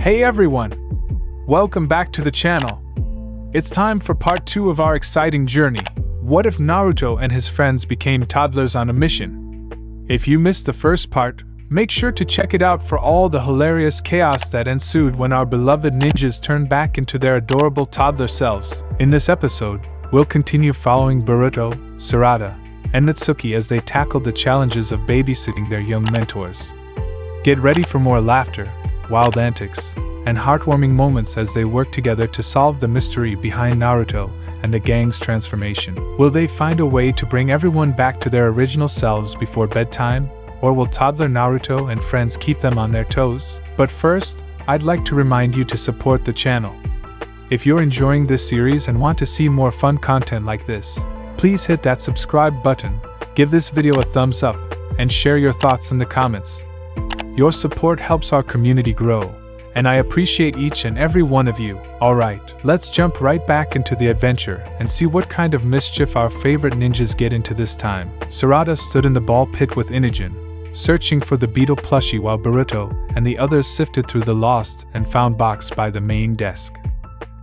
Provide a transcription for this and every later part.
Hey everyone! Welcome back to the channel. It's time for part 2 of our exciting journey. What if Naruto and his friends became toddlers on a mission? If you missed the first part, make sure to check it out for all the hilarious chaos that ensued when our beloved ninjas turned back into their adorable toddler selves. In this episode, we'll continue following Boruto, Sarada, and Mitsuki as they tackled the challenges of babysitting their young mentors. Get ready for more laughter, wild antics, and heartwarming moments as they work together to solve the mystery behind Naruto and the gang's transformation. Will they find a way to bring everyone back to their original selves before bedtime, or will toddler Naruto and friends keep them on their toes? But first, I'd like to remind you to support the channel. If you're enjoying this series and want to see more fun content like this, please hit that subscribe button, give this video a thumbs up, and share your thoughts in the comments. Your support helps our community grow, and I appreciate each and every one of you. Alright, let's jump right back into the adventure and see what kind of mischief our favorite ninjas get into this time. Sarada stood in the ball pit with Inogen, searching for the beetle plushie while Boruto and the others sifted through the lost and found box by the main desk.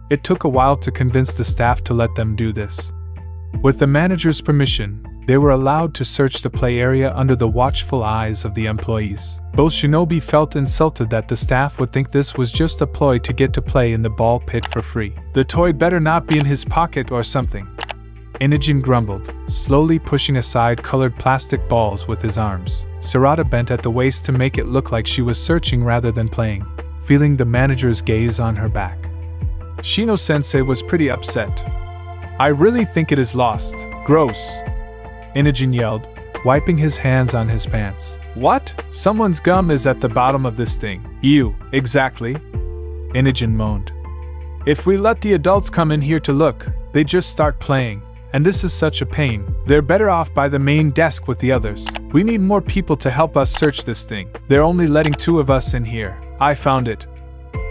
It took a while to convince the staff to let them do this. With the manager's permission, they were allowed to search the play area under the watchful eyes of the employees. Both shinobi felt insulted that the staff would think this was just a ploy to get to play in the ball pit for free. The toy better not be in his pocket or something. Inogen grumbled, slowly pushing aside colored plastic balls with his arms. Sarada bent at the waist to make it look like she was searching rather than playing, feeling the manager's gaze on her back. Sensei was pretty upset. I really think it is lost. Gross. Inogen yelled, wiping his hands on his pants. What? Someone's gum is at the bottom of this thing. Ew, exactly. Inogen moaned. If we let the adults come in here to look, they just start playing. And this is such a pain. They're better off by the main desk with the others. We need more people to help us search this thing. They're only letting 2 of us in here. I found it,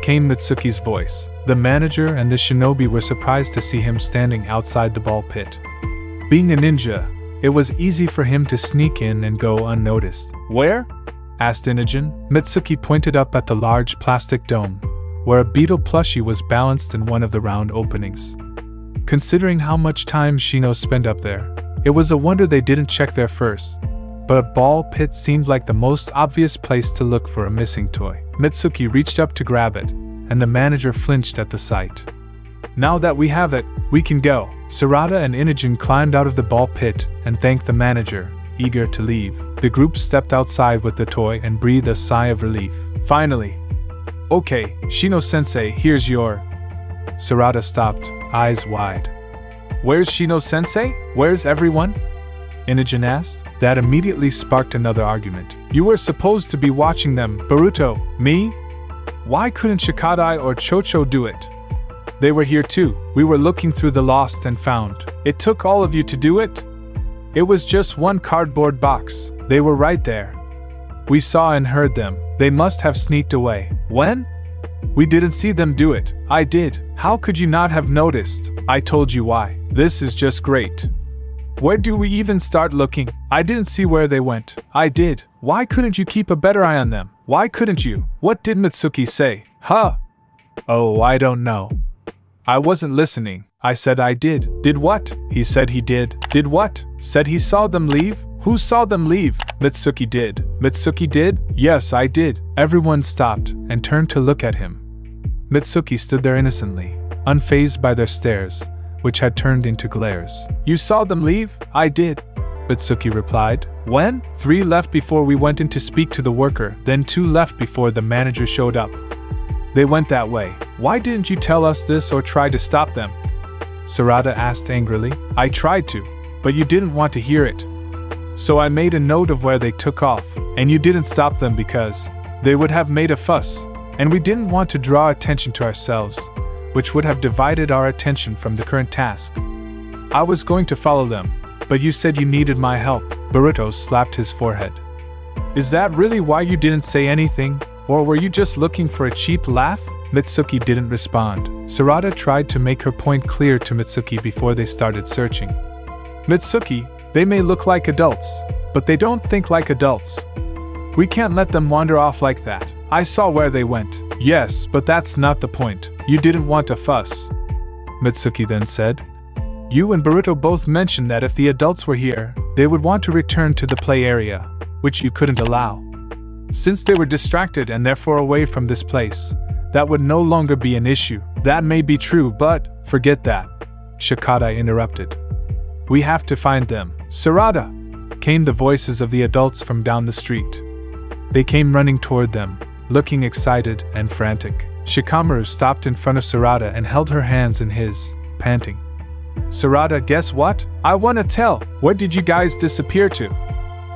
came Mitsuki's voice. The manager and the shinobi were surprised to see him standing outside the ball pit. Being a ninja, it was easy for him to sneak in and go unnoticed. Where? Asked Inogen. Mitsuki pointed up at the large plastic dome, where a beetle plushie was balanced in one of the round openings. Considering how much time Shino spent up there, it was a wonder they didn't check there first. But a ball pit seemed like the most obvious place to look for a missing toy. Mitsuki reached up to grab it, and the manager flinched at the sight. Now that we have it, we can go. Sarada and Inogen climbed out of the ball pit and thanked the manager, eager to leave. The group stepped outside with the toy and breathed a sigh of relief. Finally. Okay, Sensei, here's your... Sarada stopped, eyes wide. Where's Sensei? Where's everyone? Inogen asked. That immediately sparked another argument. You were supposed to be watching them, Boruto. Me? Why couldn't Shikadai or Chocho do it? They were here too. We were looking through the lost and found. It took all of you to do it? It was just one cardboard box. They were right there. We saw and heard them. They must have sneaked away. When? We didn't see them do it. I did. How could you not have noticed? I told you why. This is just great. Where do we even start looking? I didn't see where they went. I did. Why couldn't you keep a better eye on them? Why couldn't you? What did Mitsuki say? Huh? Oh, I don't know. I wasn't listening. I said I did. Did what? He said he did. Did what? Said he saw them leave? Who saw them leave? Mitsuki did. Mitsuki did? Yes, I did. Everyone stopped and turned to look at him. Mitsuki stood there innocently, unfazed by their stares, which had turned into glares. You saw them leave? I did. Mitsuki replied. When? 3 left before we went in to speak to the worker, then 2 left before the manager showed up. They went that way. Why didn't you tell us this or try to stop them? Sarada asked angrily. I tried to, but you didn't want to hear it. So I made a note of where they took off, and you didn't stop them because they would have made a fuss, and we didn't want to draw attention to ourselves, which would have divided our attention from the current task. I was going to follow them, but you said you needed my help. Boruto slapped his forehead. Is that really why you didn't say anything? Or were you just looking for a cheap laugh? Mitsuki didn't respond. Sarada tried to make her point clear to Mitsuki before they started searching. Mitsuki, they may look like adults, but they don't think like adults. We can't let them wander off like that. I saw where they went. Yes, but that's not the point. You didn't want a fuss. Mitsuki then said. You and Boruto both mentioned that if the adults were here, they would want to return to the play area, which you couldn't allow. Since they were distracted and therefore away from this place, that would no longer be an issue. That may be true, but forget that. Shikadai interrupted. We have to find them. Sarada! Came the voices of the adults from down the street. They came running toward them, looking excited and frantic. Shikamaru stopped in front of Sarada and held her hands in his, panting. Sarada, guess what? I want to tell. Where did you guys disappear to?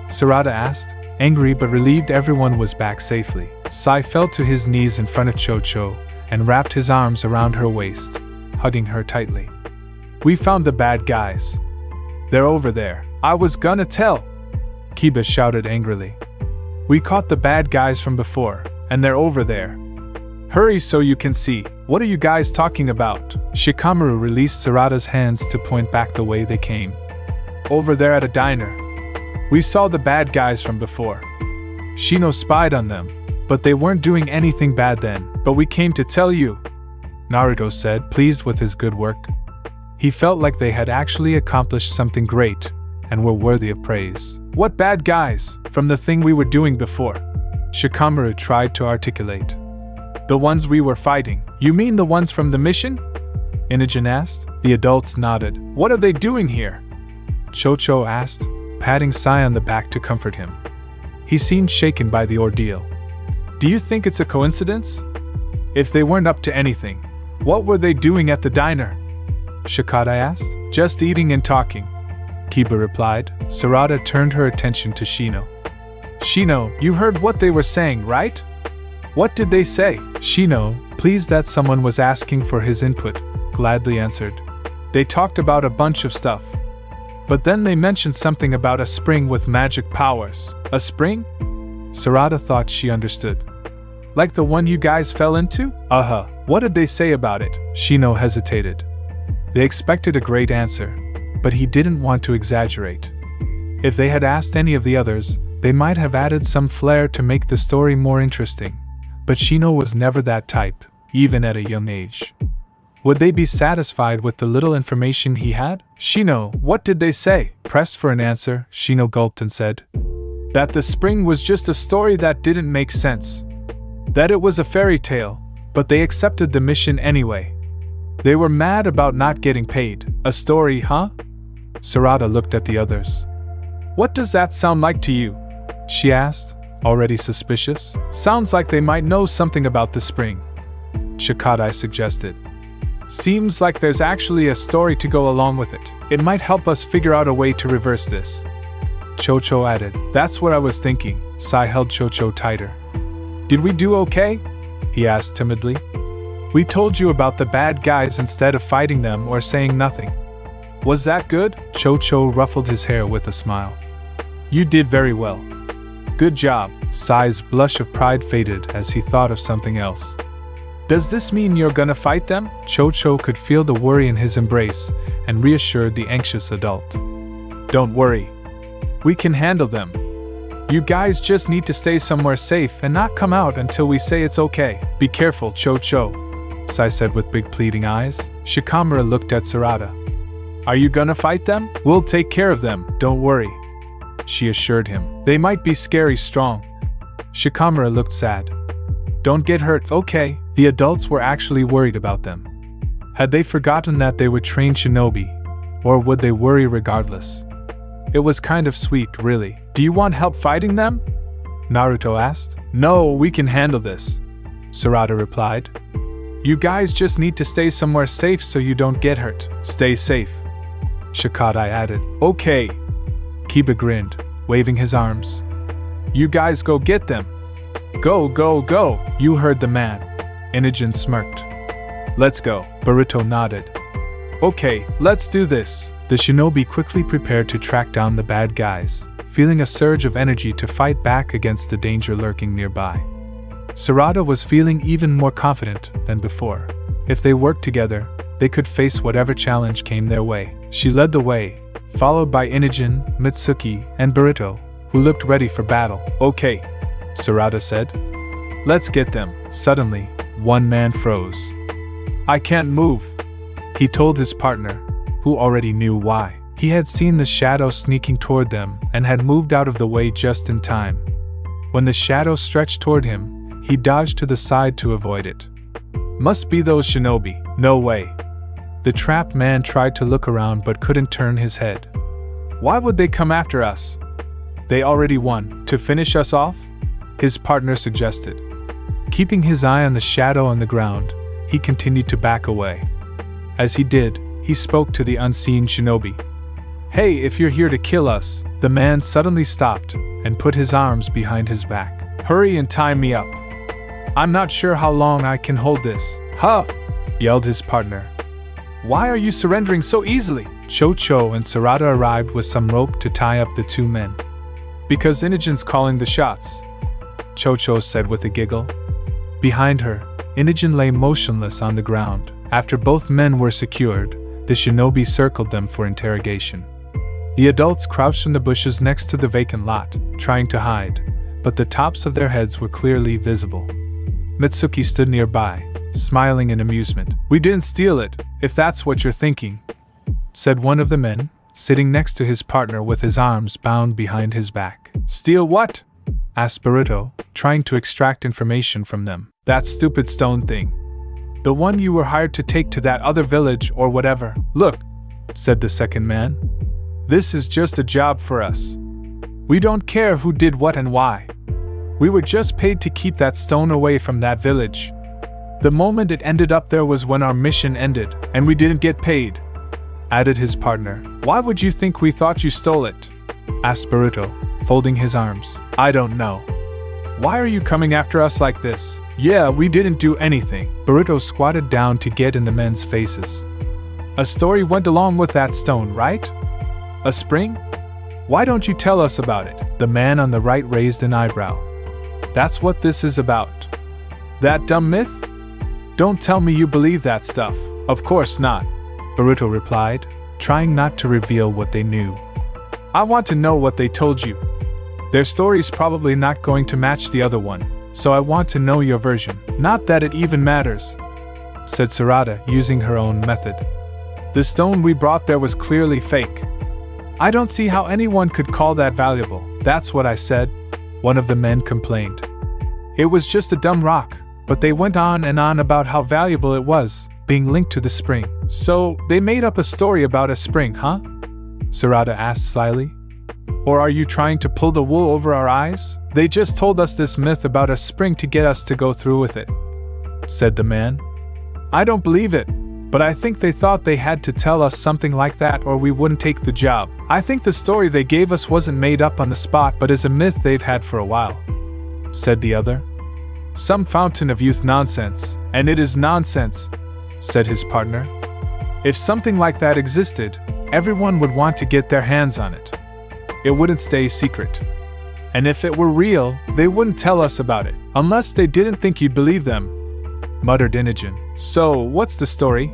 Sarada asked. Angry but relieved everyone was back safely, Sai fell to his knees in front of Chocho and wrapped his arms around her waist, hugging her tightly. We found the bad guys. They're over there. I was gonna tell. Kiba shouted angrily. We caught the bad guys from before, and they're over there. Hurry so you can see. What are you guys talking about? Shikamaru released Sarada's hands to point back the way they came. Over there at a diner. We saw the bad guys from before. Shino spied on them, but they weren't doing anything bad then. But we came to tell you, Naruto said, pleased with his good work. He felt like they had actually accomplished something great and were worthy of praise. What bad guys? From the thing we were doing before? Shikamaru tried to articulate. The ones we were fighting. You mean the ones from the mission? Inogen asked. The adults nodded. What are they doing here? Chocho asked, patting Sai on the back to comfort him. He seemed shaken by the ordeal. Do you think it's a coincidence? If they weren't up to anything, what were they doing at the diner? Shikadai asked. Just eating and talking, Kiba replied. Sarada turned her attention to Shino. Shino, you heard what they were saying, right? What did they say? Shino, pleased that someone was asking for his input, gladly answered. They talked about a bunch of stuff. But then they mentioned something about a spring with magic powers. A spring? Sarada thought she understood. Like the one you guys fell into? What did they say about it? Shino hesitated. They expected a great answer, but he didn't want to exaggerate. If they had asked any of the others, they might have added some flair to make the story more interesting. But Shino was never that type, even at a young age. Would they be satisfied with the little information he had? Shino, what did they say? Pressed for an answer, Shino gulped and said, that the spring was just a story that didn't make sense. That it was a fairy tale, but they accepted the mission anyway. They were mad about not getting paid. A story, huh? Sarada looked at the others. What does that sound like to you? She asked, already suspicious. Sounds like they might know something about the spring, Shikadai suggested. Seems like there's actually a story to go along with it. It might help us figure out a way to reverse this. Chocho added. That's what I was thinking. Sai held Chocho tighter. Did we do okay? He asked timidly. We told you about the bad guys instead of fighting them or saying nothing. Was that good? Chocho ruffled his hair with a smile. You did very well. Good job. Sai's blush of pride faded as he thought of something else. Does this mean you're gonna fight them? Chocho could feel the worry in his embrace and reassured the anxious adult. Don't worry. We can handle them. You guys just need to stay somewhere safe and not come out until we say it's okay. Be careful, Chocho, Sai said with big pleading eyes. Shikamaru looked at Sarada. Are you gonna fight them? We'll take care of them, don't worry, she assured him. They might be scary strong. Shikamaru looked sad. Don't get hurt, okay? The adults were actually worried about them. Had they forgotten that they were trained shinobi, or would they worry regardless? It was kind of sweet, really. Do you want help fighting them? Naruto asked. No, we can handle this, Sarada replied. You guys just need to stay somewhere safe so you don't get hurt. Stay safe, Shikadai added. Okay, Kiba grinned, waving his arms. You guys go get them. Go, go, go, you heard the man. Inogen smirked. Let's go. Boruto nodded. Okay, let's do this. The shinobi quickly prepared to track down the bad guys, feeling a surge of energy to fight back against the danger lurking nearby. Sarada was feeling even more confident than before. If they worked together, they could face whatever challenge came their way. She led the way, followed by Inogen, Mitsuki, and Boruto, who looked ready for battle. Okay, Sarada said. Let's get them. Suddenly, one man froze. I can't move, he told his partner, who already knew why. He had seen the shadow sneaking toward them and had moved out of the way just in time. When the shadow stretched toward him, he dodged to the side to avoid it. Must be those shinobi. No way. The trapped man tried to look around but couldn't turn his head. Why would they come after us? They already won. To finish us off? His partner suggested. Keeping his eye on the shadow on the ground, he continued to back away. As he did, he spoke to the unseen shinobi. Hey, if you're here to kill us. The man suddenly stopped and put his arms behind his back. Hurry and tie me up. I'm not sure how long I can hold this. Huh! Yelled his partner. Why are you surrendering so easily? Cho-Cho and Sarada arrived with some rope to tie up the two men. Because Inogen's calling the shots, Cho-Cho said with a giggle. Behind her, Inogen lay motionless on the ground. After both men were secured, the shinobi circled them for interrogation. The adults crouched in the bushes next to the vacant lot, trying to hide, but the tops of their heads were clearly visible. Mitsuki stood nearby, smiling in amusement. We didn't steal it, if that's what you're thinking, said one of the men, sitting next to his partner with his arms bound behind his back. Steal what? Asked Boruto, trying to extract information from them. That stupid stone thing. The one you were hired to take to that other village or whatever. Look, said the second man. This is just a job for us. We don't care who did what and why. We were just paid to keep that stone away from that village. The moment it ended up there was when our mission ended, and we didn't get paid, added his partner. Why would you think we thought you stole it? Asked Boruto, folding his arms. I don't know. Why are you coming after us like this? Yeah, we didn't do anything. Boruto squatted down to get in the men's faces. A story went along with that stone, right? A spring? Why don't you tell us about it? The man on the right raised an eyebrow. That's what this is about. That dumb myth? Don't tell me you believe that stuff. Of course not, Boruto replied, trying not to reveal what they knew. I want to know what they told you. Their story's probably not going to match the other one, so I want to know your version. Not that it even matters, said Sarada, using her own method. The stone we brought there was clearly fake. I don't see how anyone could call that valuable. That's what I said, one of the men complained. It was just a dumb rock, but they went on and on about how valuable it was, being linked to the spring. So, they made up a story about a spring, huh? Sarada asked slyly. Or are you trying to pull the wool over our eyes? They just told us this myth about a spring to get us to go through with it, said the man. I don't believe it, but I think they thought they had to tell us something like that or we wouldn't take the job. I think the story they gave us wasn't made up on the spot but is a myth they've had for a while, said the other. Some fountain of youth nonsense, and it is nonsense, said his partner. If something like that existed, everyone would want to get their hands on it. It wouldn't stay secret. And if it were real, they wouldn't tell us about it, unless they didn't think you'd believe them, muttered Inogen. So, what's the story?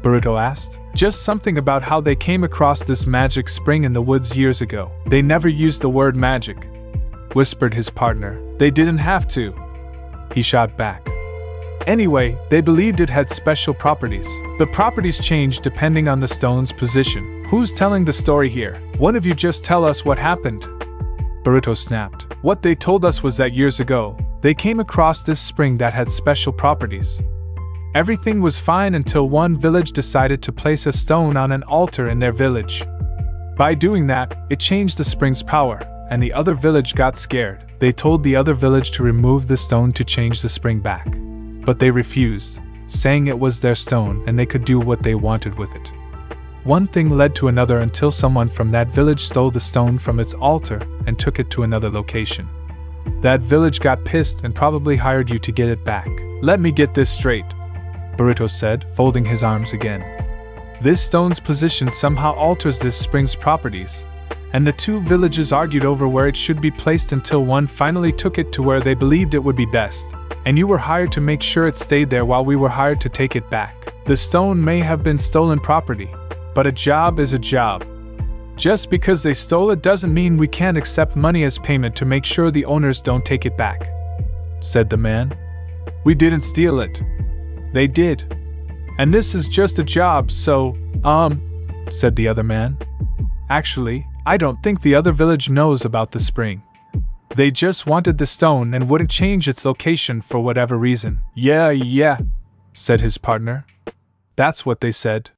Boruto asked. Just something about how they came across this magic spring in the woods years ago. They never used the word magic, whispered his partner. They didn't have to, he shot back. Anyway, they believed it had special properties. The properties changed depending on the stone's position. Who's telling the story here? One of you just tell us what happened, Boruto snapped. What they told us was that years ago, they came across this spring that had special properties. Everything was fine until one village decided to place a stone on an altar in their village. By doing that, it changed the spring's power, and the other village got scared. They told the other village to remove the stone to change the spring back. But they refused, saying it was their stone and they could do what they wanted with it. One thing led to another until someone from that village stole the stone from its altar and took it to another location. That village got pissed and probably hired you to get it back. Let me get this straight, Boruto said, folding his arms again. This stone's position somehow alters this spring's properties, and the two villages argued over where it should be placed until one finally took it to where they believed it would be best, and you were hired to make sure it stayed there while we were hired to take it back. The stone may have been stolen property, but a job is a job. Just because they stole it doesn't mean we can't accept money as payment to make sure the owners don't take it back, said the man. We didn't steal it. They did. And this is just a job, so, said the other man. Actually, I don't think the other village knows about the spring. They just wanted the stone and wouldn't change its location for whatever reason. Yeah, said his partner. That's what they said.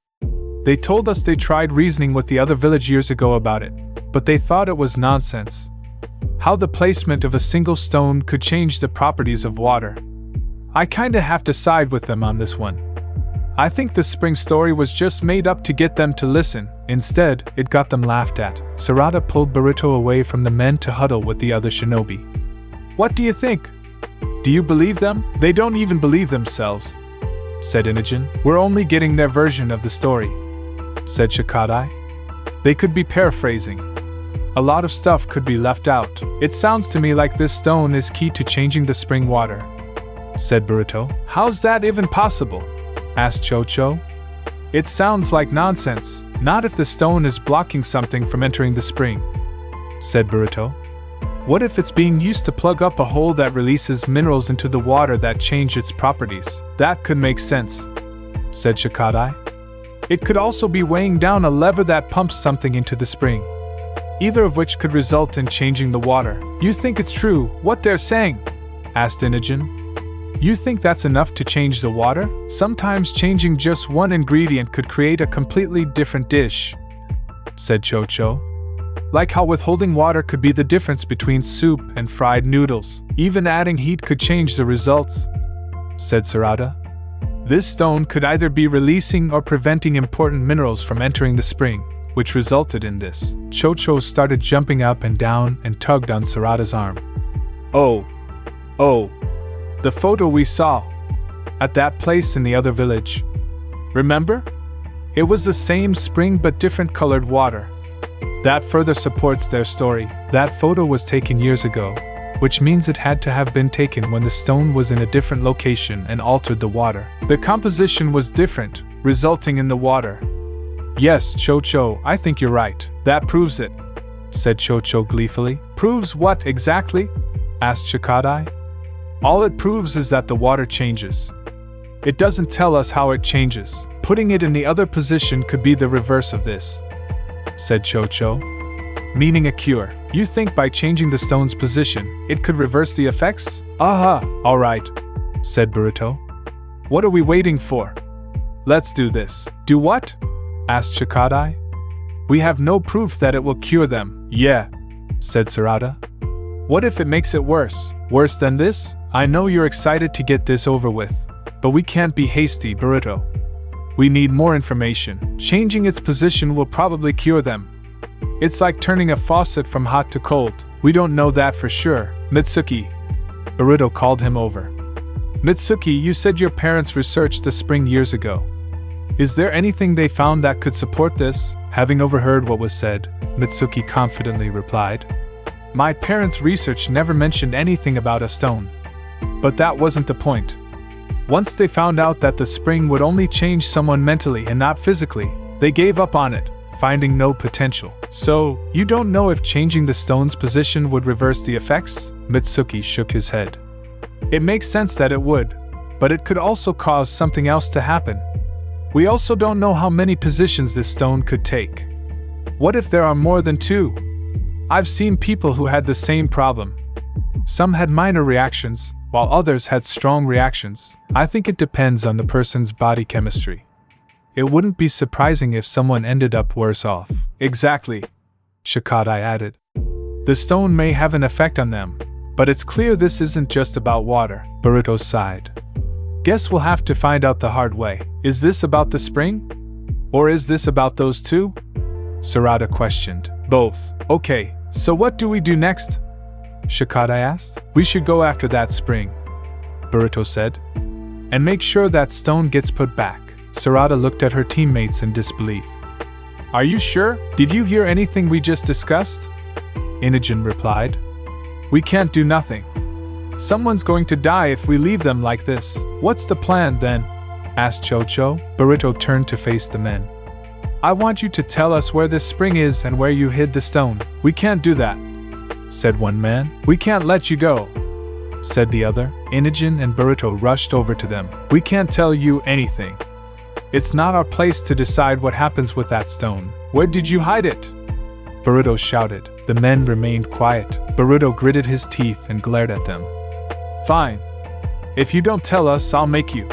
They told us they tried reasoning with the other village years ago about it, but they thought it was nonsense. How the placement of a single stone could change the properties of water. I kinda have to side with them on this one. I think the spring story was just made up to get them to listen. Instead, it got them laughed at. Sarada pulled Boruto away from the men to huddle with the other shinobi. What do you think? Do you believe them? They don't even believe themselves, said Inogen. We're only getting their version of the story, said Shikadai. They could be paraphrasing. A lot of stuff could be left out. It sounds to me like this stone is key to changing the spring water, said Boruto. How's that even possible? Asked Chocho. It sounds like nonsense. Not if the stone is blocking something from entering the spring, said Boruto. What if it's being used to plug up a hole that releases minerals into the water that change its properties? That could make sense, said Shikadai. It could also be weighing down a lever that pumps something into the spring. Either of which could result in changing the water. You think it's true, what they're saying? Asked Inogen. You think that's enough to change the water? Sometimes changing just one ingredient could create a completely different dish, said Chocho. Like how withholding water could be the difference between soup and fried noodles. Even adding heat could change the results, said Sarada. This stone could either be releasing or preventing important minerals from entering the spring, which resulted in this. Chocho started jumping up and down and tugged on Sarada's arm. Oh. The photo we saw at that place in the other village. Remember? It was the same spring but different colored water. That further supports their story. That photo was taken years ago, which means it had to have been taken when the stone was in a different location and altered the water. The composition was different, resulting in the water. Yes, Chocho, I think you're right. That proves it, said Chocho gleefully. Proves what exactly? Asked Shikadai. All it proves is that the water changes. It doesn't tell us how it changes. Putting it in the other position could be the reverse of this, said Chocho. Meaning a cure. You think by changing the stone's position, it could reverse the effects? Aha, alright, said Boruto. What are we waiting for? Let's do this. Do what? Asked Shikadai. We have no proof that it will cure them. Yeah, said Sarada. What if it makes it worse? Worse than this? I know you're excited to get this over with, but we can't be hasty, Boruto. We need more information. Changing its position will probably cure them. It's like turning a faucet from hot to cold. We don't know that for sure. Mitsuki. Boruto called him over. Mitsuki, you said your parents researched the spring years ago. Is there anything they found that could support this? Having overheard what was said, Mitsuki confidently replied. My parents' research never mentioned anything about a stone. But that wasn't the point. Once they found out that the spring would only change someone mentally and not physically, they gave up on it, finding no potential. So, you don't know if changing the stone's position would reverse the effects? Mitsuki shook his head. It makes sense that it would, but it could also cause something else to happen. We also don't know how many positions this stone could take. What if there are more than two? I've seen people who had the same problem. Some had minor reactions, while others had strong reactions. I think it depends on the person's body chemistry. It wouldn't be surprising if someone ended up worse off. Exactly, Shikadai added. The stone may have an effect on them, but it's clear this isn't just about water. Boruto sighed. Guess we'll have to find out the hard way. Is this about the spring? Or is this about those two? Sarada questioned. Both. Okay, so what do we do next? Shikadai asked. We should go after that spring, Boruto said. And make sure that stone gets put back. Sarada looked at her teammates in disbelief. Are you sure? Did you hear anything we just discussed? Inogen replied. We can't do nothing. Someone's going to die if we leave them like this. What's the plan then? Asked Chocho. Boruto turned to face the men. I want you to tell us where this spring is and where you hid the stone. We can't do that, said one man. We can't let you go, said the other. Inogen and Boruto rushed over to them. We can't tell you anything. It's not our place to decide what happens with that stone. Where did you hide it? Boruto shouted. The men remained quiet. Boruto gritted his teeth and glared at them. Fine. If you don't tell us, I'll make you.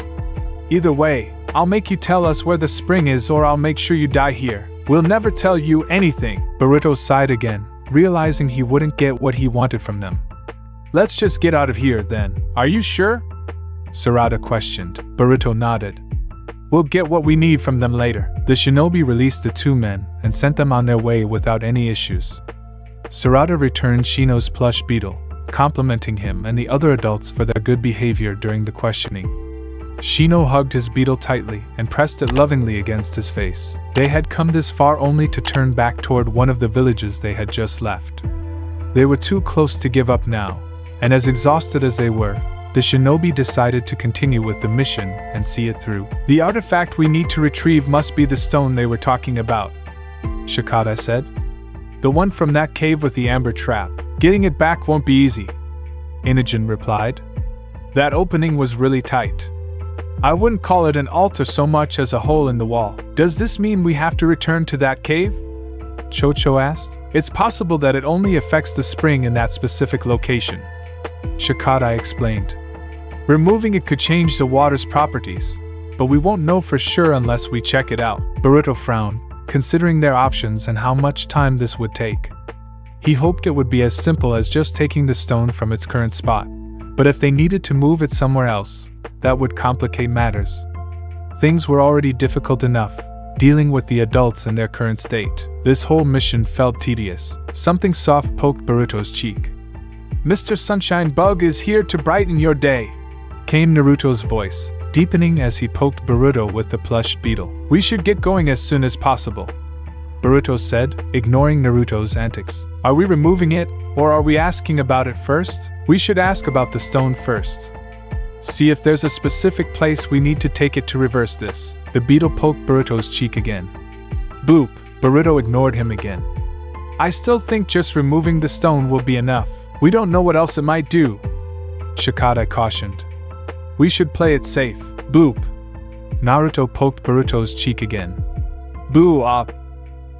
Either way, I'll make you tell us where the spring is or I'll make sure you die here. We'll never tell you anything. Boruto sighed again, realizing he wouldn't get what he wanted from them. Let's just get out of here then. Are you sure? Sarada questioned. Boruto nodded. We'll get what we need from them later. The shinobi released the two men and sent them on their way without any issues. Sarada returned Shino's plush beetle, complimenting him and the other adults for their good behavior during the questioning. Shino hugged his beetle tightly and pressed it lovingly against his face. They had come this far only to turn back toward one of the villages they had just left. They were too close to give up now, and as exhausted as they were, the shinobi decided to continue with the mission and see it through. The artifact we need to retrieve must be the stone they were talking about, Shikata said. The one from that cave with the amber trap. Getting it back won't be easy, Inogen replied. That opening was really tight. I wouldn't call it an altar so much as a hole in the wall. Does this mean we have to return to that cave? Chocho asked. It's possible that it only affects the spring in that specific location, Shikata explained. Removing it could change the water's properties, but we won't know for sure unless we check it out. Boruto frowned, considering their options and how much time this would take. He hoped it would be as simple as just taking the stone from its current spot, but if they needed to move it somewhere else, that would complicate matters. Things were already difficult enough, dealing with the adults in their current state. This whole mission felt tedious. Something soft poked Boruto's cheek. Mr. Sunshine Bug is here to brighten your day, came Naruto's voice, deepening as he poked Boruto with the plush beetle. We should get going as soon as possible, Boruto said, ignoring Naruto's antics. Are we removing it, or are we asking about it first? We should ask about the stone first. See if there's a specific place we need to take it to reverse this. The beetle poked Boruto's cheek again. Boop! Boruto ignored him again. I still think just removing the stone will be enough. We don't know what else it might do, Shikata cautioned. We should play it safe. Boop! Naruto poked Boruto's cheek again. Boo op!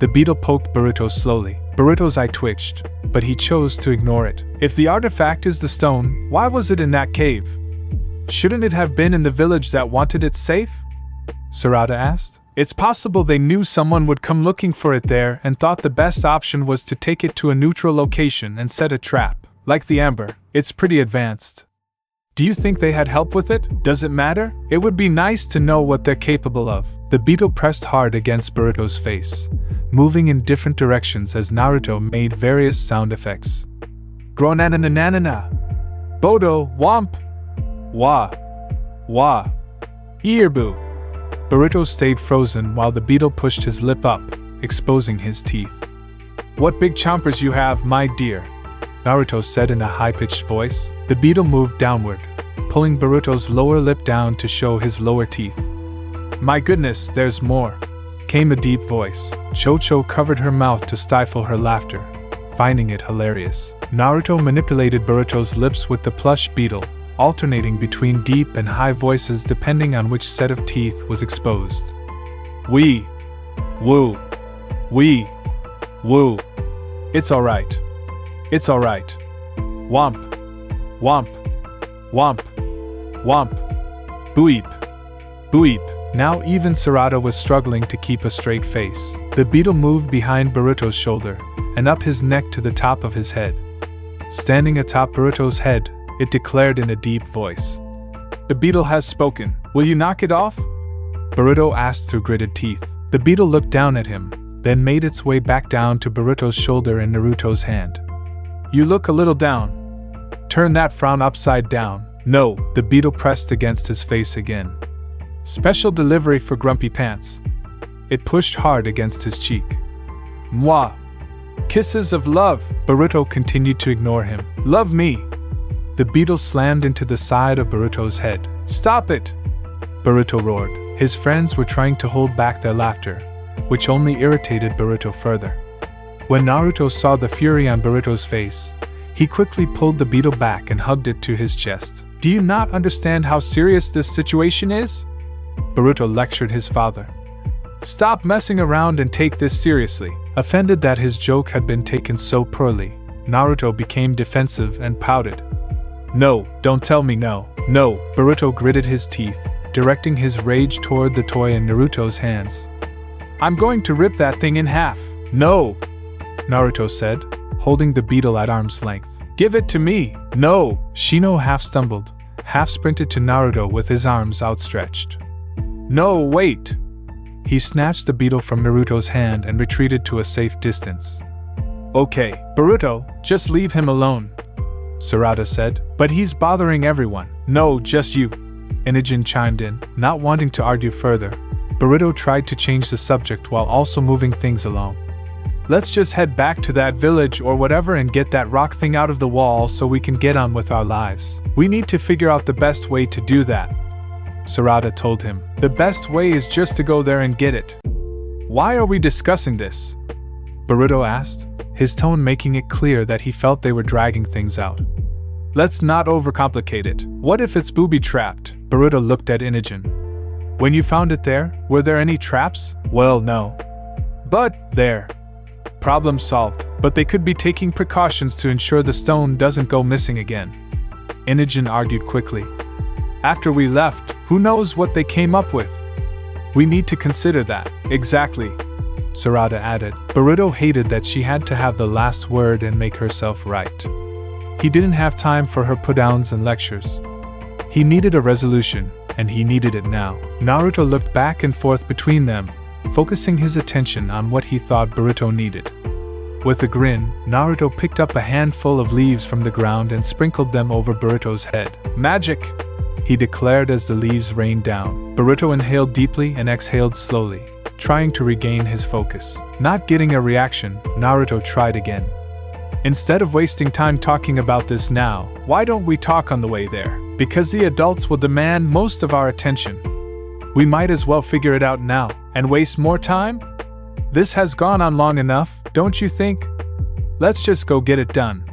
The beetle poked Boruto slowly. Boruto's eye twitched, but he chose to ignore it. If the artifact is the stone, why was it in that cave? Shouldn't it have been in the village that wanted it safe? Sarada asked. It's possible they knew someone would come looking for it there and thought the best option was to take it to a neutral location and set a trap. Like the amber, it's pretty advanced. Do you think they had help with it? Does it matter? It would be nice to know what they're capable of. The beetle pressed hard against Boruto's face, moving in different directions as Naruto made various sound effects. Gro-na-na-na-na-na. Bodo, womp. Wah. Wah. Earboo. Boruto stayed frozen while the beetle pushed his lip up, exposing his teeth. What big chompers you have, my dear, Naruto said in a high-pitched voice. The beetle moved downward, pulling Boruto's lower lip down to show his lower teeth. My goodness, there's more, came a deep voice. Chocho covered her mouth to stifle her laughter, finding it hilarious. Naruto manipulated Boruto's lips with the plush beetle, alternating between deep and high voices depending on which set of teeth was exposed. Wee. Woo. Wee. Woo. It's alright. It's alright. Womp. Womp. Womp. Womp. Booeep. Booeep. Now even Sarada was struggling to keep a straight face. The beetle moved behind Boruto's shoulder and up his neck to the top of his head. Standing atop Boruto's head, it declared in a deep voice. The beetle has spoken. Will you knock it off? Boruto asked through gritted teeth. The beetle looked down at him, then made its way back down to Boruto's shoulder and Naruto's hand. You look a little down. Turn that frown upside down. No, the beetle pressed against his face again. Special delivery for Grumpy Pants. It pushed hard against his cheek. Mwah. Kisses of love. Boruto continued to ignore him. Love me. The beetle slammed into the side of Boruto's head. Stop it! Boruto roared. His friends were trying to hold back their laughter, which only irritated Boruto further. When Naruto saw the fury on Boruto's face, He quickly pulled the beetle back and hugged it to his chest. Do you not understand how serious this situation is? Boruto lectured his father. Stop messing around and take this seriously. Offended that his joke had been taken so poorly, Naruto became defensive and pouted. No, don't tell me no. No, Boruto gritted his teeth, directing his rage toward the toy in Naruto's hands. I'm going to rip that thing in half. No, Naruto said, holding the beetle at arm's length. Give it to me. No, Shino half stumbled, half sprinted to Naruto with his arms outstretched. No, wait! He snatched the beetle from Naruto's hand and retreated to a safe distance. Okay, Boruto, just leave him alone, Sarada said. But he's bothering everyone. No, just you, Inogen chimed in, not wanting to argue further. Boruto tried to change the subject while also moving things along. Let's just head back to that village or whatever and get that rock thing out of the wall so we can get on with our lives. We need to figure out the best way to do that, Sarada told him. The best way is just to go there and get it. Why are we discussing this? Boruto asked, his tone making it clear that he felt they were dragging things out. Let's not overcomplicate it. What if it's booby-trapped? Boruto looked at Inogen. When you found it there, were there any traps? Well, no. But, there. Problem solved, but they could be taking precautions to ensure the stone doesn't go missing again. Inogen argued quickly. After we left, who knows what they came up with? We need to consider that. Exactly, Sarada added. Boruto hated that she had to have the last word and make herself right. He didn't have time for her put-downs and lectures. He needed a resolution, and he needed it now. Naruto looked back and forth between them, focusing his attention on what he thought Boruto needed. With a grin, Naruto picked up a handful of leaves from the ground and sprinkled them over Boruto's head. Magic! He declared as the leaves rained down. Boruto inhaled deeply and exhaled slowly, trying to regain his focus. Not getting a reaction, Naruto tried again. Instead of wasting time talking about this now, why don't we talk on the way there? Because the adults will demand most of our attention. We might as well figure it out now, and waste more time? This has gone on long enough, don't you think? Let's just go get it done.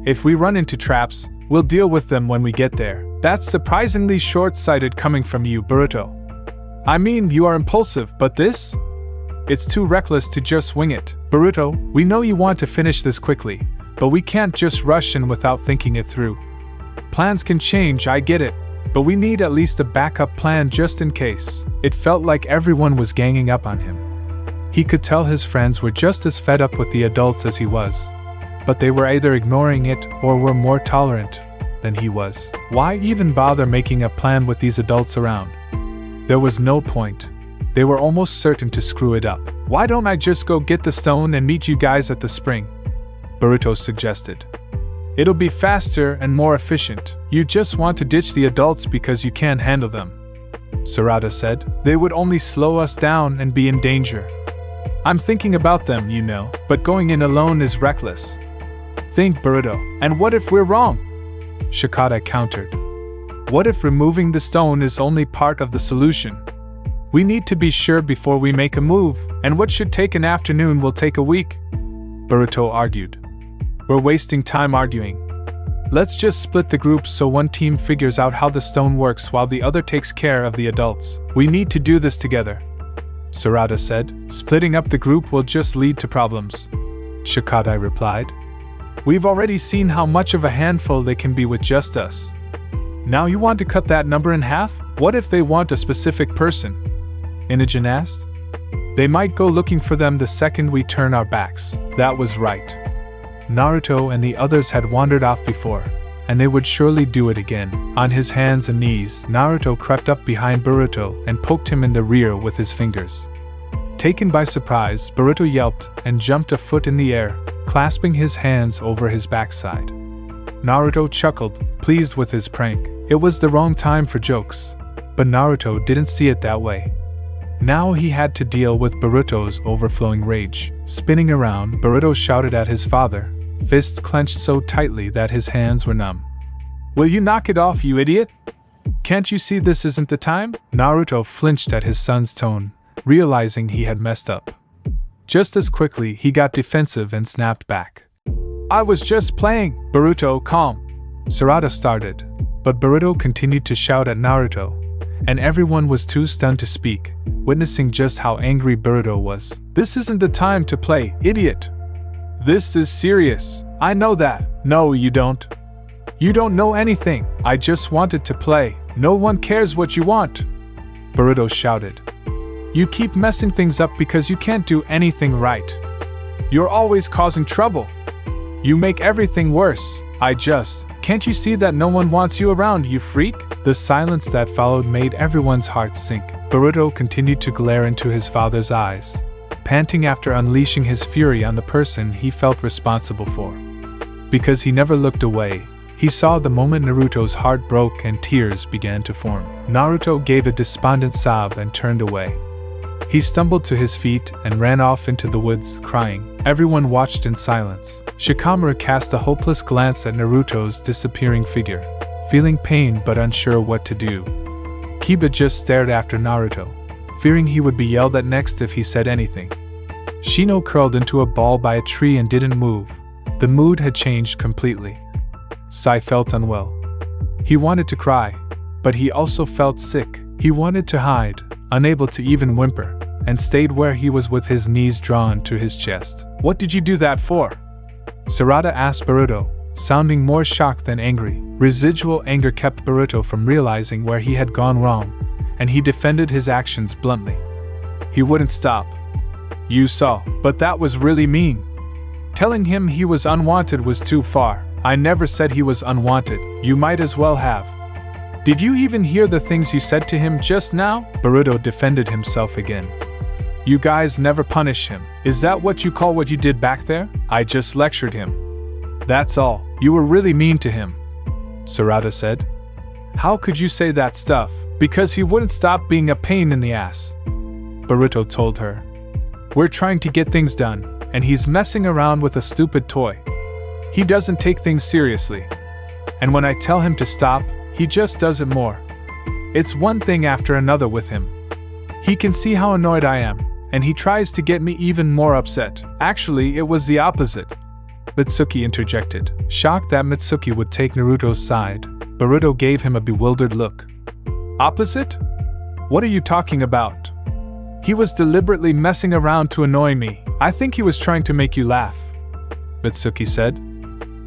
If we run into traps, we'll deal with them when we get there. That's surprisingly short-sighted coming from you, Boruto. I mean, you are impulsive, but this? It's too reckless to just wing it. Boruto, we know you want to finish this quickly, but we can't just rush in without thinking it through. Plans can change, I get it, but we need at least a backup plan just in case. It felt like everyone was ganging up on him. He could tell his friends were just as fed up with the adults as he was, but they were either ignoring it or were more tolerant than he was. Why even bother making a plan with these adults around? There was no point. They were almost certain to screw it up. Why don't I just go get the stone and meet you guys at the spring? Boruto suggested. It'll be faster and more efficient. You just want to ditch the adults because you can't handle them, Sarada said. They would only slow us down and be in danger. I'm thinking about them, you know, but going in alone is reckless. Think, Boruto. And what if we're wrong? Shikata countered. What if removing the stone is only part of the solution? We need to be sure before we make a move, and what should take an afternoon will take a week, Boruto argued. We're wasting time arguing. Let's just split the group so one team figures out how the stone works while the other takes care of the adults. We need to do this together, Sarada said. Splitting up the group will just lead to problems, Shikata replied. We've already seen how much of a handful they can be with just us. Now you want to cut that number in half? What if they want a specific person? Inogen asked. They might go looking for them the second we turn our backs. That was right. Naruto and the others had wandered off before, and they would surely do it again. On his hands and knees, Naruto crept up behind Boruto and poked him in the rear with his fingers. Taken by surprise, Boruto yelped and jumped a foot in the air, clasping his hands over his backside. Naruto chuckled, pleased with his prank. It was the wrong time for jokes, but Naruto didn't see it that way. Now he had to deal with Boruto's overflowing rage. Spinning around, Boruto shouted at his father, fists clenched so tightly that his hands were numb. Will you knock it off, you idiot? Can't you see this isn't the time? Naruto flinched at his son's tone, realizing he had messed up. Just as quickly, he got defensive and snapped back. I was just playing. Boruto, calm. Sarada started, but Boruto continued to shout at Naruto, and everyone was too stunned to speak, witnessing just how angry Boruto was. This isn't the time to play, idiot. This is serious. I know that. No, you don't. You don't know anything. I just wanted to play. No one cares what you want. Boruto shouted. You keep messing things up because you can't do anything right. You're always causing trouble. You make everything worse. Can't you see that no one wants you around, you freak? The silence that followed made everyone's heart sink. Boruto continued to glare into his father's eyes, panting after unleashing his fury on the person he felt responsible for. Because he never looked away, he saw the moment Naruto's heart broke and tears began to form. Naruto gave a despondent sob and turned away. He stumbled to his feet and ran off into the woods, crying. Everyone watched in silence. Shikamaru cast a hopeless glance at Naruto's disappearing figure, feeling pain but unsure what to do. Kiba just stared after Naruto, fearing he would be yelled at next if he said anything. Shino curled into a ball by a tree and didn't move. The mood had changed completely. Sai felt unwell. He wanted to cry, but he also felt sick. He wanted to hide, unable to even whimper, and stayed where he was with his knees drawn to his chest. What did you do that for? Sarada asked Boruto, sounding more shocked than angry. Residual anger kept Boruto from realizing where he had gone wrong, and he defended his actions bluntly. He wouldn't stop. You saw, but that was really mean. Telling him he was unwanted was too far. I never said he was unwanted. You might as well have. Did you even hear the things you said to him just now? Boruto defended himself again. You guys never punish him. Is that what you call what you did back there? I just lectured him. That's all. You were really mean to him, Sarada said. How could you say that stuff? Because he wouldn't stop being a pain in the ass, Boruto told her. We're trying to get things done, and he's messing around with a stupid toy. He doesn't take things seriously. And when I tell him to stop, he just does it more. It's one thing after another with him. He can see how annoyed I am, and he tries to get me even more upset. Actually, it was the opposite, Mitsuki interjected. Shocked that Mitsuki would take Naruto's side, Boruto gave him a bewildered look. Opposite? What are you talking about? He was deliberately messing around to annoy me. I think he was trying to make you laugh, Mitsuki said.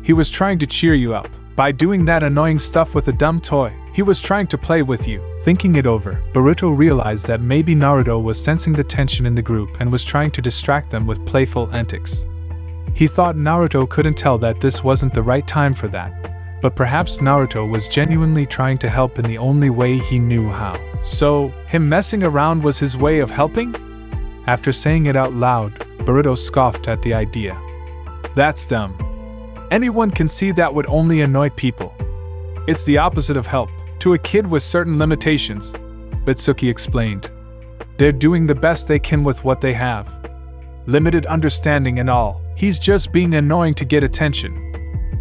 He was trying to cheer you up. By doing that annoying stuff with a dumb toy, he was trying to play with you. Thinking it over, Boruto realized that maybe Naruto was sensing the tension in the group and was trying to distract them with playful antics. He thought Naruto couldn't tell that this wasn't the right time for that, but perhaps Naruto was genuinely trying to help in the only way he knew how. So, him messing around was his way of helping? After saying it out loud, Boruto scoffed at the idea. That's dumb. Anyone can see that would only annoy people. It's the opposite of help, to a kid with certain limitations, Mitsuki explained. They're doing the best they can with what they have. Limited understanding and all. He's just being annoying to get attention,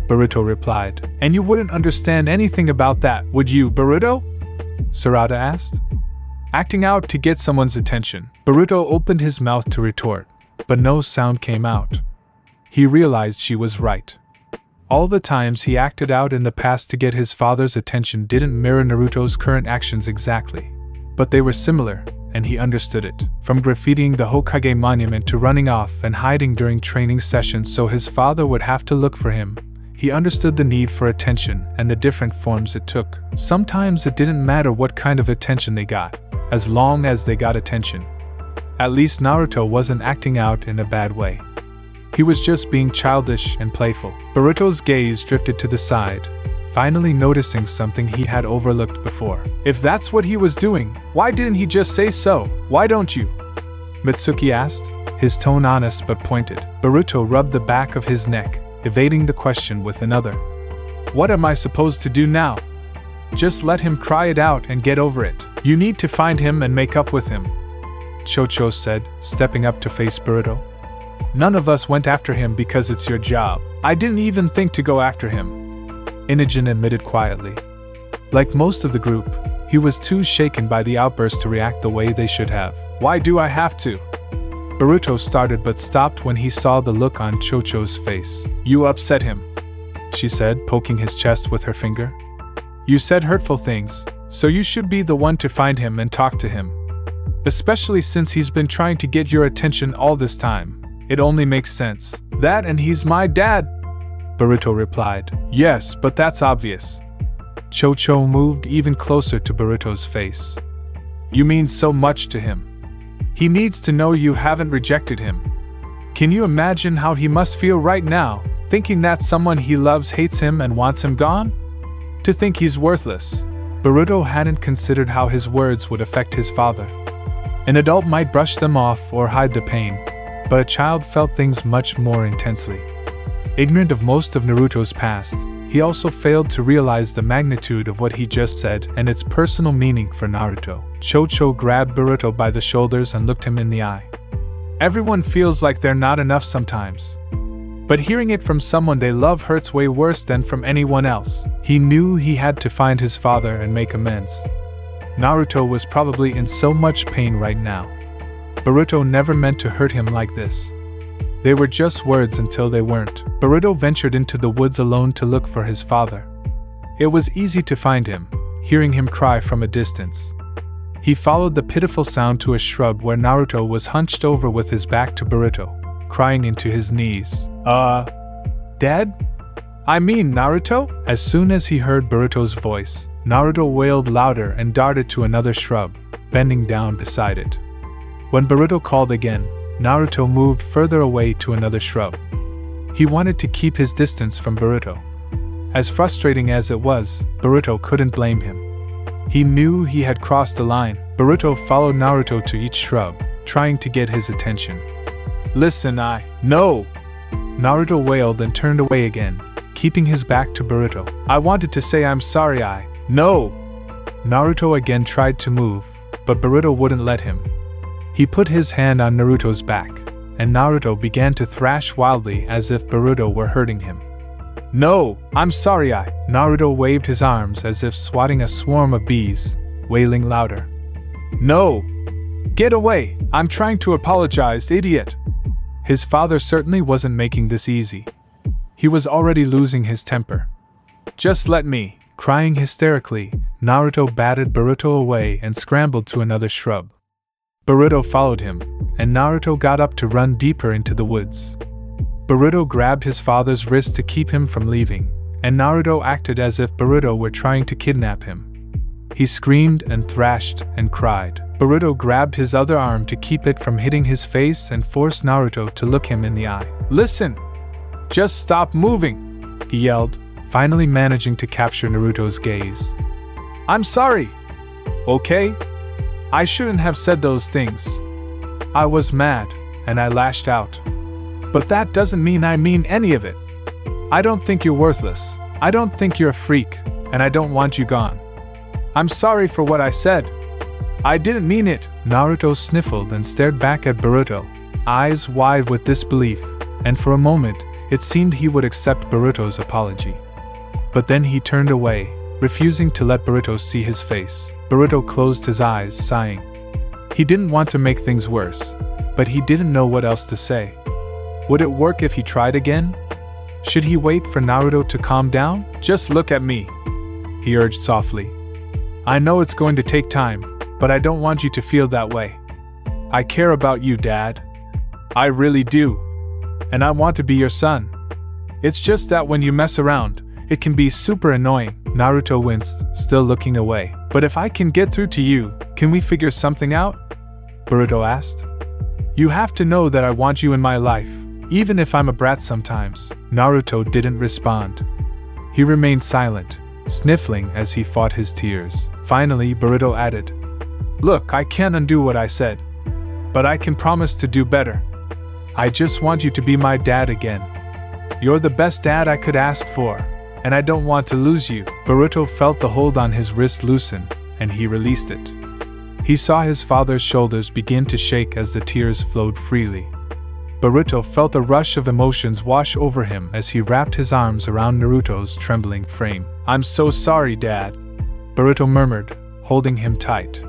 Boruto replied. And you wouldn't understand anything about that, would you, Boruto? Sarada asked. Acting out to get someone's attention. Boruto opened his mouth to retort, but no sound came out. He realized she was right. All the times he acted out in the past to get his father's attention didn't mirror Naruto's current actions exactly, but they were similar, and he understood it. From graffitiing the Hokage monument to running off and hiding during training sessions so his father would have to look for him, he understood the need for attention and the different forms it took. Sometimes it didn't matter what kind of attention they got, as long as they got attention. At least Naruto wasn't acting out in a bad way. He was just being childish and playful. Boruto's gaze drifted to the side, finally noticing something he had overlooked before. If that's what he was doing, why didn't he just say so? Why don't you? Mitsuki asked, his tone honest but pointed. Boruto rubbed the back of his neck, evading the question with another. What am I supposed to do now? Just let him cry it out and get over it. You need to find him and make up with him, Chocho said, stepping up to face Boruto. None of us went after him because it's your job. I didn't even think to go after him, Inogen admitted quietly. Like most of the group, he was too shaken by the outburst to react the way they should have. Why do I have to? Boruto started but stopped when he saw the look on Chocho's face. "You upset him," she said, poking his chest with her finger. "You said hurtful things, so you should be the one to find him and talk to him. Especially since he's been trying to get your attention all this time. It only makes sense. That and he's my dad," Boruto replied. "Yes, but that's obvious." Chocho moved even closer to Boruto's face. "You mean so much to him. He needs to know you haven't rejected him. Can you imagine how he must feel right now, thinking that someone he loves hates him and wants him gone? To think he's worthless." Boruto hadn't considered how his words would affect his father. An adult might brush them off or hide the pain, but a child felt things much more intensely. Ignorant of most of Naruto's past, he also failed to realize the magnitude of what he just said and its personal meaning for Naruto. Chocho grabbed Boruto by the shoulders and looked him in the eye. "Everyone feels like they're not enough sometimes. But hearing it from someone they love hurts way worse than from anyone else." He knew he had to find his father and make amends. Naruto was probably in so much pain right now. Boruto never meant to hurt him like this. They were just words until they weren't. Boruto ventured into the woods alone to look for his father. It was easy to find him, hearing him cry from a distance. He followed the pitiful sound to a shrub where Naruto was hunched over with his back to Boruto, crying into his knees. Dad? I mean Naruto?" As soon as he heard Boruto's voice, Naruto wailed louder and darted to another shrub, bending down beside it. When Boruto called again, Naruto moved further away to another shrub. He wanted to keep his distance from Boruto. As frustrating as it was, Boruto couldn't blame him. He knew he had crossed the line. Boruto followed Naruto to each shrub, trying to get his attention. "Listen, No!" Naruto wailed and turned away again, keeping his back to Boruto. "I wanted to say I'm sorry, No!" Naruto again tried to move, but Boruto wouldn't let him. He put his hand on Naruto's back, and Naruto began to thrash wildly as if Boruto were hurting him. "No, I'm sorry, Naruto waved his arms as if swatting a swarm of bees, wailing louder. "No! Get away! I'm trying to apologize, idiot!" His father certainly wasn't making this easy. He was already losing his temper. "Just let me!" Crying hysterically, Naruto batted Boruto away and scrambled to another shrub. Boruto followed him, and Naruto got up to run deeper into the woods. Boruto grabbed his father's wrist to keep him from leaving, and Naruto acted as if Boruto were trying to kidnap him. He screamed and thrashed and cried. Boruto grabbed his other arm to keep it from hitting his face and forced Naruto to look him in the eye. "Listen! Just stop moving!" he yelled, finally managing to capture Naruto's gaze. "I'm sorry! Okay? I shouldn't have said those things. I was mad, and I lashed out. But that doesn't mean I mean any of it. I don't think you're worthless, I don't think you're a freak, and I don't want you gone. I'm sorry for what I said. I didn't mean it." Naruto sniffled and stared back at Boruto, eyes wide with disbelief, and for a moment, it seemed he would accept Boruto's apology. But then he turned away, refusing to let Boruto see his face. Boruto closed his eyes, sighing. He didn't want to make things worse, but he didn't know what else to say. Would it work if he tried again? Should he wait for Naruto to calm down? "Just look at me," he urged softly. "I know it's going to take time, but I don't want you to feel that way. I care about you, Dad. I really do. And I want to be your son. It's just that when you mess around, it can be super annoying." Naruto winced, still looking away. "But if I can get through to you, can we figure something out?" Boruto asked. "You have to know that I want you in my life, even if I'm a brat sometimes." Naruto didn't respond. He remained silent, sniffling as he fought his tears. Finally, Boruto added, "Look, I can't undo what I said, but I can promise to do better. I just want you to be my dad again. You're the best dad I could ask for, and I don't want to lose you." Boruto felt the hold on his wrist loosen, and he released it. He saw his father's shoulders begin to shake as the tears flowed freely. Boruto felt a rush of emotions wash over him as he wrapped his arms around Naruto's trembling frame. "I'm so sorry, Dad," Boruto murmured, holding him tight.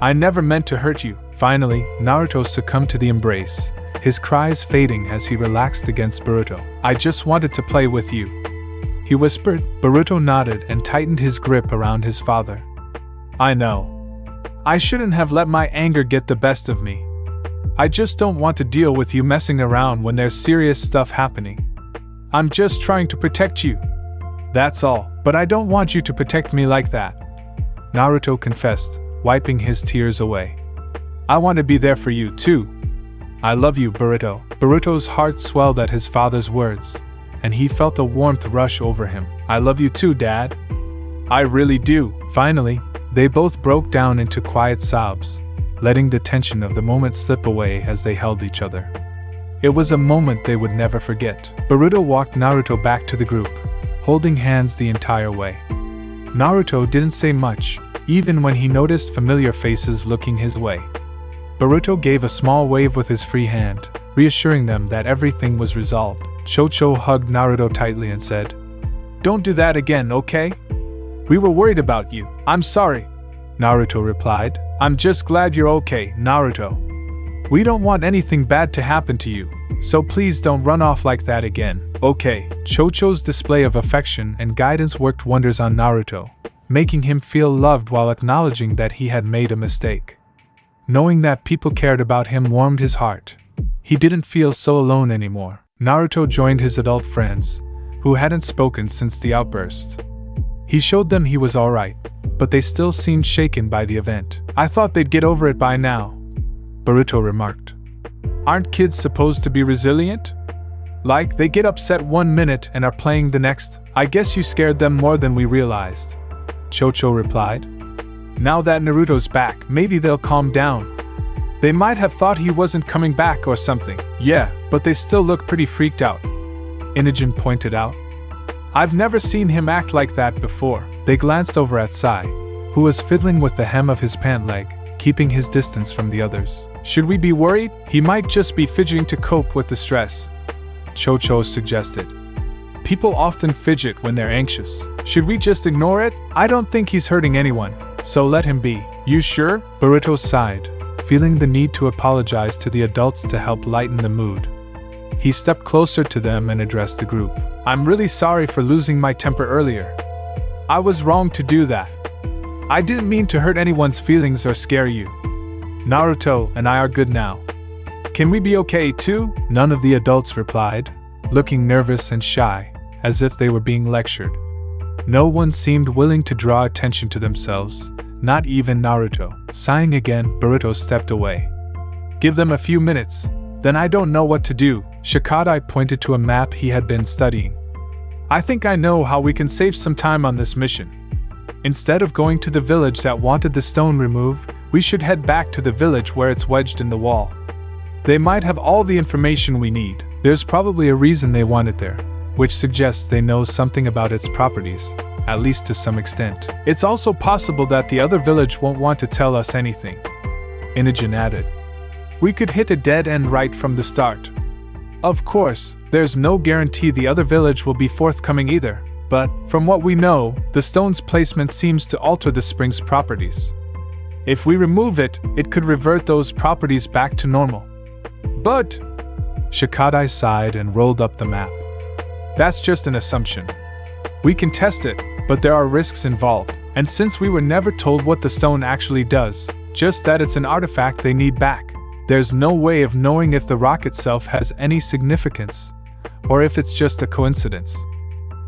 I never meant to hurt you. Finally, Naruto succumbed to the embrace, his cries fading as he relaxed against Boruto. I just wanted to play with you, he whispered. Boruto nodded and tightened his grip around his father. I know. I shouldn't have let my anger get the best of me. I just don't want to deal with you messing around when there's serious stuff happening. I'm just trying to protect you. That's all, but I don't want you to protect me like that, Naruto confessed, wiping his tears away. I want to be there for you, too. I love you, Boruto. Boruto's heart swelled at his father's words, and he felt a warmth rush over him. I love you too, Dad. I really do. Finally, they both broke down into quiet sobs, letting the tension of the moment slip away as they held each other. It was a moment they would never forget. Boruto walked Naruto back to the group, holding hands the entire way. Naruto didn't say much, even when he noticed familiar faces looking his way. Boruto gave a small wave with his free hand, reassuring them that everything was resolved. Chocho hugged Naruto tightly and said, "Don't do that again, okay? We were worried about you." "I'm sorry," Naruto replied. "I'm just glad you're okay, Naruto. We don't want anything bad to happen to you, so please don't run off like that again, okay?" Chocho's display of affection and guidance worked wonders on Naruto, making him feel loved while acknowledging that he had made a mistake. Knowing that people cared about him warmed his heart. He didn't feel so alone anymore. Naruto joined his adult friends, who hadn't spoken since the outburst. He showed them he was alright, but they still seemed shaken by the event. "I thought they'd get over it by now," Boruto remarked. "Aren't kids supposed to be resilient? Like, they get upset 1 minute and are playing the next? I guess you scared them more than we realized," Chocho replied. "Now that Naruto's back, maybe they'll calm down. They might have thought he wasn't coming back or something." "Yeah, but they still look pretty freaked out," Inogen pointed out. "I've never seen him act like that before." They glanced over at Sai, who was fiddling with the hem of his pant leg, keeping his distance from the others. "Should we be worried? He might just be fidgeting to cope with the stress," Chocho suggested. "People often fidget when they're anxious. Should we just ignore it? I don't think he's hurting anyone, so let him be." "You sure?" Boruto sighed, feeling the need to apologize to the adults to help lighten the mood. He stepped closer to them and addressed the group. "I'm really sorry for losing my temper earlier. I was wrong to do that. I didn't mean to hurt anyone's feelings or scare you. Naruto and I are good now. Can we be okay too?" None of the adults replied, looking nervous and shy, as if they were being lectured. No one seemed willing to draw attention to themselves, not even Naruto. Sighing again, Boruto stepped away. "Give them a few minutes, then I don't know what to do." Shikadai pointed to a map he had been studying. "I think I know how we can save some time on this mission. Instead of going to the village that wanted the stone removed, we should head back to the village where it's wedged in the wall. They might have all the information we need. There's probably a reason they want it there, which suggests they know something about its properties, at least to some extent. It's also possible that the other village won't want to tell us anything," Inogen added. "We could hit a dead end right from the start. Of course, there's no guarantee the other village will be forthcoming either, but, from what we know, the stone's placement seems to alter the spring's properties. If we remove it, it could revert those properties back to normal." "But," Shikadai sighed and rolled up the map. "That's just an assumption. We can test it, but there are risks involved, and since we were never told what the stone actually does, just that it's an artifact they need back, there's no way of knowing if the rock itself has any significance, or if it's just a coincidence.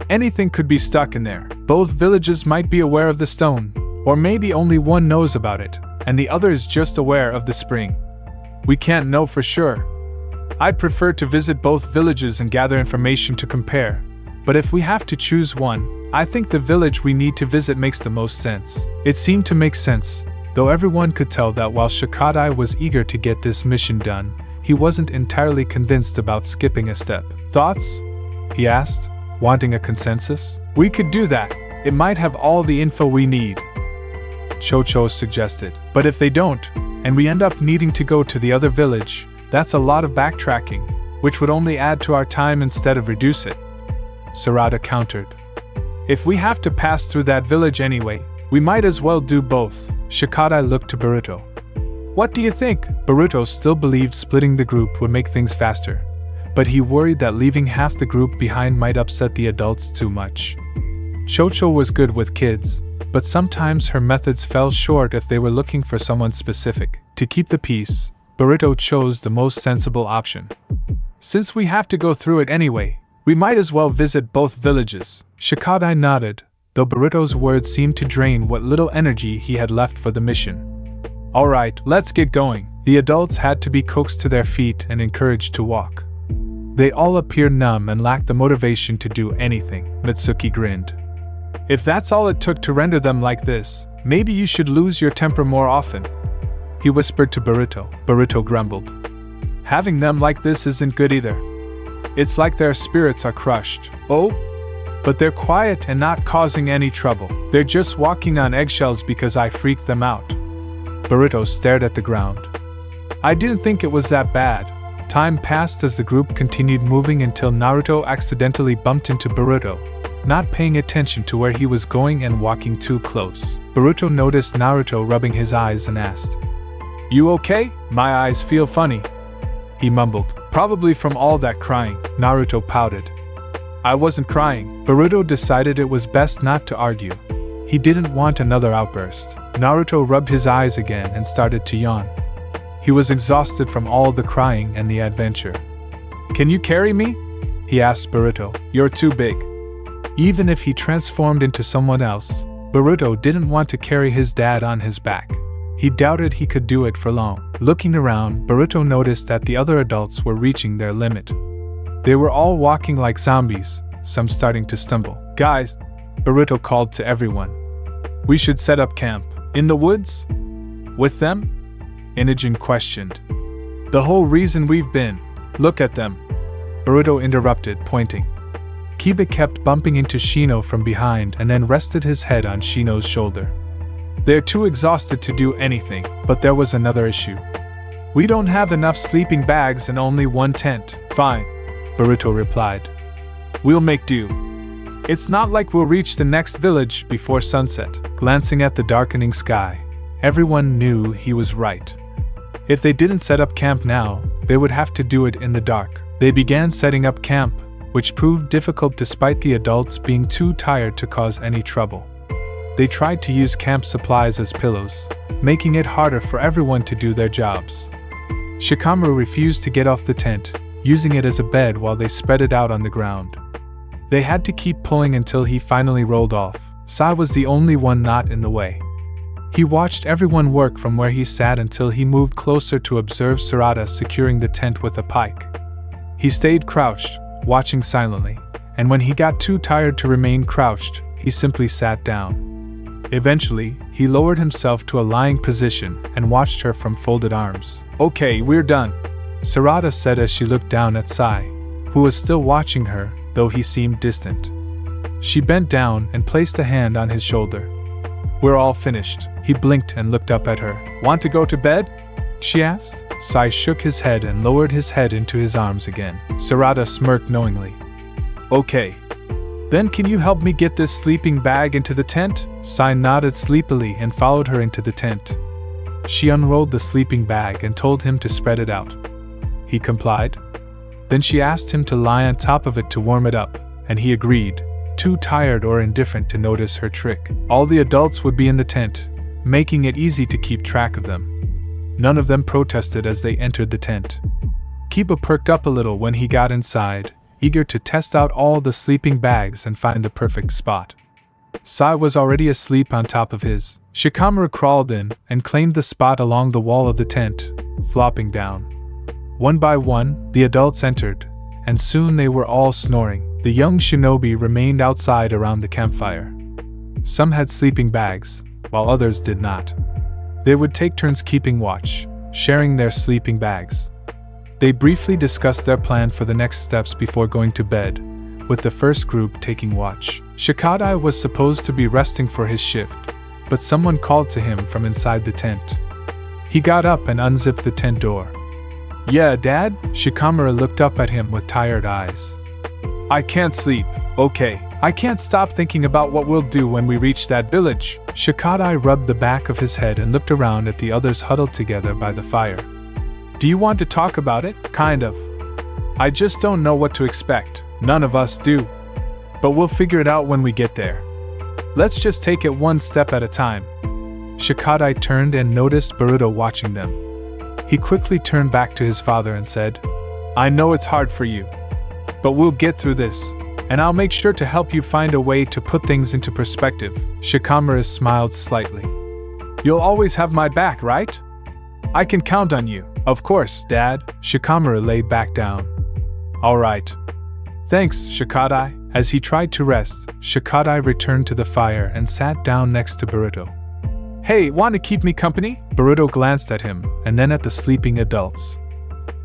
Anything could be stuck in there. Both villages might be aware of the stone, or maybe only one knows about it, and the other is just aware of the spring. We can't know for sure. I'd prefer to visit both villages and gather information to compare, but if we have to choose one, I think the village we need to visit makes the most sense." It seemed to make sense, though everyone could tell that while Shikadai was eager to get this mission done, he wasn't entirely convinced about skipping a step. "Thoughts?" he asked, wanting a consensus. "We could do that. It might have all the info we need," Chocho suggested. "But if they don't, and we end up needing to go to the other village, that's a lot of backtracking, which would only add to our time instead of reduce it," Sarada countered. "If we have to pass through that village anyway, We might as well do both. Shikadai looked to Boruto. What do you think? Boruto still believed splitting the group would make things faster, but he worried that leaving half the group behind might upset the adults too much. Chocho was good with kids, but sometimes her methods fell short if they were looking for someone specific. To keep the peace, Boruto chose the most sensible option. Since we have to go through it anyway, we might as well visit both villages. Shikadai nodded, though Boruto's words seemed to drain what little energy he had left for the mission. Alright, let's get going. The adults had to be coaxed to their feet and encouraged to walk. They all appeared numb and lacked the motivation to do anything. Mitsuki grinned. If that's all it took to render them like this, maybe you should lose your temper more often. He whispered to Boruto. Boruto grumbled. Having them like this isn't good either. It's like their spirits are crushed. Oh? But they're quiet and not causing any trouble. They're just walking on eggshells because I freaked them out. Boruto stared at the ground. I didn't think it was that bad. Time passed as the group continued moving until Naruto accidentally bumped into Boruto, not paying attention to where he was going and walking too close. Boruto noticed Naruto rubbing his eyes and asked, "You okay? My eyes feel funny." He mumbled, "Probably from all that crying." Naruto pouted. "I wasn't crying." Boruto decided it was best not to argue. He didn't want another outburst. Naruto rubbed his eyes again and started to yawn. He was exhausted from all the crying and the adventure. "Can you carry me?" he asked Boruto. "You're too big." Even if he transformed into someone else, Boruto didn't want to carry his dad on his back. He doubted he could do it for long. Looking around, Boruto noticed that the other adults were reaching their limit. They were all walking like zombies, some starting to stumble. "Guys," Boruto called to everyone. "We should set up camp. In the woods? With them?" Inogen questioned. "The whole reason we've been. Look at them." Boruto interrupted, pointing. Kiba kept bumping into Shino from behind and then rested his head on Shino's shoulder. They're too exhausted to do anything, but there was another issue. "We don't have enough sleeping bags and only one tent." "Fine," Boruto replied. "We'll make do. It's not like we'll reach the next village before sunset." Glancing at the darkening sky, everyone knew he was right. If they didn't set up camp now, they would have to do it in the dark. They began setting up camp, which proved difficult despite the adults being too tired to cause any trouble. They tried to use camp supplies as pillows, making it harder for everyone to do their jobs. Shikamaru refused to get off the tent, using it as a bed while they spread it out on the ground. They had to keep pulling until he finally rolled off. Sai was the only one not in the way. He watched everyone work from where he sat until he moved closer to observe Sarada securing the tent with a pike. He stayed crouched, watching silently, and when he got too tired to remain crouched, he simply sat down. Eventually, he lowered himself to a lying position and watched her from folded arms. "Okay, we're done," Sarada said as she looked down at Sai, who was still watching her, though he seemed distant. She bent down and placed a hand on his shoulder. "We're all finished." He blinked and looked up at her. "Want to go to bed?" she asked. Sai shook his head and lowered his head into his arms again. Sarada smirked knowingly. "Okay. Then can you help me get this sleeping bag into the tent?" Sai nodded sleepily and followed her into the tent. She unrolled the sleeping bag and told him to spread it out. He complied. Then she asked him to lie on top of it to warm it up, and he agreed, too tired or indifferent to notice her trick. All the adults would be in the tent, making it easy to keep track of them. None of them protested as they entered the tent. Kiba perked up a little when he got inside, eager to test out all the sleeping bags and find the perfect spot. Sai was already asleep on top of his. Shikamaru crawled in and claimed the spot along the wall of the tent, flopping down. One by one, the adults entered, and soon they were all snoring. The young shinobi remained outside around the campfire. Some had sleeping bags, while others did not. They would take turns keeping watch, sharing their sleeping bags. They briefly discussed their plan for the next steps before going to bed, with the first group taking watch. Shikadai was supposed to be resting for his shift, but someone called to him from inside the tent. He got up and unzipped the tent door. "Yeah, Dad?" Shikamaru looked up at him with tired eyes. "I can't sleep." "Okay, I can't stop thinking about what we'll do when we reach that village. Shikadai rubbed the back of his head and looked around at the others huddled together by the fire. Do you want to talk about it? Kind of. I just don't know what to expect. None of us do. But we'll figure it out when we get there. Let's just take it one step at a time. Shikadai turned and noticed Boruto watching them. He quickly turned back to his father and said, I know it's hard for you, but we'll get through this, and I'll make sure to help you find a way to put things into perspective. Shikamaru smiled slightly. You'll always have my back, right? I can count on you. Of course, Dad. Shikamaru lay back down. All right. Thanks, Shikadai. As he tried to rest, Shikadai returned to the fire and sat down next to Boruto. Hey, want to keep me company? Boruto glanced at him, and then at the sleeping adults.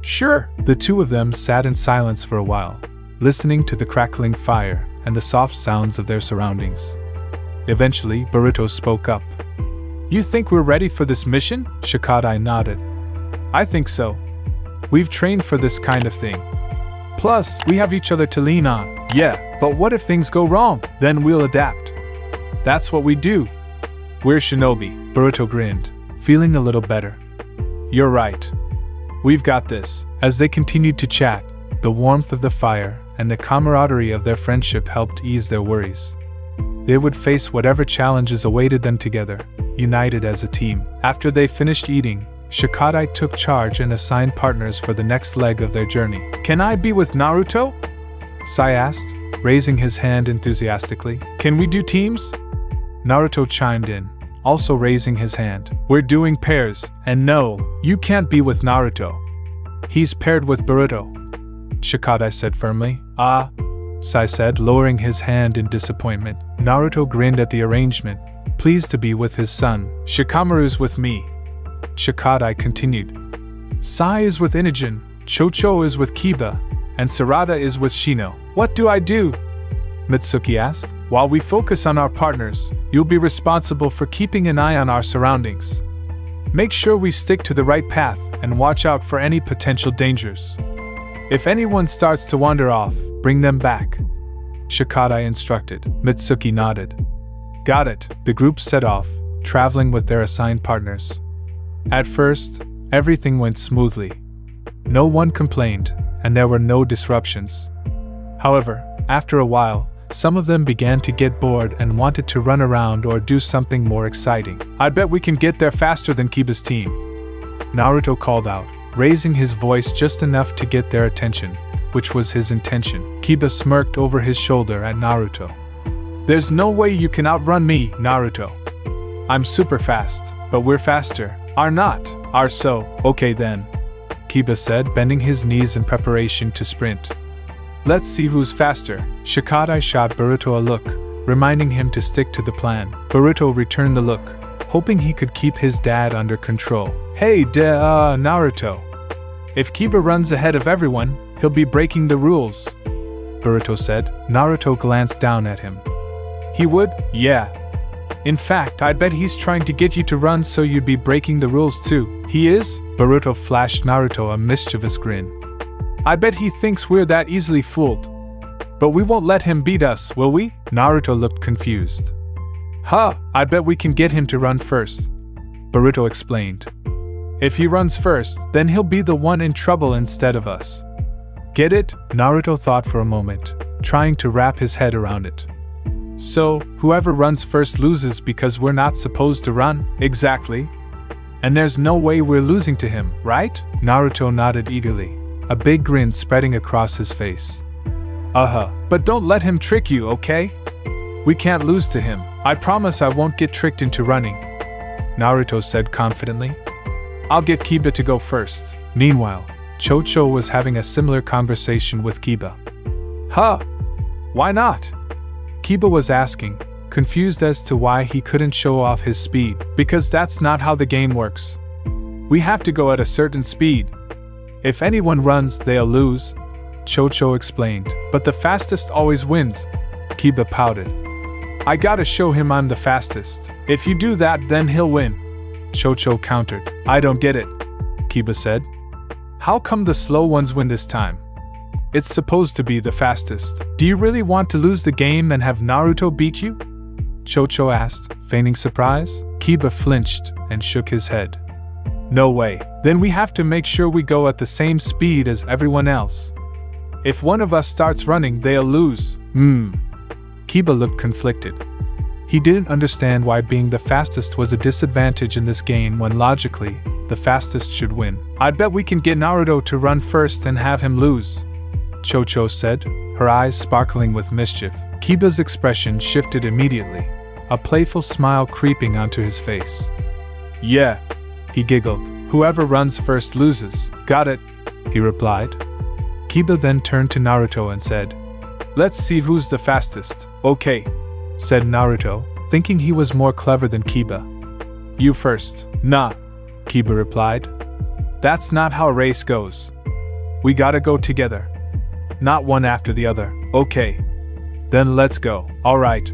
Sure. The two of them sat in silence for a while, listening to the crackling fire and the soft sounds of their surroundings. Eventually, Boruto spoke up. You think we're ready for this mission? Shikadai nodded. I think so. We've trained for this kind of thing. Plus, we have each other to lean on. Yeah, but what if things go wrong? Then we'll adapt. That's what we do. We're shinobi. Boruto grinned, feeling a little better. You're right. We've got this. As they continued to chat, the warmth of the fire and the camaraderie of their friendship helped ease their worries. They would face whatever challenges awaited them together, united as a team. After they finished eating, Shikadai took charge and assigned partners for the next leg of their journey. Can I be with Naruto? Sai asked, raising his hand enthusiastically. Can we do teams? Naruto chimed in, also raising his hand. We're doing pairs, and no, you can't be with Naruto. He's paired with Boruto, Shikadai said firmly. Ah, Sai said, lowering his hand in disappointment. Naruto grinned at the arrangement, pleased to be with his son. Shikamaru's with me, Shikadai continued. Sai is with Inogen, Chocho is with Kiba, and Sarada is with Shino. What do I do? Mitsuki asked. While we focus on our partners, you'll be responsible for keeping an eye on our surroundings. Make sure we stick to the right path and watch out for any potential dangers. If anyone starts to wander off, bring them back, Shikadai instructed. Mitsuki nodded. Got it. The group set off, traveling with their assigned partners. At first, everything went smoothly. No one complained, and there were no disruptions. However, after a while, some of them began to get bored and wanted to run around or do something more exciting. I bet we can get there faster than Kiba's team, Naruto called out, raising his voice just enough to get their attention, which was his intention. Kiba smirked over his shoulder at Naruto. There's no way you can outrun me, Naruto. I'm super fast, but we're faster. Are not. Are so. Okay then, Kiba said, bending his knees in preparation to sprint. Let's see who's faster. Shikadai shot Boruto a look, reminding him to stick to the plan. Boruto returned the look, hoping he could keep his dad under control. Hey Naruto. If Kiba runs ahead of everyone, he'll be breaking the rules, Boruto said. Naruto glanced down at him. He would? Yeah. In fact, I bet he's trying to get you to run so you'd be breaking the rules too. He is? Boruto flashed Naruto a mischievous grin. I bet he thinks we're that easily fooled. But we won't let him beat us, will we? Naruto looked confused. Huh, I bet we can get him to run first, Boruto explained. If he runs first, then he'll be the one in trouble instead of us. Get it? Naruto thought for a moment, trying to wrap his head around it. So, whoever runs first loses because we're not supposed to run? Exactly. And there's no way we're losing to him, right? Naruto nodded eagerly, a big grin spreading across his face. But don't let him trick you, okay? We can't lose to him. I promise I won't get tricked into running, Naruto said confidently. I'll get Kiba to go first. Meanwhile, Chocho was having a similar conversation with Kiba. Huh? Why not? Kiba was asking, confused as to why he couldn't show off his speed. Because that's not how the game works. We have to go at a certain speed. If anyone runs, they'll lose, Chocho explained. But the fastest always wins, Kiba pouted. I gotta show him I'm the fastest. If you do that, then he'll win, Chocho countered. I don't get it, Kiba said. How come the slow ones win this time? It's supposed to be the fastest. Do you really want to lose the game and have Naruto beat you? Chocho asked, feigning surprise. Kiba flinched and shook his head. No way. Then we have to make sure we go at the same speed as everyone else. If one of us starts running, they'll lose. Kiba looked conflicted. He didn't understand why being the fastest was a disadvantage in this game when logically, the fastest should win. I'd bet we can get Naruto to run first and have him lose, Chocho said, her eyes sparkling with mischief. Kiba's expression shifted immediately, a playful smile creeping onto his face. Yeah, he giggled. Whoever runs first loses. Got it, he replied. Kiba then turned to Naruto and said, Let's see who's the fastest. Okay, said Naruto, thinking he was more clever than Kiba. You first. Nah, Kiba replied. That's not how a race goes. We gotta go together. Not one after the other. Okay. Then let's go. Alright,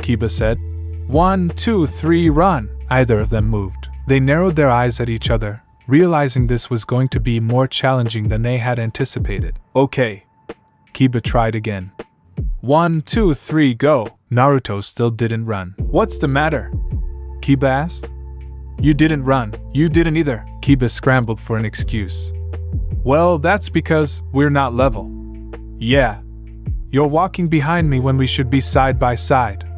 Kiba said. 1, 2, 3, run! Either of them moved. They narrowed their eyes at each other, realizing this was going to be more challenging than they had anticipated. Okay. Kiba tried again. 1, 2, 3, go! Naruto still didn't run. What's the matter? Kiba asked. You didn't run. You didn't either. Kiba scrambled for an excuse. Well, that's because we're not level. Yeah. You're walking behind me when we should be side by side.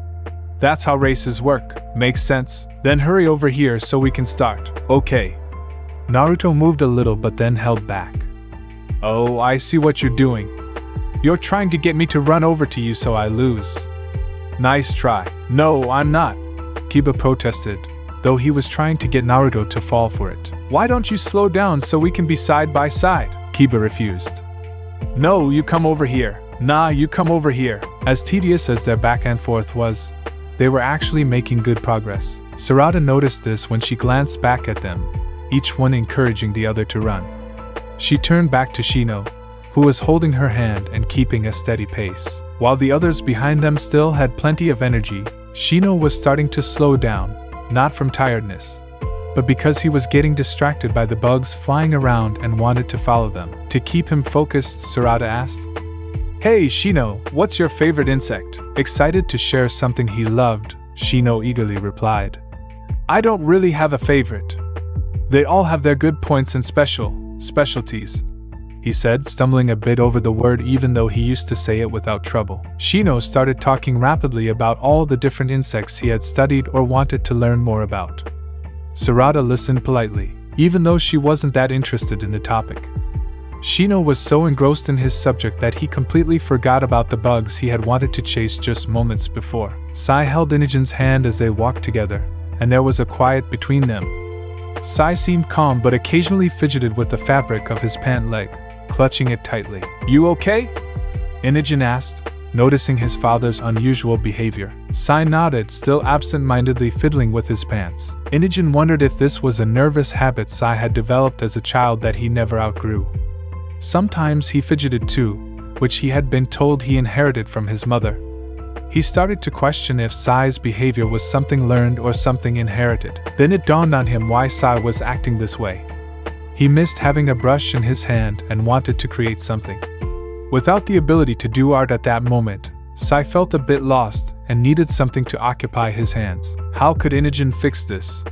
That's how races work. Makes sense. Then hurry over here so we can start. Okay. Naruto moved a little but then held back. Oh, I see what you're doing. You're trying to get me to run over to you so I lose. Nice try. No, I'm not, Kiba protested, though he was trying to get Naruto to fall for it. Why don't you slow down so we can be side by side? Kiba refused. No, you come over here. Nah, you come over here. As tedious as their back and forth was, they were actually making good progress. Sarada noticed this when she glanced back at them, each one encouraging the other to run. She turned back to Shino, who was holding her hand and keeping a steady pace. While the others behind them still had plenty of energy, Shino was starting to slow down, not from tiredness, but because he was getting distracted by the bugs flying around and wanted to follow them. To keep him focused, Sarada asked, Hey Shino, what's your favorite insect? Excited to share something he loved, Shino eagerly replied. I don't really have a favorite. They all have their good points and specialties, he said, stumbling a bit over the word even though he used to say it without trouble. Shino started talking rapidly about all the different insects he had studied or wanted to learn more about. Sarada listened politely, even though she wasn't that interested in the topic. Shino was so engrossed in his subject that he completely forgot about the bugs he had wanted to chase just moments before. Sai held Inogen's hand as they walked together, and there was a quiet between them. Sai seemed calm but occasionally fidgeted with the fabric of his pant leg, clutching it tightly. You okay? Inogen asked, noticing his father's unusual behavior. Sai nodded, still absent-mindedly fiddling with his pants. Inogen wondered if this was a nervous habit Sai had developed as a child that he never outgrew. Sometimes he fidgeted too, which he had been told he inherited from his mother. He started to question if Sai's behavior was something learned or something inherited. Then it dawned on him why Sai was acting this way. He missed having a brush in his hand and wanted to create something. Without the ability to do art at that moment, Sai felt a bit lost and needed something to occupy his hands. How could Inogen fix this?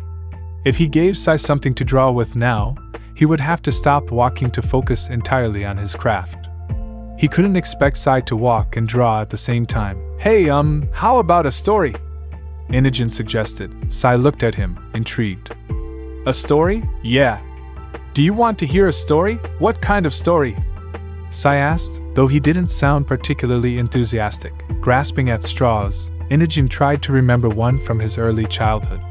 If he gave Sai something to draw with now, he would have to stop walking to focus entirely on his craft. He couldn't expect Sai to walk and draw at the same time. Hey, how about a story? Inogen suggested. Sai looked at him, intrigued. A story? Yeah. Do you want to hear a story? What kind of story? Sai asked, though he didn't sound particularly enthusiastic. Grasping at straws, Inogen tried to remember one from his early childhood.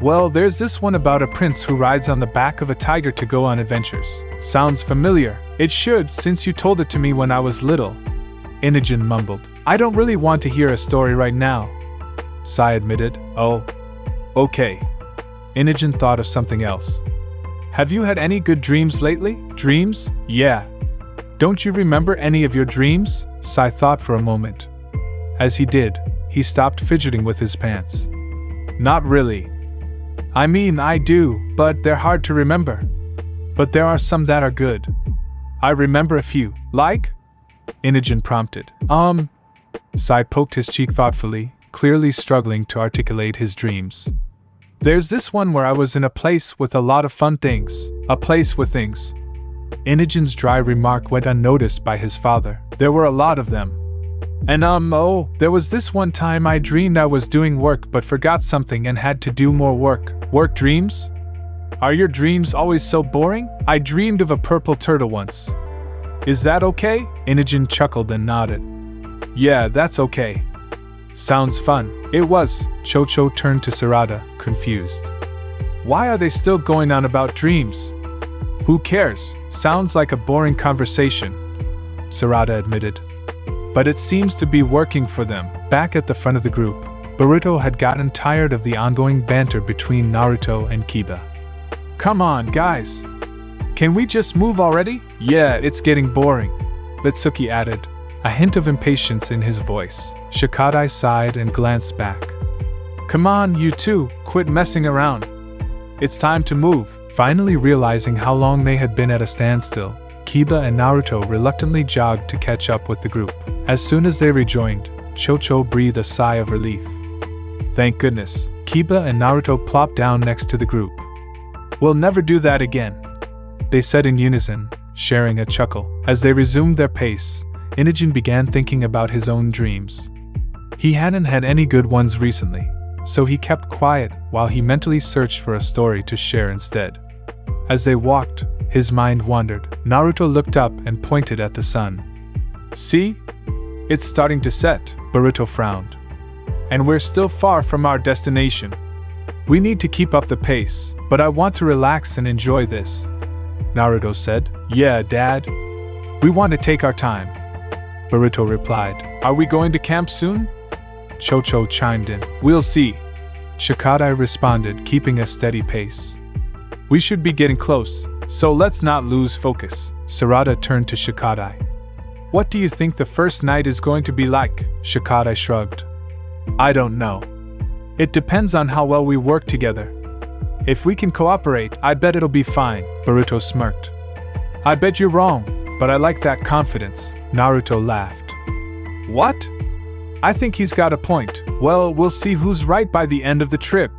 Well, there's this one about a prince who rides on the back of a tiger to go on adventures. Sounds familiar. It should, since you told it to me when I was little. Inogen mumbled. I don't really want to hear a story right now, Sai admitted. Oh. Okay. Inogen thought of something else. Have you had any good dreams lately? Dreams? Yeah. Don't you remember any of your dreams? Sai thought for a moment. As he did, he stopped fidgeting with his pants. Not really. I mean, I do, but they're hard to remember. But there are some that are good. I remember a few. Like? Inogen prompted. Sai poked his cheek thoughtfully, clearly struggling to articulate his dreams. There's this one where I was in a place with a lot of fun things. A place with things. Inogen's dry remark went unnoticed by his father. There were a lot of them. And there was this one time I dreamed I was doing work but forgot something and had to do more work. Work dreams? Are your dreams always so boring? I dreamed of a purple turtle once. Is that okay? Inogen chuckled and nodded. Yeah, that's okay. Sounds fun. It was. Chocho turned to Sarada, confused. Why are they still going on about dreams? Who cares? Sounds like a boring conversation, Sarada admitted. But it seems to be working for them. Back at the front of the group, Boruto had gotten tired of the ongoing banter between Naruto and Kiba. Come on, guys. Can we just move already? Yeah, it's getting boring, Mitsuki added, a hint of impatience in his voice. Shikadai sighed and glanced back. Come on, you two, quit messing around. It's time to move. Finally realizing how long they had been at a standstill, Kiba and Naruto reluctantly jogged to catch up with the group. As soon as they rejoined, Chocho breathed a sigh of relief. Thank goodness. Kiba and Naruto plopped down next to the group. We'll never do that again, they said in unison, sharing a chuckle. As they resumed their pace, Inogen began thinking about his own dreams. He hadn't had any good ones recently, so he kept quiet while he mentally searched for a story to share instead. As they walked, his mind wandered. Naruto looked up and pointed at the sun. See? It's starting to set, Boruto frowned. And we're still far from our destination. We need to keep up the pace, but I want to relax and enjoy this, Naruto said. Yeah, Dad. We want to take our time, Boruto replied. Are we going to camp soon? Chocho chimed in. We'll see, Shikadai responded, keeping a steady pace. We should be getting close, so let's not lose focus. Sarada turned to Shikadai. What do you think the first night is going to be like? Shikadai shrugged. I don't know. It depends on how well we work together. If we can cooperate, I bet it'll be fine, Boruto smirked. I bet you're wrong, but I like that confidence, Naruto laughed. What? I think he's got a point. Well, we'll see who's right by the end of the trip,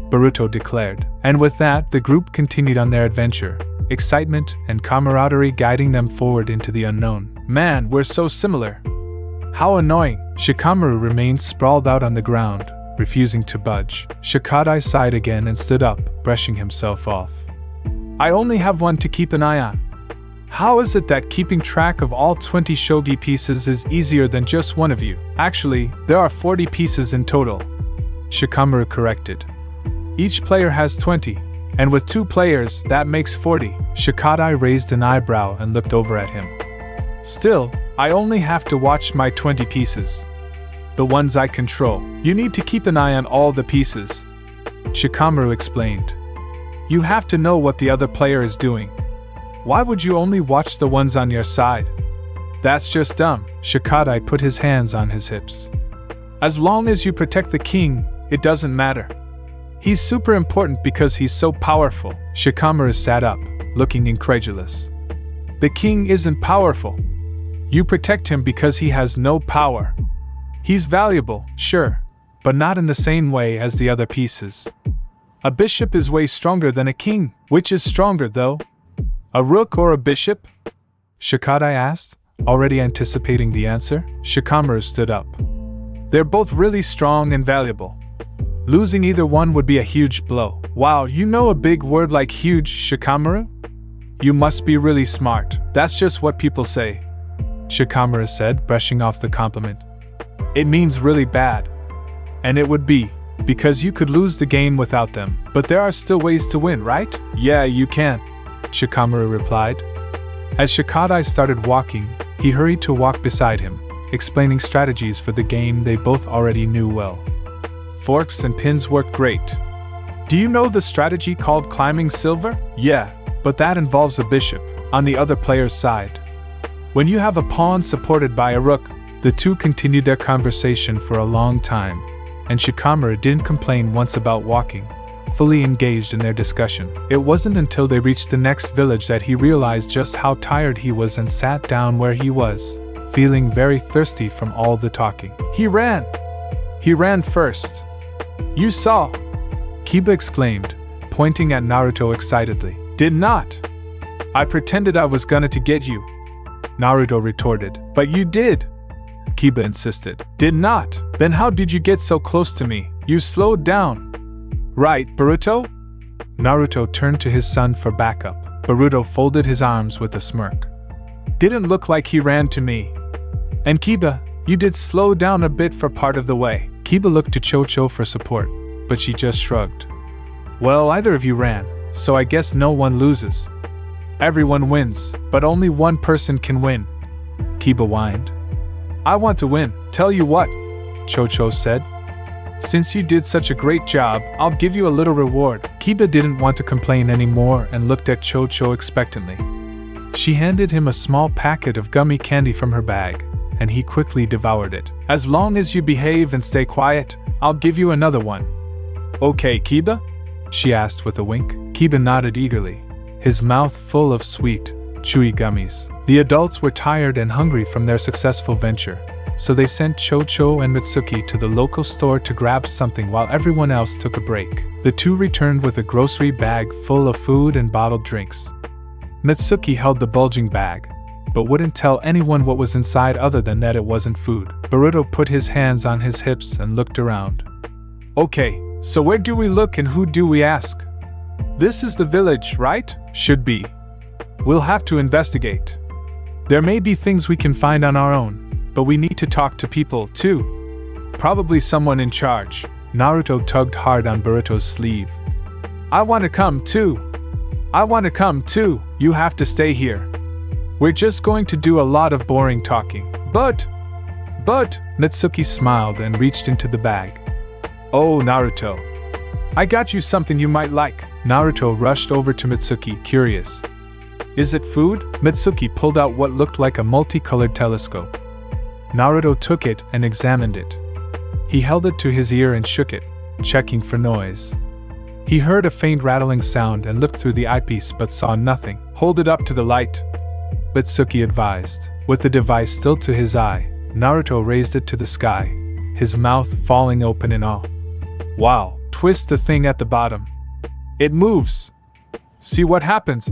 Boruto declared. And with that, the group continued on their adventure, excitement and camaraderie guiding them forward into the unknown. Man, we're so similar. How annoying. Shikamaru remained sprawled out on the ground, refusing to budge. Shikadai sighed again and stood up, brushing himself off. I only have one to keep an eye on. How is it that keeping track of all 20 shogi pieces is easier than just one of you? Actually, there are 40 pieces in total, Shikamaru corrected. Each player has 20, and with 2 players, that makes 40. Shikadai raised an eyebrow and looked over at him. Still, I only have to watch my 20 pieces. The ones I control. You need to keep an eye on all the pieces, Shikamaru explained. You have to know what the other player is doing. Why would you only watch the ones on your side? That's just dumb. Shikadai put his hands on his hips. As long as you protect the king, it doesn't matter. He's super important because he's so powerful. Shikamaru sat up, looking incredulous. The king isn't powerful. You protect him because he has no power. He's valuable, sure, but not in the same way as the other pieces. A bishop is way stronger than a king. Which is stronger, though? A rook or a bishop? Shikadai asked, already anticipating the answer. Shikamaru stood up. They're both really strong and valuable. Losing either one would be a huge blow. Wow, you know a big word like huge, Shikamaru? You must be really smart. That's just what people say, Shikamaru said, brushing off the compliment. It means really bad. And it would be, because you could lose the game without them. But there are still ways to win, right? Yeah, you can, Shikamaru replied. As Shikadai started walking, he hurried to walk beside him, explaining strategies for the game they both already knew well. Forks and pins work great. Do you know the strategy called climbing silver? Yeah, but that involves a bishop on the other player's side. When you have a pawn supported by a rook, the two continued their conversation for a long time, and Shikamaru didn't complain once about walking, fully engaged in their discussion. It wasn't until they reached the next village that he realized just how tired he was and sat down where he was, feeling very thirsty from all the talking. He ran! He ran first! You saw! Kiba exclaimed, pointing at Naruto excitedly. Did not! I pretended I was gonna to get you, Naruto retorted. But you did! Kiba insisted. Did not! Then how did you get so close to me? You slowed down! Right, Boruto? Naruto turned to his son for backup. Boruto folded his arms with a smirk. Didn't look like he ran to me. And Kiba, you did slow down a bit for part of the way. Kiba looked to Cho-Cho for support, but she just shrugged. Well, either of you ran, so I guess no one loses. Everyone wins, but only one person can win. Kiba whined. I want to win, tell you what, Cho-Cho said. Since you did such a great job, I'll give you a little reward. Kiba didn't want to complain anymore and looked at Cho-Cho expectantly. She handed him a small packet of gummy candy from her bag, and he quickly devoured it. As long as you behave and stay quiet, I'll give you another one. Okay, Kiba? She asked with a wink. Kiba nodded eagerly, his mouth full of sweet, chewy gummies. The adults were tired and hungry from their successful venture, so they sent Cho-Cho and Mitsuki to the local store to grab something while everyone else took a break. The two returned with a grocery bag full of food and bottled drinks. Mitsuki held the bulging bag, but wouldn't tell anyone what was inside other than that it wasn't food. Boruto put his hands on his hips and looked around. Okay, so where do we look and who do we ask? This is the village, right? Should be. We'll have to investigate. There may be things we can find on our own, but we need to talk to people, too. Probably someone in charge. Naruto tugged hard on Boruto's sleeve. I want to come, too. I want to come, too. You have to stay here. We're just going to do a lot of boring talking. But, Mitsuki smiled and reached into the bag. Oh, Naruto. I got you something you might like. Naruto rushed over to Mitsuki, curious. Is it food? Mitsuki pulled out what looked like a multicolored telescope. Naruto took it and examined it. He held it to his ear and shook it, checking for noise. He heard a faint rattling sound and looked through the eyepiece but saw nothing. Hold it up to the light, Mitsuki advised. With the device still to his eye, Naruto raised it to the sky, his mouth falling open in awe. Wow, twist the thing at the bottom. It moves. See what happens,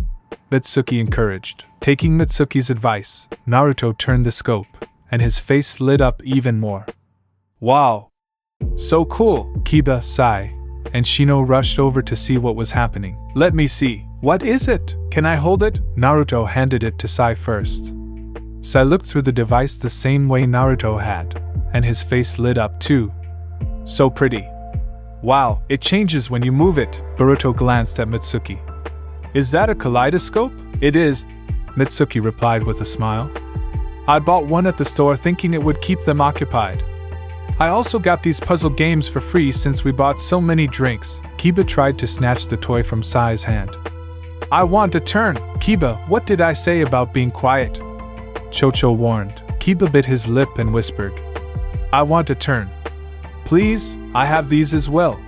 Mitsuki encouraged. Taking Mitsuki's advice, Naruto turned the scope, and his face lit up even more. Wow! So cool! Kiba, Sai, and Shino rushed over to see what was happening. Let me see. What is it? Can I hold it? Naruto handed it to Sai first. Sai looked through the device the same way Naruto had, and his face lit up too. So pretty. Wow, it changes when you move it. Boruto glanced at Mitsuki. Is that a kaleidoscope? It is, Mitsuki replied with a smile. I bought one at the store thinking it would keep them occupied. I also got these puzzle games for free since we bought so many drinks. Kiba tried to snatch the toy from Sai's hand. I want a turn. Kiba, what did I say about being quiet? Cho-Cho warned. Kiba bit his lip and whispered. I want a turn. Please, I have these as well.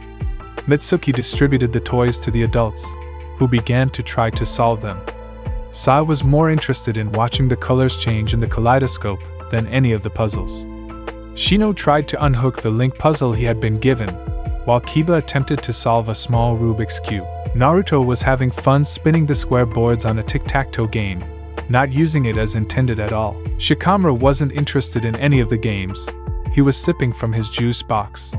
Mitsuki distributed the toys to the adults, who began to try to solve them. Sai was more interested in watching the colors change in the kaleidoscope than any of the puzzles. Shino tried to unhook the link puzzle he had been given, while Kiba attempted to solve a small Rubik's Cube. Naruto was having fun spinning the square boards on a tic-tac-toe game, not using it as intended at all. Shikamaru wasn't interested in any of the games. He was sipping from his juice box.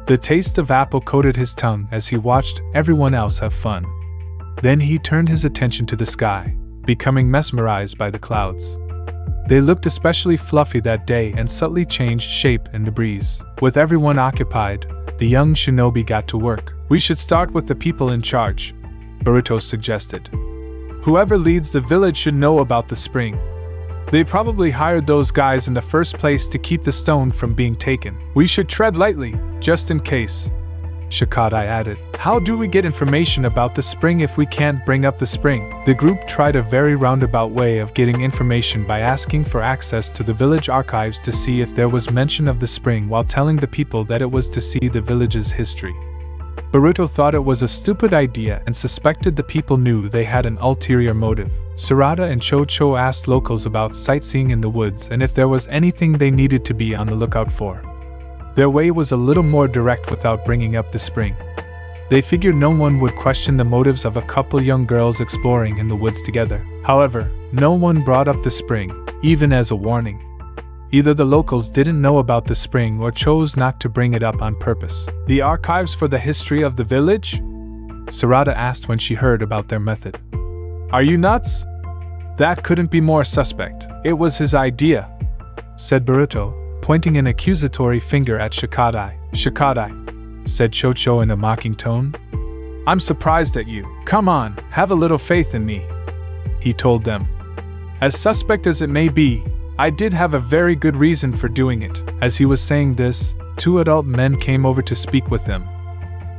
The taste of apple coated his tongue as he watched everyone else have fun. Then he turned his attention to the sky, becoming mesmerized by the clouds. They looked especially fluffy that day and subtly changed shape in the breeze. With everyone occupied, the young shinobi got to work. We should start with the people in charge, Boruto suggested. Whoever leads the village should know about the spring. They probably hired those guys in the first place to keep the stone from being taken. We should tread lightly, just in case, Shikadai added. How do we get information about the spring if we can't bring up the spring? The group tried a very roundabout way of getting information by asking for access to the village archives to see if there was mention of the spring while telling the people that it was to see the village's history. Boruto thought it was a stupid idea and suspected the people knew they had an ulterior motive. Sarada and Cho asked locals about sightseeing in the woods and if there was anything they needed to be on the lookout for. Their way was a little more direct without bringing up the spring. They figured no one would question the motives of a couple young girls exploring in the woods together. However, no one brought up the spring, even as a warning. Either the locals didn't know about the spring or chose not to bring it up on purpose. The archives for the history of the village? Sarada asked when she heard about their method. Are you nuts? That couldn't be more suspect. It was his idea, said Boruto, pointing an accusatory finger at Shikadai. Shikadai, said Cho in a mocking tone. I'm surprised at you. Come on, have a little faith in me, he told them. As suspect as it may be, I did have a very good reason for doing it. As he was saying this, 2 adult men came over to speak with them.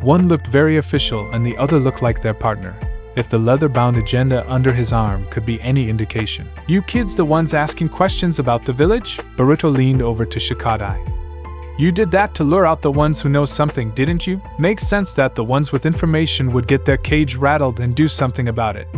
One looked very official and the other looked like their partner, if the leather-bound agenda under his arm could be any indication. You kids the ones asking questions about the village? Boruto leaned over to Shikadai. You did that to lure out the ones who know something, didn't you? Makes sense that the ones with information would get their cage rattled and do something about it.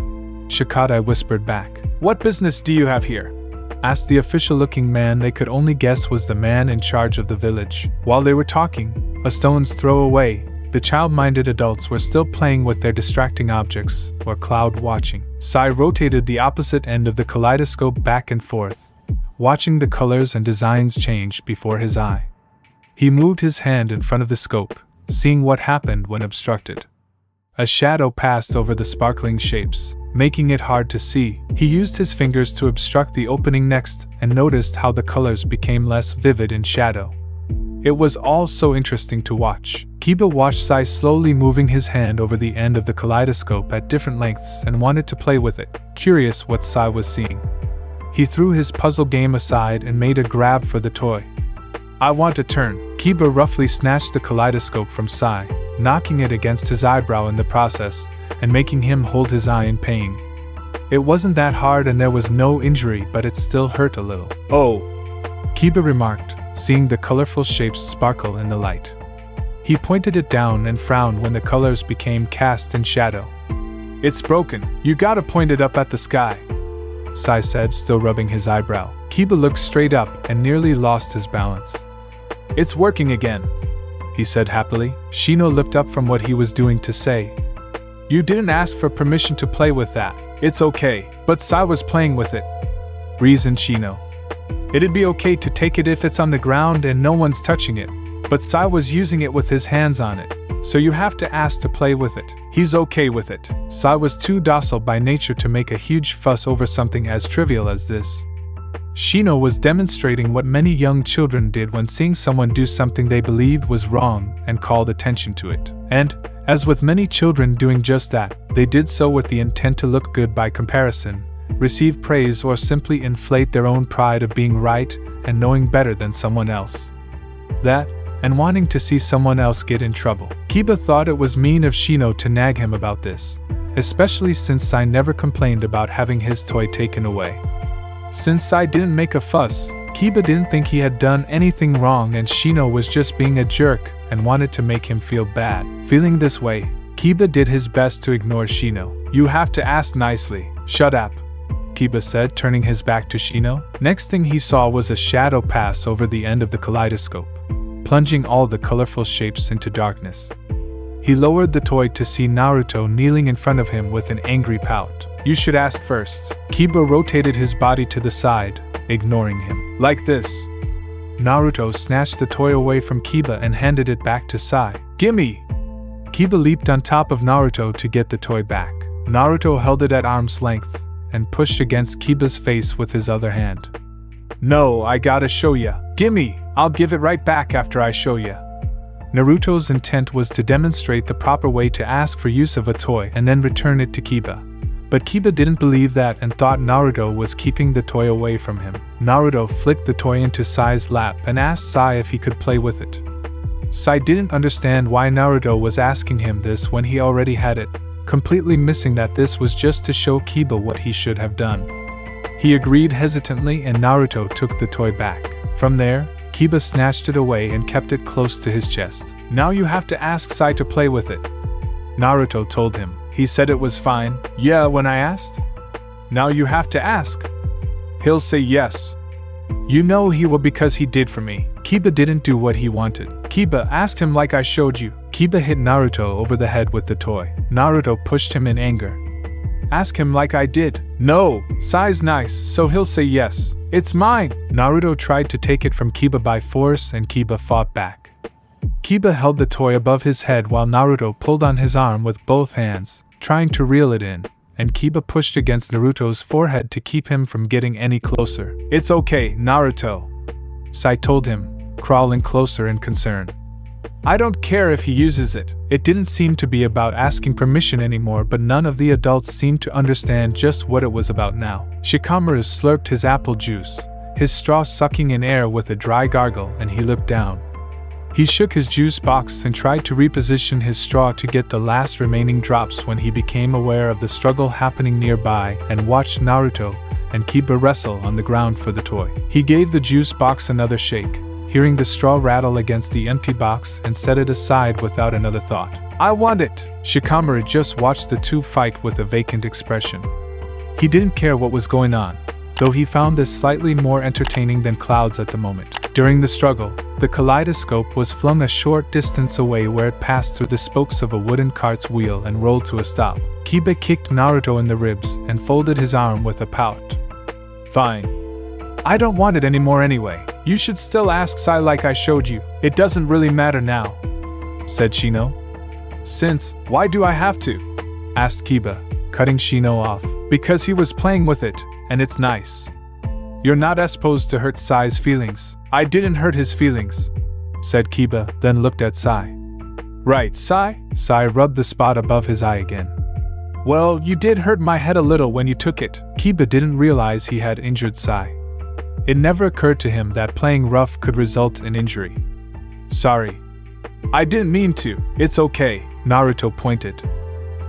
Shikadai whispered back. What business do you have here? Asked the official-looking man they could only guess was the man in charge of the village. While they were talking, a stone's throw away, the child-minded adults were still playing with their distracting objects, or cloud watching. Sai rotated the opposite end of the kaleidoscope back and forth, watching the colors and designs change before his eye. He moved his hand in front of the scope, seeing what happened when obstructed. A shadow passed over the sparkling shapes, making it hard to see. He used his fingers to obstruct the opening next and noticed how the colors became less vivid in shadow. It was all so interesting to watch. Kiba watched Sai slowly moving his hand over the end of the kaleidoscope at different lengths and wanted to play with it, curious what Sai was seeing. He threw his puzzle game aside and made a grab for the toy. I want a turn. Kiba roughly snatched the kaleidoscope from Sai, knocking it against his eyebrow in the process, and making him hold his eye in pain. It wasn't that hard and there was no injury, but it still hurt a little. Oh, Kiba remarked, seeing the colorful shapes sparkle in the light. He pointed it down and frowned when the colors became cast in shadow. It's broken. You gotta point it up at the sky, Sai said, still rubbing his eyebrow. Kiba looked straight up and nearly lost his balance. It's working again, he said happily. Shino looked up from what he was doing to say, You didn't ask for permission to play with that. It's okay, but Sai was playing with it, reasoned Shino. It'd be okay to take it if it's on the ground and no one's touching it, but Sai was using it with his hands on it, so you have to ask to play with it. He's okay with it. Sai was too docile by nature to make a huge fuss over something as trivial as this. Shino was demonstrating what many young children did when seeing someone do something they believed was wrong and called attention to it. And, as with many children doing just that, they did so with the intent to look good by comparison, receive praise, or simply inflate their own pride of being right and knowing better than someone else. That, and wanting to see someone else get in trouble. Kiba thought it was mean of Shino to nag him about this, especially since Sai never complained about having his toy taken away. Since Sai didn't make a fuss, Kiba didn't think he had done anything wrong and Shino was just being a jerk and wanted to make him feel bad. Feeling this way, Kiba did his best to ignore Shino. You have to ask nicely. Shut up, Kiba said, turning his back to Shino. Next thing he saw was a shadow pass over the end of the kaleidoscope, plunging all the colorful shapes into darkness. He lowered the toy to see Naruto kneeling in front of him with an angry pout. You should ask first. Kiba rotated his body to the side, ignoring him. Like this. Naruto snatched the toy away from Kiba and handed it back to Sai. Gimme! Kiba leaped on top of Naruto to get the toy back. Naruto held it at arm's length and pushed against Kiba's face with his other hand. No, I gotta show ya. Gimme! I'll give it right back after I show ya. Naruto's intent was to demonstrate the proper way to ask for use of a toy and then return it to Kiba. But Kiba didn't believe that and thought Naruto was keeping the toy away from him. Naruto flicked the toy into Sai's lap and asked Sai if he could play with it. Sai didn't understand why Naruto was asking him this when he already had it, completely missing that this was just to show Kiba what he should have done. He agreed hesitantly and Naruto took the toy back. From there, Kiba snatched it away and kept it close to his chest. Now you have to ask Sai to play with it, Naruto told him. He said it was fine. Yeah, when I asked? Now you have to ask. He'll say yes. You know he will because he did for me. Kiba didn't do what he wanted. Kiba, asked him like I showed you. Kiba hit Naruto over the head with the toy. Naruto pushed him in anger. Ask him like I did. No, Sai's nice, so he'll say yes. It's mine. Naruto tried to take it from Kiba by force and Kiba fought back. Kiba held the toy above his head while Naruto pulled on his arm with both hands, trying to reel it in, and Kiba pushed against Naruto's forehead to keep him from getting any closer. It's okay, Naruto, Sai told him, crawling closer in concern. I don't care if he uses it. It didn't seem to be about asking permission anymore, but none of the adults seemed to understand just what it was about now. Shikamaru slurped his apple juice, his straw sucking in air with a dry gargle, and he looked down. He shook his juice box and tried to reposition his straw to get the last remaining drops when he became aware of the struggle happening nearby and watched Naruto and Kiba wrestle on the ground for the toy. He gave the juice box another shake, hearing the straw rattle against the empty box, and set it aside without another thought. I want it! Shikamaru just watched the two fight with a vacant expression. He didn't care what was going on, though he found this slightly more entertaining than clouds at the moment. During the struggle, the kaleidoscope was flung a short distance away where it passed through the spokes of a wooden cart's wheel and rolled to a stop. Kiba kicked Naruto in the ribs and folded his arm with a pout. Fine. I don't want it anymore anyway. You should still ask Sai like I showed you. It doesn't really matter now, said Shino. Since, why do I have to? Asked Kiba, cutting Shino off. Because he was playing with it, and it's nice. You're not supposed to hurt Sai's feelings. I didn't hurt his feelings, said Kiba, then looked at Sai. Right, Sai? Sai rubbed the spot above his eye again. Well, you did hurt my head a little when you took it. Kiba didn't realize he had injured Sai. It never occurred to him that playing rough could result in injury. Sorry. I didn't mean to. It's okay, Naruto pointed.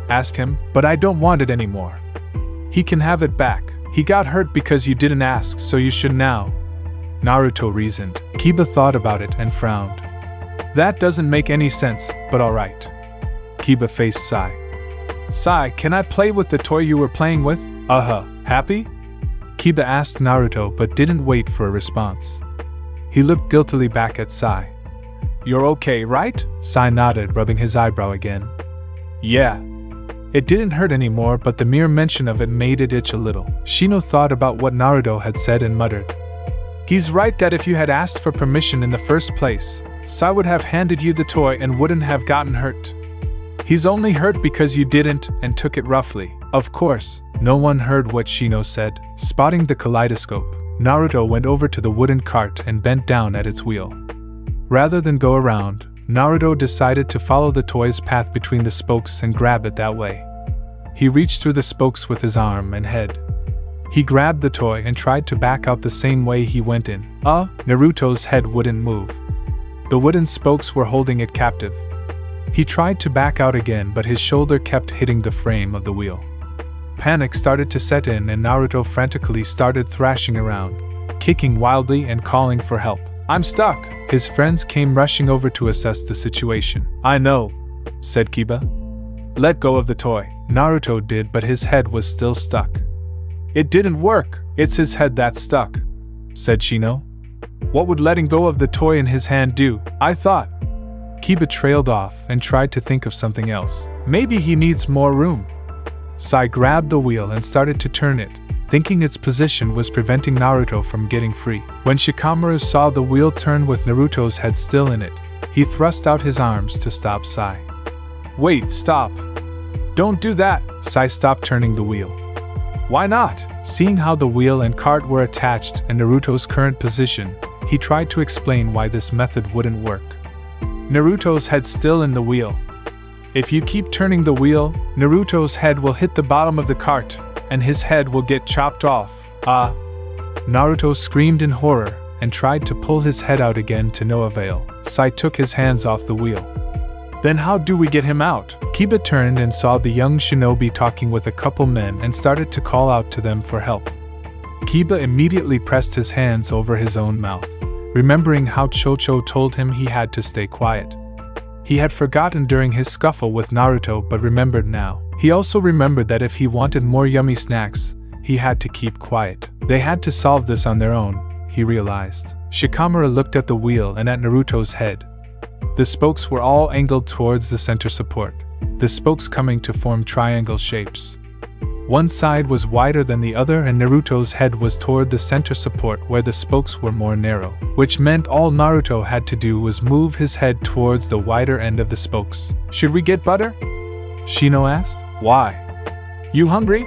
Ask him, but I don't want it anymore. He can have it back. He got hurt because you didn't ask, so you should now, Naruto reasoned. Kiba thought about it and frowned. That doesn't make any sense, but alright. Kiba faced Sai. Sai, can I play with the toy you were playing with? Happy? Kiba asked Naruto but didn't wait for a response. He looked guiltily back at Sai. You're okay, right? Sai nodded, rubbing his eyebrow again. Yeah. It didn't hurt anymore, but the mere mention of it made it itch a little. Shino thought about what Naruto had said and muttered. He's right that if you had asked for permission in the first place, Sai would have handed you the toy and wouldn't have gotten hurt. He's only hurt because you didn't and took it roughly. Of course, no one heard what Shino said. Spotting the kaleidoscope, Naruto went over to the wooden cart and bent down at its wheel. Rather than go around, Naruto decided to follow the toy's path between the spokes and grab it that way. He reached through the spokes with his arm and head. He grabbed the toy and tried to back out the same way he went in. Naruto's head wouldn't move. The wooden spokes were holding it captive. He tried to back out again, but his shoulder kept hitting the frame of the wheel. Panic started to set in and Naruto frantically started thrashing around, kicking wildly and calling for help. I'm stuck! His friends came rushing over to assess the situation. I know, said Kiba. Let go of the toy. Naruto did, but his head was still stuck. It didn't work. It's his head that's stuck, said Shino. What would letting go of the toy in his hand do? I thought. Kiba trailed off and tried to think of something else. Maybe he needs more room. Sai grabbed the wheel and started to turn it, thinking its position was preventing Naruto from getting free. When Shikamaru saw the wheel turn with Naruto's head still in it, he thrust out his arms to stop Sai. Wait, stop. Don't do that. Sai stopped turning the wheel. Why not? Seeing how the wheel and cart were attached and Naruto's current position, he tried to explain why this method wouldn't work. Naruto's head's still in the wheel. If you keep turning the wheel, Naruto's head will hit the bottom of the cart, and his head will get chopped off. Naruto screamed in horror and tried to pull his head out again to no avail. Sai took his hands off the wheel. Then how do we get him out? Kiba turned and saw the young shinobi talking with a couple men and started to call out to them for help. Kiba immediately pressed his hands over his own mouth, remembering how Chocho told him he had to stay quiet. He had forgotten during his scuffle with Naruto but remembered now. He also remembered that if he wanted more yummy snacks, he had to keep quiet. They had to solve this on their own, he realized. Shikamaru looked at the wheel and at Naruto's head. The spokes were all angled towards the center support, the spokes coming to form triangle shapes. One side was wider than the other and Naruto's head was toward the center support where the spokes were more narrow, which meant all Naruto had to do was move his head towards the wider end of the spokes. "Should we get butter?" Shino asked. "Why? You hungry?"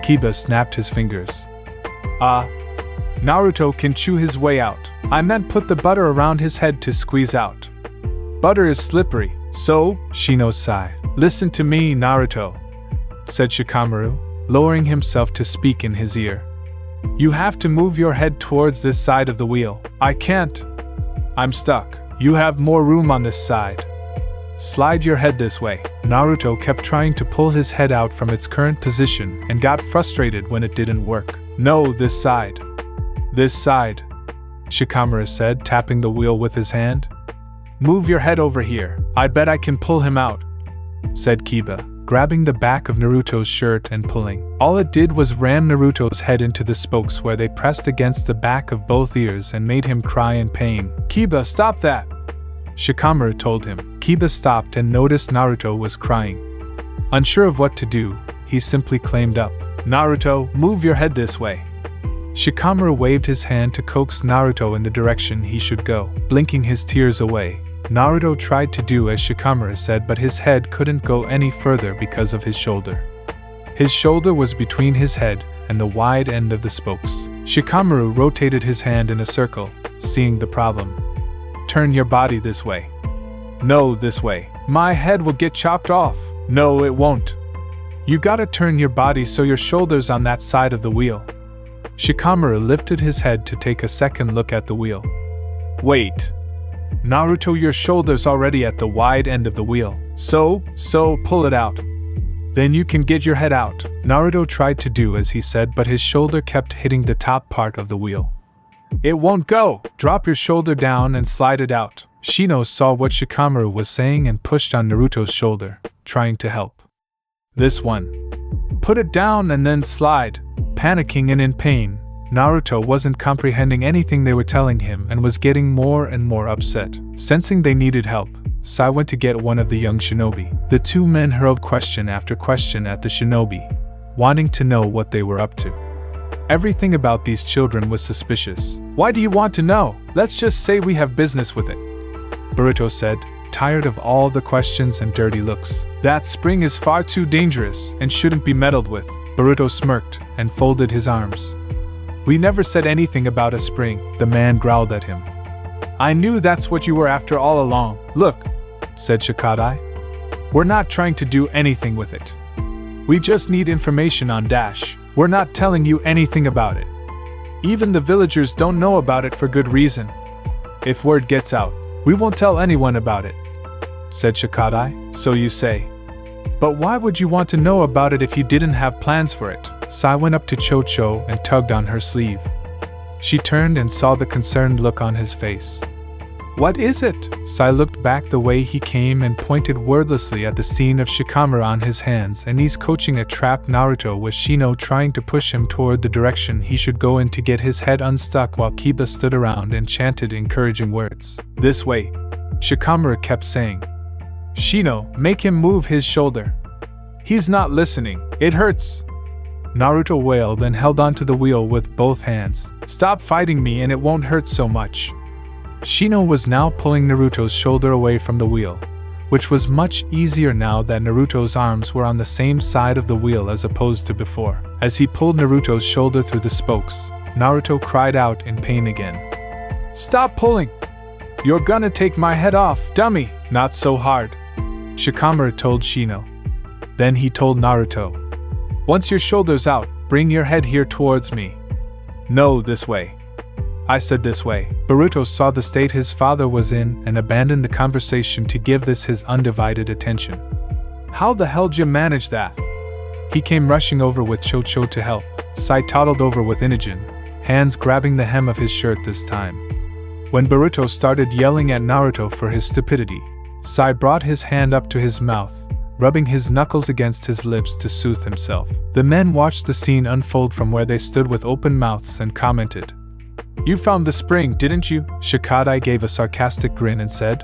Kiba snapped his fingers. Naruto can chew his way out. I meant put the butter around his head to squeeze out. Butter is slippery, so," Shino sighed. "Listen to me, Naruto," said Shikamaru, lowering himself to speak in his ear. "You have to move your head towards this side of the wheel." "I can't. I'm stuck." "You have more room on this side. Slide your head this way." Naruto kept trying to pull his head out from its current position and got frustrated when it didn't work. "No, this side." "This side," Shikamaru said, tapping the wheel with his hand. "Move your head over here. I bet I can pull him out," said Kiba, grabbing the back of Naruto's shirt and pulling. All it did was ram Naruto's head into the spokes where they pressed against the back of both ears and made him cry in pain. "Kiba, stop that!" Shikamaru told him. Kiba stopped and noticed Naruto was crying. Unsure of what to do, he simply claimed up. "Naruto, move your head this way." Shikamaru waved his hand to coax Naruto in the direction he should go. Blinking his tears away, Naruto tried to do as Shikamaru said, but his head couldn't go any further because of his shoulder. His shoulder was between his head and the wide end of the spokes. Shikamaru rotated his hand in a circle, seeing the problem. "Turn your body this way." "No, this way." "My head will get chopped off." "No, it won't. You gotta turn your body so your shoulder's on that side of the wheel." Shikamaru lifted his head to take a second look at the wheel. "Wait. Naruto, your shoulder's already at the wide end of the wheel. So, pull it out. Then you can get your head out." Naruto tried to do as he said, but his shoulder kept hitting the top part of the wheel. "It won't go." "Drop your shoulder down and slide it out." Shino saw what Shikamaru was saying and pushed on Naruto's shoulder, trying to help. "This one. Put it down and then slide." Panicking and in pain, Naruto wasn't comprehending anything they were telling him and was getting more and more upset. Sensing they needed help, Sai went to get one of the young shinobi. The two men hurled question after question at the shinobi, wanting to know what they were up to. Everything about these children was suspicious. "Why do you want to know? Let's just say we have business with it," Boruto said, tired of all the questions and dirty looks. "That spring is far too dangerous and shouldn't be meddled with." Boruto smirked and folded his arms. "We never said anything about a spring," the man growled at him. "I knew that's what you were after all along." "Look," said Shikadai. "We're not trying to do anything with it. We just need information on Dash. We're not telling you anything about it. Even the villagers don't know about it for good reason. If word gets out, we won't tell anyone about it," said Shikadai. "So you say. But why would you want to know about it if you didn't have plans for it?" Sai went up to Chocho and tugged on her sleeve. She turned and saw the concerned look on his face. "What is it?" Sai looked back the way he came and pointed wordlessly at the scene of Shikamaru on his hands and knees coaching a trapped Naruto with Shino trying to push him toward the direction he should go in to get his head unstuck while Kiba stood around and chanted encouraging words. "This way," Shikamaru kept saying. "Shino, make him move his shoulder. He's not listening. It hurts." Naruto wailed and held onto the wheel with both hands. "Stop fighting me and it won't hurt so much." Shino was now pulling Naruto's shoulder away from the wheel, which was much easier now that Naruto's arms were on the same side of the wheel as opposed to before. As he pulled Naruto's shoulder through the spokes, Naruto cried out in pain again. "Stop pulling! You're gonna take my head off, dummy!" "Not so hard," Shikamaru told Shino. Then he told Naruto. "Once your shoulder's out, bring your head here towards me." "No, this way." "I said this way." Boruto saw the state his father was in and abandoned the conversation to give this his undivided attention. "How the hell did you manage that?" He came rushing over with Chocho to help. Sai toddled over with Inogen, hands grabbing the hem of his shirt this time. When Boruto started yelling at Naruto for his stupidity, Sai brought his hand up to his mouth, rubbing his knuckles against his lips to soothe himself. The men watched the scene unfold from where they stood with open mouths and commented. "You found the spring, didn't you?" Shikadai gave a sarcastic grin and said.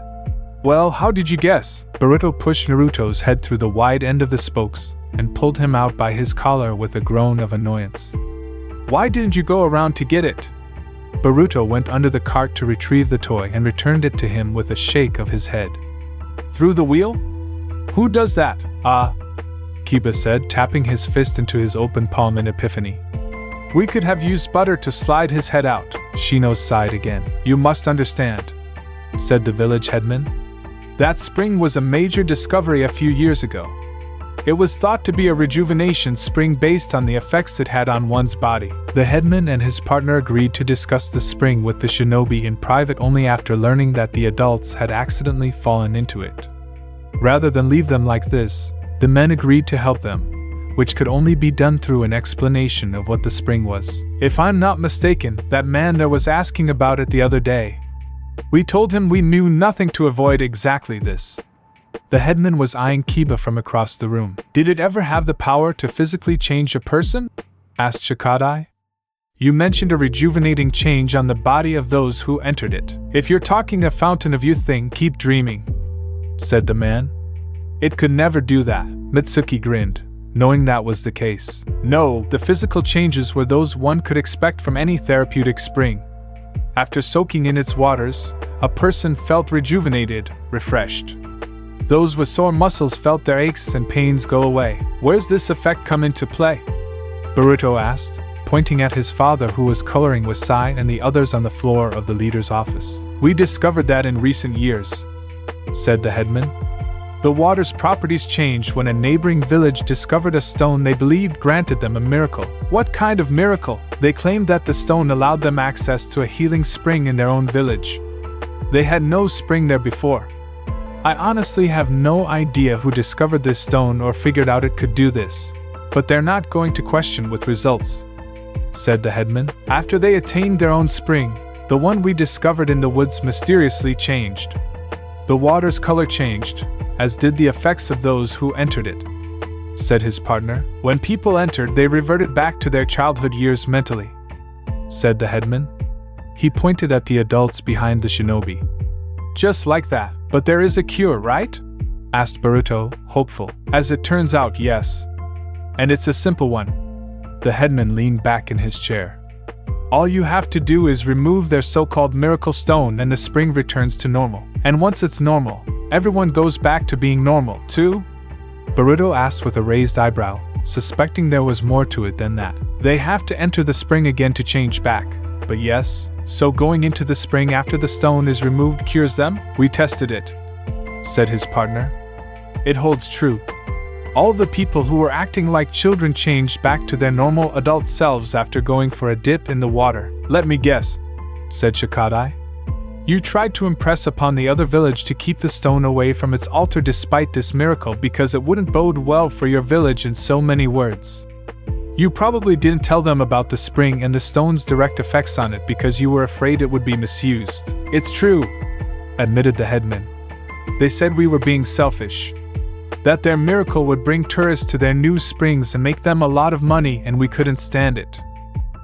"Well, how did you guess?" Boruto pushed Naruto's head through the wide end of the spokes and pulled him out by his collar with a groan of annoyance. "Why didn't you go around to get it?" Boruto went under the cart to retrieve the toy and returned it to him with a shake of his head. "Through the wheel? Who does that?" Kiba said, tapping his fist into his open palm in epiphany. "We could have used butter to slide his head out." Shino sighed again. "You must understand," said the village headman. "That spring was a major discovery a few years ago. It was thought to be a rejuvenation spring based on the effects it had on one's body." The headman and his partner agreed to discuss the spring with the shinobi in private only after learning that the adults had accidentally fallen into it. Rather than leave them like this, the men agreed to help them, which could only be done through an explanation of what the spring was. "If I'm not mistaken, that man there was asking about it the other day. We told him we knew nothing to avoid exactly this." The headman was eyeing Kiba from across the room. "Did it ever have the power to physically change a person?" asked Shikadai. "You mentioned a rejuvenating change on the body of those who entered it. If you're talking a fountain of youth thing, keep dreaming," said the man. "It could never do that." Mitsuki grinned, knowing that was the case. "No, the physical changes were those one could expect from any therapeutic spring. After soaking in its waters, a person felt rejuvenated, refreshed. Those with sore muscles felt their aches and pains go away." "Where's this effect come into play?" Boruto asked, pointing at his father who was coloring with Sai and the others on the floor of the leader's office. "We discovered that in recent years," said the headman. "The water's properties changed when a neighboring village discovered a stone they believed granted them a miracle." "What kind of miracle?" "They claimed that the stone allowed them access to a healing spring in their own village. They had no spring there before. I honestly have no idea who discovered this stone or figured out it could do this, but they're not going to question with results," said the headman. "After they attained their own spring, the one we discovered in the woods mysteriously changed. The water's color changed, as did the effects of those who entered it," said his partner. "When people entered, they reverted back to their childhood years mentally," said the headman. He pointed at the adults behind the shinobi. "Just like that. But there is a cure, right?" asked Boruto, hopeful. "As it turns out, yes. And it's a simple one." The headman leaned back in his chair. "All you have to do is remove their so-called miracle stone and the spring returns to normal. And once it's normal, everyone goes back to being normal, too?" Boruto asked with a raised eyebrow, suspecting there was more to it than that. "They have to enter the spring again to change back. But yes, so going into the spring after the stone is removed cures them?" "We tested it," said his partner. "It holds true. All the people who were acting like children changed back to their normal adult selves after going for a dip in the water." "Let me guess," said Shikadai. "You tried to impress upon the other village to keep the stone away from its altar despite this miracle because it wouldn't bode well for your village in so many words. You probably didn't tell them about the spring and the stone's direct effects on it because you were afraid it would be misused." "It's true," admitted the headman. "They said we were being selfish. That their miracle would bring tourists to their new springs and make them a lot of money and we couldn't stand it.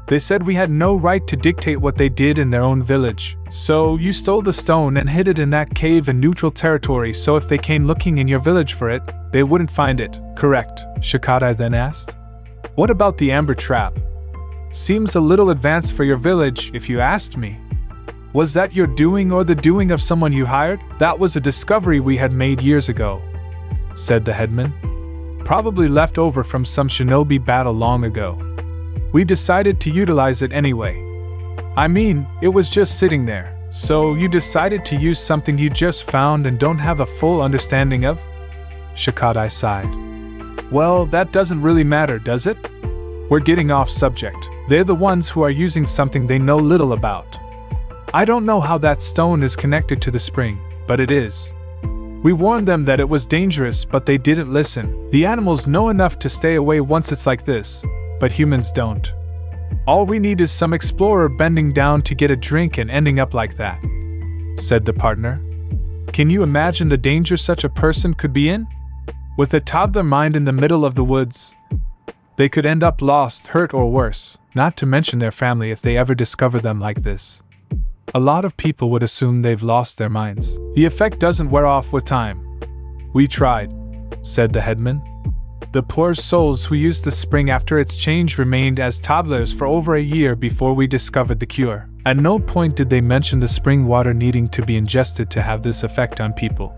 They said we had no right to dictate what they did in their own village. So you stole the stone and hid it in that cave in neutral territory so if they came looking in your village for it, they wouldn't find it, correct?" Shikadai then asked. "What about the amber trap? Seems a little advanced for your village, if you asked me. Was that your doing or the doing of someone you hired?" "That was a discovery we had made years ago," said the headman. "Probably left over from some shinobi battle long ago. We decided to utilize it anyway. I mean, it was just sitting there. So you decided to use something you just found and don't have a full understanding of?" Shikadai sighed. "Well, that doesn't really matter, does it? We're getting off subject. They're the ones who are using something they know little about. I don't know how that stone is connected to the spring, but it is. We warned them that it was dangerous, but they didn't listen. The animals know enough to stay away once it's like this, but humans don't. All we need is some explorer bending down to get a drink and ending up like that." said the partner. Can you imagine the danger such a person could be in? With a toddler mind in the middle of the woods, they could end up lost, hurt, or worse, not to mention their family if they ever discover them like this. A lot of people would assume they've lost their minds. The effect doesn't wear off with time. We tried, said the headman. The poor souls who used the spring after its change remained as toddlers for over a year before we discovered the cure. At no point did they mention the spring water needing to be ingested to have this effect on people.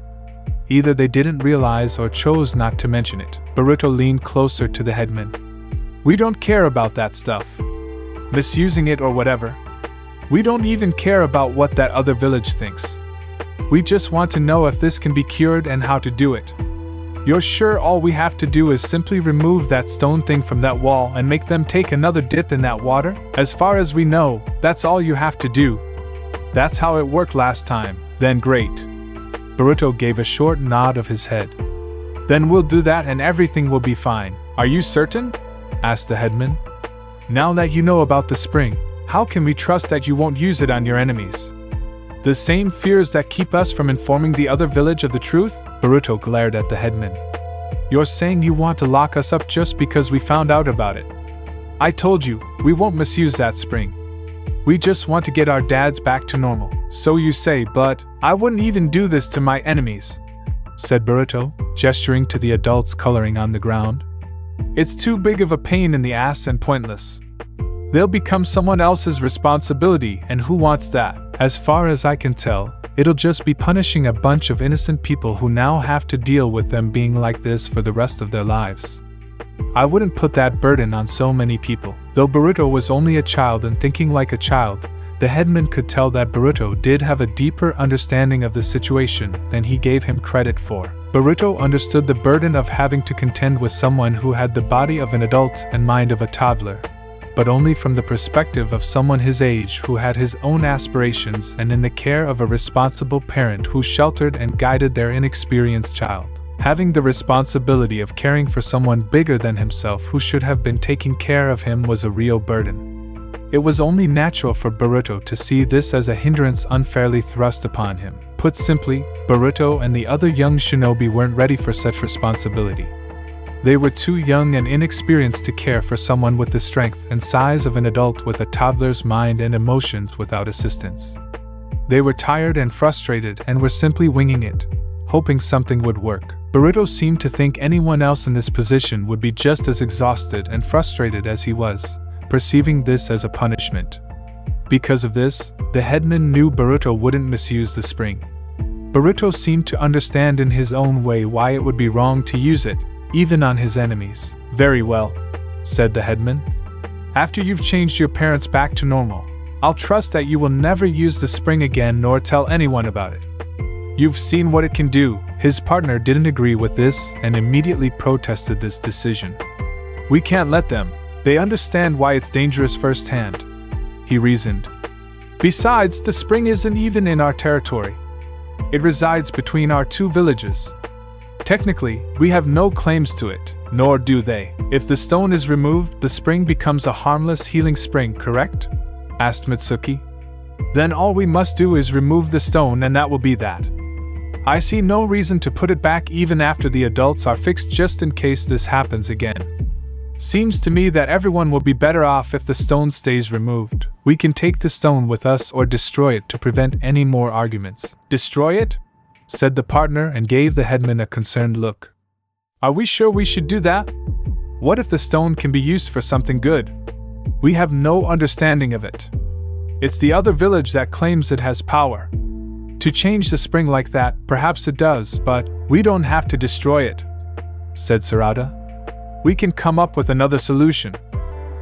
Either they didn't realize or chose not to mention it. Boruto leaned closer to the headman. We don't care about that stuff. Misusing it or whatever. We don't even care about what that other village thinks. We just want to know if this can be cured and how to do it. You're sure all we have to do is simply remove that stone thing from that wall and make them take another dip in that water? As far as we know, that's all you have to do. That's how it worked last time. Then great. Boruto gave a short nod of his head. Then we'll do that and everything will be fine. Are you certain? Asked the headman. Now that you know about the spring, how can we trust that you won't use it on your enemies? The same fears that keep us from informing the other village of the truth? Boruto glared at the headman. You're saying you want to lock us up just because we found out about it. I told you, we won't misuse that spring. We just want to get our dads back to normal. So you say, but I wouldn't even do this to my enemies, said Boruto, gesturing to the adults coloring on the ground. It's too big of a pain in the ass and pointless. They'll become someone else's responsibility, and who wants that? As far as I can tell, it'll just be punishing a bunch of innocent people who now have to deal with them being like this for the rest of their lives. I wouldn't put that burden on so many people. Though Boruto was only a child and thinking like a child, the headman could tell that Boruto did have a deeper understanding of the situation than he gave him credit for. Boruto understood the burden of having to contend with someone who had the body of an adult and mind of a toddler, but only from the perspective of someone his age who had his own aspirations and in the care of a responsible parent who sheltered and guided their inexperienced child. Having the responsibility of caring for someone bigger than himself who should have been taking care of him was a real burden. It was only natural for Boruto to see this as a hindrance unfairly thrust upon him. Put simply, Boruto and the other young shinobi weren't ready for such responsibility. They were too young and inexperienced to care for someone with the strength and size of an adult with a toddler's mind and emotions without assistance. They were tired and frustrated and were simply winging it, hoping something would work. Boruto seemed to think anyone else in this position would be just as exhausted and frustrated as he was, perceiving this as a punishment. Because of this, the headman knew Boruto wouldn't misuse the spring. Boruto seemed to understand in his own way why it would be wrong to use it, even on his enemies. Very well, said the headman. After you've changed your parents back to normal, I'll trust that you will never use the spring again nor tell anyone about it. You've seen what it can do. His partner didn't agree with this and immediately protested this decision. We can't let them. They understand why it's dangerous firsthand, he reasoned. Besides, the spring isn't even in our territory. It resides between our two villages. Technically, we have no claims to it, nor do they. If the stone is removed, the spring becomes a harmless healing spring, correct? Asked Mitsuki. Then all we must do is remove the stone and that will be that. I see no reason to put it back even after the adults are fixed just in case this happens again. Seems to me that everyone will be better off if the stone stays removed. We can take the stone with us or destroy it to prevent any more arguments. Destroy it? Said the partner and gave the headman a concerned look. Are we sure we should do that? What if the stone can be used for something good? We have no understanding of it. It's the other village that claims it has power. To change the spring like that, perhaps it does, but we don't have to destroy it, said Sarada. We can come up with another solution.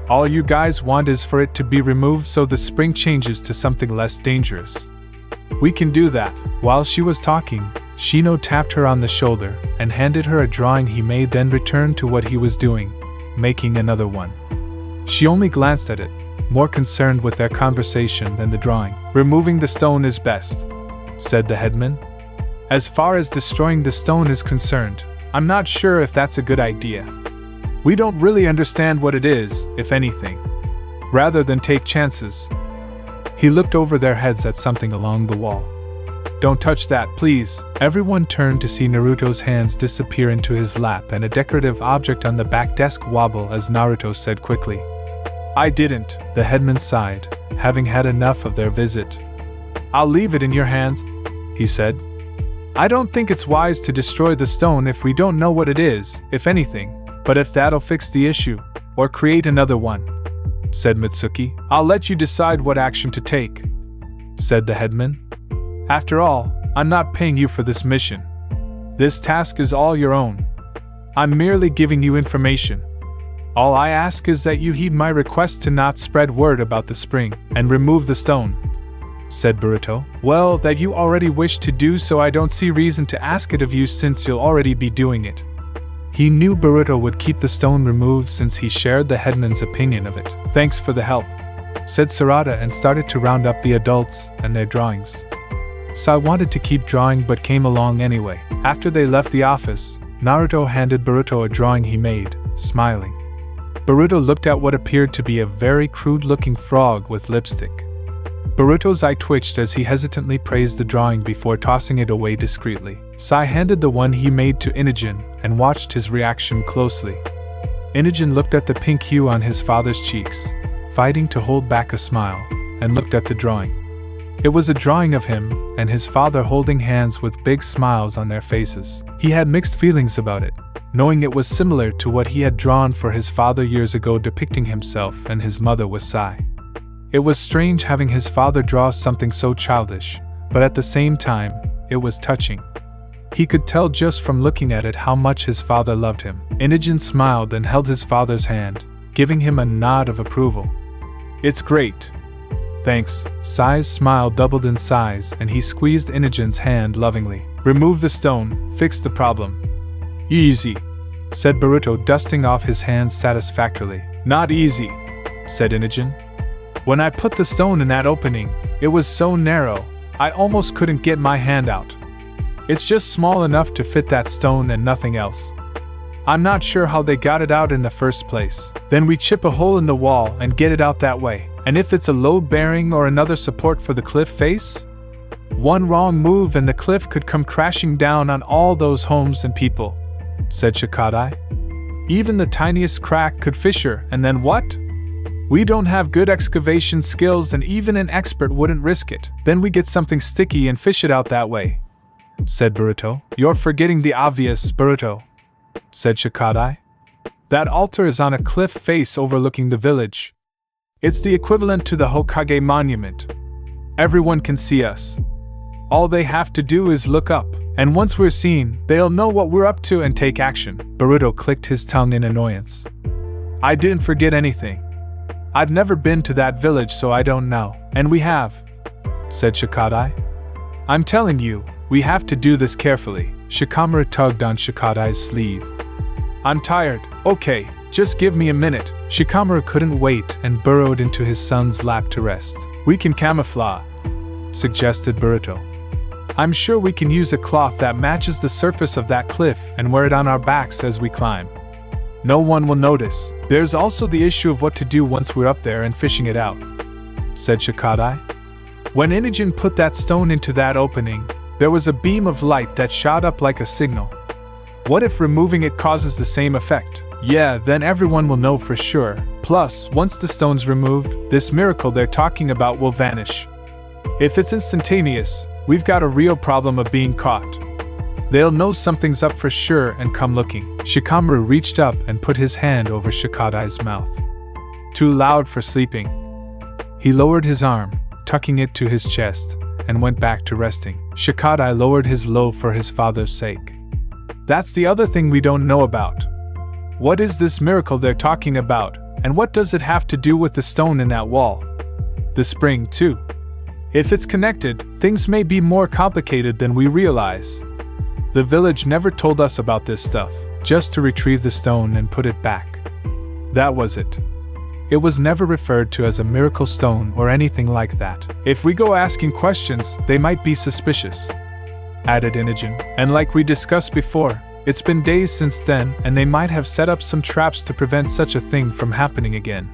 All you guys want is for it to be removed so the spring changes to something less dangerous. We can do that. While she was talking, Shino tapped her on the shoulder and handed her a drawing he made, then returned to what he was doing, making another one. She only glanced at it, more concerned with their conversation than the drawing. Removing the stone is best, said the headman. As far as destroying the stone is concerned, I'm not sure if that's a good idea. We don't really understand what it is, if anything. Rather than take chances. He looked over their heads at something along the wall. Don't touch that, please. Everyone turned to see Naruto's hands disappear into his lap and a decorative object on the back desk wobble as Naruto said quickly. I didn't, the headman sighed, having had enough of their visit. I'll leave it in your hands, he said. I don't think it's wise to destroy the stone if we don't know what it is, if anything, but if that'll fix the issue, or create another one, said Mitsuki. I'll let you decide what action to take, said the headman. After all, I'm not paying you for this mission. This task is all your own. I'm merely giving you information. All I ask is that you heed my request to not spread word about the spring and remove the stone, said Boruto. Well, that you already wish to do so, I don't see reason to ask it of you since you'll already be doing it. He knew Boruto would keep the stone removed since he shared the headman's opinion of it. Thanks for the help, said Sarada and started to round up the adults and their drawings. Sai wanted to keep drawing but came along anyway. After they left the office, Naruto handed Boruto a drawing he made, smiling. Boruto looked at what appeared to be a very crude-looking frog with lipstick. Boruto's eye twitched as he hesitantly praised the drawing before tossing it away discreetly. Sai handed the one he made to Inogen and watched his reaction closely. Inogen looked at the pink hue on his father's cheeks, fighting to hold back a smile, and looked at the drawing. It was a drawing of him and his father holding hands with big smiles on their faces. He had mixed feelings about it, knowing it was similar to what he had drawn for his father years ago depicting himself and his mother with Sai. It was strange having his father draw something so childish, but at the same time, it was touching. He could tell just from looking at it how much his father loved him. Inogen smiled and held his father's hand, giving him a nod of approval. It's great. Thanks. Sai's smile doubled in size and he squeezed Inogen's hand lovingly. Remove the stone, fix the problem. Easy, said Boruto, dusting off his hands satisfactorily. Not easy, said Inogen. When I put the stone in that opening, it was so narrow, I almost couldn't get my hand out. It's just small enough to fit that stone and nothing else. I'm not sure how they got it out in the first place. Then we chip a hole in the wall and get it out that way. And if it's a load bearing or another support for the cliff face? One wrong move and the cliff could come crashing down on all those homes and people, said Shikadai. Even the tiniest crack could fissure, and then what? We don't have good excavation skills and even an expert wouldn't risk it. Then we get something sticky and fish it out that way, said Boruto. You're forgetting the obvious, Boruto, said Shikadai. That altar is on a cliff face overlooking the village. It's the equivalent to the Hokage monument. Everyone can see us. All they have to do is look up, and once we're seen, they'll know what we're up to and take action. Boruto clicked his tongue in annoyance. I didn't forget anything. I've never been to that village, so I don't know. And we have, said Shikadai. I'm telling you, we have to do this carefully. Shikamaru tugged on Shikadai's sleeve. I'm tired. Okay, just give me a minute. Shikamaru couldn't wait and burrowed into his son's lap to rest. We can camouflage, suggested Boruto. I'm sure we can use a cloth that matches the surface of that cliff and wear it on our backs as we climb. No one will notice. There's also the issue of what to do once we're up there and fishing it out, said Shikadai. When Inogen put that stone into that opening, there was a beam of light that shot up like a signal. What if removing it causes the same effect? Yeah, then everyone will know for sure. Plus, once the stone's removed, this miracle they're talking about will vanish. If it's instantaneous, we've got a real problem of being caught. They'll know something's up for sure and come looking. Shikamaru reached up and put his hand over Shikadai's mouth. Too loud for sleeping. He lowered his arm, tucking it to his chest, and went back to resting. Shikadai lowered his low for his father's sake. That's the other thing we don't know about. What is this miracle they're talking about, and what does it have to do with the stone in that wall? The spring, too. If it's connected, things may be more complicated than we realize. The village never told us about this stuff, just to retrieve the stone and put it back. That was it. It was never referred to as a miracle stone or anything like that. If we go asking questions, they might be suspicious, added Inogen. And like we discussed before, it's been days since then, and they might have set up some traps to prevent such a thing from happening again.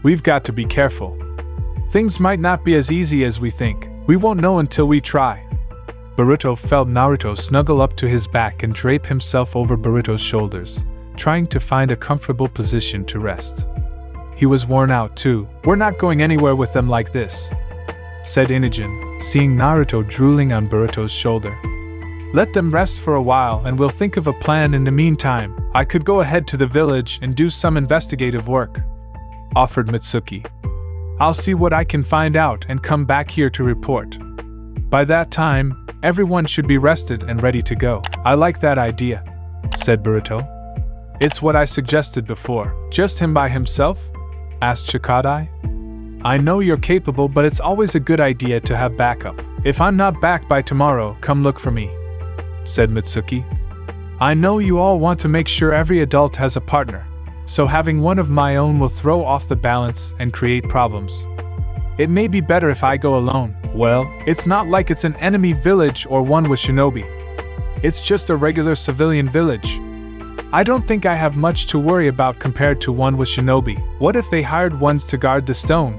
We've got to be careful. Things might not be as easy as we think. We won't know until we try. Boruto felt Naruto snuggle up to his back and drape himself over Boruto's shoulders, trying to find a comfortable position to rest. He was worn out too. "We're not going anywhere with them like this," said Inogen, seeing Naruto drooling on Boruto's shoulder. "Let them rest for a while and we'll think of a plan in the meantime. I could go ahead to the village and do some investigative work," offered Mitsuki. "I'll see what I can find out and come back here to report. By that time, everyone should be rested and ready to go." "I like that idea," said Boruto. "It's what I suggested before." "Just him by himself?" asked Shikadai. "I know you're capable, but it's always a good idea to have backup. If I'm not back by tomorrow, come look for me," said Mitsuki. "I know you all want to make sure every adult has a partner, so having one of my own will throw off the balance and create problems. It may be better if I go alone." "Well, it's not like it's an enemy village or one with shinobi. It's just a regular civilian village. I don't think I have much to worry about compared to one with shinobi." "What if they hired ones to guard the stone?"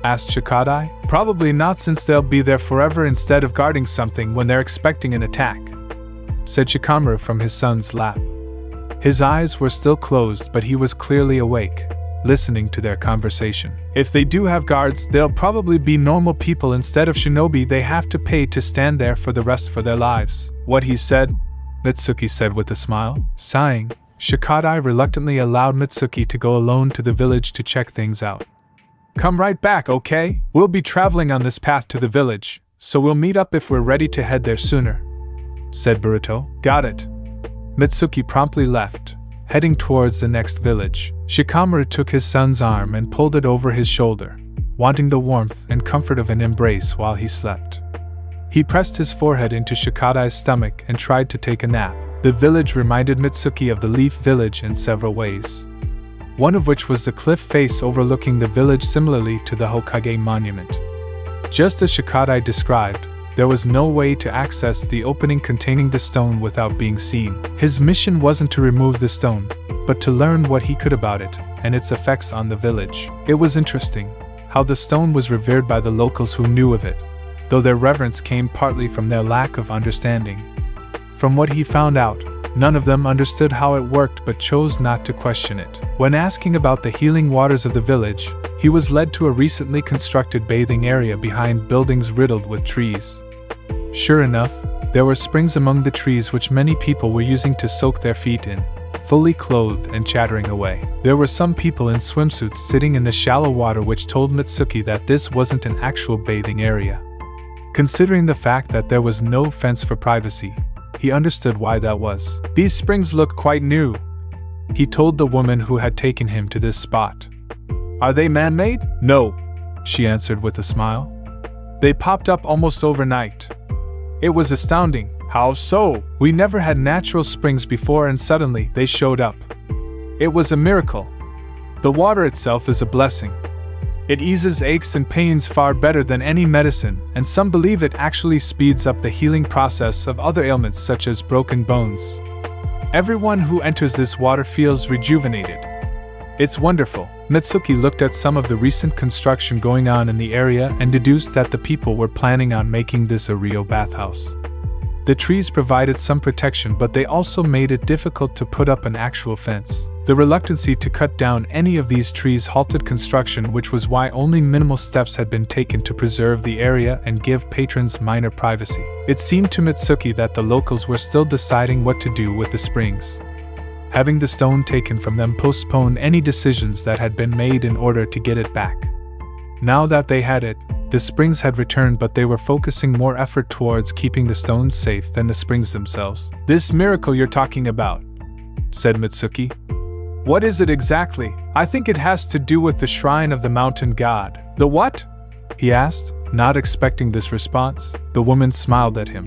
asked Shikadai. "Probably not, since they'll be there forever instead of guarding something when they're expecting an attack," said Shikamaru from his son's lap. His eyes were still closed, but he was clearly awake, listening to their conversation. "If they do have guards, they'll probably be normal people instead of shinobi they have to pay to stand there for the rest of their lives." "What he said," Mitsuki said with a smile. Sighing, Shikadai reluctantly allowed Mitsuki to go alone to the village to check things out. "Come right back, okay? We'll be traveling on this path to the village, so we'll meet up if we're ready to head there sooner," said Boruto. "Got it." Mitsuki promptly left, heading towards the next village. Shikamaru took his son's arm and pulled it over his shoulder, wanting the warmth and comfort of an embrace while he slept. He pressed his forehead into Shikadai's stomach and tried to take a nap. The village reminded Mitsuki of the Leaf Village in several ways, one of which was the cliff face overlooking the village, similarly to the Hokage monument. Just as Shikadai described, there was no way to access the opening containing the stone without being seen. His mission wasn't to remove the stone, but to learn what he could about it and its effects on the village. It was interesting how the stone was revered by the locals who knew of it, though their reverence came partly from their lack of understanding. From what he found out, none of them understood how it worked but chose not to question it. When asking about the healing waters of the village, he was led to a recently constructed bathing area behind buildings riddled with trees. Sure enough, there were springs among the trees which many people were using to soak their feet in, fully clothed and chattering away. There were some people in swimsuits sitting in the shallow water, which told Mitsuki that this wasn't an actual bathing area. Considering the fact that there was no fence for privacy, he understood why that was. "These springs look quite new," he told the woman who had taken him to this spot. "Are they man-made?" "No," she answered with a smile. "They popped up almost overnight. It was astounding." "How so?" "We never had natural springs before and suddenly they showed up. It was a miracle. The water itself is a blessing. It eases aches and pains far better than any medicine, and some believe it actually speeds up the healing process of other ailments such as broken bones. Everyone who enters this water feels rejuvenated. It's wonderful." Mitsuki looked at some of the recent construction going on in the area and deduced that the people were planning on making this a real bathhouse. The trees provided some protection, but they also made it difficult to put up an actual fence. The reluctancy to cut down any of these trees halted construction, which was why only minimal steps had been taken to preserve the area and give patrons minor privacy. It seemed to Mitsuki that the locals were still deciding what to do with the springs. Having the stone taken from them postponed any decisions that had been made in order to get it back. Now that they had it, the springs had returned, but they were focusing more effort towards keeping the stones safe than the springs themselves. "This miracle you're talking about," said Mitsuki. "What is it exactly?" "I think it has to do with the shrine of the mountain god." "The what?" he asked, not expecting this response. The woman smiled at him.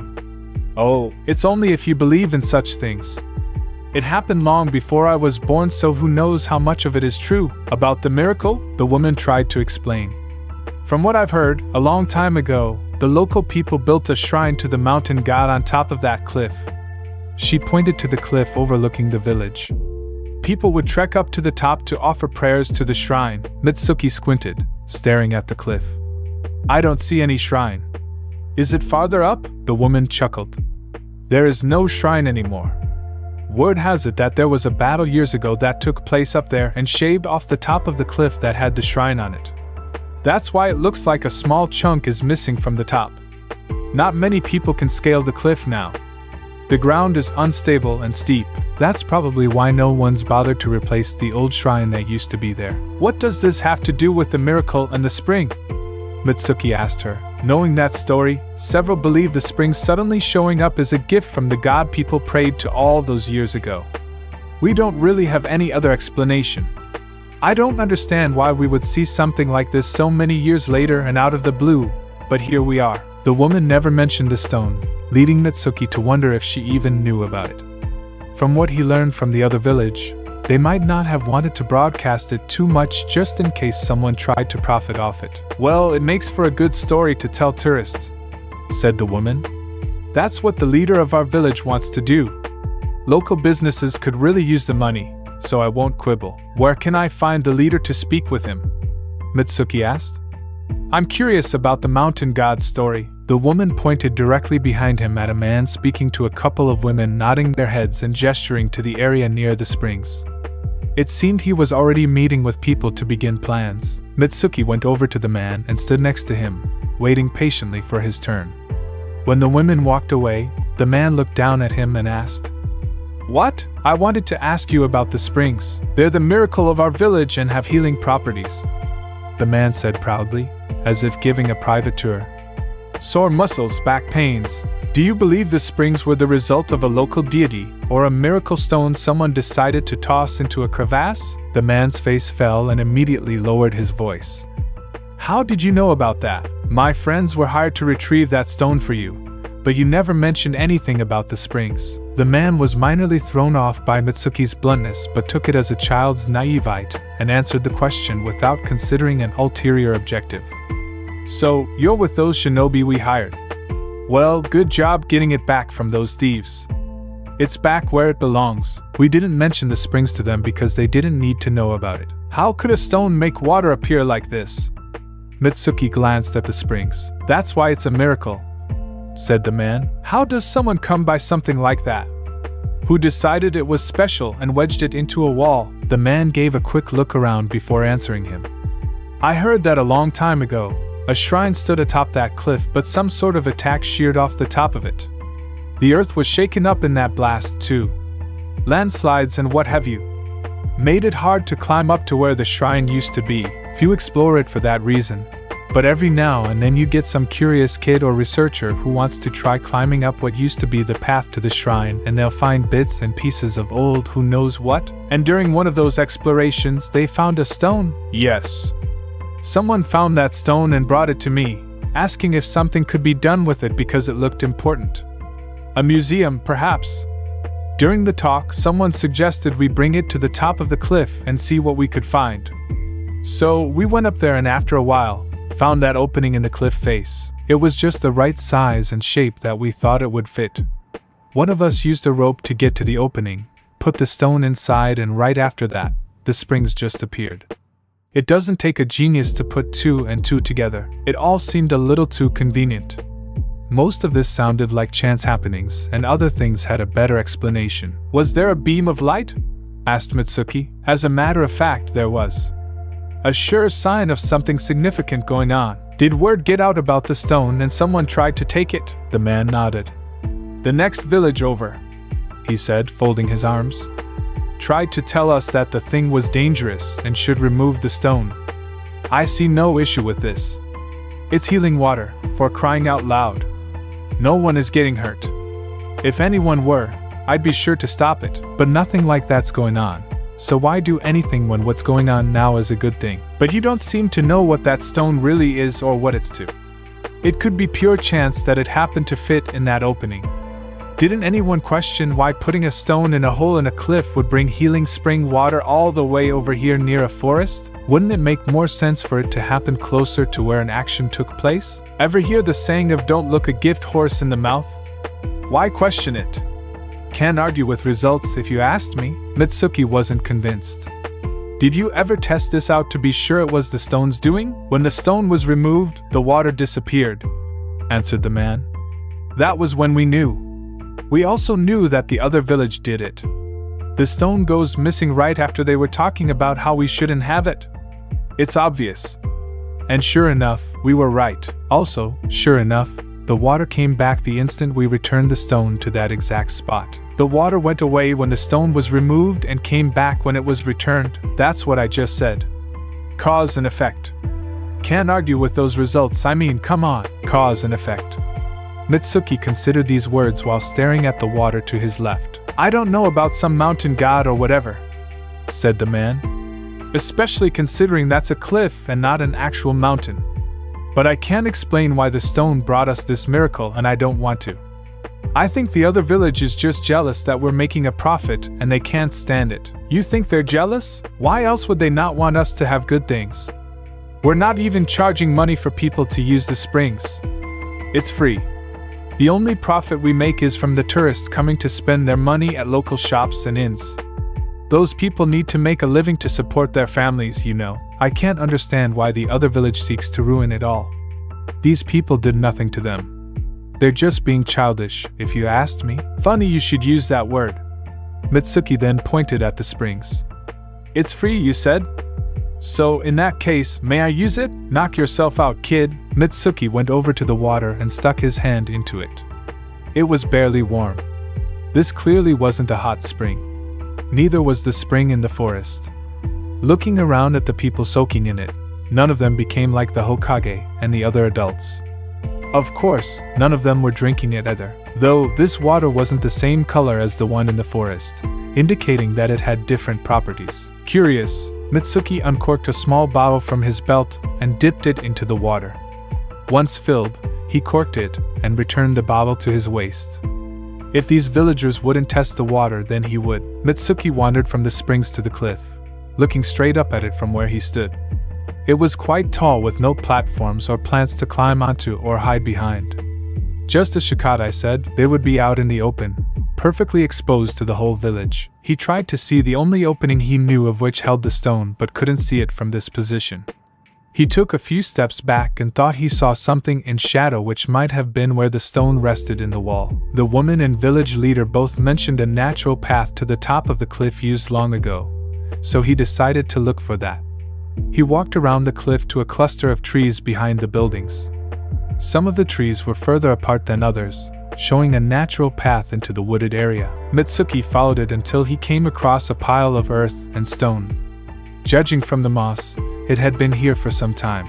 "Oh, it's only if you believe in such things. It happened long before I was born, so who knows how much of it is true." "About the miracle?" the woman tried to explain. "From what I've heard, a long time ago, the local people built a shrine to the mountain god on top of that cliff." She pointed to the cliff overlooking the village. "People would trek up to the top to offer prayers to the shrine." Mitsuki squinted, staring at the cliff. "I don't see any shrine. Is it farther up? The woman chuckled. There is no shrine anymore. Word has it that there was a battle years ago that took place up there and shaved off the top of the cliff that had the shrine on it. That's why it looks like a small chunk is missing from the top. Not many people can scale the cliff now. The ground is unstable and steep. That's probably why no one's bothered to replace the old shrine that used to be there. What does this have to do with the miracle and the spring? Mitsuki asked her. Knowing that story, several believe the spring suddenly showing up is a gift from the god people prayed to all those years ago. We don't really have any other explanation. I don't understand why we would see something like this so many years later and out of the blue, but here we are. The woman never mentioned the stone, leading Mitsuki to wonder if she even knew about it. From what he learned from the other village, they might not have wanted to broadcast it too much just in case someone tried to profit off it. Well, it makes for a good story to tell tourists, said the woman. That's what the leader of our village wants to do. Local businesses could really use the money, so I won't quibble. Where can I find the leader to speak with him? Mitsuki asked. I'm curious about the mountain god's story. The woman pointed directly behind him at a man speaking to a couple of women nodding their heads and gesturing to the area near the springs. It seemed he was already meeting with people to begin plans. Mitsuki went over to the man and stood next to him, waiting patiently for his turn. When the women walked away, the man looked down at him and asked, What? I wanted to ask you about the springs. They're the miracle of our village and have healing properties. The man said proudly, as if giving a private tour. Sore muscles, back pains. Do you believe the springs were the result of a local deity, or a miracle stone someone decided to toss into a crevasse? The man's face fell and immediately lowered his voice. How did you know about that? My friends were hired to retrieve that stone for you, but you never mentioned anything about the springs. The man was minorly thrown off by Mitsuki's bluntness but took it as a child's naivete and answered the question without considering an ulterior objective. So, you're with those shinobi we hired. Well, good job getting it back from those thieves. It's back where it belongs. We didn't mention the springs to them because they didn't need to know about it. How could a stone make water appear like this? Mitsuki glanced at the springs. That's why it's a miracle, said the man. How does someone come by something like that? Who decided it was special and wedged it into a wall? The man gave a quick look around before answering him. I heard that a long time ago. A shrine stood atop that cliff, but some sort of attack sheared off the top of it. The earth was shaken up in that blast too. Landslides and what have you. Made it hard to climb up to where the shrine used to be. Few explore it for that reason. But every now and then you get some curious kid or researcher who wants to try climbing up what used to be the path to the shrine, and they'll find bits and pieces of old who knows what. And during one of those explorations they found a stone. Yes. Someone found that stone and brought it to me, asking if something could be done with it because it looked important. A museum, perhaps. During the talk, someone suggested we bring it to the top of the cliff and see what we could find. So, we went up there and after a while, found that opening in the cliff face. It was just the right size and shape that we thought it would fit. One of us used a rope to get to the opening, put the stone inside, and right after that, the springs just appeared. It doesn't take a genius to put two and two together. It all seemed a little too convenient. Most of this sounded like chance happenings, and other things had a better explanation. Was there a beam of light? Asked Mitsuki. As a matter of fact, there was. A sure sign of something significant going on. Did word get out about the stone and someone tried to take it? The man nodded. The next village over, he said, folding his arms, tried to tell us that the thing was dangerous and should remove the stone. I see no issue with this. It's healing water, for crying out loud. No one is getting hurt. If anyone were, I'd be sure to stop it, but nothing like that's going on. So why do anything when what's going on now is a good thing? But you don't seem to know what that stone really is or what it's to. It could be pure chance that it happened to fit in that opening. Didn't anyone question why putting a stone in a hole in a cliff would bring healing spring water all the way over here near a forest? Wouldn't it make more sense for it to happen closer to where an action took place? Ever hear the saying of don't look a gift horse in the mouth? Why question it? Can't argue with results if you asked me. Mitsuki wasn't convinced. Did you ever test this out to be sure it was the stone's doing? When the stone was removed, the water disappeared. answered the man. That was when we knew. We also knew that the other village did it. The stone goes missing right after they were talking about how we shouldn't have it. It's obvious. And sure enough, we were right. Also, sure enough, the water came back the instant we returned the stone to that exact spot. The water went away when the stone was removed and came back when it was returned. That's what I just said. Cause and effect. Can't argue with those results, I mean, come on. Cause and effect. Mitsuki considered these words while staring at the water to his left. I don't know about some mountain god or whatever, said the man. Especially considering that's a cliff and not an actual mountain. But I can't explain why the stone brought us this miracle, and I don't want to. I think the other village is just jealous that we're making a profit and they can't stand it. You think they're jealous? Why else would they not want us to have good things? We're not even charging money for people to use the springs. It's free. The only profit we make is from the tourists coming to spend their money at local shops and inns. Those people need to make a living to support their families, you know. I can't understand why the other village seeks to ruin it all. These people did nothing to them. They're just being childish, if you asked me. Funny you should use that word. Mitsuki then pointed at the springs. It's free, you said? So, in that case, may I use it? Knock yourself out, kid. Mitsuki went over to the water and stuck his hand into it. It was barely warm. This clearly wasn't a hot spring. Neither was the spring in the forest. Looking around at the people soaking in it, none of them became like the Hokage and the other adults. Of course, none of them were drinking it either, though this water wasn't the same color as the one in the forest, indicating that it had different properties. Curious, Mitsuki uncorked a small bottle from his belt and dipped it into the water. Once filled, he corked it and returned the bottle to his waist. If these villagers wouldn't test the water, then he would. Mitsuki wandered from the springs to the cliff, looking straight up at it from where he stood. It was quite tall with no platforms or plants to climb onto or hide behind. Just as Shikadai said, they would be out in the open, perfectly exposed to the whole village. He tried to see the only opening he knew of which held the stone but couldn't see it from this position. He took a few steps back and thought he saw something in shadow which might have been where the stone rested in the wall. The woman and village leader both mentioned a natural path to the top of the cliff used long ago, so he decided to look for that. He walked around the cliff to a cluster of trees behind the buildings. Some of the trees were further apart than others, showing a natural path into the wooded area. Mitsuki followed it until he came across a pile of earth and stone. Judging from the moss, it had been here for some time.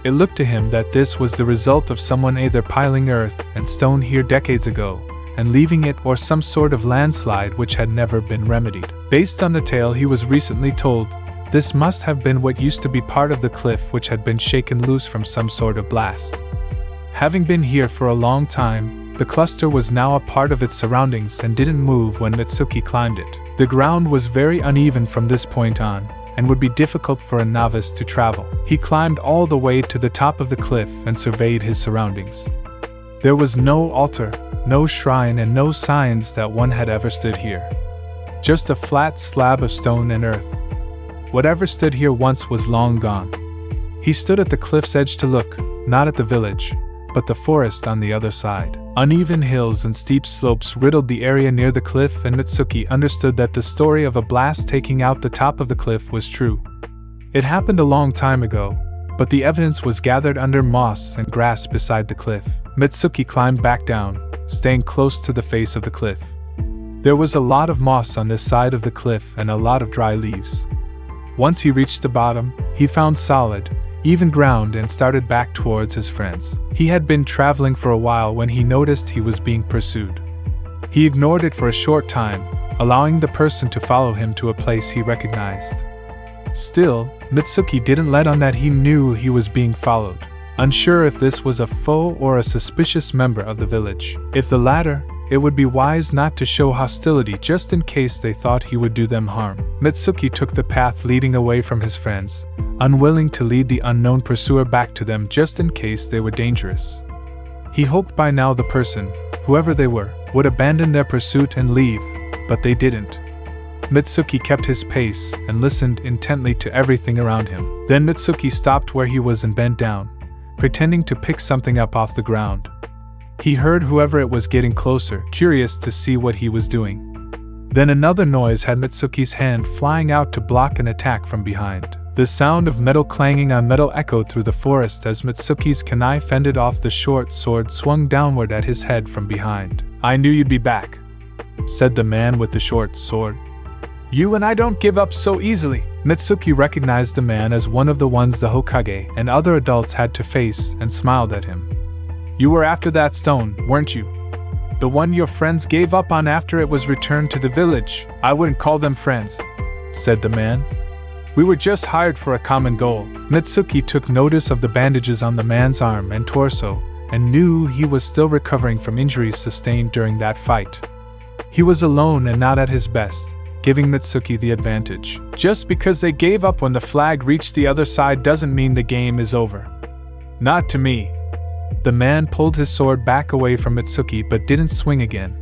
It looked to him that this was the result of someone either piling earth and stone here decades ago and leaving it, or some sort of landslide which had never been remedied. Based on the tale he was recently told, this must have been what used to be part of the cliff which had been shaken loose from some sort of blast. Having been here for a long time, the cluster was now a part of its surroundings and didn't move when Mitsuki climbed it. The ground was very uneven from this point on, and would be difficult for a novice to travel. He climbed all the way to the top of the cliff and surveyed his surroundings. There was no altar, no shrine, and no signs that one had ever stood here. Just a flat slab of stone and earth. Whatever stood here once was long gone. He stood at the cliff's edge to look, not at the village, but the forest on the other side. Uneven hills and steep slopes riddled the area near the cliff, and Mitsuki understood that the story of a blast taking out the top of the cliff was true. It happened a long time ago, but the evidence was gathered under moss and grass beside the cliff. Mitsuki climbed back down, staying close to the face of the cliff. There was a lot of moss on this side of the cliff and a lot of dry leaves. Once he reached the bottom, he found solid, even ground and started back towards his friends. He had been traveling for a while when he noticed he was being pursued. He ignored it for a short time, allowing the person to follow him to a place he recognized. Still, Mitsuki didn't let on that he knew he was being followed, unsure if this was a foe or a suspicious member of the village. If the latter, it would be wise not to show hostility just in case they thought he would do them harm. Mitsuki took the path leading away from his friends, unwilling to lead the unknown pursuer back to them just in case they were dangerous. He hoped by now the person, whoever they were, would abandon their pursuit and leave, but they didn't. Mitsuki kept his pace and listened intently to everything around him. Then Mitsuki stopped where he was and bent down, pretending to pick something up off the ground. He heard whoever it was getting closer, curious to see what he was doing. Then another noise had Mitsuki's hand flying out to block an attack from behind. The sound of metal clanging on metal echoed through the forest as Mitsuki's kunai fended off the short sword swung downward at his head from behind. "I knew you'd be back," said the man with the short sword. "You and I don't give up so easily." Mitsuki recognized the man as one of the ones the Hokage and other adults had to face and smiled at him. "You were after that stone, weren't you? The one your friends gave up on after it was returned to the village." "I wouldn't call them friends," said the man. "We were just hired for a common goal." Mitsuki took notice of the bandages on the man's arm and torso and knew he was still recovering from injuries sustained during that fight. He was alone and not at his best, giving Mitsuki the advantage. "Just because they gave up when the flag reached the other side doesn't mean the game is over. Not to me." The man pulled his sword back away from Mitsuki but didn't swing again.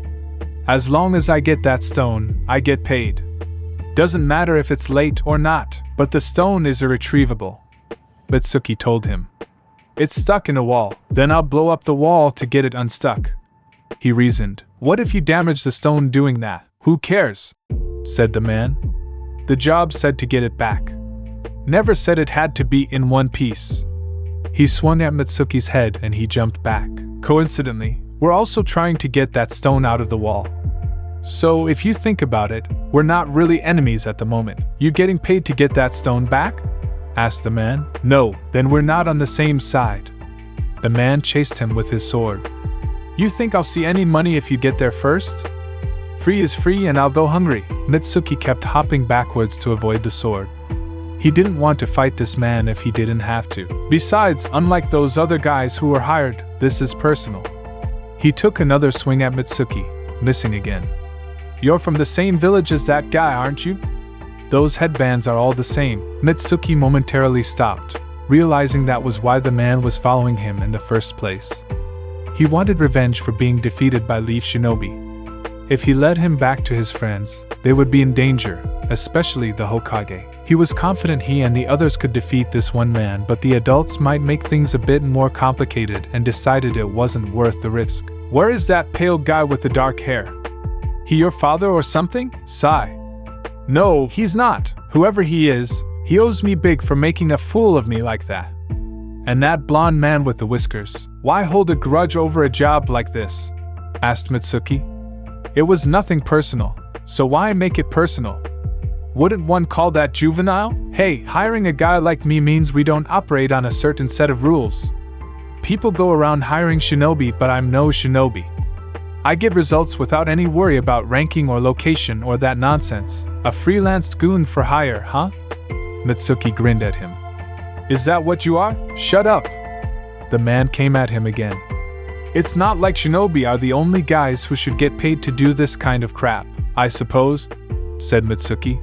"As long as I get that stone, I get paid. Doesn't matter if it's late or not, but the stone is irretrievable," Mitsuki told him. "It's stuck in a wall, then I'll blow up the wall to get it unstuck," he reasoned. "What if you damage the stone doing that? Who cares?" said the man. "The job said to get it back. Never said it had to be in one piece." He swung at Mitsuki's head and he jumped back. "Coincidentally, we're also trying to get that stone out of the wall. So if you think about it, we're not really enemies at the moment." "You getting paid to get that stone back?" asked the man. "No, then we're not on the same side." The man chased him with his sword. "You think I'll see any money if you get there first? Free is free and I'll go hungry." Mitsuki kept hopping backwards to avoid the sword. He didn't want to fight this man if he didn't have to. Besides, unlike those other guys who were hired, this is personal. He took another swing at Mitsuki, missing again. "You're from the same village as that guy, aren't you? Those headbands are all the same." Mitsuki momentarily stopped, realizing that was why the man was following him in the first place. He wanted revenge for being defeated by Leaf Shinobi. If he led him back to his friends, they would be in danger, especially the Hokage. He was confident he and the others could defeat this one man, but the adults might make things a bit more complicated and decided it wasn't worth the risk. "Where is that pale guy with the dark hair? He your father or something?" "Sigh. No, he's not. Whoever he is, he owes me big for making a fool of me like that." "And that blonde man with the whiskers, why hold a grudge over a job like this?" asked Mitsuki. "It was nothing personal, so why make it personal? Wouldn't one call that juvenile? Hey, hiring a guy like me means we don't operate on a certain set of rules. People go around hiring shinobi, but I'm no shinobi. I get results without any worry about ranking or location or that nonsense. A freelance goon for hire, huh?" Mitsuki grinned at him. "Is that what you are? Shut up!" The man came at him again. "It's not like shinobi are the only guys who should get paid to do this kind of crap, I suppose," said Mitsuki.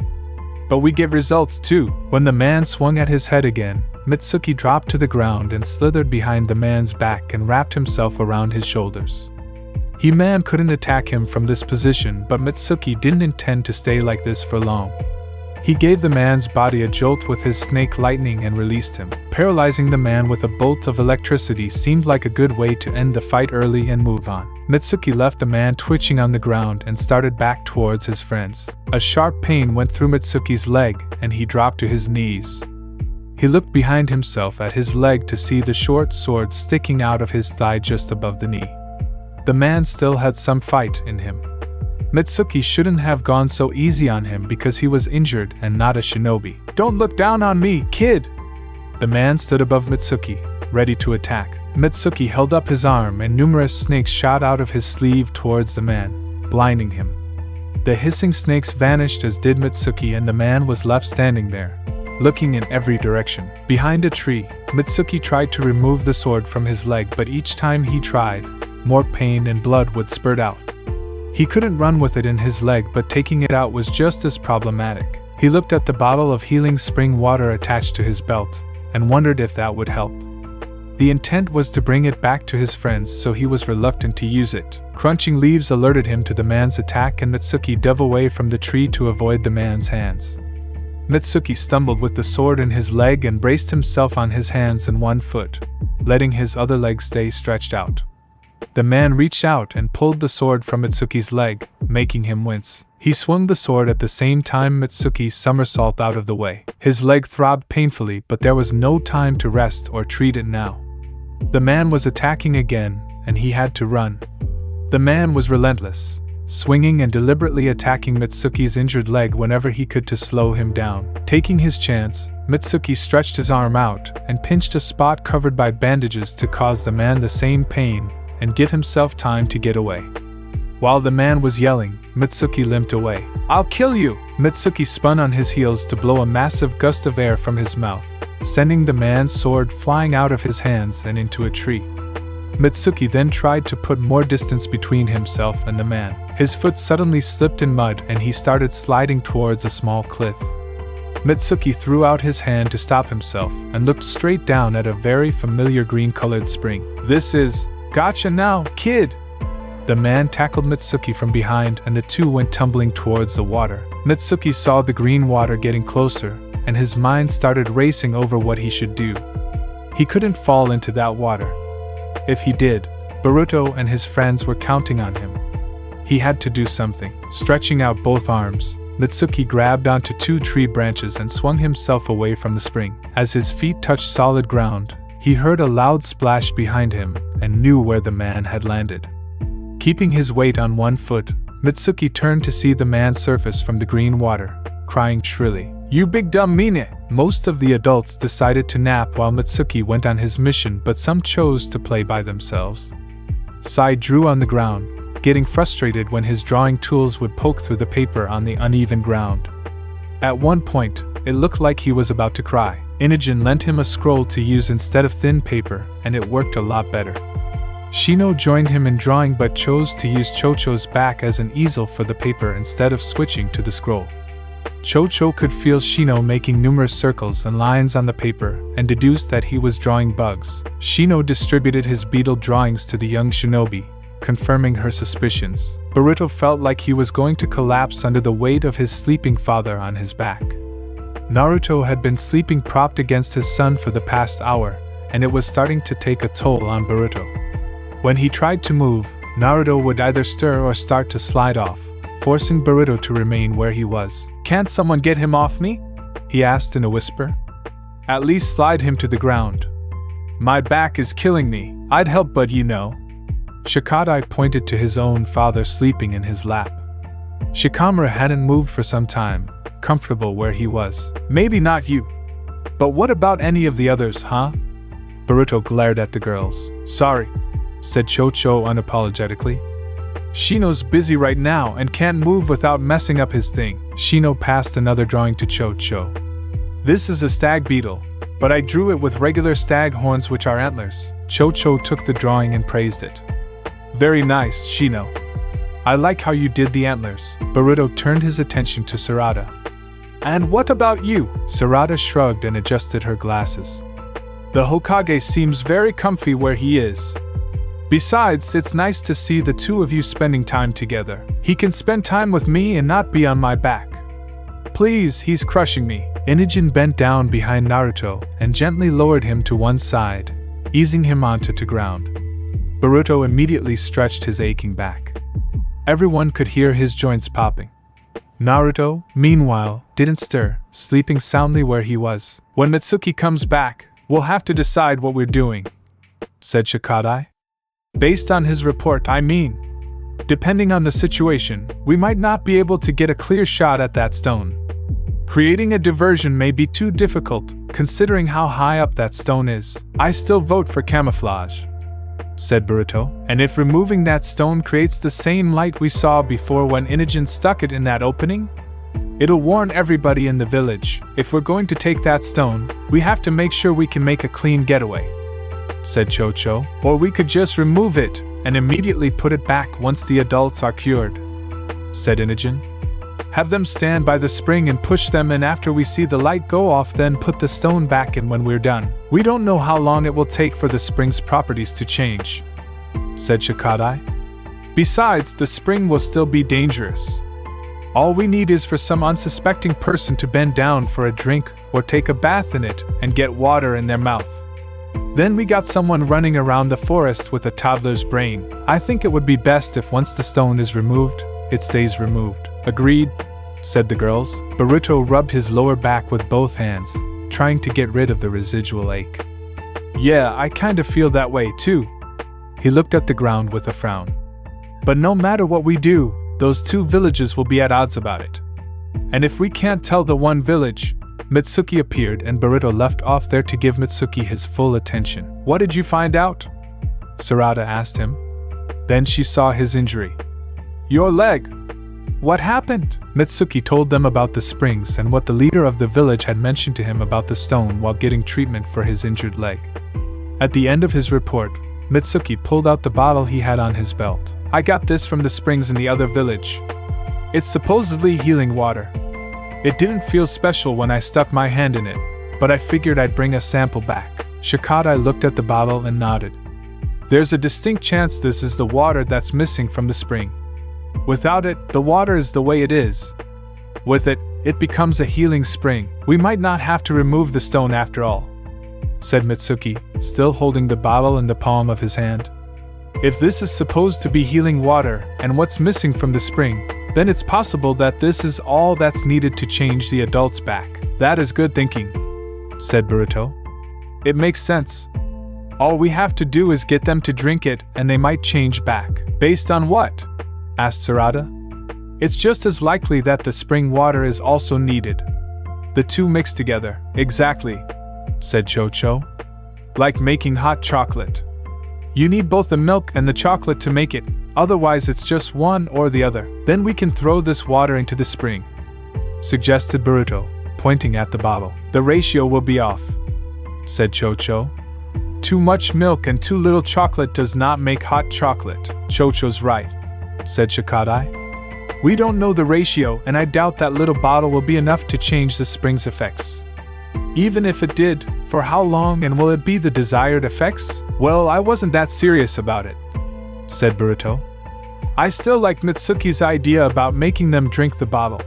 "But we get results too." When the man swung at his head again, Mitsuki dropped to the ground and slithered behind the man's back and wrapped himself around his shoulders. Man couldn't attack him from this position, but Mitsuki didn't intend to stay like this for long. He gave the man's body a jolt with his snake lightning and released him. Paralyzing the man with a bolt of electricity seemed like a good way to end the fight early and move on. Mitsuki left the man twitching on the ground and started back towards his friends. A sharp pain went through Mitsuki's leg and he dropped to his knees. He looked behind himself at his leg to see the short sword sticking out of his thigh just above the knee. The man still had some fight in him. Mitsuki shouldn't have gone so easy on him because he was injured and not a shinobi. "Don't look down on me, kid!" The man stood above Mitsuki, ready to attack. Mitsuki held up his arm and numerous snakes shot out of his sleeve towards the man, blinding him. The hissing snakes vanished as did Mitsuki and the man was left standing there, looking in every direction. Behind a tree, Mitsuki tried to remove the sword from his leg, but each time he tried, more pain and blood would spurt out. He couldn't run with it in his leg, but taking it out was just as problematic. He looked at the bottle of healing spring water attached to his belt, and wondered if that would help. The intent was to bring it back to his friends, so he was reluctant to use it. Crunching leaves alerted him to the man's attack, and Mitsuki dove away from the tree to avoid the man's hands. Mitsuki stumbled with the sword in his leg and braced himself on his hands and one foot, letting his other leg stay stretched out. The man reached out and pulled the sword from Mitsuki's leg, making him wince. He swung the sword at the same time Mitsuki somersaulted out of the way. His leg throbbed painfully, but there was no time to rest or treat it now. The man was attacking again, and he had to run. The man was relentless, swinging and deliberately attacking Mitsuki's injured leg whenever he could to slow him down. Taking his chance, Mitsuki stretched his arm out and pinched a spot covered by bandages to cause the man the same pain and give himself time to get away. While the man was yelling, Mitsuki limped away. "I'll kill you!" Mitsuki spun on his heels to blow a massive gust of air from his mouth, sending the man's sword flying out of his hands and into a tree. Mitsuki then tried to put more distance between himself and the man. His foot suddenly slipped in mud and he started sliding towards a small cliff. Mitsuki threw out his hand to stop himself and looked straight down at a very familiar green-colored spring. "This is... Gotcha now, kid!" The man tackled Mitsuki from behind and the two went tumbling towards the water. Mitsuki saw the green water getting closer, and his mind started racing over what he should do. He couldn't fall into that water. If he did, Boruto and his friends were counting on him. He had to do something. Stretching out both arms, Mitsuki grabbed onto two tree branches and swung himself away from the spring. As his feet touched solid ground, he heard a loud splash behind him and knew where the man had landed. Keeping his weight on one foot, Mitsuki turned to see the man surface from the green water, crying shrilly, "You big dumb meanie!" Most of the adults decided to nap while Mitsuki went on his mission, but some chose to play by themselves. Sai drew on the ground, getting frustrated when his drawing tools would poke through the paper on the uneven ground. At one point, it looked like he was about to cry. Inogen lent him a scroll to use instead of thin paper, and it worked a lot better. Shino joined him in drawing but chose to use Chocho's back as an easel for the paper instead of switching to the scroll. Chocho could feel Shino making numerous circles and lines on the paper and deduced that he was drawing bugs. Shino distributed his beetle drawings to the young shinobi, confirming her suspicions. Boruto felt like he was going to collapse under the weight of his sleeping father on his back. Naruto had been sleeping propped against his son for the past hour, and it was starting to take a toll on Boruto. When he tried to move, Naruto would either stir or start to slide off, forcing Boruto to remain where he was. "Can't someone get him off me?" he asked in a whisper. "At least slide him to the ground. My back is killing me. I'd help, but you know." Shikadai pointed to his own father sleeping in his lap. Shikamura hadn't moved for some time, comfortable where he was. "Maybe not you. But what about any of the others, huh?" Boruto glared at the girls. "Sorry," said Chocho unapologetically. "Shino's busy right now and can't move without messing up his thing." Shino passed another drawing to Chocho. "This is a stag beetle, but I drew it with regular stag horns which are antlers." Chocho took the drawing and praised it. "Very nice, Shino. I like how you did the antlers." Boruto turned his attention to Sarada. "And what about you?" Sarada shrugged and adjusted her glasses. "The Hokage seems very comfy where he is. Besides, it's nice to see the two of you spending time together. He can spend time with me and not be on my back. Please, he's crushing me." Inogen bent down behind Naruto and gently lowered him to one side, easing him onto the ground. Boruto immediately stretched his aching back. Everyone could hear his joints popping. Naruto, meanwhile, didn't stir, sleeping soundly where he was. "When Mitsuki comes back, we'll have to decide what we're doing," said Shikadai. "Based on his report, I mean. Depending on the situation, we might not be able to get a clear shot at that stone. Creating a diversion may be too difficult, considering how high up that stone is. I still vote for camouflage," said Boruto. "And if removing that stone creates the same light we saw before when Inogen stuck it in that opening, it'll warn everybody in the village. If we're going to take that stone, we have to make sure we can make a clean getaway," said Chocho. "Or we could just remove it and immediately put it back once the adults are cured," said Inogen. "Have them stand by the spring and push them in after we see the light go off, then put the stone back in when we're done. We don't know how long it will take for the spring's properties to change," said Shikadai. "Besides, the spring will still be dangerous. All we need is for some unsuspecting person to bend down for a drink or take a bath in it and get water in their mouth. Then we got someone running around the forest with a toddler's brain. I think it would be best if once the stone is removed, it stays removed. Agreed, said the girls. Boruto rubbed his lower back with both hands, trying to get rid of the residual ache. Yeah, I kind of feel that way too. He looked at the ground with a frown. But no matter what we do, those two villages will be at odds about it. And if we can't tell the one village, Mitsuki appeared and Boruto left off there to give Mitsuki his full attention. What did you find out? Sarada asked him. Then she saw his injury. Your leg. What happened? Mitsuki told them about the springs and what the leader of the village had mentioned to him about the stone while getting treatment for his injured leg. At the end of his report, Mitsuki pulled out the bottle he had on his belt. I got this from the springs in the other village. It's supposedly healing water. It didn't feel special when I stuck my hand in it, but I figured I'd bring a sample back. Shikadai looked at the bottle and nodded. There's a distinct chance this is the water that's missing from the spring. Without it, the water is the way it is. With it, it becomes a healing spring. We might not have to remove the stone after all, said Mitsuki, still holding the bottle in the palm of his hand. If this is supposed to be healing water and what's missing from the spring, then it's possible that this is all that's needed to change the adults back. That is good thinking, said Boruto. It makes sense. All we have to do is get them to drink it and they might change back. Based on what? Asked Sarada. It's just as likely that the spring water is also needed. The two mix together. Exactly, said Chocho. Like making hot chocolate. You need both the milk and the chocolate to make it, otherwise it's just one or the other. Then we can throw this water into the spring, suggested Boruto, pointing at the bottle. The ratio will be off, said Chocho. Too much milk and too little chocolate does not make hot chocolate. Chocho's right, said Shikadai. We don't know the ratio, and I doubt that little bottle will be enough to change the spring's effects. Even if it did, for how long and will it be the desired effects? Well, I wasn't that serious about it, said Boruto. I still like Mitsuki's idea about making them drink the bottle.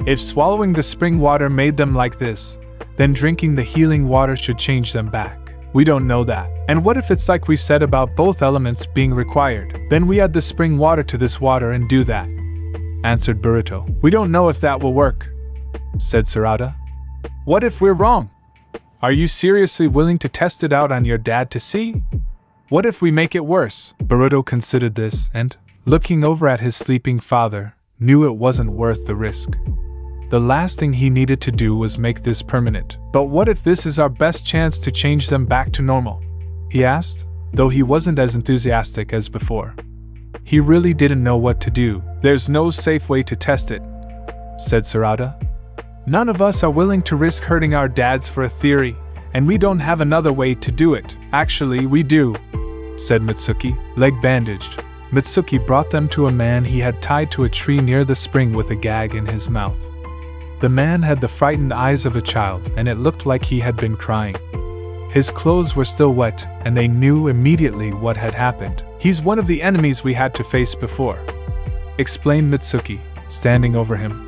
If swallowing the spring water made them like this, then drinking the healing water should change them back. We don't know that. And what if it's like we said about both elements being required? Then we add the spring water to this water and do that, answered Boruto. We don't know if that will work, said Sarada. What if we're wrong? Are you seriously willing to test it out on your dad to see? What if we make it worse? Boruto considered this and, looking over at his sleeping father, knew it wasn't worth the risk. The last thing he needed to do was make this permanent. But what if this is our best chance to change them back to normal? He asked, though he wasn't as enthusiastic as before. He really didn't know what to do. There's no safe way to test it, said Sarada. None of us are willing to risk hurting our dads for a theory, and we don't have another way to do it. Actually, we do, said Mitsuki, leg bandaged. Mitsuki brought them to a man he had tied to a tree near the spring with a gag in his mouth. The man had the frightened eyes of a child, and it looked like he had been crying. His clothes were still wet, and they knew immediately what had happened. He's one of the enemies we had to face before, explained Mitsuki, standing over him.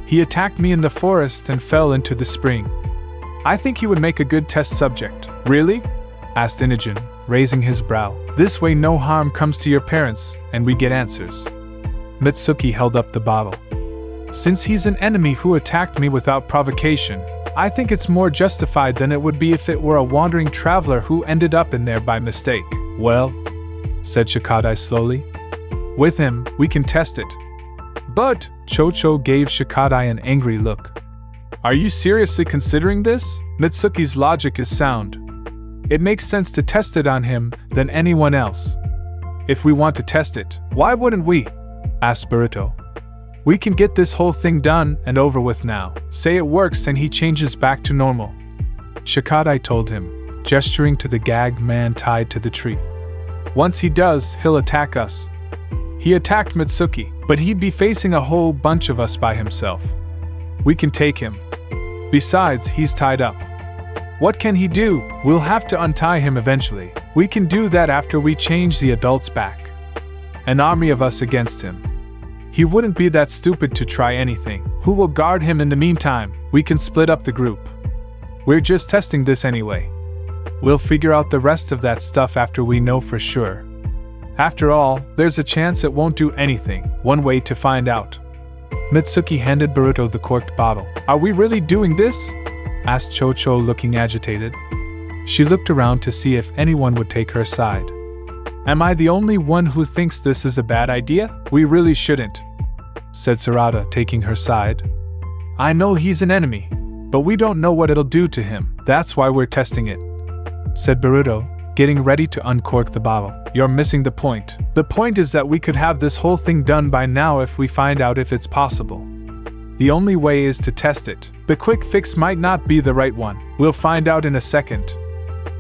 He attacked me in the forest and fell into the spring. I think he would make a good test subject. Really? Asked Inogen, raising his brow. This way no harm comes to your parents, and we get answers. Mitsuki held up the bottle. Since he's an enemy who attacked me without provocation, I think it's more justified than it would be if it were a wandering traveler who ended up in there by mistake. Well, said Shikadai slowly, with him, we can test it. But, Chocho gave Shikadai an angry look. Are you seriously considering this? Mitsuki's logic is sound. It makes sense to test it on him than anyone else. If we want to test it, why wouldn't we? Asked Boruto. We can get this whole thing done and over with now. Say it works and he changes back to normal, Shikadai told him, gesturing to the gagged man tied to the tree. Once he does, he'll attack us. He attacked Mitsuki, but he'd be facing a whole bunch of us by himself. We can take him. Besides, he's tied up. What can he do? We'll have to untie him eventually. We can do that after we change the adults back. An army of us against him. He wouldn't be that stupid to try anything. Who will guard him in the meantime? We can split up the group. We're just testing this anyway. We'll figure out the rest of that stuff after we know for sure. After all, there's a chance it won't do anything. One way to find out. Mitsuki handed Boruto the corked bottle. Are we really doing this? Asked Cho-Cho, looking agitated. She looked around to see if anyone would take her side. Am I the only one who thinks this is a bad idea? We really shouldn't, said Sarada, taking her side. I know he's an enemy, but we don't know what it'll do to him. That's why we're testing it, said Boruto, getting ready to uncork the bottle. You're missing the point. The point is that we could have this whole thing done by now if we find out if it's possible. The only way is to test it. The quick fix might not be the right one. We'll find out in a second.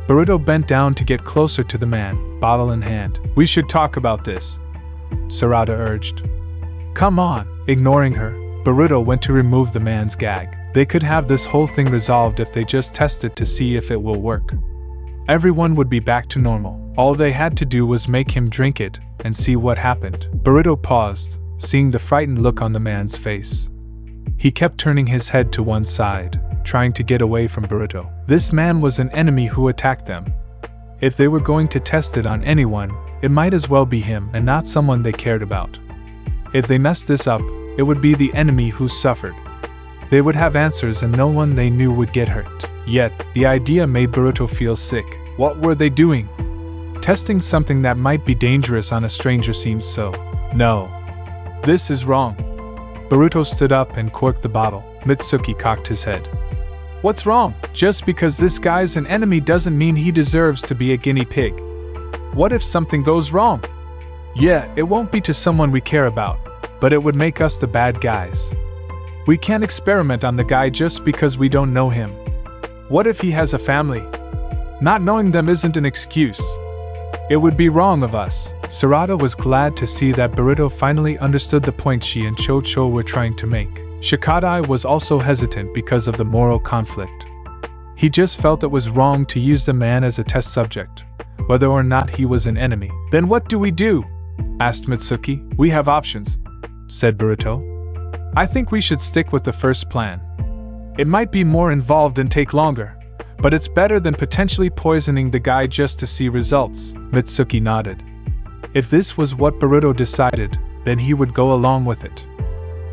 Boruto bent down to get closer to the man, bottle in hand. We should talk about this, Sarada urged. Come on. Ignoring her, Boruto went to remove the man's gag. They could have this whole thing resolved if they just tested to see if it will work. Everyone would be back to normal. All they had to do was make him drink it and see what happened. Boruto paused, seeing the frightened look on the man's face. He kept turning his head to one side, trying to get away from Boruto. This man was an enemy who attacked them. If they were going to test it on anyone, it might as well be him and not someone they cared about. If they messed this up, it would be the enemy who suffered. They would have answers and no one they knew would get hurt. Yet, the idea made Boruto feel sick. What were they doing? Testing something that might be dangerous on a stranger seemed so. No. This is wrong. Boruto stood up and corked the bottle. Mitsuki cocked his head. What's wrong? Just because this guy's an enemy doesn't mean he deserves to be a guinea pig. What if something goes wrong? Yeah, it won't be to someone we care about, but it would make us the bad guys. We can't experiment on the guy just because we don't know him. What if he has a family? Not knowing them isn't an excuse. It would be wrong of us. Sarada was glad to see that Boruto finally understood the point she and Cho-Cho were trying to make. Shikadai was also hesitant because of the moral conflict. He just felt it was wrong to use the man as a test subject, whether or not he was an enemy. Then what do we do? Asked Mitsuki. We have options, said Boruto. I think we should stick with the first plan. It might be more involved and take longer, but it's better than potentially poisoning the guy just to see results. Mitsuki nodded. If this was what Boruto decided, then he would go along with it.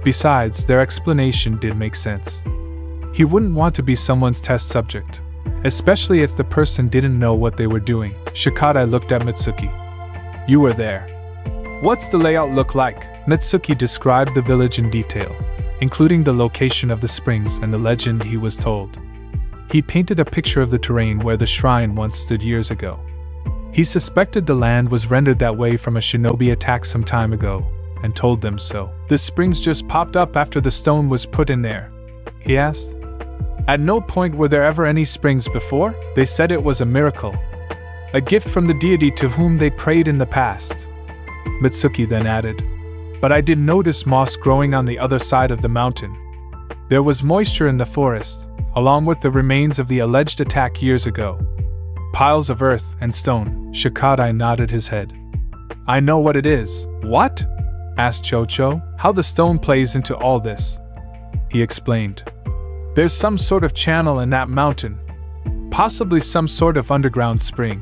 Besides, their explanation did make sense. He wouldn't want to be someone's test subject, especially if the person didn't know what they were doing. Shikadai looked at Mitsuki. You were there. What's the layout look like? Mitsuki described the village in detail, including the location of the springs and the legend he was told. He painted a picture of the terrain where the shrine once stood years ago. He suspected the land was rendered that way from a shinobi attack some time ago, and told them so. The springs just popped up after the stone was put in there, he asked. At no point were there ever any springs before? They said it was a miracle, a gift from the deity to whom they prayed in the past. Mitsuki then added, but I did notice moss growing on the other side of the mountain. There was moisture in the forest, along with the remains of the alleged attack years ago. Piles of earth and stone. Shikadai nodded his head. I know what it is. What? Asked Cho-Cho. How the stone plays into all this. He explained. There's some sort of channel in that mountain. Possibly some sort of underground spring.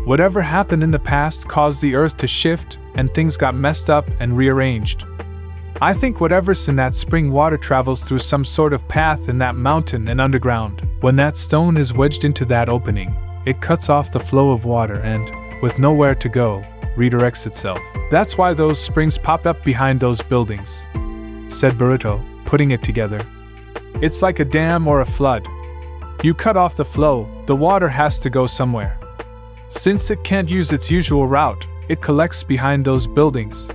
Whatever happened in the past caused the earth to shift, and things got messed up and rearranged. I think whatever's in that spring water travels through some sort of path in that mountain and underground. When that stone is wedged into that opening, it cuts off the flow of water and, with nowhere to go, redirects itself. That's why those springs popped up behind those buildings, said Boruto, putting it together. It's like a dam or a flood. You cut off the flow, the water has to go somewhere. Since it can't use its usual route, it collects behind those buildings.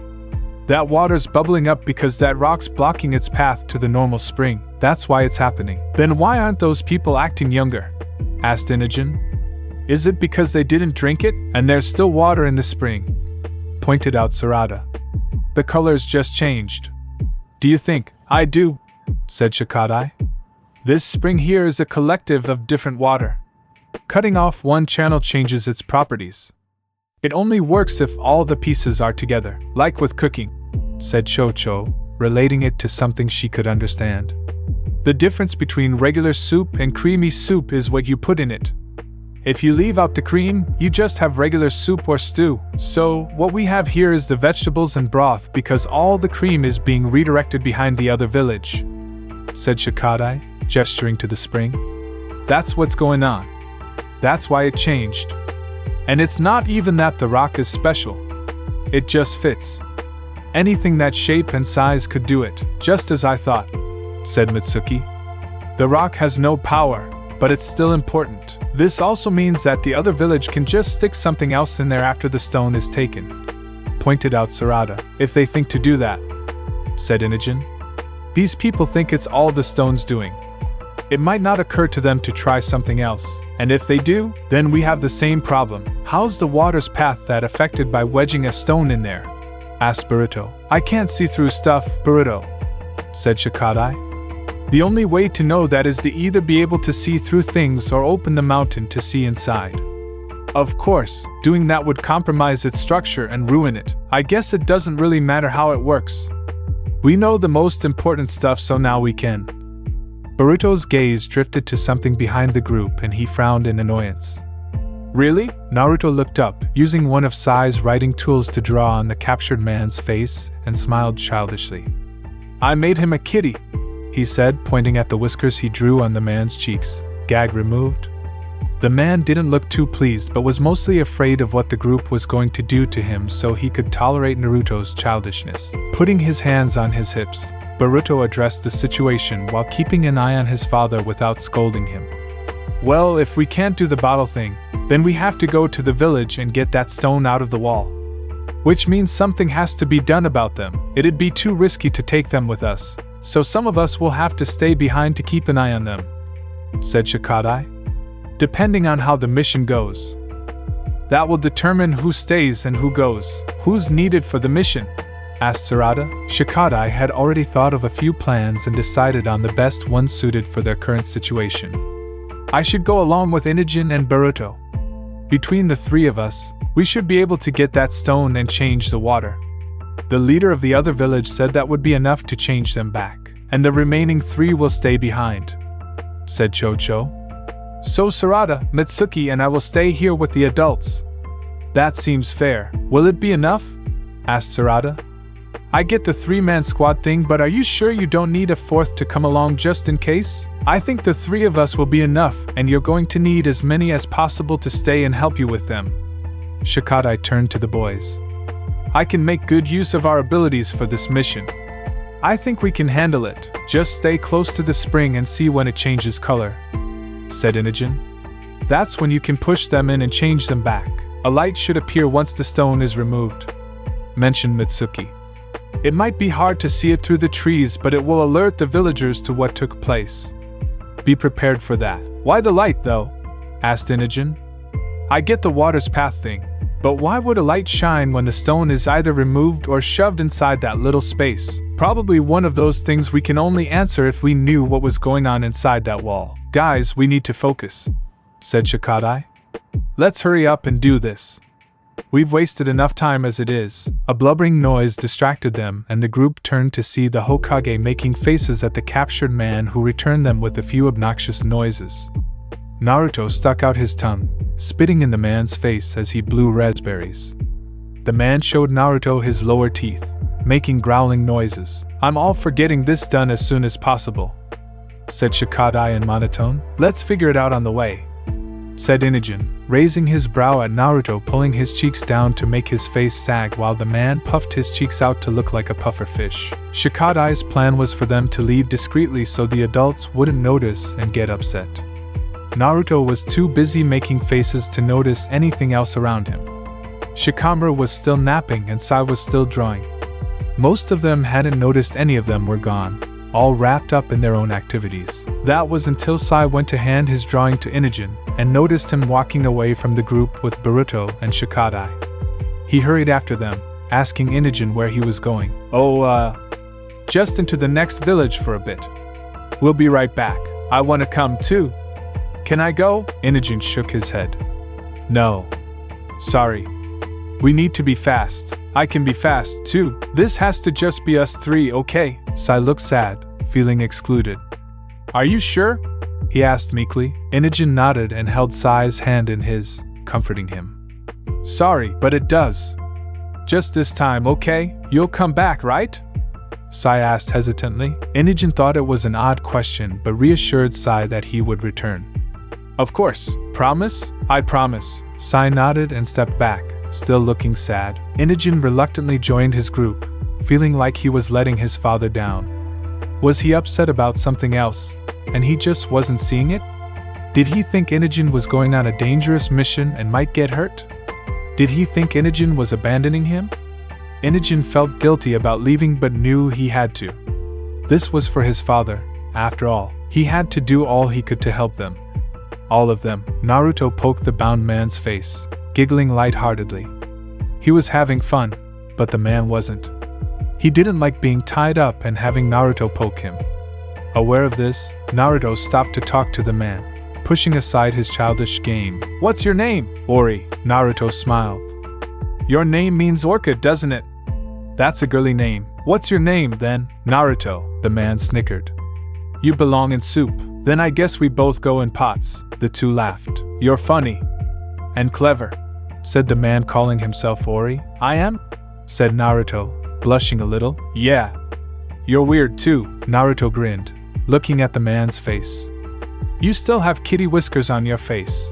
That water's bubbling up because that rock's blocking its path to the normal spring. That's why it's happening. Then why aren't those people acting younger? Asked Inogen. Is it because they didn't drink it, and there's still water in the spring? Pointed out Sarada. The colors just changed. Do you think? I do, said Shikadai. This spring here is a collective of different water. Cutting off one channel changes its properties. It only works if all the pieces are together, like with cooking, said Cho-Cho, relating it to something she could understand. The difference between regular soup and creamy soup is what you put in it. If you leave out the cream, you just have regular soup or stew. So, what we have here is the vegetables and broth because all the cream is being redirected behind the other village," said Shikadai, gesturing to the spring. "That's what's going on. That's why it changed. And it's not even that the rock is special. It just fits. Anything that shape and size could do it, just as I thought," said Mitsuki. "The rock has no power, but it's still important. This also means that the other village can just stick something else in there after the stone is taken," pointed out Sarada. "If they think to do that," said Inogen. "These people think it's all the stone's doing. It might not occur to them to try something else, and if they do, then we have the same problem. How's the water's path that affected by wedging a stone in there?" asked Boruto. "I can't see through stuff, Boruto," said Shikadai. "The only way to know that is to either be able to see through things or open the mountain to see inside. Of course, doing that would compromise its structure and ruin it. I guess it doesn't really matter how it works. We know the most important stuff, so now we can." Boruto's gaze drifted to something behind the group and he frowned in annoyance. "Really?" Naruto looked up, using one of Sai's writing tools to draw on the captured man's face, and smiled childishly. "I made him a kitty," he said, pointing at the whiskers he drew on the man's cheeks. "Gag removed?" The man didn't look too pleased but was mostly afraid of what the group was going to do to him, so he could tolerate Naruto's childishness. Putting his hands on his hips, Boruto addressed the situation while keeping an eye on his father without scolding him. "Well, if we can't do the bottle thing, then we have to go to the village and get that stone out of the wall. Which means something has to be done about them. It'd be too risky to take them with us, so some of us will have to stay behind to keep an eye on them," said Shikadai. "Depending on how the mission goes. That will determine who stays and who goes. Who's needed for the mission?" asked Sarada. Shikadai had already thought of a few plans and decided on the best one suited for their current situation. "I should go along with Inogen and Boruto. Between the three of us, we should be able to get that stone and change the water." The leader of the other village said that would be enough to change them back, and the remaining three will stay behind, said Chocho. "So Sarada, Mitsuki and I will stay here with the adults." "That seems fair. Will it be enough?" asked Sarada. "I get the three-man squad thing, but are you sure you don't need a fourth to come along just in case? I think the three of us will be enough, and you're going to need as many as possible to stay and help you with them." Shikadai turned to the boys. "I can make good use of our abilities for this mission. I think we can handle it. Just stay close to the spring and see when it changes color," said Inogen. "That's when you can push them in and change them back. A light should appear once the stone is removed," mentioned Mitsuki. "It might be hard to see it through the trees, but it will alert the villagers to what took place. Be prepared for that." "Why the light, though?" asked Inogen. "I get the water's path thing, but why would a light shine when the stone is either removed or shoved inside that little space? Probably one of those things we can only answer if we knew what was going on inside that wall." "Guys, we need to focus," said Shikadai. "Let's hurry up and do this. We've wasted enough time as it is." A blubbering noise distracted them, and the group turned to see the Hokage making faces at the captured man, who returned them with a few obnoxious noises. Naruto stuck out his tongue, spitting in the man's face as he blew raspberries. The man showed Naruto his lower teeth, making growling noises. "I'm all for getting this done as soon as possible," said Shikadai in monotone. "Let's figure it out on the way," said Inogen, raising his brow at Naruto, pulling his cheeks down to make his face sag while the man puffed his cheeks out to look like a puffer fish. Shikadai's plan was for them to leave discreetly so the adults wouldn't notice and get upset. Naruto was too busy making faces to notice anything else around him. Shikamaru was still napping and Sai was still drawing. Most of them hadn't noticed any of them were gone, all wrapped up in their own activities. That was until Sai went to hand his drawing to Inogen and noticed him walking away from the group with Boruto and Shikadai. He hurried after them, asking Inogen where he was going. Just into the next village for a bit. We'll be right back. I want to come too." "Can I go?" Inogen shook his head. "No. Sorry. We need to be fast." "I can be fast too. This has to just be us three, okay?" Sai looked sad, feeling excluded. "Are you sure?" he asked meekly. Inogen nodded and held Sai's hand in his, comforting him. Sorry, but it does. Just this time, okay? You'll come back, right? Sai asked hesitantly. Inogen thought it was an odd question, but reassured Sai that he would return. Of course. Promise? I promise. Sai nodded and stepped back, still looking sad. Inogen reluctantly joined his group, feeling like he was letting his father down. Was he upset about something else, and he just wasn't seeing it? Did he think Inogen was going on a dangerous mission and might get hurt? Did he think Inogen was abandoning him? Inogen felt guilty about leaving but knew he had to. This was for his father, after all. He had to do all he could to help them. All of them. Naruto poked the bound man's face, giggling lightheartedly. He was having fun, but the man wasn't. He didn't like being tied up and having Naruto poke him. Aware of this, Naruto stopped to talk to the man, pushing aside his childish game. What's your name? Ori. Naruto smiled. Your name means orchid, doesn't it? That's a girly name. What's your name, then? Naruto, the man snickered. You belong in soup. Then I guess we both go in pots. The two laughed. You're funny. And clever, said the man calling himself Ori. I am? Said Naruto, blushing a little. Yeah. You're weird too, Naruto grinned, looking at the man's face. You still have kitty whiskers on your face.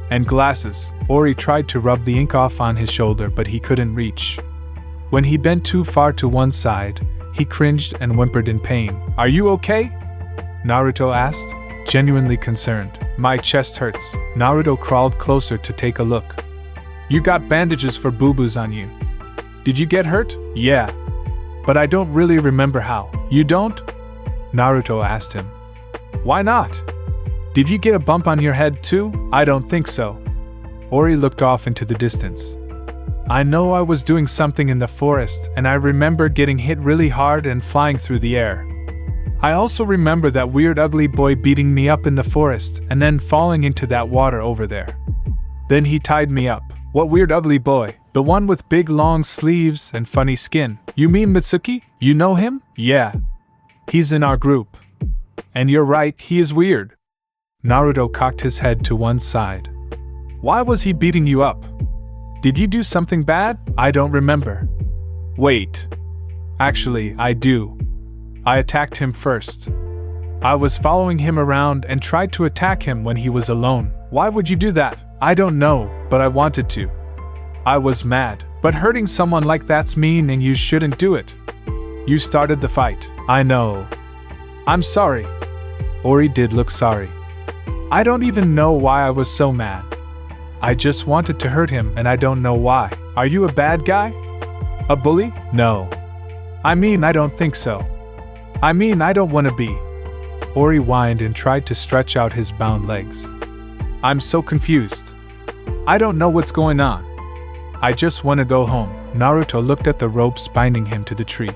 And glasses. Ori tried to rub the ink off on his shoulder, but he couldn't reach. When he bent too far to one side, he cringed and whimpered in pain. Are you okay? Naruto asked, genuinely concerned. My chest hurts. Naruto crawled closer to take a look. You got bandages for boo-boos on you. Did you get hurt? Yeah. But I don't really remember how. You don't? Naruto asked him. Why not? Did you get a bump on your head too? I don't think so. Ori looked off into the distance. I know I was doing something in the forest, and I remember getting hit really hard and flying through the air. I also remember that weird ugly boy beating me up in the forest and then falling into that water over there. Then he tied me up. What weird ugly boy? The one with big long sleeves and funny skin. You mean Mitsuki? You know him? Yeah. He's in our group. And you're right, he is weird. Naruto cocked his head to one side. Why was he beating you up? Did you do something bad? I don't remember. Wait. Actually, I do. I attacked him first. I was following him around and tried to attack him when he was alone. Why would you do that? I don't know, but I wanted to. I was mad. But hurting someone like that's mean and you shouldn't do it. You started the fight. I know. I'm sorry. Ori did look sorry. I don't even know why I was so mad. I just wanted to hurt him and I don't know why. Are you a bad guy? A bully? No. I mean, I don't think so. I mean, I don't want to be. Ori whined and tried to stretch out his bound legs. I'm so confused. I don't know what's going on. I just want to go home. Naruto looked at the ropes binding him to the tree.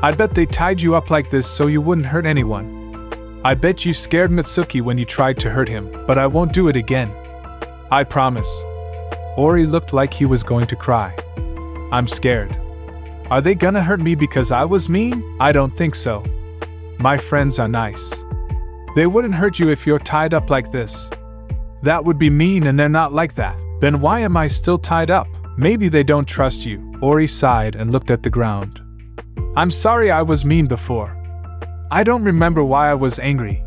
I bet they tied you up like this so you wouldn't hurt anyone. I bet you scared Mitsuki when you tried to hurt him, but I won't do it again. I promise. Ori looked like he was going to cry. I'm scared. Are they gonna hurt me because I was mean? I don't think so. My friends are nice. They wouldn't hurt you if you're tied up like this. That would be mean and they're not like that. Then why am I still tied up? Maybe they don't trust you. Ori sighed and looked at the ground. I'm sorry I was mean before. I don't remember why I was angry.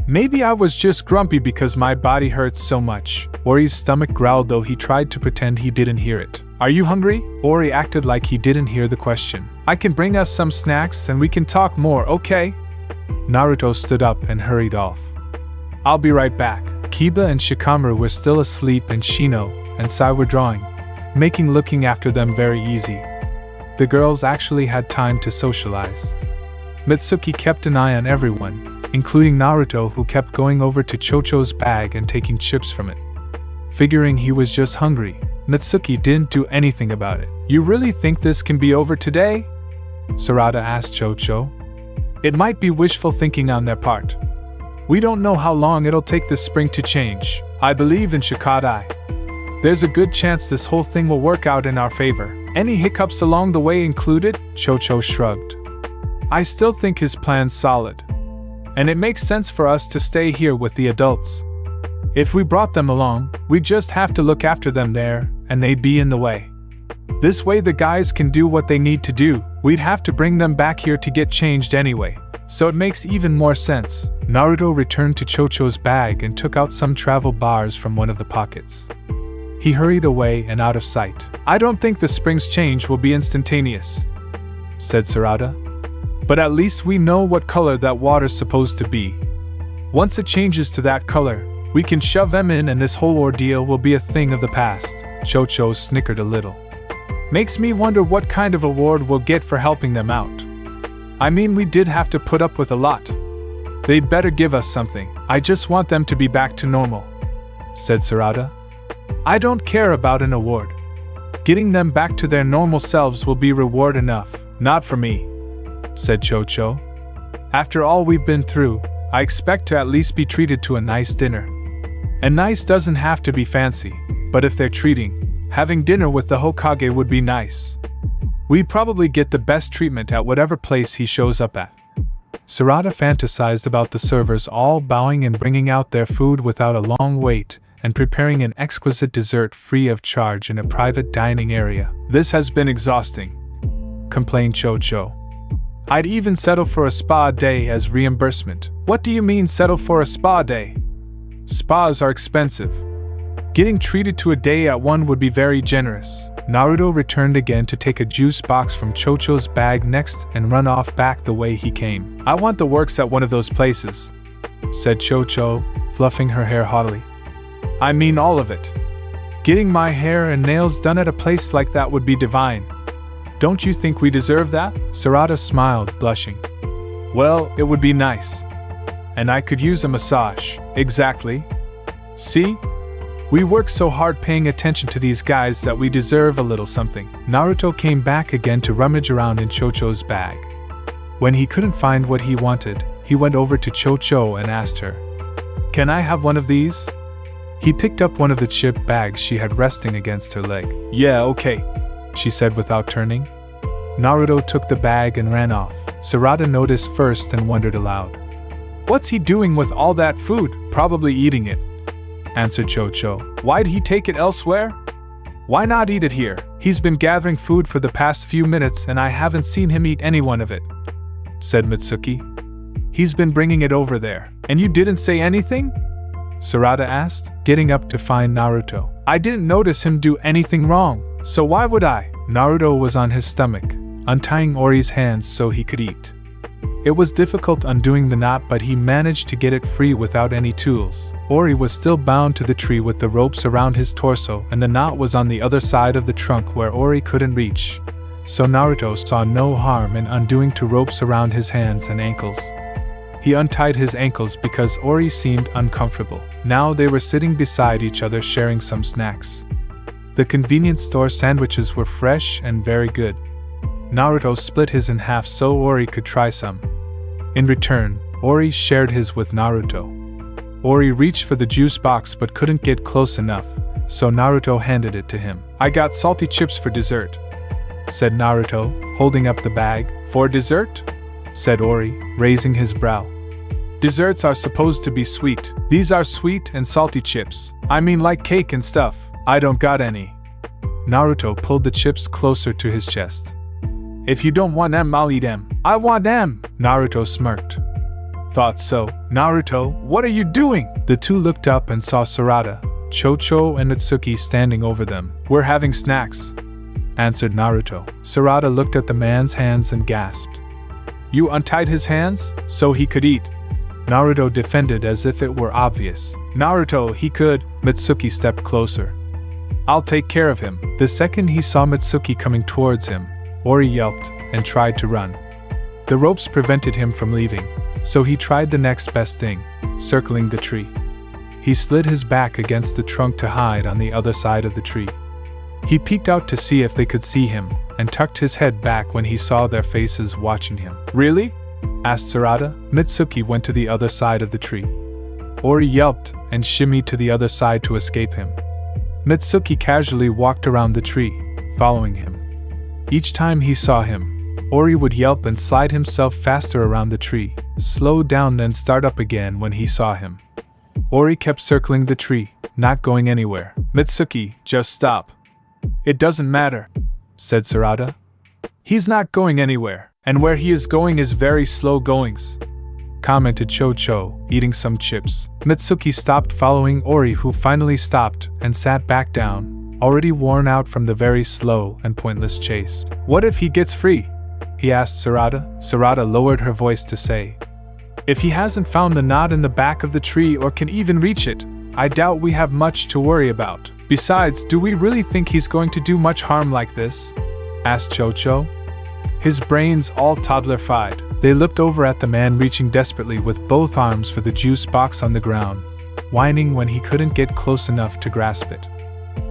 Maybe I was just grumpy because my body hurts so much. Ori's stomach growled though he tried to pretend he didn't hear it. Are you hungry? Ori acted like he didn't hear the question. I can bring us some snacks and we can talk more, okay? Naruto stood up and hurried off. I'll be right back. Kiba and Shikamaru were still asleep and Shino and Sai were drawing, making looking after them very easy. The girls actually had time to socialize. Mitsuki kept an eye on everyone, including Naruto, who kept going over to Chocho's bag and taking chips from it. Figuring he was just hungry, Mitsuki didn't do anything about it. You really think this can be over today? Sarada asked Chocho. It might be wishful thinking on their part. We don't know how long it'll take this spring to change. I believe in Shikadai. There's a good chance this whole thing will work out in our favor. Any hiccups along the way included? Chocho shrugged. I still think his plan's solid. and it makes sense for us to stay here with the adults. If we brought them along, we'd just have to look after them there, and they'd be in the way. This way the guys can do what they need to do. We'd have to bring them back here to get changed anyway, so it makes even more sense. Naruto returned to Chocho's bag and took out some travel bars from one of the pockets. He hurried away and out of sight. I don't think the spring's change will be instantaneous, said Sarada. But at least we know what color that water's supposed to be. Once it changes to that color, we can shove them in and this whole ordeal will be a thing of the past. Chocho snickered a little. Makes me wonder what kind of award we'll get for helping them out. I mean, we did have to put up with a lot. They'd better give us something. I just want them to be back to normal, said Sarada. I don't care about an award. Getting them back to their normal selves will be reward enough. Not for me, said Chocho. After all we've been through, I expect to at least be treated to a nice dinner. And nice doesn't have to be fancy, but if they're treating, having dinner with the Hokage would be nice. We'd probably get the best treatment at whatever place he shows up at. Sarada fantasized about the servers all bowing and bringing out their food without a long wait, and preparing an exquisite dessert free of charge in a private dining area. This has been exhausting, complained Chocho. I'd even settle for a spa day as reimbursement. What do you mean settle for a spa day? Spas are expensive. Getting treated to a day at one would be very generous. Naruto returned again to take a juice box from Chocho's bag next and run off back the way he came. I want the works at one of those places, said Chocho, fluffing her hair haughtily. I mean all of it. Getting my hair and nails done at a place like that would be divine. Don't you think we deserve that? Sarada smiled, blushing. Well, it would be nice. And I could use a massage. Exactly. See? We work so hard paying attention to these guys that we deserve a little something. Naruto came back again to rummage around in Chocho's bag. When he couldn't find what he wanted, he went over to Chocho and asked her, "Can I have one of these?" He picked up one of the chip bags she had resting against her leg. "Yeah, okay," she said without turning. Naruto took the bag and ran off. Sarada noticed first and wondered aloud. "What's he doing with all that food? Probably eating it," answered Chocho. "Why'd he take it elsewhere? Why not eat it here? He's been gathering food for the past few minutes and I haven't seen him eat any one of it," said Mitsuki. "He's been bringing it over there. And you didn't say anything?" Sarada asked, getting up to find Naruto. "I didn't notice him do anything wrong, so why would I?" Naruto was on his stomach, untying Ori's hands so he could eat. It was difficult undoing the knot, but he managed to get it free without any tools. Ori was still bound to the tree with the ropes around his torso, and the knot was on the other side of the trunk where Ori couldn't reach. So Naruto saw no harm in undoing two ropes around his hands and ankles. He untied his ankles because Ori seemed uncomfortable. Now they were sitting beside each other sharing some snacks. The convenience store sandwiches were fresh and very good. Naruto split his in half so Ori could try some. In return, Ori shared his with Naruto. Ori reached for the juice box but couldn't get close enough, so Naruto handed it to him. "I got salty chips for dessert," said Naruto, holding up the bag. "For dessert?" said Ori, raising his brow. "Desserts are supposed to be sweet. These are sweet and salty chips. I mean like cake and stuff. I don't got any." Naruto pulled the chips closer to his chest. "If you don't want them, I'll eat them." "I want them," Naruto smirked. "Thought so. Naruto, what are you doing?" The two looked up and saw Sarada, Chocho and Mitsuki standing over them. "We're having snacks," answered Naruto. Sarada looked at the man's hands and gasped. "You untied his hands? So he could eat?" Naruto defended as if it were obvious. "Naruto, he could." Mitsuki stepped closer. "I'll take care of him." The second he saw Mitsuki coming towards him, Ori yelped and tried to run. The ropes prevented him from leaving, so he tried the next best thing, circling the tree. He slid his back against the trunk to hide on the other side of the tree. He peeked out to see if they could see him, and tucked his head back when he saw their faces watching him. "Really?" asked Sarada. Mitsuki went to the other side of the tree. Ori yelped and shimmied to the other side to escape him. Mitsuki casually walked around the tree, following him. Each time he saw him, Ori would yelp and slide himself faster around the tree, slow down then start up again when he saw him. Ori kept circling the tree, not going anywhere. Mitsuki, just stop. It doesn't matter, said Sarada. He's not going anywhere, and where he is going is very slow goings, commented Cho-Cho, eating some chips. Mitsuki stopped following Ori, who finally stopped and sat back down, already worn out from the very slow and pointless chase. What if he gets free? He asked Sarada. Sarada lowered her voice to say, if he hasn't found the knot in the back of the tree or can even reach it, I doubt we have much to worry about. Besides, do we really think he's going to do much harm like this? Asked Cho-Cho. His brains all toddler-fied. They looked over at the man reaching desperately with both arms for the juice box on the ground, whining when he couldn't get close enough to grasp it.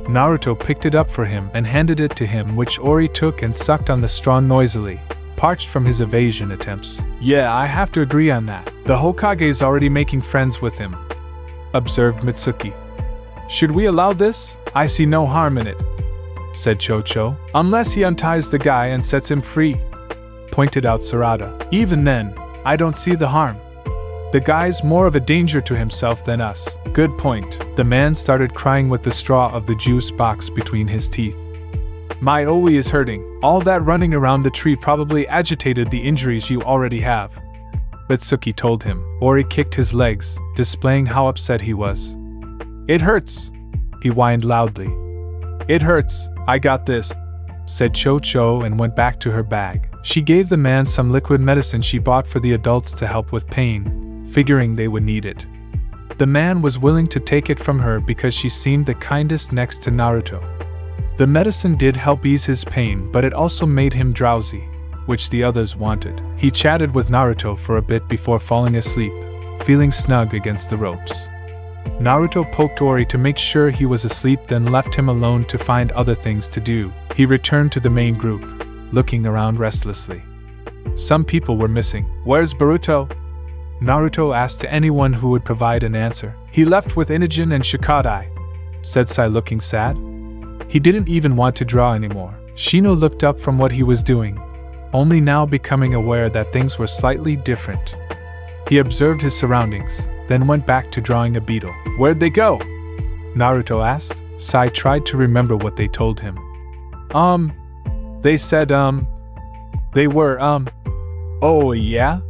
Naruto picked it up for him and handed it to him, which Ori took and sucked on the straw noisily, parched from his evasion attempts. Yeah, I have to agree on that. The Hokage's already making friends with him, observed Mitsuki. Should we allow this? I see no harm in it, said Cho-Cho. Unless he unties the guy and sets him free, pointed out Sarada. Even then, I don't see the harm. The guy's more of a danger to himself than us. Good point. The man started crying with the straw of the juice box between his teeth. My OE is hurting. All that running around the tree probably agitated the injuries you already have, Mitsuki told him. Ori kicked his legs, displaying how upset he was. It hurts, he whined loudly. It hurts, I got this, said Cho-Cho and went back to her bag. She gave the man some liquid medicine she bought for the adults to help with pain, figuring they would need it. The man was willing to take it from her because she seemed the kindest next to Naruto. The medicine did help ease his pain, but it also made him drowsy, which the others wanted. He chatted with Naruto for a bit before falling asleep, feeling snug against the ropes. Naruto poked Ori to make sure he was asleep, then left him alone to find other things to do. He returned to the main group, looking around restlessly. Some people were missing. Where's Boruto? Naruto asked to anyone who would provide an answer. He left with Inogen and Shikadai, said Sai, looking sad. He didn't even want to draw anymore. Shino looked up from what he was doing, only now becoming aware that things were slightly different. He observed his surroundings, then went back to drawing a beetle. Where'd they go? Naruto asked. Sai tried to remember what they told him. They said, they were, oh yeah?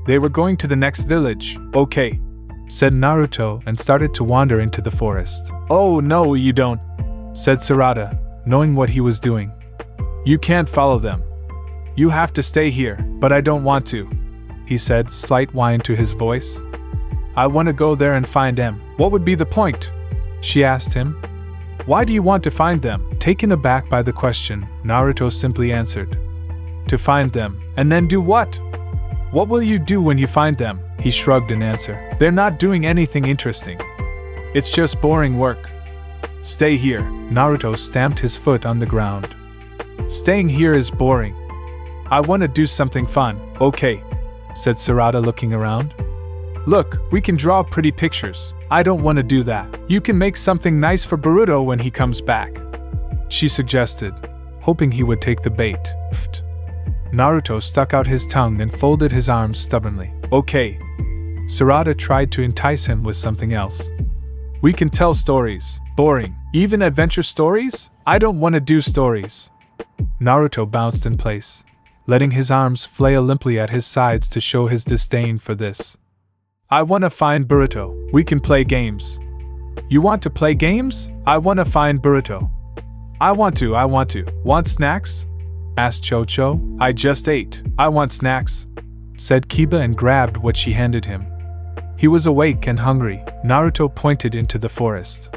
They were going to the next village, okay, said Naruto and started to wander into the forest. Oh no, you don't, said Sarada, knowing what he was doing. You can't follow them. You have to stay here, but I don't want to, he said, slight whine to his voice. I want to go there and find them. What would be the point? She asked him. Why do you want to find them? Taken aback by the question, Naruto simply answered. To find them, and then do what? What will you do when you find them? He shrugged in answer. They're not doing anything interesting. It's just boring work. Stay here. Naruto stamped his foot on the ground. Staying here is boring. I want to do something fun. Okay, said Sarada, looking around. Look, we can draw pretty pictures. I don't want to do that. You can make something nice for Boruto when he comes back, she suggested, hoping he would take the bait. Naruto stuck out his tongue and folded his arms stubbornly. Okay. Sarada tried to entice him with something else. We can tell stories. Boring. Even adventure stories? I don't want to do stories. Naruto bounced in place, letting his arms flail limply at his sides to show his disdain for this. I want to find Boruto. We can play games. You want to play games? I want to find Boruto. I want to. Want snacks? Asked Cho-Cho. I just ate. I want snacks, said Kiba and grabbed what she handed him. He was awake and hungry. Naruto pointed into the forest.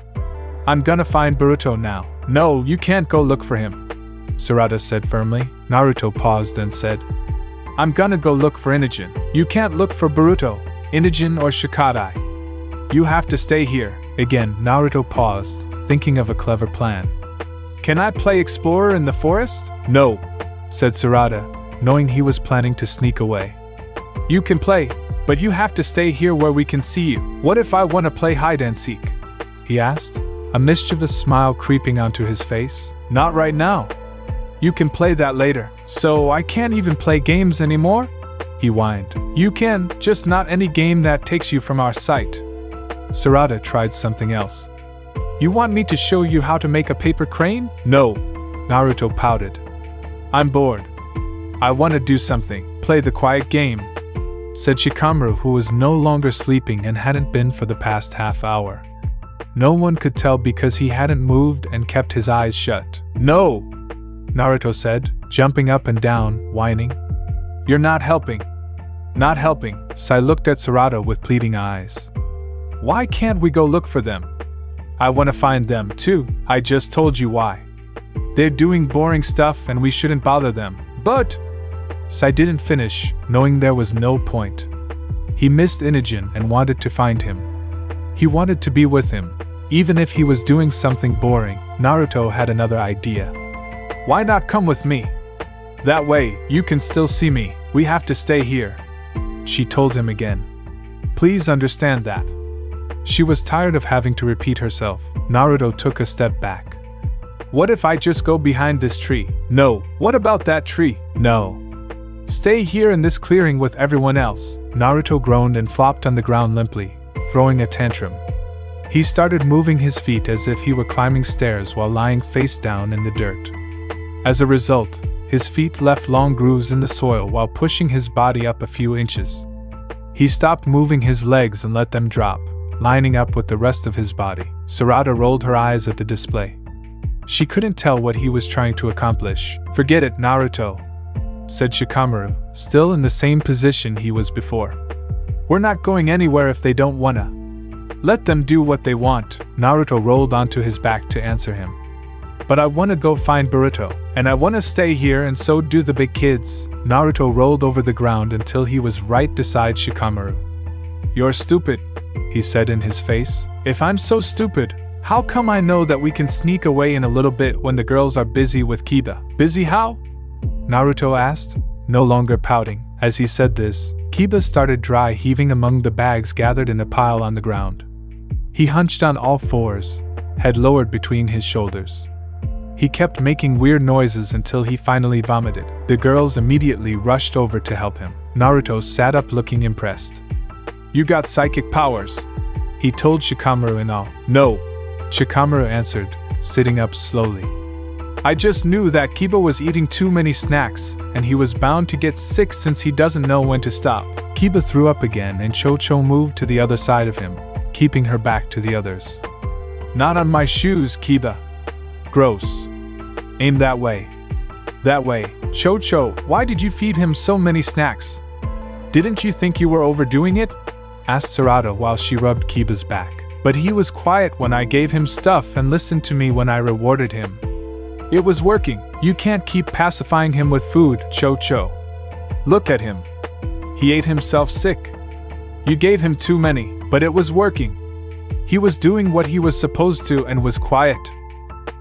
I'm gonna find Boruto now. No, you can't go look for him, Sarada said firmly. Naruto paused and said, I'm gonna go look for Inogen. You can't look for Boruto, Inogen or Shikadai. You have to stay here. Again, Naruto paused, thinking of a clever plan. Can I play explorer in the forest? No, said Sarada, knowing he was planning to sneak away. You can play, but you have to stay here where we can see you. What if I want to play hide and seek? He asked, a mischievous smile creeping onto his face. Not right now. You can play that later. So I can't even play games anymore? he whined. You can, just not any game that takes you from our sight. Sarada tried something else. You want me to show you how to make a paper crane? No, Naruto pouted. I'm bored. I want to do something, play the quiet game, said Shikamaru, who was no longer sleeping and hadn't been for the past half hour. No one could tell because he hadn't moved and kept his eyes shut. No, Naruto said, jumping up and down, whining. You're not helping. Not helping. Sai looked at Sarada with pleading eyes. Why can't we go look for them? I want to find them too. I just told you why. They're doing boring stuff and we shouldn't bother them. But Sai didn't finish, knowing there was no point. He missed Inogen and wanted to find him. He wanted to be with him, even if he was doing something boring. Naruto had another idea. Why not come with me? That way, you can still see me. We have to stay here, she told him again. Please understand that. She was tired of having to repeat herself. Naruto took a step back. What if I just go behind this tree? No. What about that tree? No. Stay here in this clearing with everyone else. Naruto groaned and flopped on the ground limply, throwing a tantrum. He started moving his feet as if he were climbing stairs while lying face down in the dirt. As a result, his feet left long grooves in the soil while pushing his body up a few inches. He stopped moving his legs and let them drop, lining up with the rest of his body. Sarada rolled her eyes at the display. She couldn't tell what he was trying to accomplish. Forget it, Naruto, said Shikamaru, still in the same position he was before. We're not going anywhere if they don't wanna. Let them do what they want. Naruto rolled onto his back to answer him. But I wanna go find Boruto, and I wanna stay here and so do the big kids. Naruto rolled over the ground until he was right beside Shikamaru. You're stupid, he said in his face. If I'm so stupid, how come I know that we can sneak away in a little bit when the girls are busy with Kiba? Busy how? Naruto asked, no longer pouting. As he said this, Kiba started dry heaving among the bags gathered in a pile on the ground. He hunched on all fours, head lowered between his shoulders. He kept making weird noises until he finally vomited. The girls immediately rushed over to help him. Naruto sat up looking impressed. You got psychic powers, he told Shikamaru in awe. No, Shikamaru answered, sitting up slowly. I just knew that Kiba was eating too many snacks, and he was bound to get sick since he doesn't know when to stop. Kiba threw up again and Cho-Cho moved to the other side of him, keeping her back to the others. Not on my shoes, Kiba. Gross. Aim that way. That way. Cho-Cho, why did you feed him so many snacks? Didn't you think you were overdoing it? Asked Sarada while she rubbed Kiba's back. But he was quiet when I gave him stuff and listened to me when I rewarded him. It was working. You can't keep pacifying him with food, Cho-Cho. Look at him. He ate himself sick. You gave him too many, but it was working. He was doing what he was supposed to and was quiet.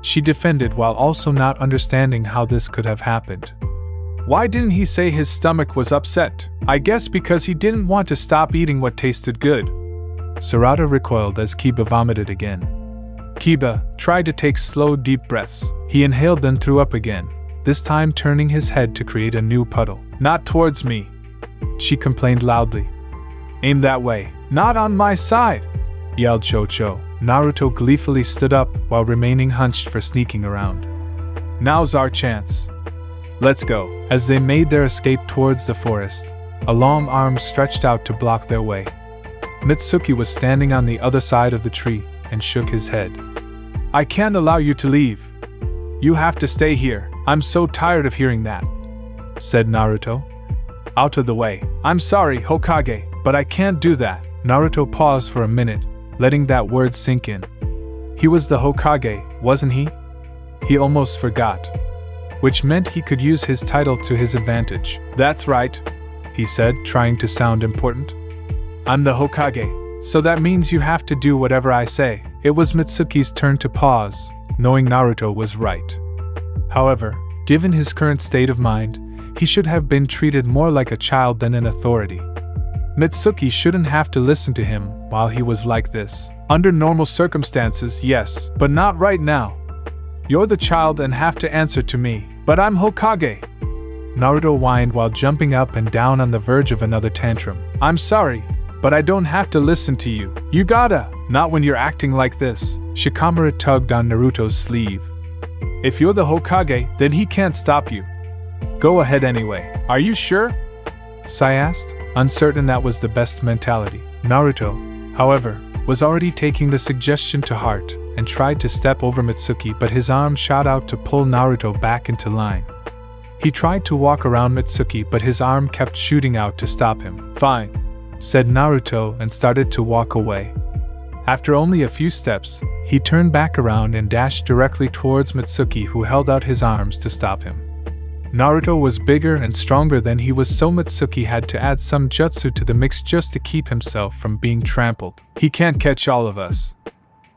She defended while also not understanding how this could have happened. Why didn't he say his stomach was upset? I guess because he didn't want to stop eating what tasted good. Sarada recoiled as Kiba vomited again. Kiba tried to take slow, deep breaths. He inhaled then threw up again, this time turning his head to create a new puddle. Not towards me, she complained loudly. Aim that way. Not on my side, yelled Cho-Cho. Naruto gleefully stood up while remaining hunched for sneaking around. Now's our chance. Let's go. As they made their escape towards the forest, a long arm stretched out to block their way. Mitsuki was standing on the other side of the tree and shook his head. I can't allow you to leave. You have to stay here. I'm so tired of hearing that, said Naruto. Out of the way. I'm sorry, Hokage, but I can't do that. Naruto paused for a minute, letting that word sink in. He was the Hokage, wasn't he? He almost forgot. Which meant he could use his title to his advantage. That's right, he said, trying to sound important. I'm the Hokage, so that means you have to do whatever I say. It was Mitsuki's turn to pause, knowing Naruto was right. However, given his current state of mind, he should have been treated more like a child than an authority. Mitsuki shouldn't have to listen to him while he was like this. Under normal circumstances, yes, but not right now. You're the child and have to answer to me, but I'm Hokage. Naruto whined while jumping up and down on the verge of another tantrum. I'm sorry, but I don't have to listen to you. You gotta, not when you're acting like this. Shikamaru tugged on Naruto's sleeve. If you're the Hokage, then he can't stop you. Go ahead anyway. Are you sure? Sai asked, uncertain that was the best mentality. Naruto, however, was already taking the suggestion to heart and tried to step over Mitsuki, but his arm shot out to pull Naruto back into line. He tried to walk around Mitsuki, but his arm kept shooting out to stop him. Fine, said Naruto and started to walk away. After only a few steps, he turned back around and dashed directly towards Mitsuki, who held out his arms to stop him. Naruto was bigger and stronger than he was, so Mitsuki had to add some jutsu to the mix just to keep himself from being trampled. He can't catch all of us,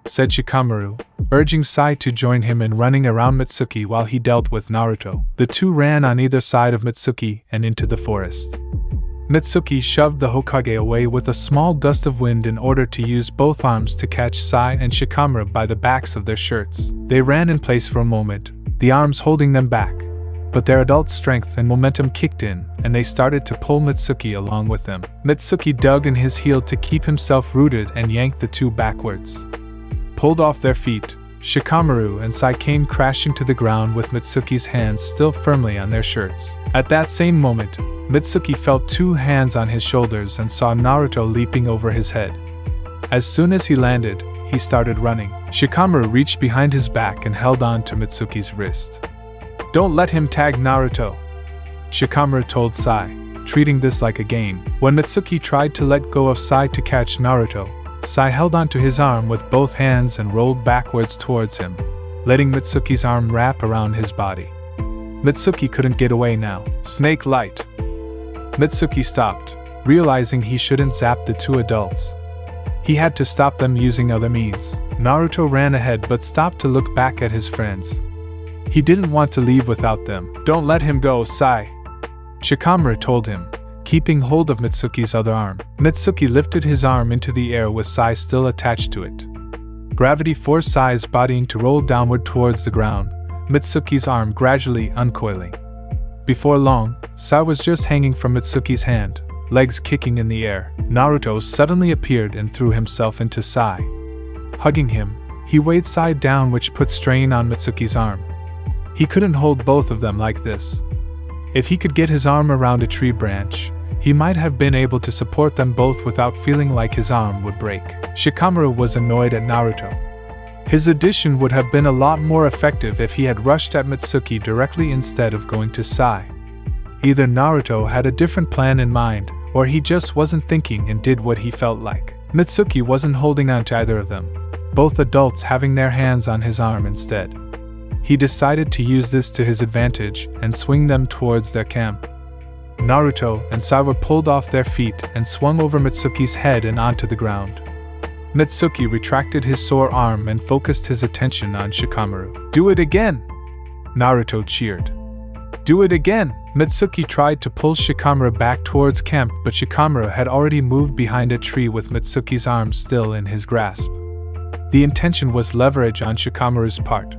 said Shikamaru, urging Sai to join him in running around Mitsuki while he dealt with Naruto. The two ran on either side of Mitsuki and into the forest. Mitsuki shoved the Hokage away with a small gust of wind in order to use both arms to catch Sai and Shikamaru by the backs of their shirts. They ran in place for a moment, the arms holding them back, but their adult strength and momentum kicked in, and they started to pull Mitsuki along with them. Mitsuki dug in his heel to keep himself rooted and yanked the two backwards. Pulled off their feet, Shikamaru and Sai came crashing to the ground with Mitsuki's hands still firmly on their shirts. At that same moment, Mitsuki felt two hands on his shoulders and saw Naruto leaping over his head. As soon as he landed, he started running. Shikamaru reached behind his back and held on to Mitsuki's wrist. Don't let him tag Naruto, Shikamaru told Sai, treating this like a game. When Mitsuki tried to let go of Sai to catch Naruto, Sai held onto his arm with both hands and rolled backwards towards him, letting Mitsuki's arm wrap around his body. Mitsuki couldn't get away now. Snake light. Mitsuki stopped, realizing he shouldn't zap the two adults. He had to stop them using other means. Naruto ran ahead but stopped to look back at his friends. He didn't want to leave without them. Don't let him go, Sai, Shikamaru told him, keeping hold of Mitsuki's other arm. Mitsuki lifted his arm into the air with Sai still attached to it. Gravity forced Sai's body to roll downward towards the ground, Mitsuki's arm gradually uncoiling. Before long, Sai was just hanging from Mitsuki's hand, legs kicking in the air. Naruto suddenly appeared and threw himself into Sai. Hugging him, he weighed Sai down, which put strain on Mitsuki's arm. He couldn't hold both of them like this. If he could get his arm around a tree branch, he might have been able to support them both without feeling like his arm would break. Shikamaru was annoyed at Naruto. His addition would have been a lot more effective if he had rushed at Mitsuki directly instead of going to Sai. Either Naruto had a different plan in mind, or he just wasn't thinking and did what he felt like. Mitsuki wasn't holding on to either of them, both adults having their hands on his arm instead. He decided to use this to his advantage and swing them towards their camp. Naruto and Sai were pulled off their feet and swung over Mitsuki's head and onto the ground. Mitsuki retracted his sore arm and focused his attention on Shikamaru. Do it again! Naruto cheered. Do it again! Mitsuki tried to pull Shikamaru back towards camp, but Shikamaru had already moved behind a tree with Mitsuki's arm still in his grasp. The intention was leverage on Shikamaru's part.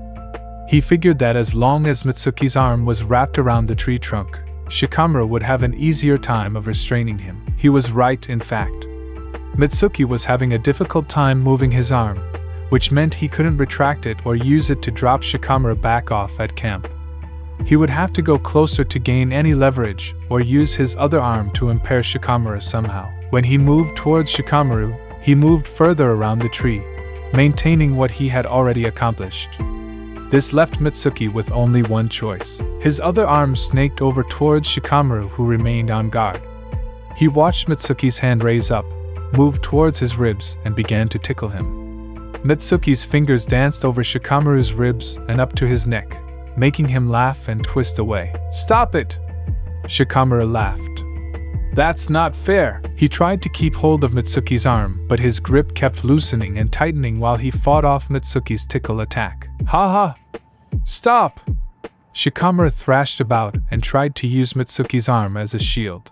He figured that as long as Mitsuki's arm was wrapped around the tree trunk, Shikamaru would have an easier time of restraining him. He was right, in fact. Mitsuki was having a difficult time moving his arm, which meant he couldn't retract it or use it to drop Shikamaru back off at camp. He would have to go closer to gain any leverage, or use his other arm to impair Shikamaru somehow. When he moved towards Shikamaru, he moved further around the tree, maintaining what he had already accomplished. This left Mitsuki with only one choice. His other arm snaked over towards Shikamaru, who remained on guard. He watched Mitsuki's hand raise up, move towards his ribs, and began to tickle him. Mitsuki's fingers danced over Shikamaru's ribs and up to his neck, making him laugh and twist away. Stop it! Shikamaru laughed. That's not fair! He tried to keep hold of Mitsuki's arm, but his grip kept loosening and tightening while he fought off Mitsuki's tickle attack. Haha! Stop! Shikamaru thrashed about and tried to use Mitsuki's arm as a shield.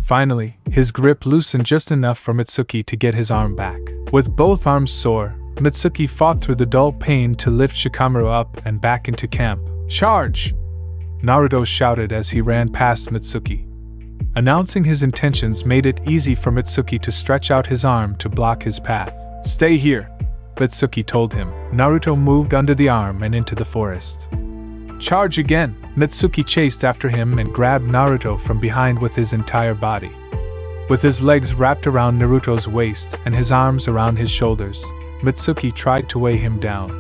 Finally, his grip loosened just enough for Mitsuki to get his arm back. With both arms sore, Mitsuki fought through the dull pain to lift Shikamaru up and back into camp. Charge! Naruto shouted as he ran past Mitsuki. Announcing his intentions made it easy for Mitsuki to stretch out his arm to block his path. "Stay here," Mitsuki told him. Naruto moved under the arm and into the forest. "Charge again!" Mitsuki chased after him and grabbed Naruto from behind with his entire body. With his legs wrapped around Naruto's waist and his arms around his shoulders, Mitsuki tried to weigh him down.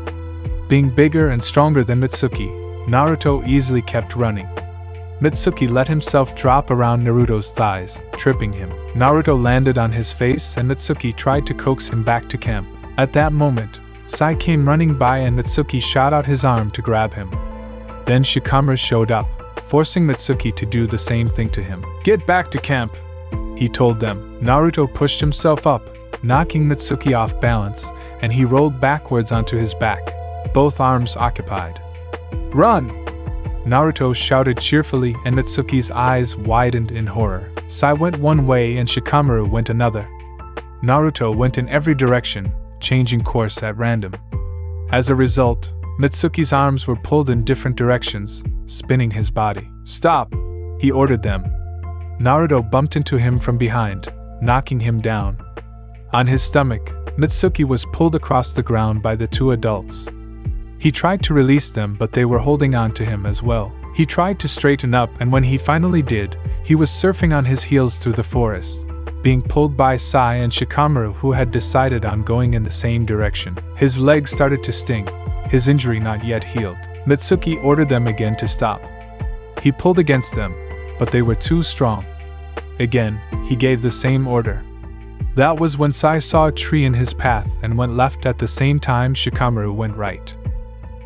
Being bigger and stronger than Mitsuki, Naruto easily kept running. Mitsuki let himself drop around Naruto's thighs, tripping him. Naruto landed on his face and Mitsuki tried to coax him back to camp. At that moment, Sai came running by and Mitsuki shot out his arm to grab him. Then Shikamaru showed up, forcing Mitsuki to do the same thing to him. "Get back to camp," he told them. Naruto pushed himself up, knocking Mitsuki off balance, and he rolled backwards onto his back, both arms occupied. "Run!" Naruto shouted cheerfully and Mitsuki's eyes widened in horror. Sai went one way and Shikamaru went another. Naruto went in every direction, changing course at random. As a result, Mitsuki's arms were pulled in different directions, spinning his body. "Stop!" he ordered them. Naruto bumped into him from behind, knocking him down. On his stomach, Mitsuki was pulled across the ground by the two adults. He tried to release them, but they were holding on to him as well. He tried to straighten up, and when he finally did, he was surfing on his heels through the forest, being pulled by Sai and Shikamaru, who had decided on going in the same direction. His legs started to sting, his injury not yet healed. Mitsuki ordered them again to stop. He pulled against them, but they were too strong. Again, he gave the same order. That was when Sai saw a tree in his path and went left at the same time Shikamaru went right.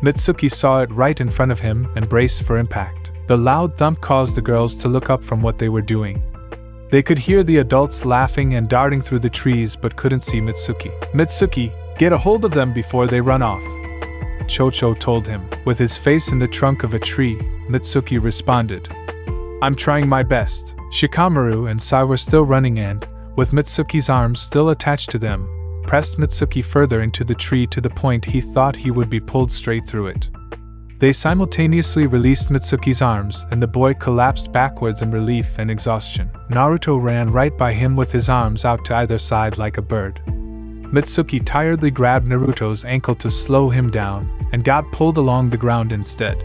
Mitsuki saw it right in front of him and braced for impact. The loud thump caused the girls to look up from what they were doing. They could hear the adults laughing and darting through the trees but couldn't see Mitsuki. "Mitsuki, get a hold of them before they run off," Chocho told him. With his face in the trunk of a tree, Mitsuki responded, "I'm trying my best." Shikamaru and Sai were still running and, with Mitsuki's arms still attached to them, pressed Mitsuki further into the tree to the point he thought he would be pulled straight through it. They simultaneously released Mitsuki's arms and the boy collapsed backwards in relief and exhaustion. Naruto ran right by him with his arms out to either side like a bird. Mitsuki tiredly grabbed Naruto's ankle to slow him down and got pulled along the ground instead.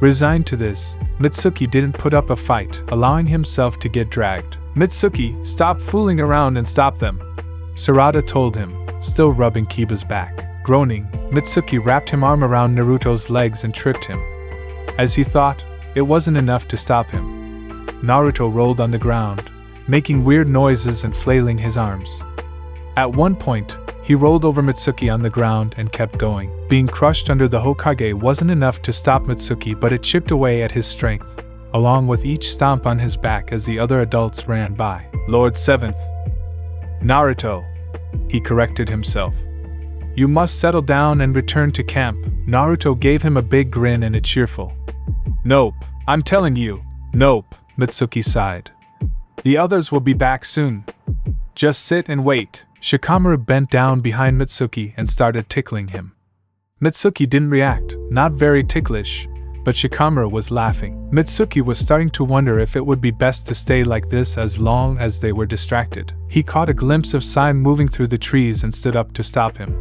Resigned to this, Mitsuki didn't put up a fight, allowing himself to get dragged. "Mitsuki, stop fooling around and stop them," Sarada told him, still rubbing Kiba's back. Groaning, Mitsuki wrapped his arm around Naruto's legs and tripped him. As he thought, it wasn't enough to stop him. Naruto rolled on the ground, making weird noises and flailing his arms. At one point, he rolled over Mitsuki on the ground and kept going. Being crushed under the Hokage wasn't enough to stop Mitsuki, but it chipped away at his strength, along with each stomp on his back as the other adults ran by. "Lord 7th. Naruto," he corrected himself. "You must settle down and return to camp." Naruto gave him a big grin and a cheerful, "Nope, I'm telling you, nope," Mitsuki sighed. "The others will be back soon. Just sit and wait." Shikamaru bent down behind Mitsuki and started tickling him. Mitsuki didn't react, not very ticklish, but Shikamaru was laughing. Mitsuki was starting to wonder if it would be best to stay like this as long as they were distracted. He caught a glimpse of Sai moving through the trees and stood up to stop him.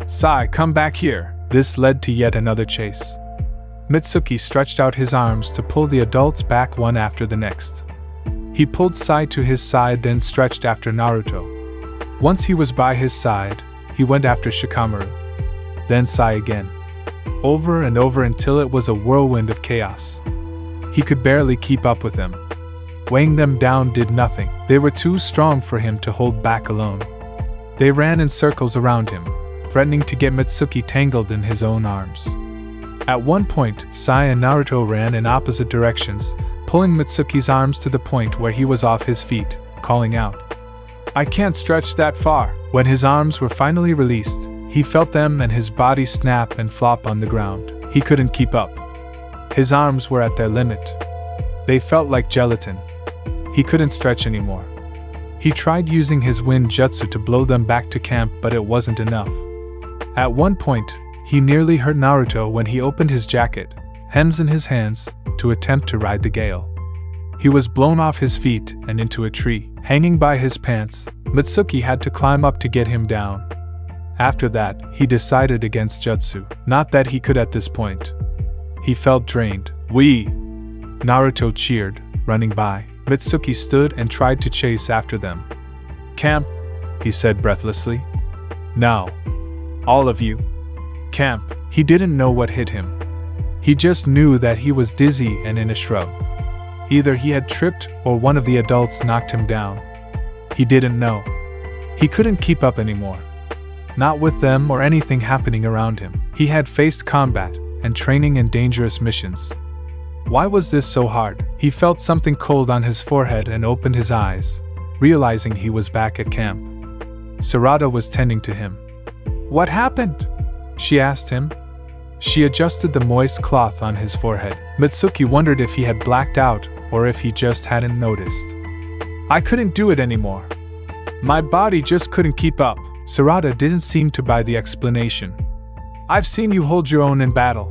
"Sai, come back here." This led to yet another chase. Mitsuki stretched out his arms to pull the adults back one after the next. He pulled Sai to his side, then stretched after Naruto. Once he was by his side, he went after Shikamaru. Then Sai again. Over and over until it was a whirlwind of chaos. He could barely keep up with them. Weighing them down did nothing. They were too strong for him to hold back alone. They ran in circles around him, threatening to get Mitsuki tangled in his own arms. At one point, Sai and Naruto ran in opposite directions, pulling Mitsuki's arms to the point where he was off his feet, calling out, "I can't stretch that far." When his arms were finally released, he felt them and his body snap and flop on the ground. He couldn't keep up. His arms were at their limit. They felt like gelatin. He couldn't stretch anymore. He tried using his wind jutsu to blow them back to camp, but it wasn't enough. At one point, he nearly hurt Naruto when he opened his jacket, hems in his hands, to attempt to ride the gale. He was blown off his feet and into a tree. Hanging by his pants, Mitsuki had to climb up to get him down. After that, he decided against jutsu. Not that he could at this point. He felt drained. "Wee!" Naruto cheered, running by. Mitsuki stood and tried to chase after them. "Camp," he said breathlessly. "Now. All of you. Camp." He didn't know what hit him. He just knew that he was dizzy and in a shrub. Either he had tripped or one of the adults knocked him down. He didn't know. He couldn't keep up anymore. Not with them or anything happening around him. He had faced combat and training in dangerous missions. Why was this so hard? He felt something cold on his forehead and opened his eyes, realizing he was back at camp. Sarada was tending to him. "What happened?" she asked him. She adjusted the moist cloth on his forehead. Mitsuki wondered if he had blacked out or if he just hadn't noticed. "I couldn't do it anymore. My body just couldn't keep up." Sarada didn't seem to buy the explanation. "I've seen you hold your own in battle.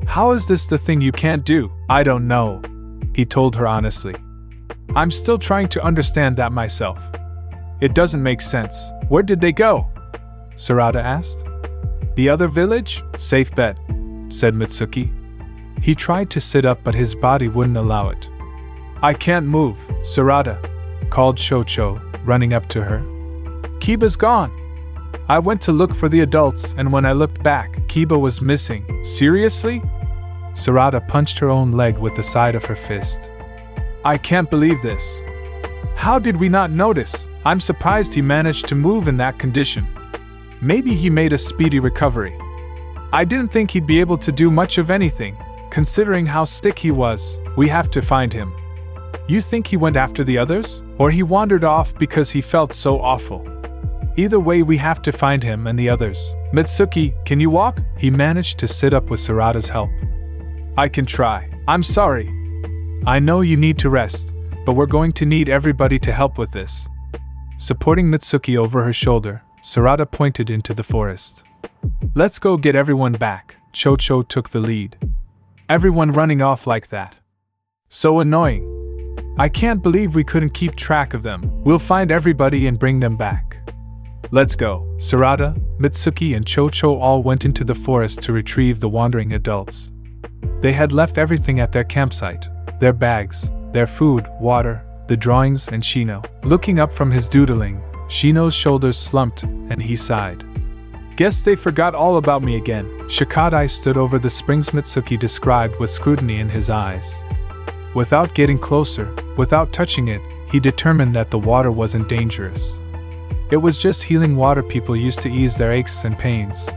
How is this the thing you can't do?" "I don't know," he told her honestly. "I'm still trying to understand that myself. It doesn't make sense." "Where did they go?" Sarada asked. "The other village? Safe bet," said Mitsuki. He tried to sit up but his body wouldn't allow it. "I can't move, Sarada," called Chocho, running up to her. "Kiba's gone. I went to look for the adults and when I looked back, Kiba was missing." "Seriously?" Sarada punched her own leg with the side of her fist. "I can't believe this. How did we not notice? I'm surprised he managed to move in that condition. Maybe he made a speedy recovery. I didn't think he'd be able to do much of anything, considering how sick he was. We have to find him." "You think he went after the others? Or he wandered off because he felt so awful? Either way, we have to find him and the others." "Mitsuki, can you walk?" He managed to sit up with Sarada's help. "I can try. I'm sorry. I know you need to rest, but we're going to need everybody to help with this." Supporting Mitsuki over her shoulder, Sarada pointed into the forest. "Let's go get everyone back." Chocho took the lead. "Everyone running off like that. So annoying. I can't believe we couldn't keep track of them. We'll find everybody and bring them back. Let's go." Sarada, Mitsuki and Chocho all went into the forest to retrieve the wandering adults. They had left everything at their campsite: their bags, their food, water, the drawings and Shino. Looking up from his doodling, Shino's shoulders slumped and he sighed. "Guess they forgot all about me again." Shikadai stood over the springs Mitsuki described with scrutiny in his eyes. Without getting closer, without touching it, he determined that the water wasn't dangerous. It was just healing water people used to ease their aches and pains.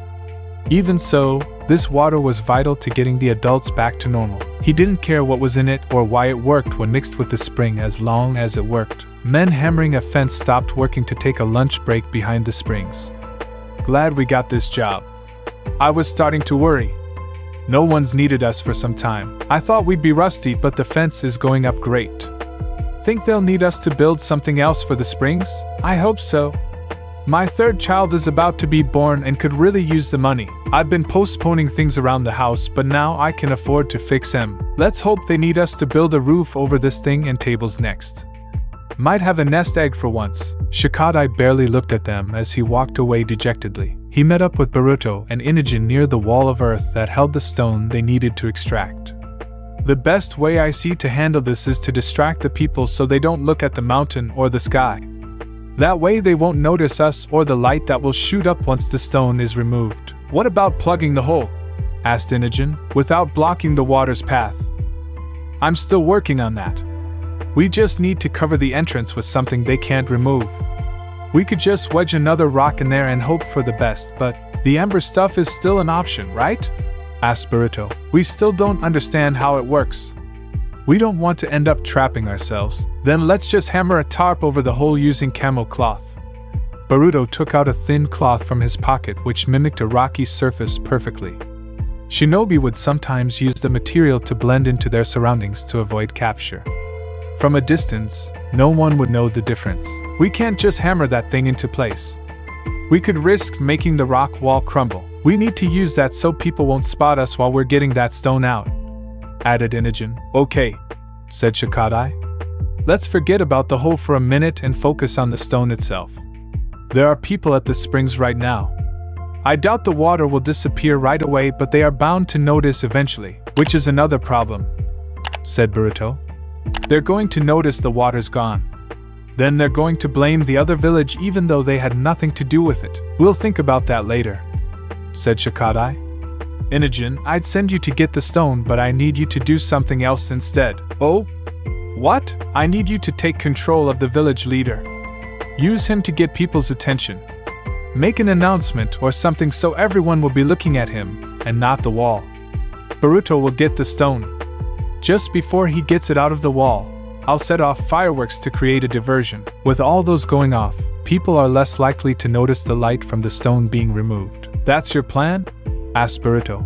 Even so, this water was vital to getting the adults back to normal. He didn't care what was in it or why it worked when mixed with the spring as long as it worked. Men hammering a fence stopped working to take a lunch break behind the springs. "Glad we got this job. I was starting to worry. No one's needed us for some time. I thought we'd be rusty, but the fence is going up great. Think they'll need us to build something else for the springs? I hope so. My third child is about to be born and could really use the money. I've been postponing things around the house, but now I can afford to fix them. Let's hope they need us to build a roof over this thing and tables next. Might have a nest egg for once." Shikadai barely looked at them as he walked away dejectedly. He met up with Boruto and Inogen near the wall of earth that held the stone they needed to extract. "The best way I see to handle this is to distract the people so they don't look at the mountain or the sky. That way they won't notice us or the light that will shoot up once the stone is removed." "What about plugging the hole?" asked Inogen, "without blocking the water's path?" "I'm still working on that. We just need to cover the entrance with something they can't remove. We could just wedge another rock in there and hope for the best, but the ember stuff is still an option, right?" asked Boruto. "We still don't understand how it works. We don't want to end up trapping ourselves. Then let's just hammer a tarp over the hole using camel cloth." Boruto took out a thin cloth from his pocket which mimicked a rocky surface perfectly. Shinobi would sometimes use the material to blend into their surroundings to avoid capture. From a distance, no one would know the difference. "We can't just hammer that thing into place. We could risk making the rock wall crumble. We need to use that so people won't spot us while we're getting that stone out." added Inogen. Okay, said Shikadai. Let's forget about the hole for a minute and focus on the stone itself. There are people at the springs right now. I doubt the water will disappear right away, but they are bound to notice eventually, which is another problem, said Boruto. They're going to notice the water's gone. Then they're going to blame the other village even though they had nothing to do with it. We'll think about that later, said Shikadai. Inogen, I'd send you to get the stone, but I need you to do something else instead. Oh? What? I need you to take control of the village leader. Use him to get people's attention. Make an announcement or something so everyone will be looking at him, and not the wall. Boruto will get the stone. Just before he gets it out of the wall, I'll set off fireworks to create a diversion. With all those going off, people are less likely to notice the light from the stone being removed. That's your plan? Asked Boruto.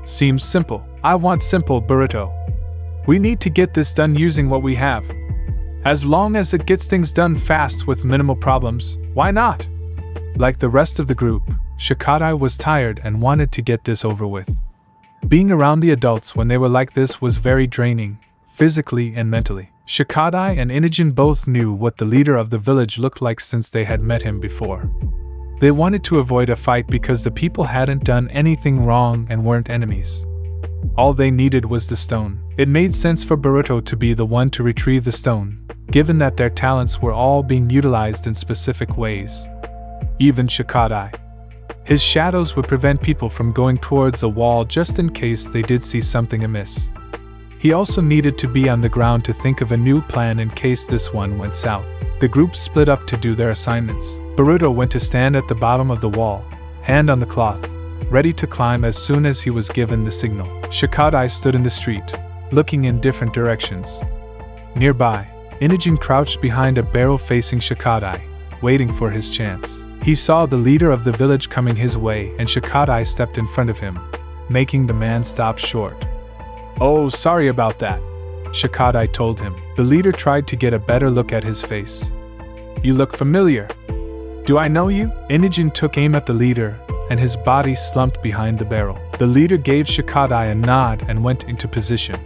Seems simple. I want simple, Boruto. We need to get this done using what we have. As long as it gets things done fast with minimal problems, why not? Like the rest of the group, Shikadai was tired and wanted to get this over with. Being around the adults when they were like this was very draining, physically and mentally. Shikadai and Inogen both knew what the leader of the village looked like since they had met him before. They wanted to avoid a fight because the people hadn't done anything wrong and weren't enemies. All they needed was the stone. It made sense for Boruto to be the one to retrieve the stone, given that their talents were all being utilized in specific ways. Even Shikadai. His shadows would prevent people from going towards the wall just in case they did see something amiss. He also needed to be on the ground to think of a new plan in case this one went south. The group split up to do their assignments. Boruto went to stand at the bottom of the wall, hand on the cloth, ready to climb as soon as he was given the signal. Shikadai stood in the street, looking in different directions. Nearby, Inogen crouched behind a barrel facing Shikadai, waiting for his chance. He saw the leader of the village coming his way and Shikadai stepped in front of him, making the man stop short. Oh, sorry about that, Shikadai told him. The leader tried to get a better look at his face. You look familiar. Do I know you? Inogen took aim at the leader, and his body slumped behind the barrel. The leader gave Shikadai a nod and went into position.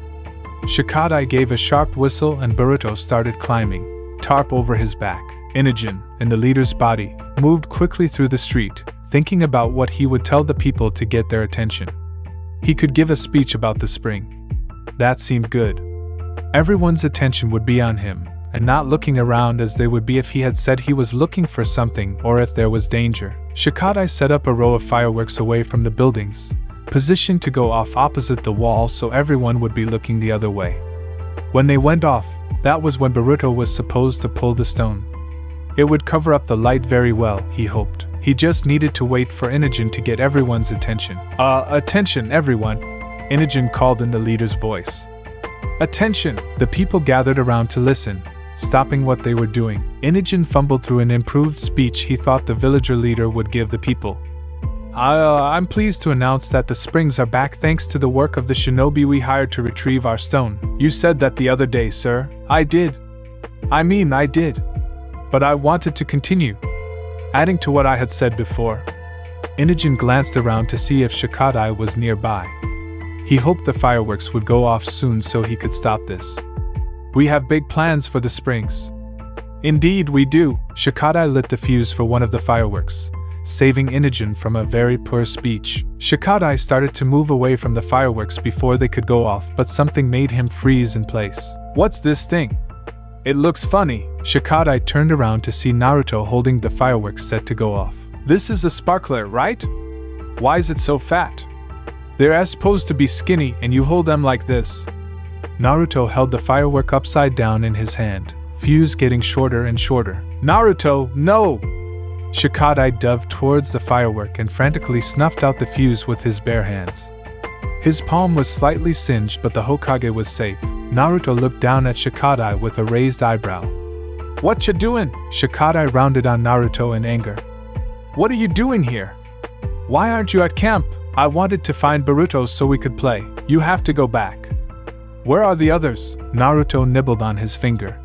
Shikadai gave a sharp whistle and Boruto started climbing, tarp over his back. Inogen, in the leader's body, moved quickly through the street, thinking about what he would tell the people to get their attention. He could give a speech about the spring. That seemed good. Everyone's attention would be on him, and not looking around as they would be if he had said he was looking for something or if there was danger. Shikadai set up a row of fireworks away from the buildings, positioned to go off opposite the wall so everyone would be looking the other way. When they went off, that was when Boruto was supposed to pull the stone. It would cover up the light very well, he hoped. He just needed to wait for Inogen to get everyone's attention. Attention everyone, Inogen called in the leader's voice. Attention! The people gathered around to listen, stopping what they were doing. Inogen fumbled through an improved speech he thought the villager leader would give the people. I'm pleased to announce that the springs are back thanks to the work of the shinobi we hired to retrieve our stone. You said that the other day, sir. I did. I did. But I wanted to continue. Adding to what I had said before. Inogen glanced around to see if Shikadai was nearby. He hoped the fireworks would go off soon so he could stop this. We have big plans for the springs. Indeed we do. Shikadai lit the fuse for one of the fireworks, saving Inogen from a very poor speech. Shikadai started to move away from the fireworks before they could go off, but something made him freeze in place. What's this thing? It looks funny. Shikadai turned around to see Naruto holding the fireworks set to go off. This is a sparkler, right? Why is it so fat? They're supposed to be skinny and you hold them like this. Naruto held the firework upside down in his hand, fuse getting shorter and shorter. Naruto, no! Shikadai dove towards the firework and frantically snuffed out the fuse with his bare hands. His palm was slightly singed, but the Hokage was safe. Naruto looked down at Shikadai with a raised eyebrow. What you doing? Shikadai rounded on Naruto in anger. What are you doing here? Why aren't you at camp? I wanted to find Boruto so we could play. You have to go back. Where are the others? Naruto nibbled on his finger.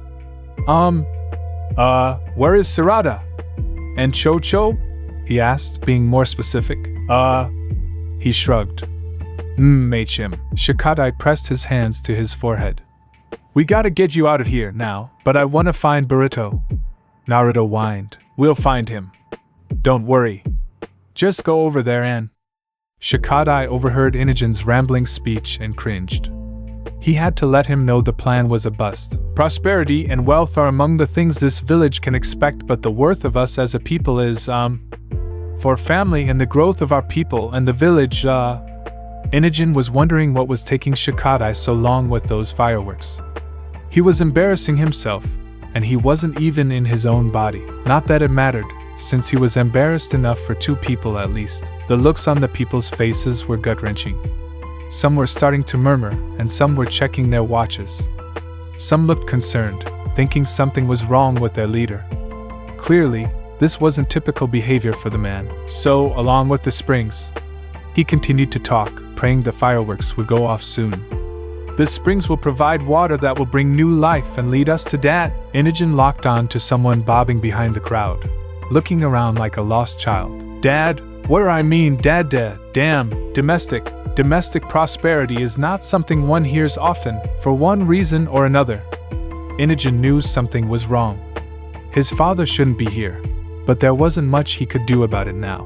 Where is Sarada? And Cho-Cho? He asked, being more specific. He shrugged. Machim. Shikadai pressed his hands to his forehead. We gotta get you out of here now, but I wanna find Boruto. Naruto whined. We'll find him. Don't worry. Just go over there and... Shikadai overheard Inogen's rambling speech and cringed. He had to let him know the plan was a bust. Prosperity and wealth are among the things this village can expect, but the worth of us as a people is, for family and the growth of our people and the village, Inogen was wondering what was taking Shikadai so long with those fireworks. He was embarrassing himself, and he wasn't even in his own body. Not that it mattered, since he was embarrassed enough for two people at least. The looks on the people's faces were gut-wrenching. Some were starting to murmur, and some were checking their watches. Some looked concerned, thinking something was wrong with their leader. Clearly, this wasn't typical behavior for the man. So, along with the springs, he continued to talk, praying the fireworks would go off soon. The springs will provide water that will bring new life and lead us to Dad. Inogen locked on to someone bobbing behind the crowd, looking around like a lost child. Dad, what do I mean, Dad? Damn, Domestic prosperity is not something one hears often, for one reason or another. Inogen knew something was wrong. His father shouldn't be here, but there wasn't much he could do about it now.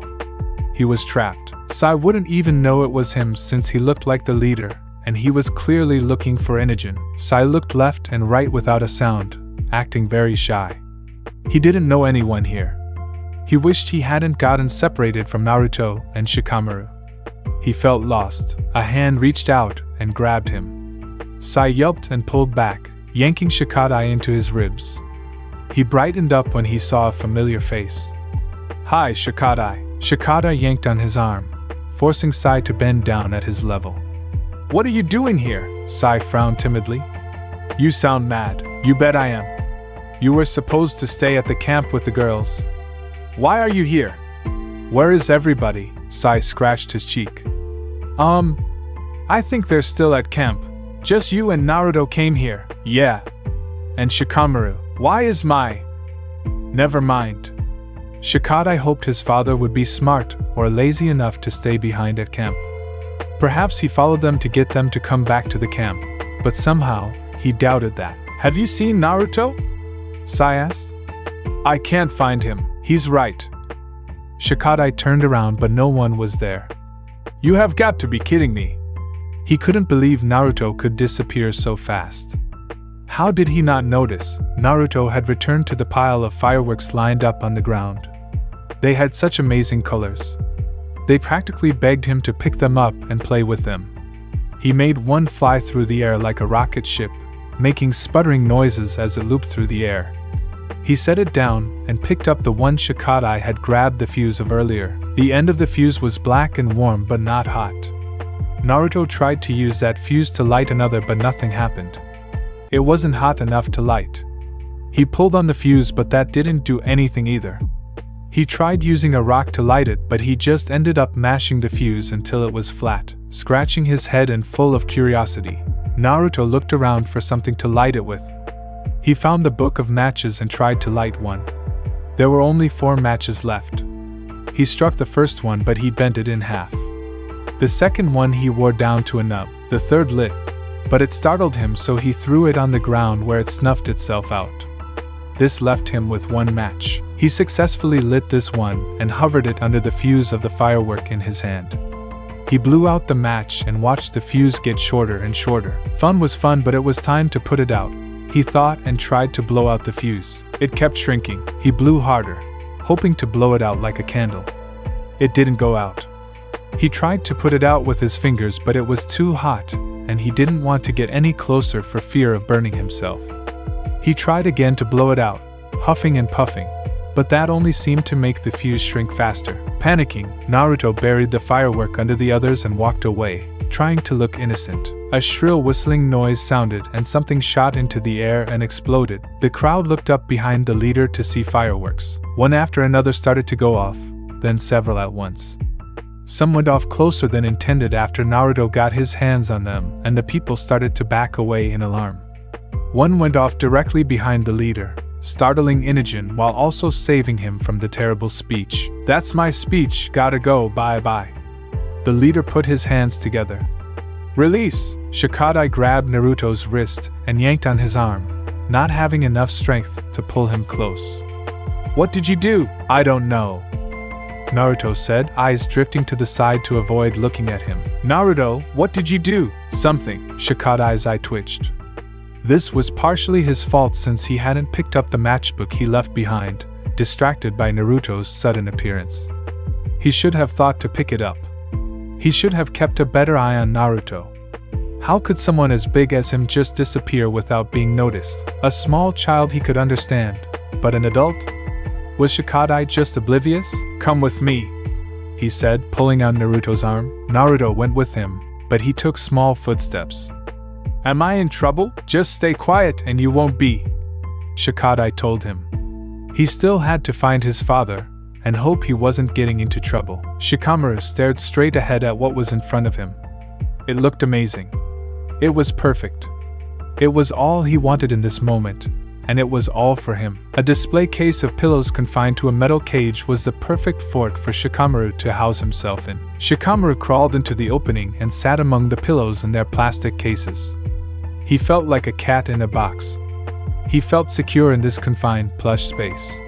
He was trapped. Sai wouldn't even know it was him since he looked like the leader, and he was clearly looking for Inogen. Sai looked left and right without a sound, acting very shy. He didn't know anyone here. He wished he hadn't gotten separated from Naruto and Shikamaru. He felt lost. A hand reached out and grabbed him. Sai yelped and pulled back, yanking Shikadai into his ribs. He brightened up when he saw a familiar face. Hi, Shikadai. Shikadai yanked on his arm, forcing Sai to bend down at his level. What are you doing here? Sai frowned timidly. You sound mad. You bet I am. You were supposed to stay at the camp with the girls. Why are you here? Where is everybody? Sai scratched his cheek. I think they're still at camp. Just you and Naruto came here. Yeah. And Shikamaru. Why is my... Never mind. Shikadai hoped his father would be smart or lazy enough to stay behind at camp. Perhaps he followed them to get them to come back to the camp, but somehow he doubted that. Have you seen Naruto? Sai asked. I can't find him. He's right. Shikadai turned around but no one was there. You have got to be kidding me. He couldn't believe Naruto could disappear so fast. How did he not notice? Naruto had returned to the pile of fireworks lined up on the ground. They had such amazing colors. They practically begged him to pick them up and play with them. He made one fly through the air like a rocket ship, making sputtering noises as it looped through the air. He set it down and picked up the one Shikadai had grabbed the fuse of earlier. The end of the fuse was black and warm but not hot. Naruto tried to use that fuse to light another but nothing happened. It wasn't hot enough to light. He pulled on the fuse but that didn't do anything either. He tried using a rock to light it but he just ended up mashing the fuse until it was flat. Scratching his head and full of curiosity, Naruto looked around for something to light it with. He found the book of matches and tried to light one. There were only 4 matches left. He struck the first one but he bent it in half. The second one he wore down to a nub. The third lit, but it startled him so he threw it on the ground where it snuffed itself out. This left him with 1 match. He successfully lit this one and hovered it under the fuse of the firework in his hand. He blew out the match and watched the fuse get shorter and shorter. Fun was fun but it was time to put it out. He thought and tried to blow out the fuse. It kept shrinking. He blew harder, hoping to blow it out like a candle. It didn't go out. He tried to put it out with his fingers but it was too hot, and he didn't want to get any closer for fear of burning himself. He tried again to blow it out, huffing and puffing, but that only seemed to make the fuse shrink faster. Panicking, Naruto buried the firework under the others and walked away, trying to look innocent. A shrill whistling noise sounded and something shot into the air and exploded. The crowd looked up behind the leader to see fireworks. One after another started to go off, then several at once. Some went off closer than intended after Naruto got his hands on them, and the people started to back away in alarm. One went off directly behind the leader, startling Inogen while also saving him from the terrible speech. That's my speech, gotta go, bye-bye. The leader put his hands together, Release! Shikadai grabbed Naruto's wrist and yanked on his arm, not having enough strength to pull him close. What did you do? I don't know, Naruto said, eyes drifting to the side to avoid looking at him. Naruto, what did you do? Something. Shikadai's eye twitched. This was partially his fault since he hadn't picked up the matchbook he left behind, distracted by Naruto's sudden appearance. He should have thought to pick it up. He should have kept a better eye on Naruto. How could someone as big as him just disappear without being noticed? A small child he could understand, but an adult? Was Shikadai just oblivious? Come with me, he said, pulling on Naruto's arm. Naruto went with him, but he took small footsteps. Am I in trouble? Just stay quiet and you won't be, Shikadai told him. He still had to find his father, and hope he wasn't getting into trouble. Shikamaru stared straight ahead at what was in front of him. It looked amazing. It was perfect. It was all he wanted in this moment, and it was all for him. A display case of pillows confined to a metal cage was the perfect fort for Shikamaru to house himself in. Shikamaru crawled into the opening and sat among the pillows in their plastic cases. He felt like a cat in a box. He felt secure in this confined, plush space.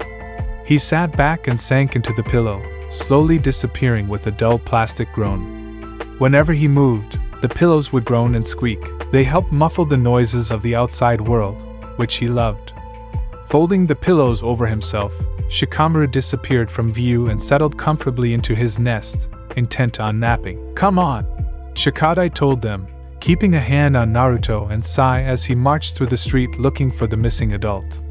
He sat back and sank into the pillow, slowly disappearing with a dull plastic groan. Whenever he moved, the pillows would groan and squeak. They helped muffle the noises of the outside world, which he loved. Folding the pillows over himself, Shikamaru disappeared from view and settled comfortably into his nest, intent on napping. Come on, Shikadai told them, keeping a hand on Naruto and Sai as he marched through the street looking for the missing adult.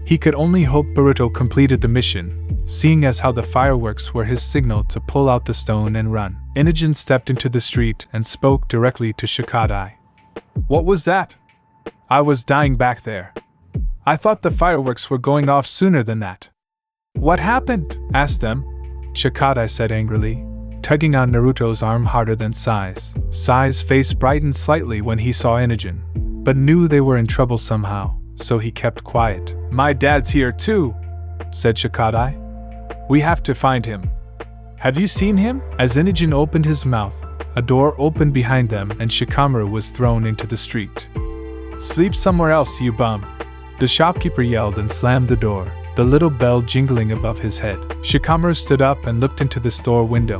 He could only hope Boruto completed the mission, seeing as how the fireworks were his signal to pull out the stone and run. Inogen stepped into the street and spoke directly to Shikadai. What was that? I was dying back there. I thought the fireworks were going off sooner than that. What happened? Asked them. Shikadai said angrily, tugging on Naruto's arm harder than Sai's. Sai's face brightened slightly when he saw Inogen, but knew they were in trouble somehow, so he kept quiet. My dad's here too, said Shikadai. We have to find him. Have you seen him? As Inogen opened his mouth, a door opened behind them and Shikamaru was thrown into the street. Sleep somewhere else, you bum, the shopkeeper yelled and slammed the door, the little bell jingling above his head. Shikamaru stood up and looked into the store window.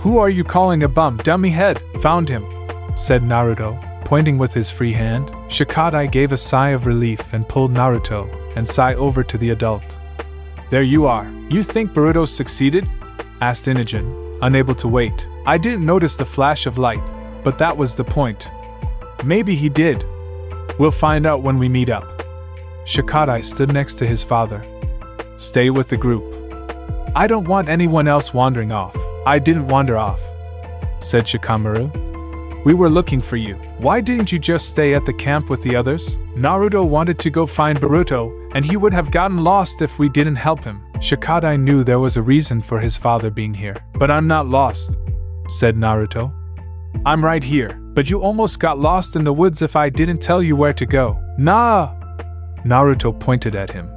Who are you calling a bum, dummy head? Found him, said Naruto, pointing with his free hand. Shikadai gave a sigh of relief and pulled Naruto and Sai over to the adult. There you are. You think Boruto succeeded? Asked Inogen, unable to wait. I didn't notice the flash of light, but that was the point. Maybe he did. We'll find out when we meet up. Shikadai stood next to his father. Stay with the group. I don't want anyone else wandering off. I didn't wander off, said Shikamaru. We were looking for you. Why didn't you just stay at the camp with the others? Naruto wanted to go find Boruto, and he would have gotten lost if we didn't help him. Shikadai knew there was a reason for his father being here. But I'm not lost, said Naruto. I'm right here, but you almost got lost in the woods if I didn't tell you where to go. Nah! Naruto pointed at him.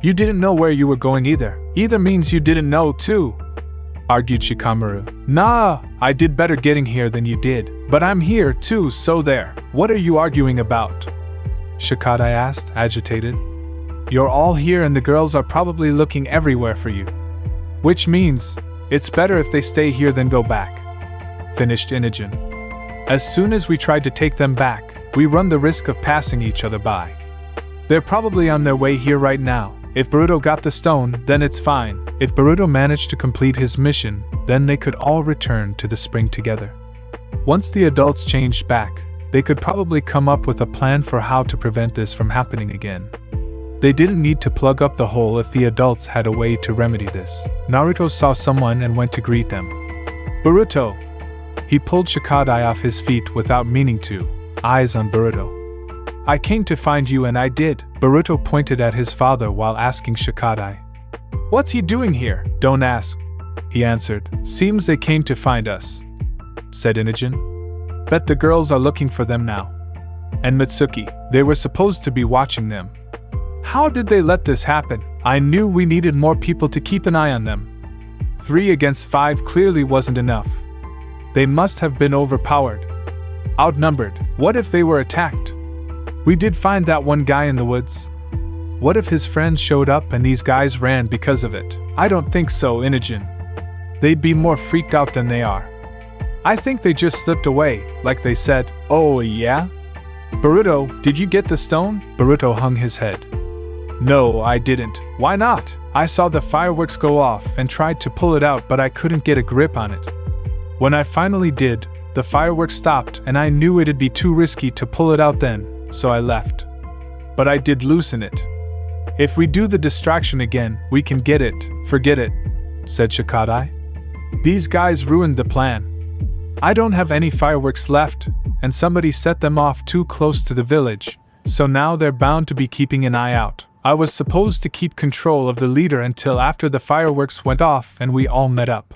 You didn't know where you were going either. Either means you didn't know too, argued Shikamaru. Nah, I did better getting here than you did. But I'm here too, so there. What are you arguing about? Shikadai asked, agitated. You're all here and the girls are probably looking everywhere for you. Which means, it's better if they stay here than go back, finished Inogen. As soon as we tried to take them back, we run the risk of passing each other by. They're probably on their way here right now. If Boruto got the stone, then it's fine. If Boruto managed to complete his mission, then they could all return to the spring together. Once the adults changed back, they could probably come up with a plan for how to prevent this from happening again. They didn't need to plug up the hole if the adults had a way to remedy this. Naruto saw someone and went to greet them. Boruto! He pulled Shikadai off his feet without meaning to, eyes on Boruto. I came to find you and I did. Boruto pointed at his father while asking Shikadai. What's he doing here? Don't ask, he answered. Seems they came to find us, said Inogen. Bet the girls are looking for them now. And Mitsuki, they were supposed to be watching them. How did they let this happen? I knew we needed more people to keep an eye on them. 3 against 5 clearly wasn't enough. They must have been overpowered. Outnumbered. What if they were attacked? We did find that one guy in the woods. What if his friends showed up and these guys ran because of it? I don't think so, Inogen. They'd be more freaked out than they are. I think they just slipped away, like they said. Oh yeah? Boruto, did you get the stone? Boruto hung his head. No, I didn't. Why not? I saw the fireworks go off and tried to pull it out, but I couldn't get a grip on it. When I finally did, the fireworks stopped and I knew it'd be too risky to pull it out then, so I left. But I did loosen it. If we do the distraction again, we can get it. Forget it, said Shikadai. These guys ruined the plan. I don't have any fireworks left, and somebody set them off too close to the village, so now they're bound to be keeping an eye out. I was supposed to keep control of the leader until after the fireworks went off and we all met up.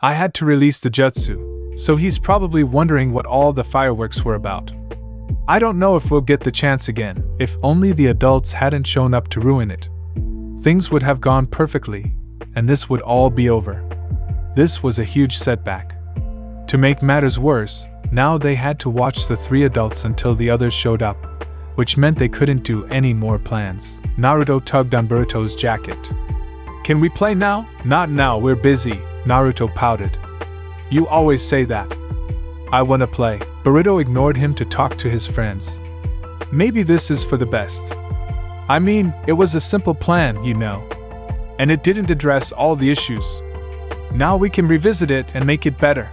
I had to release the jutsu, so he's probably wondering what all the fireworks were about. I don't know if we'll get the chance again. If only the adults hadn't shown up to ruin it. Things would have gone perfectly, and this would all be over. This was a huge setback. To make matters worse, now they had to watch the 3 adults until the others showed up, which meant they couldn't do any more plans. Naruto tugged on Boruto's jacket. Can we play now? Not now, we're busy, Naruto pouted. You always say that. I wanna play. Boruto ignored him to talk to his friends. Maybe this is for the best. I mean, it was a simple plan, you know. And it didn't address all the issues. Now we can revisit it and make it better.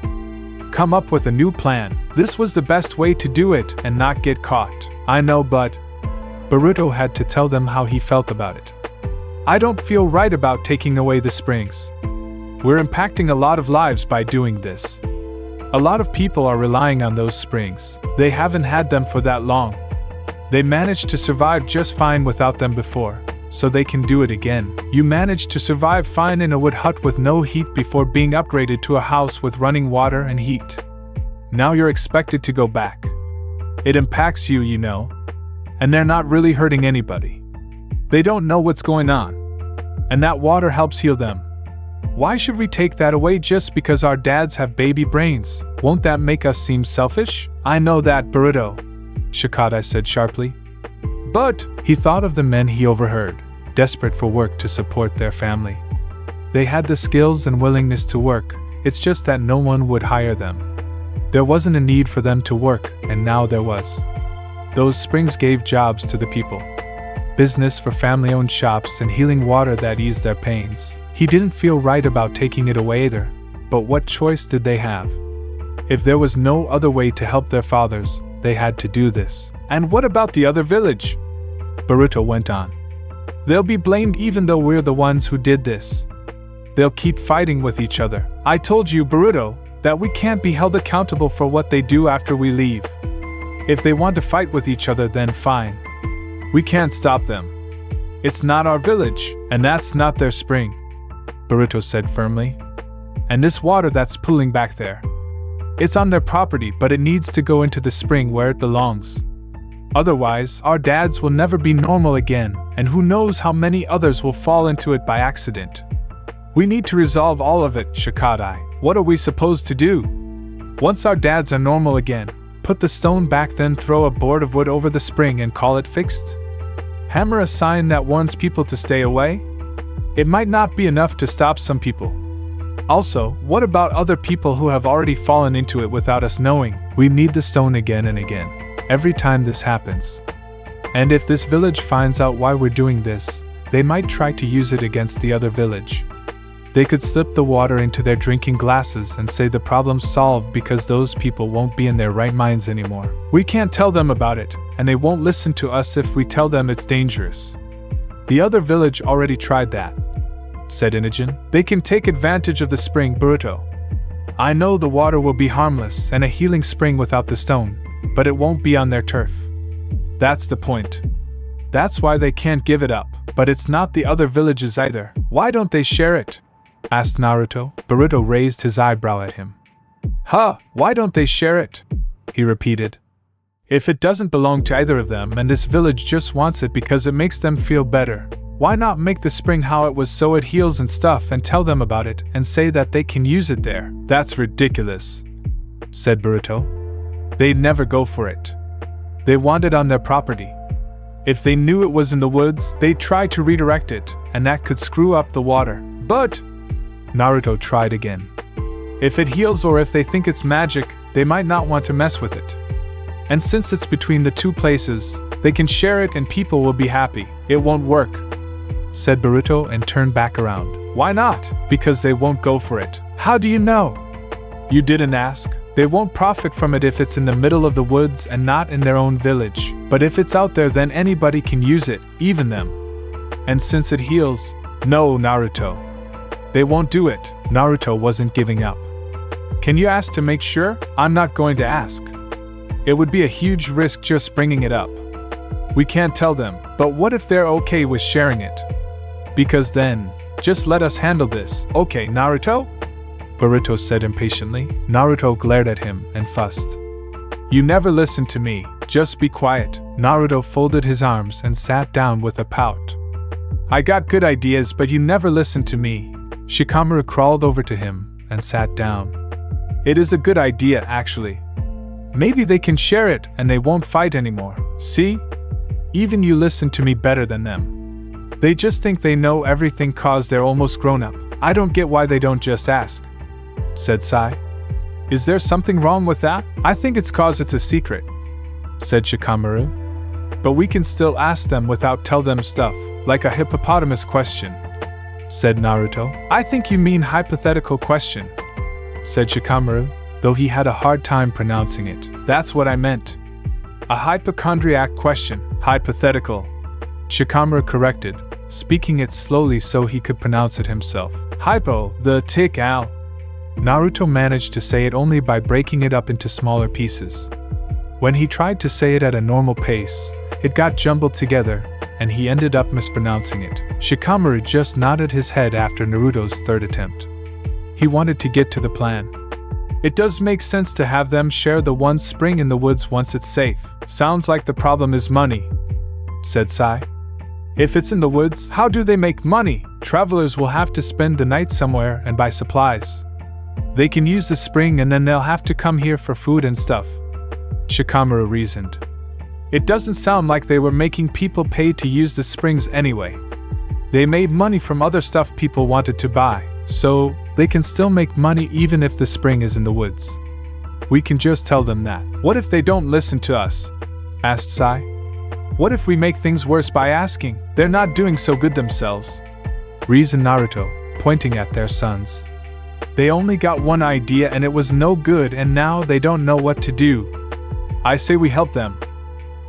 Come up with a new plan. This was the best way to do it and not get caught. I know, but Boruto had to tell them how he felt about it. I don't feel right about taking away the springs. We're impacting a lot of lives by doing this. A lot of people are relying on those springs. They haven't had them for that long. They managed to survive just fine without them before, so they can do it again. You managed to survive fine in a wood hut with no heat before being upgraded to a house with running water and heat. Now you're expected to go back. It impacts you, you know. And they're not really hurting anybody. They don't know what's going on. And that water helps heal them. Why should we take that away just because our dads have baby brains? Won't that make us seem selfish? I know that, Boruto, Shikadai said sharply. But he thought of the men he overheard, desperate for work to support their family. They had the skills and willingness to work, it's just that no one would hire them. There wasn't a need for them to work, and now there was. Those springs gave jobs to the people. Business for family-owned shops and healing water that eased their pains. He didn't feel right about taking it away either, but what choice did they have? If there was no other way to help their fathers, they had to do this. And what about the other village? Boruto went on. They'll be blamed even though we're the ones who did this. They'll keep fighting with each other. I told you, Boruto, that we can't be held accountable for what they do after we leave. If they want to fight with each other, then fine. We can't stop them. It's not our village, and that's not their spring, Boruto said firmly. And this water that's pooling back there, it's on their property, but it needs to go into the spring where it belongs. Otherwise, our dads will never be normal again, and who knows how many others will fall into it by accident. We need to resolve all of it, Shikadai. What are we supposed to do? Once our dads are normal again, put the stone back, then throw a board of wood over the spring and call it fixed? Hammer a sign that warns people to stay away? It might not be enough to stop some people. Also, what about other people who have already fallen into it without us knowing? We need the stone again and again, every time this happens. And if this village finds out why we're doing this, they might try to use it against the other village. They could slip the water into their drinking glasses and say the problem's solved because those people won't be in their right minds anymore. We can't tell them about it, and they won't listen to us if we tell them it's dangerous. The other village already tried that, said Inogen. They can take advantage of the spring, Boruto. I know the water will be harmless and a healing spring without the stone, but it won't be on their turf. That's the point. That's why they can't give it up. But it's not the other villages either. Why don't they share it? Asked Naruto. Boruto raised his eyebrow at him. Huh, why don't they share it? He repeated. If it doesn't belong to either of them and this village just wants it because it makes them feel better, why not make the spring how it was so it heals and stuff and tell them about it and say that they can use it there? That's ridiculous, said Boruto. they'd never go for it. They want it on their property. If they knew it was in the woods, they'd try to redirect it, and that could screw up the water. But Naruto tried again. If it heals or if they think it's magic, they might not want to mess with it. And since it's between the two places, they can share it and people will be happy. It won't work, said Boruto and turned back around. Why not? Because they won't go for it. How do you know? You didn't ask. They won't profit from it if it's in the middle of the woods and not in their own village. But if it's out there, then anybody can use it, even them. And since it heals, no, Naruto. They won't do it. Naruto wasn't giving up. Can you ask to make sure? I'm not going to ask. It would be a huge risk just bringing it up. We can't tell them, but what if they're okay with sharing it? Because then, just let us handle this. Okay, Naruto? Boruto said impatiently. Naruto glared at him and fussed. You never listen to me, just be quiet. Naruto folded his arms and sat down with a pout. I got good ideas, but you never listen to me. Shikamaru crawled over to him and sat down. It is a good idea, actually. Maybe they can share it and they won't fight anymore. See? Even you listen to me better than them. They just think they know everything cause they're almost grown up. I don't get why they don't just ask, said Sai. Is there something wrong with that? I think it's cause it's a secret, said Shikamaru. But we can still ask them without tell them stuff, like a hippopotamus question, said Naruto. I think you mean hypothetical question, said Shikamaru, though he had a hard time pronouncing it. That's what I meant. A hypochondriac question, hypothetical. Shikamaru corrected, speaking it slowly so he could pronounce it himself. Hypo, the tick owl. Naruto managed to say it only by breaking it up into smaller pieces. When he tried to say it at a normal pace, it got jumbled together, and he ended up mispronouncing it. Shikamaru just nodded his head after Naruto's third attempt. He wanted to get to the plan. It does make sense to have them share the one spring in the woods once it's safe. Sounds like the problem is money, said Sai. If it's in the woods, how do they make money? Travelers will have to spend the night somewhere and buy supplies. They can use the spring and then they'll have to come here for food and stuff, Shikamaru reasoned. It doesn't sound like they were making people pay to use the springs anyway. They made money from other stuff people wanted to buy, so they can still make money even if the spring is in the woods. We can just tell them that. What if they don't listen to us? Asked Sai. What if we make things worse by asking? They're not doing so good themselves, reasoned Naruto, pointing at their sons. They only got one idea and it was no good and now they don't know what to do. I say we help them.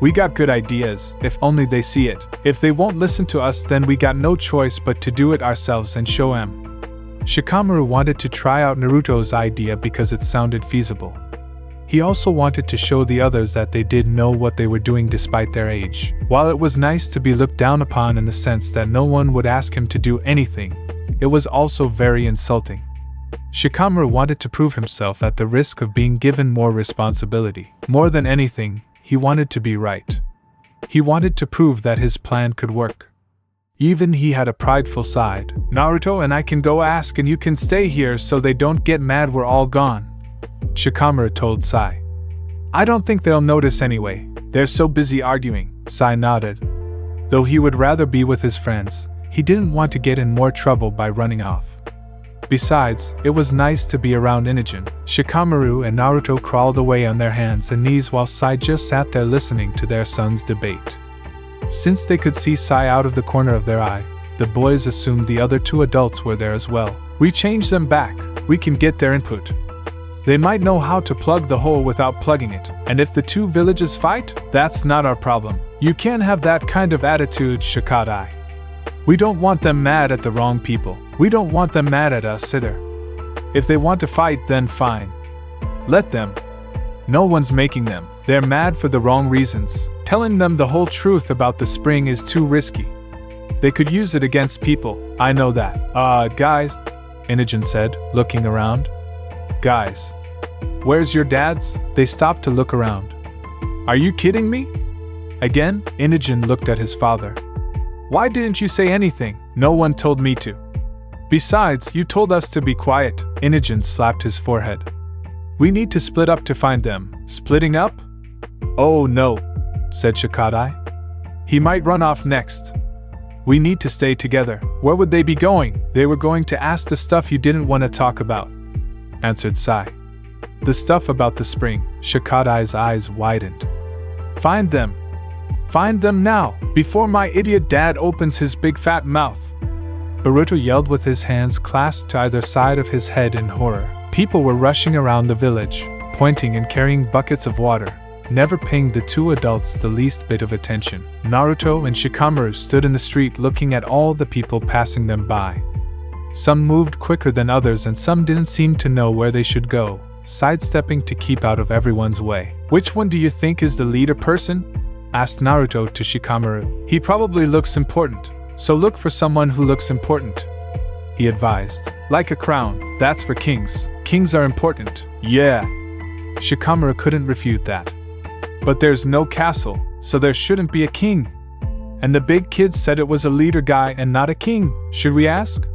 We got good ideas, if only they see it. If they won't listen to us, then we got no choice but to do it ourselves and show them. Shikamaru wanted to try out Naruto's idea because it sounded feasible. He also wanted to show the others that they did know what they were doing despite their age. While it was nice to be looked down upon in the sense that no one would ask him to do anything, it was also very insulting. Shikamaru wanted to prove himself at the risk of being given more responsibility. More than anything, he wanted to be right. He wanted to prove that his plan could work. Even he had a prideful side. Naruto and I can go ask and you can stay here so they don't get mad we're all gone, Shikamaru told Sai. I don't think they'll notice anyway. They're so busy arguing, Sai nodded. Though he would rather be with his friends, he didn't want to get in more trouble by running off. Besides, it was nice to be around Inogen. Shikamaru and Naruto crawled away on their hands and knees while Sai just sat there listening to their sons' debate. Since they could see Sai out of the corner of their eye, the boys assumed the other two adults were there as well. We change them back, we can get their input. They might know how to plug the hole without plugging it, and if the two villages fight, that's not our problem. You can't have that kind of attitude, Shikadai. We don't want them mad at the wrong people. We don't want them mad at us either. If they want to fight, then fine. Let them. No one's making them. They're mad for the wrong reasons. Telling them the whole truth about the spring is too risky. They could use it against people, I know that. Guys, Inogen said, looking around. Guys, where's your dads? They stopped to look around. Are you kidding me? Again, Inogen looked at his father. Why didn't you say anything? No one told me to. Besides, you told us to be quiet. Inogen slapped his forehead. We need to split up to find them. Splitting up? Oh no, said Shikadai. He might run off next. We need to stay together. Where would they be going? They were going to ask the stuff you didn't want to talk about, answered Sai. The stuff about the spring. Shikadai's eyes widened. Find them. Find them now, before my idiot dad opens his big fat mouth. Boruto yelled with his hands clasped to either side of his head in horror. People were rushing around the village, pointing and carrying buckets of water, never paying the two adults the least bit of attention. Naruto and Shikamaru stood in the street looking at all the people passing them by. Some moved quicker than others and some didn't seem to know where they should go, sidestepping to keep out of everyone's way. Which one do you think is the leader person? Asked Naruto to Shikamaru. He probably looks important, so look for someone who looks important, he advised. Like a crown, that's for kings. Kings are important. Yeah. Shikamaru couldn't refute that. But there's no castle, so there shouldn't be a king. And the big kids said it was a leader guy and not a king. Should we ask?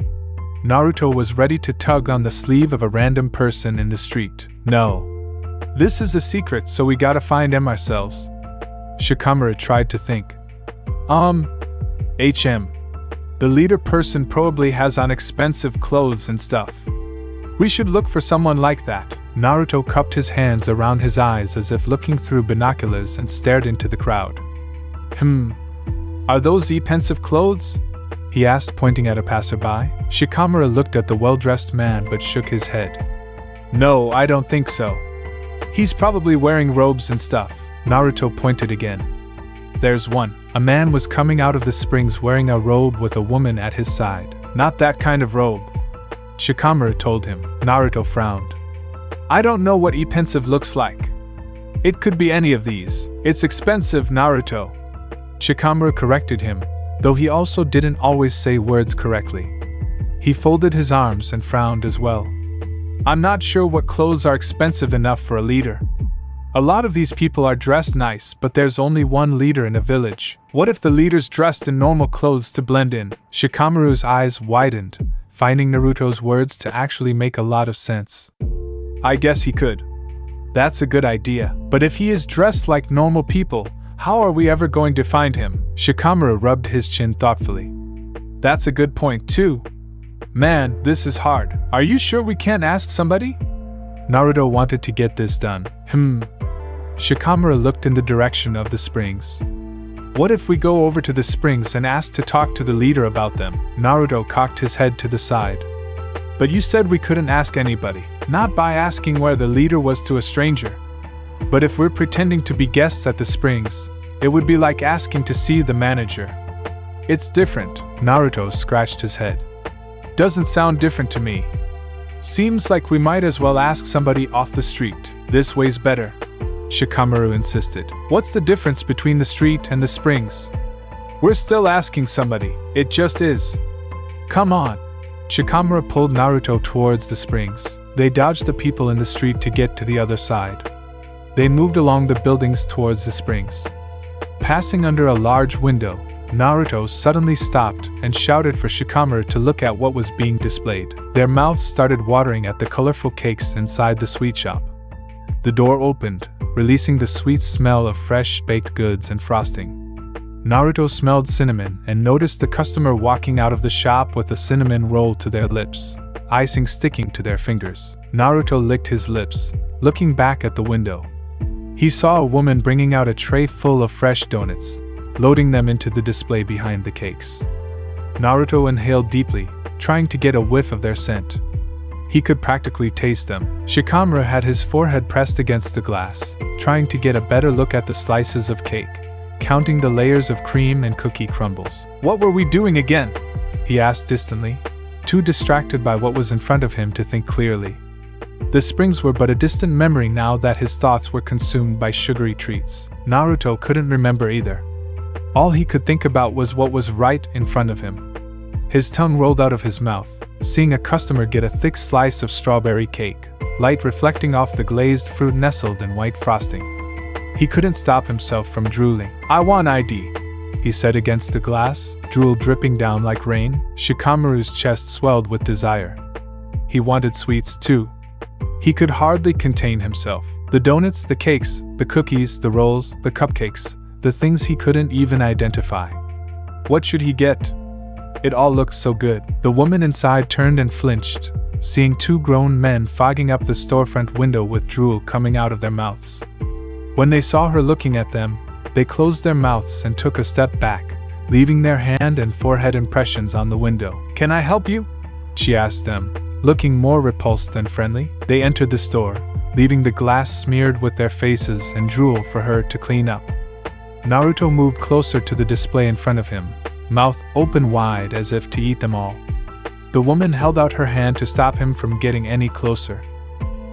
Naruto was ready to tug on the sleeve of a random person in the street. No. This is a secret, so we gotta find him ourselves. Shikamaru tried to think. The leader person probably has on expensive clothes and stuff. We should look for someone like that. Naruto cupped his hands around his eyes as if looking through binoculars and stared into the crowd. Are those pensive clothes? He asked, pointing at a passerby. Shikamaru looked at the well-dressed man but shook his head. No, I don't think so. He's probably wearing robes and stuff. Naruto pointed again. There's one. A man was coming out of the springs wearing a robe with a woman at his side. Not that kind of robe, Shikamaru told him. Naruto frowned. I don't know what pensive looks like. It could be any of these. It's expensive, Naruto. Shikamaru corrected him, though he also didn't always say words correctly. He folded his arms and frowned as well. I'm not sure what clothes are expensive enough for a leader. A lot of these people are dressed nice, but there's only one leader in a village. What if the leader's dressed in normal clothes to blend in? Shikamaru's eyes widened, finding Naruto's words to actually make a lot of sense. I guess he could. That's a good idea. But if he is dressed like normal people, how are we ever going to find him? Shikamaru rubbed his chin thoughtfully. That's a good point too. Man, this is hard. Are you sure we can't ask somebody? Naruto wanted to get this done. Shikamaru looked in the direction of the springs. What if we go over to the springs and ask to talk to the leader about them? Naruto cocked his head to the side. But you said we couldn't ask anybody. Not by asking where the leader was to a stranger. But if we're pretending to be guests at the springs, it would be like asking to see the manager. It's different. Naruto scratched his head. Doesn't sound different to me. Seems like we might as well ask somebody off the street. This way's better, Shikamaru insisted. What's the difference between the street and the springs? We're still asking somebody. It just is. Come on. Shikamaru pulled Naruto towards the springs. They dodged the people in the street to get to the other side. They moved along the buildings towards the springs. Passing under a large window, Naruto suddenly stopped and shouted for Shikamaru to look at what was being displayed. Their mouths started watering at the colorful cakes inside the sweet shop. The door opened, releasing the sweet smell of fresh baked goods and frosting. Naruto smelled cinnamon and noticed the customer walking out of the shop with a cinnamon roll to their lips, icing sticking to their fingers. Naruto licked his lips, looking back at the window. He saw a woman bringing out a tray full of fresh donuts, loading them into the display behind the cakes. Naruto inhaled deeply, trying to get a whiff of their scent. He could practically taste them. Shikamaru had his forehead pressed against the glass, trying to get a better look at the slices of cake, counting the layers of cream and cookie crumbles. What were we doing again? He asked distantly, too distracted by what was in front of him to think clearly. The springs were but a distant memory now that his thoughts were consumed by sugary treats. Naruto couldn't remember either. All he could think about was what was right in front of him. His tongue rolled out of his mouth, seeing a customer get a thick slice of strawberry cake, light reflecting off the glazed fruit nestled in white frosting. He couldn't stop himself from drooling. I want ID, he said against the glass, drool dripping down like rain. Shikamaru's chest swelled with desire. He wanted sweets too. He could hardly contain himself. The donuts, the cakes, the cookies, the rolls, the cupcakes, the things he couldn't even identify. What should he get? It all looked so good. The woman inside turned and flinched, seeing two grown men fogging up the storefront window with drool coming out of their mouths. When they saw her looking at them, they closed their mouths and took a step back, leaving their hand and forehead impressions on the window. "Can I help you?" she asked them, looking more repulsed than friendly. They entered the store, leaving the glass smeared with their faces and drool for her to clean up. Naruto moved closer to the display in front of him, mouth open wide as if to eat them all. The woman held out her hand to stop him from getting any closer.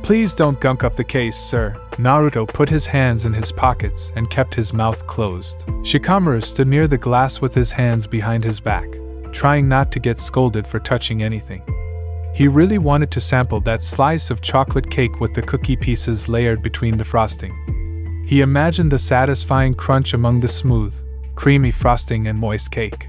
"Please don't gunk up the case, sir." Naruto put his hands in his pockets and kept his mouth closed. Shikamaru stood near the glass with his hands behind his back, trying not to get scolded for touching anything. He really wanted to sample that slice of chocolate cake with the cookie pieces layered between the frosting. He imagined the satisfying crunch among the smooth, creamy frosting and moist cake.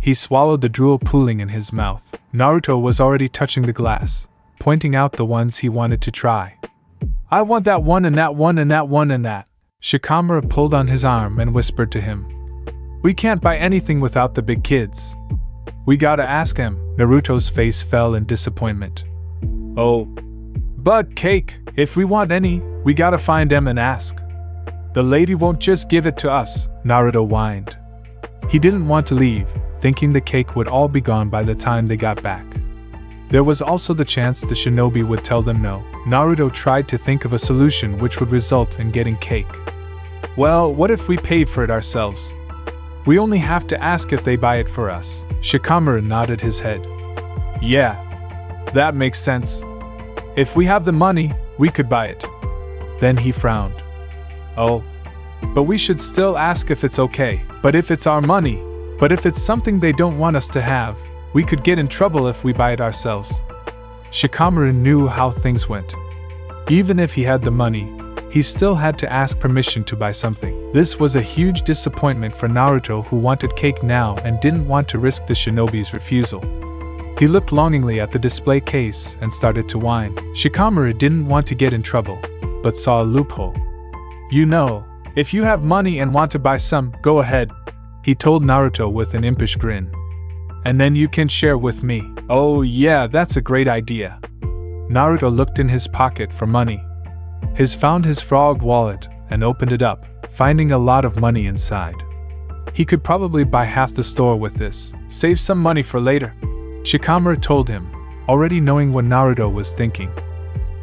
He swallowed the drool pooling in his mouth. Naruto was already touching the glass, pointing out the ones he wanted to try. "I want that one and that one and that one and that." Shikamaru pulled on his arm and whispered to him. "We can't buy anything without the big kids. We gotta ask him." Naruto's face fell in disappointment. "Oh. But cake, if we want any, we gotta find them and ask. The lady won't just give it to us," Naruto whined. He didn't want to leave, thinking the cake would all be gone by the time they got back. There was also the chance the shinobi would tell them no. Naruto tried to think of a solution which would result in getting cake. "Well, what if we paid for it ourselves? We only have to ask if they buy it for us." Shikamaru nodded his head. "Yeah, that makes sense. If we have the money, we could buy it." Then he frowned. "Oh, but we should still ask if it's okay. But if it's our money, but if it's something they don't want us to have, we could get in trouble if we buy it ourselves." Shikamaru knew how things went. Even if he had the money, he still had to ask permission to buy something. This was a huge disappointment for Naruto, who wanted cake now and didn't want to risk the shinobi's refusal. He looked longingly at the display case and started to whine. Shikamaru didn't want to get in trouble, but saw a loophole. "You know, if you have money and want to buy some, go ahead," he told Naruto with an impish grin. "And then you can share with me." "Oh yeah, that's a great idea." Naruto looked in his pocket for money. He found his frog wallet and opened it up, finding a lot of money inside. He could probably buy half the store with this. "Save some money for later," Shikamaru told him, already knowing what Naruto was thinking.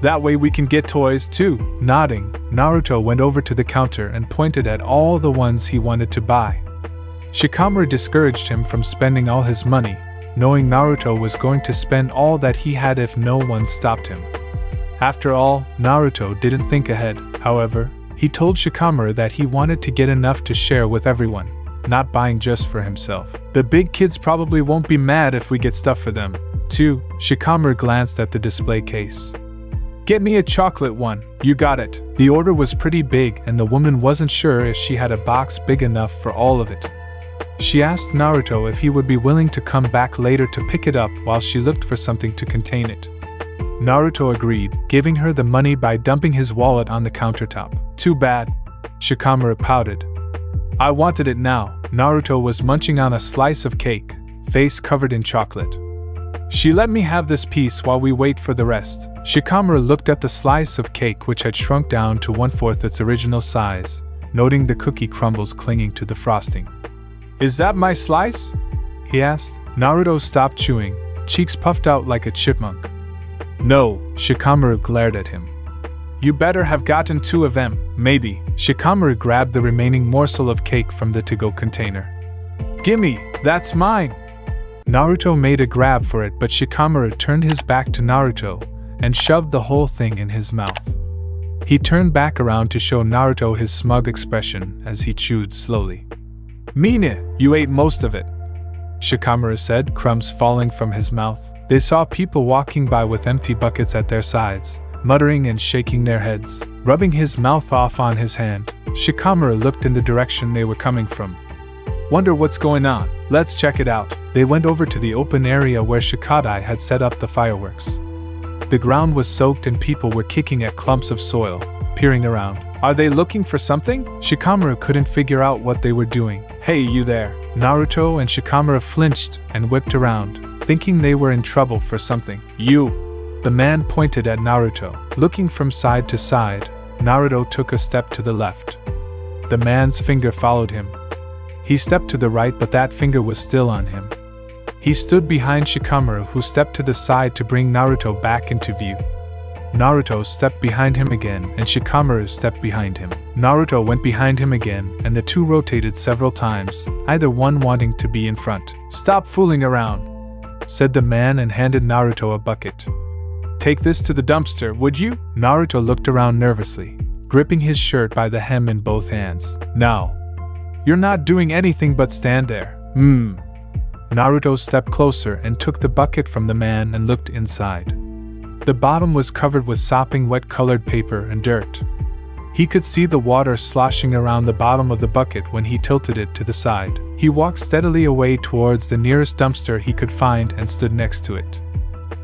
"That way we can get toys too." Nodding, Naruto went over to the counter and pointed at all the ones he wanted to buy. Shikamaru discouraged him from spending all his money, knowing Naruto was going to spend all that he had if no one stopped him. After all, Naruto didn't think ahead. However, he told Shikamaru that he wanted to get enough to share with everyone, not buying just for himself. "The big kids probably won't be mad if we get stuff for them, too." Shikamaru glanced at the display case. "Get me a chocolate one." "You got it." The order was pretty big and the woman wasn't sure if she had a box big enough for all of it. She asked Naruto if he would be willing to come back later to pick it up while she looked for something to contain it. Naruto agreed, giving her the money by dumping his wallet on the countertop. "Too bad," Shikamaru pouted. "I wanted it now." Naruto was munching on a slice of cake, face covered in chocolate. "She let me have this piece while we wait for the rest." Shikamaru looked at the slice of cake, which had shrunk down to 1/4 its original size, noting the cookie crumbles clinging to the frosting. "Is that my slice?" he asked. Naruto stopped chewing, cheeks puffed out like a chipmunk. "No," Shikamaru glared at him. "You better have gotten 2 of them, maybe." Shikamaru grabbed the remaining morsel of cake from the to-go container. "Gimme, that's mine!" Naruto made a grab for it, but Shikamaru turned his back to Naruto and shoved the whole thing in his mouth. He turned back around to show Naruto his smug expression as he chewed slowly. "Mean it, you ate most of it," Shikamaru said, crumbs falling from his mouth. They saw people walking by with empty buckets at their sides, muttering and shaking their heads. Rubbing his mouth off on his hand, Shikamaru looked in the direction they were coming from. "Wonder what's going on. Let's check it out." They went over to the open area where Shikadai had set up the fireworks. The ground was soaked and people were kicking at clumps of soil, peering around. Are they looking for something? Shikamaru couldn't figure out what they were doing. Hey, you there. Naruto and Shikamaru flinched and whipped around, thinking they were in trouble for something. You! The man pointed at Naruto. Looking from side to side, Naruto took a step to the left. The man's finger followed him. He stepped to the right, but that finger was still on him. He stood behind Shikamaru, who stepped to the side to bring Naruto back into view. Naruto stepped behind him again, and Shikamaru stepped behind him. Naruto went behind him again, and the two rotated several times, either one wanting to be in front. Stop fooling around, said the man and handed Naruto a bucket. Take this to the dumpster, would you? Naruto looked around nervously, gripping his shirt by the hem in both hands. Now, you're not doing anything but stand there. Naruto stepped closer and took the bucket from the man and looked inside. The bottom was covered with sopping wet colored paper and dirt. He could see the water sloshing around the bottom of the bucket when he tilted it to the side. He walked steadily away towards the nearest dumpster he could find and stood next to it.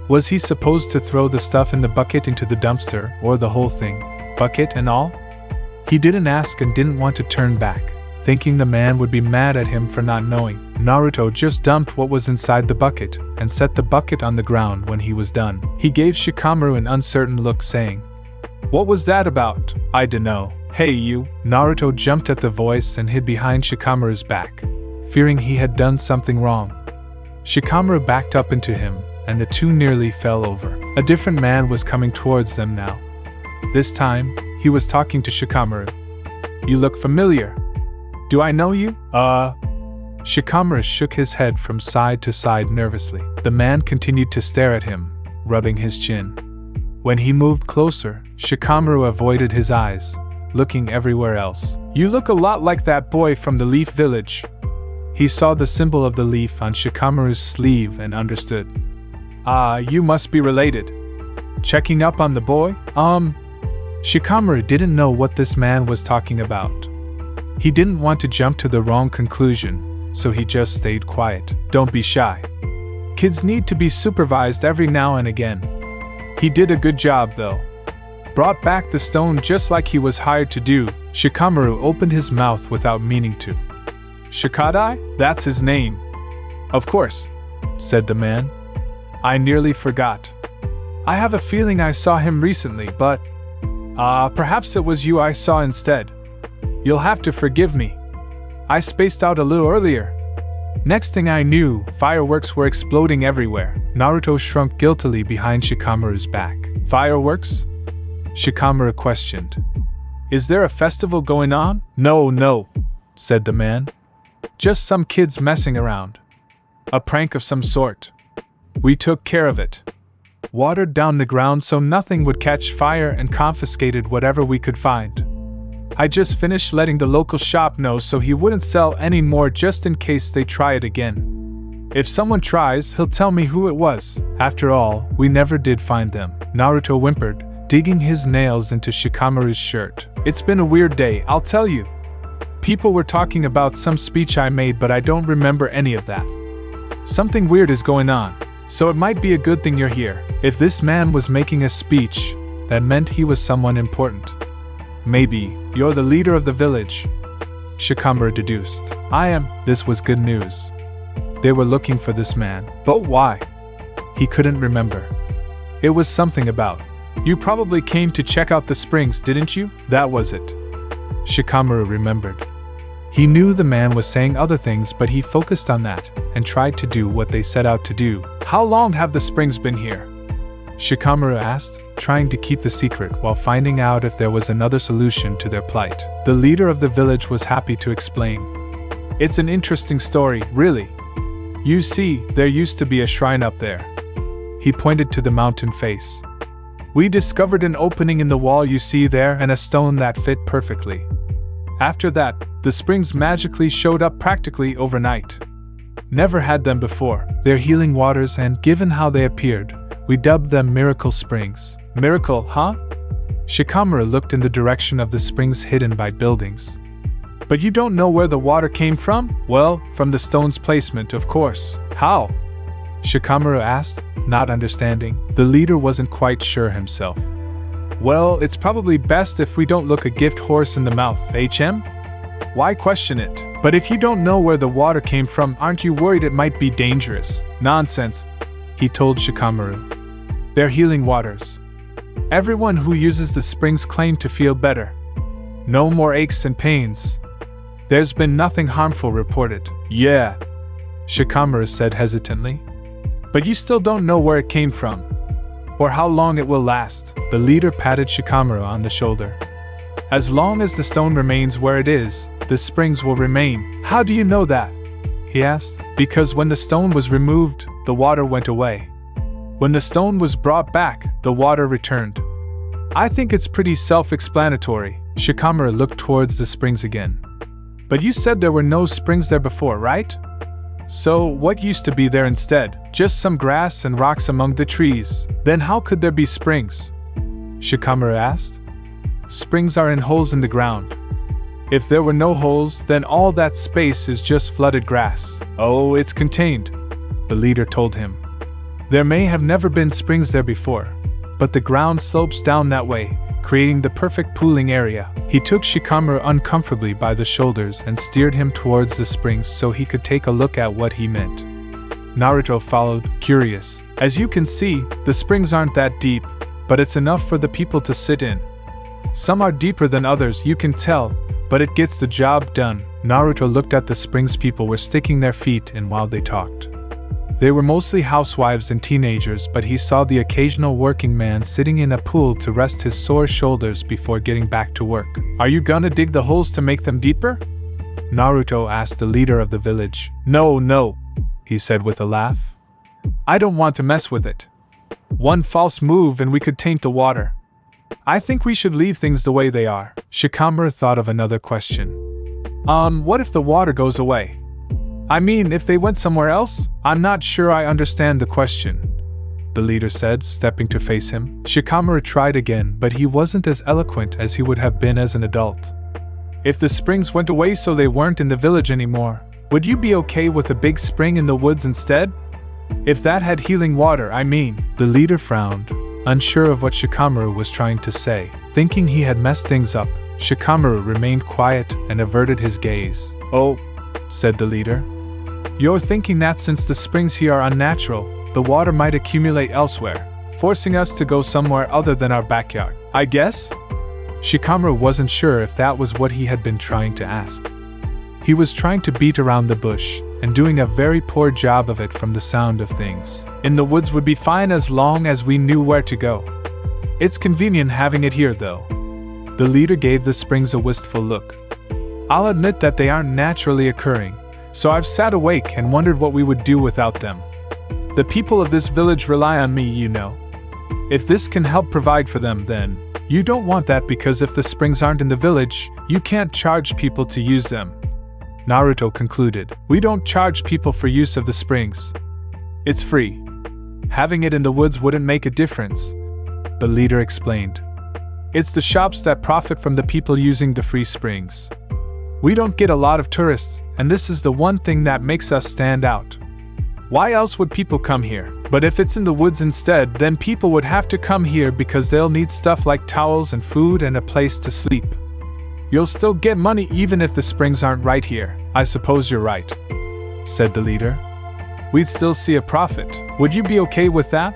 Was he supposed to throw the stuff in the bucket into the dumpster, or the whole thing, bucket and all? He didn't ask and didn't want to turn back, thinking the man would be mad at him for not knowing. Naruto just dumped what was inside the bucket and set the bucket on the ground when he was done. He gave Shikamaru an uncertain look, saying, "What was that about?" "I dunno." "Hey you!" Naruto jumped at the voice and hid behind Shikamaru's back, fearing he had done something wrong. Shikamaru backed up into him, and the two nearly fell over. A different man was coming towards them now. This time, he was talking to Shikamaru. "You look familiar. Do I know you?" Shikamaru shook his head from side to side nervously. The man continued to stare at him, rubbing his chin. When he moved closer, Shikamaru avoided his eyes, looking everywhere else. "You look a lot like that boy from the Leaf Village." He saw the symbol of the leaf on Shikamaru's sleeve and understood. You must be related." "Checking up on the boy?" Shikamaru didn't know what this man was talking about. He didn't want to jump to the wrong conclusion, so he just stayed quiet. "Don't be shy. Kids need to be supervised every now and again." He did a good job though. Brought back the stone just like he was hired to do. Shikamaru opened his mouth without meaning to. "Shikadai? That's his name." "Of course," said the man. "I nearly forgot. I have a feeling I saw him recently, but perhaps it was you I saw instead. You'll have to forgive me. I spaced out a little earlier." Next thing I knew, fireworks were exploding everywhere. Naruto shrunk guiltily behind Shikamaru's back. "Fireworks?" Shikamaru questioned. "Is there a festival going on?" No, said the man. "Just some kids messing around. A prank of some sort. We took care of it. Watered down the ground so nothing would catch fire and confiscated whatever we could find. I just finished letting the local shop know so he wouldn't sell any more just in case they try it again. If someone tries, he'll tell me who it was. After all, we never did find them." Naruto whimpered, digging his nails into Shikamaru's shirt. "It's been a weird day, I'll tell you. People were talking about some speech I made, but I don't remember any of that. Something weird is going on, so it might be a good thing you're here." If this man was making a speech, that meant he was someone important. "Maybe you're the leader of the village," Shikamaru deduced. "I am." This was good news. They were looking for this man. But why? He couldn't remember. It was something about, "You probably came to check out the springs, didn't you?" That was it. Shikamaru remembered. He knew the man was saying other things, but he focused on that and tried to do what they set out to do. "How long have the springs been here?" Shikamaru asked, trying to keep the secret while finding out if there was another solution to their plight. The leader of the village was happy to explain. "It's an interesting story, really. You see, there used to be a shrine up there." He pointed to the mountain face. "We discovered an opening in the wall you see there and a stone that fit perfectly. After that, the springs magically showed up practically overnight. Never had them before. They're healing waters, and given how they appeared, we dubbed them Miracle Springs." "Miracle, huh?" Shikamaru looked in the direction of the springs hidden by buildings. "But you don't know where the water came from?" "Well, from the stone's placement, of course." "How?" Shikamaru asked, not understanding. The leader wasn't quite sure himself. Well, it's probably best if we don't look a gift horse in the mouth, HM? Why question it? But if you don't know where the water came from, aren't you worried it might be dangerous? Nonsense, he told Shikamaru. They're healing waters. Everyone who uses the springs claim to feel better. No more aches and pains. There's been nothing harmful reported. Yeah, Shikamaru said hesitantly. But you still don't know where it came from, or how long it will last. The leader patted Shikamaru on the shoulder. As long as the stone remains where it is, the springs will remain. How do you know that? He asked. Because when the stone was removed, the water went away. When the stone was brought back, the water returned. I think it's pretty self-explanatory. Shikamaru looked towards the springs again. But you said there were no springs there before, right? So, what used to be there instead? Just some grass and rocks among the trees. Then how could there be springs? Shikamaru asked. Springs are in holes in the ground. If there were no holes, then all that space is just flooded grass. Oh, it's contained, the leader told him. There may have never been springs there before, but the ground slopes down that way, creating the perfect pooling area. He took Shikamaru uncomfortably by the shoulders and steered him towards the springs so he could take a look at what he meant. Naruto followed, curious. As you can see, the springs aren't that deep, but it's enough for the people to sit in. Some are deeper than others, you can tell, but it gets the job done. Naruto looked at the springs people were sticking their feet in while they talked. They were mostly housewives and teenagers, but he saw the occasional working man sitting in a pool to rest his sore shoulders before getting back to work. Are you gonna dig the holes to make them deeper? Naruto asked the leader of the village. No, he said with a laugh. I don't want to mess with it. One false move and we could taint the water. I think we should leave things the way they are. Shikamaru thought of another question. What if the water goes away? I mean, if they went somewhere else? I'm not sure I understand the question, the leader said, stepping to face him. Shikamaru tried again, but he wasn't as eloquent as he would have been as an adult. If the springs went away so they weren't in the village anymore, would you be okay with a big spring in the woods instead? If that had healing water, I mean. The leader frowned, unsure of what Shikamaru was trying to say. Thinking he had messed things up, Shikamaru remained quiet and averted his gaze. Oh, said the leader. You're thinking that since the springs here are unnatural, the water might accumulate elsewhere, forcing us to go somewhere other than our backyard, I guess? Shikamaru wasn't sure if that was what he had been trying to ask. He was trying to beat around the bush, and doing a very poor job of it from the sound of things. In the woods would be fine as long as we knew where to go. It's convenient having it here though. The leader gave the springs a wistful look. I'll admit that they aren't naturally occurring, so I've sat awake and wondered what we would do without them. The people of this village rely on me, you know. If this can help provide for them, then you don't want that because if the springs aren't in the village, you can't charge people to use them. Naruto concluded. We don't charge people for use of the springs. It's free. Having it in the woods wouldn't make a difference, the leader explained. It's the shops that profit from the people using the free springs. We don't get a lot of tourists, and this is the one thing that makes us stand out. Why else would people come here? But if it's in the woods instead, then people would have to come here because they'll need stuff like towels and food and a place to sleep. You'll still get money even if the springs aren't right here. I suppose you're right, said the leader. We'd still see a profit. Would you be okay with that?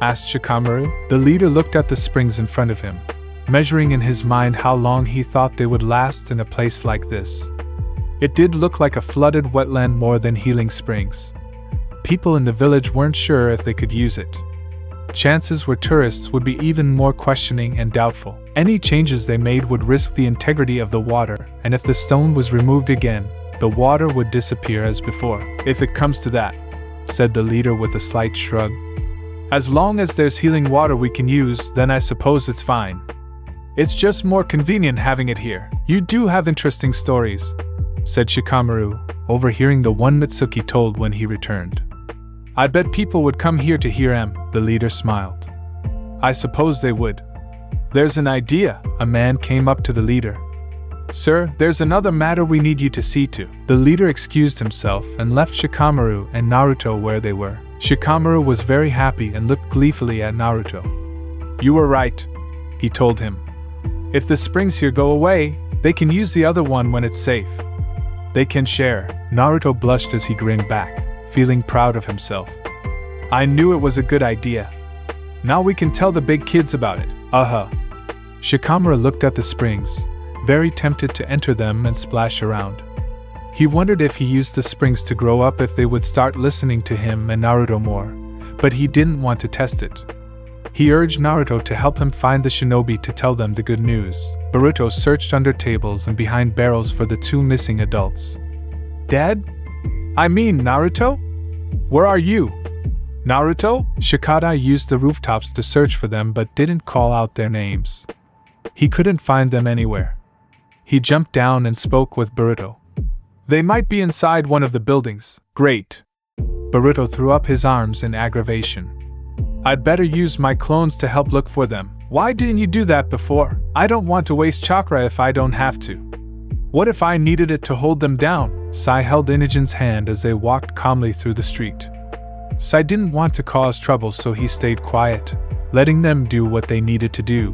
Asked Shikamaru. The leader looked at the springs in front of him, measuring in his mind how long he thought they would last in a place like this. It did look like a flooded wetland more than healing springs. People in the village weren't sure if they could use it. Chances were tourists would be even more questioning and doubtful. Any changes they made would risk the integrity of the water, and if the stone was removed again, the water would disappear as before. If it comes to that, said the leader with a slight shrug. As long as there's healing water we can use, then I suppose it's fine. It's just more convenient having it here. You do have interesting stories, said Shikamaru, overhearing the one Mitsuki told when he returned. I bet people would come here to hear him, the leader smiled. I suppose they would. There's an idea, a man came up to the leader. Sir, there's another matter we need you to see to. The leader excused himself and left Shikamaru and Naruto where they were. Shikamaru was very happy and looked gleefully at Naruto. You were right, he told him. If the springs here go away, they can use the other one when it's safe. They can share. Naruto blushed as he grinned back, feeling proud of himself. I knew it was a good idea. Now we can tell the big kids about it. Shikamaru looked at the springs, very tempted to enter them and splash around. He wondered if he used the springs to grow up if they would start listening to him and Naruto more, but he didn't want to test it. He urged Naruto to help him find the shinobi to tell them the good news. Boruto searched under tables and behind barrels for the two missing adults. Dad? I mean Naruto? Where are you? Naruto? Shikada used the rooftops to search for them but didn't call out their names. He couldn't find them anywhere. He jumped down and spoke with Boruto. They might be inside one of the buildings. Great. Boruto threw up his arms in aggravation. I'd better use my clones to help look for them. Why didn't you do that before? I don't want to waste chakra if I don't have to. What if I needed it to hold them down? Sai held Inogen's hand as they walked calmly through the street. Sai didn't want to cause trouble, so he stayed quiet, letting them do what they needed to do.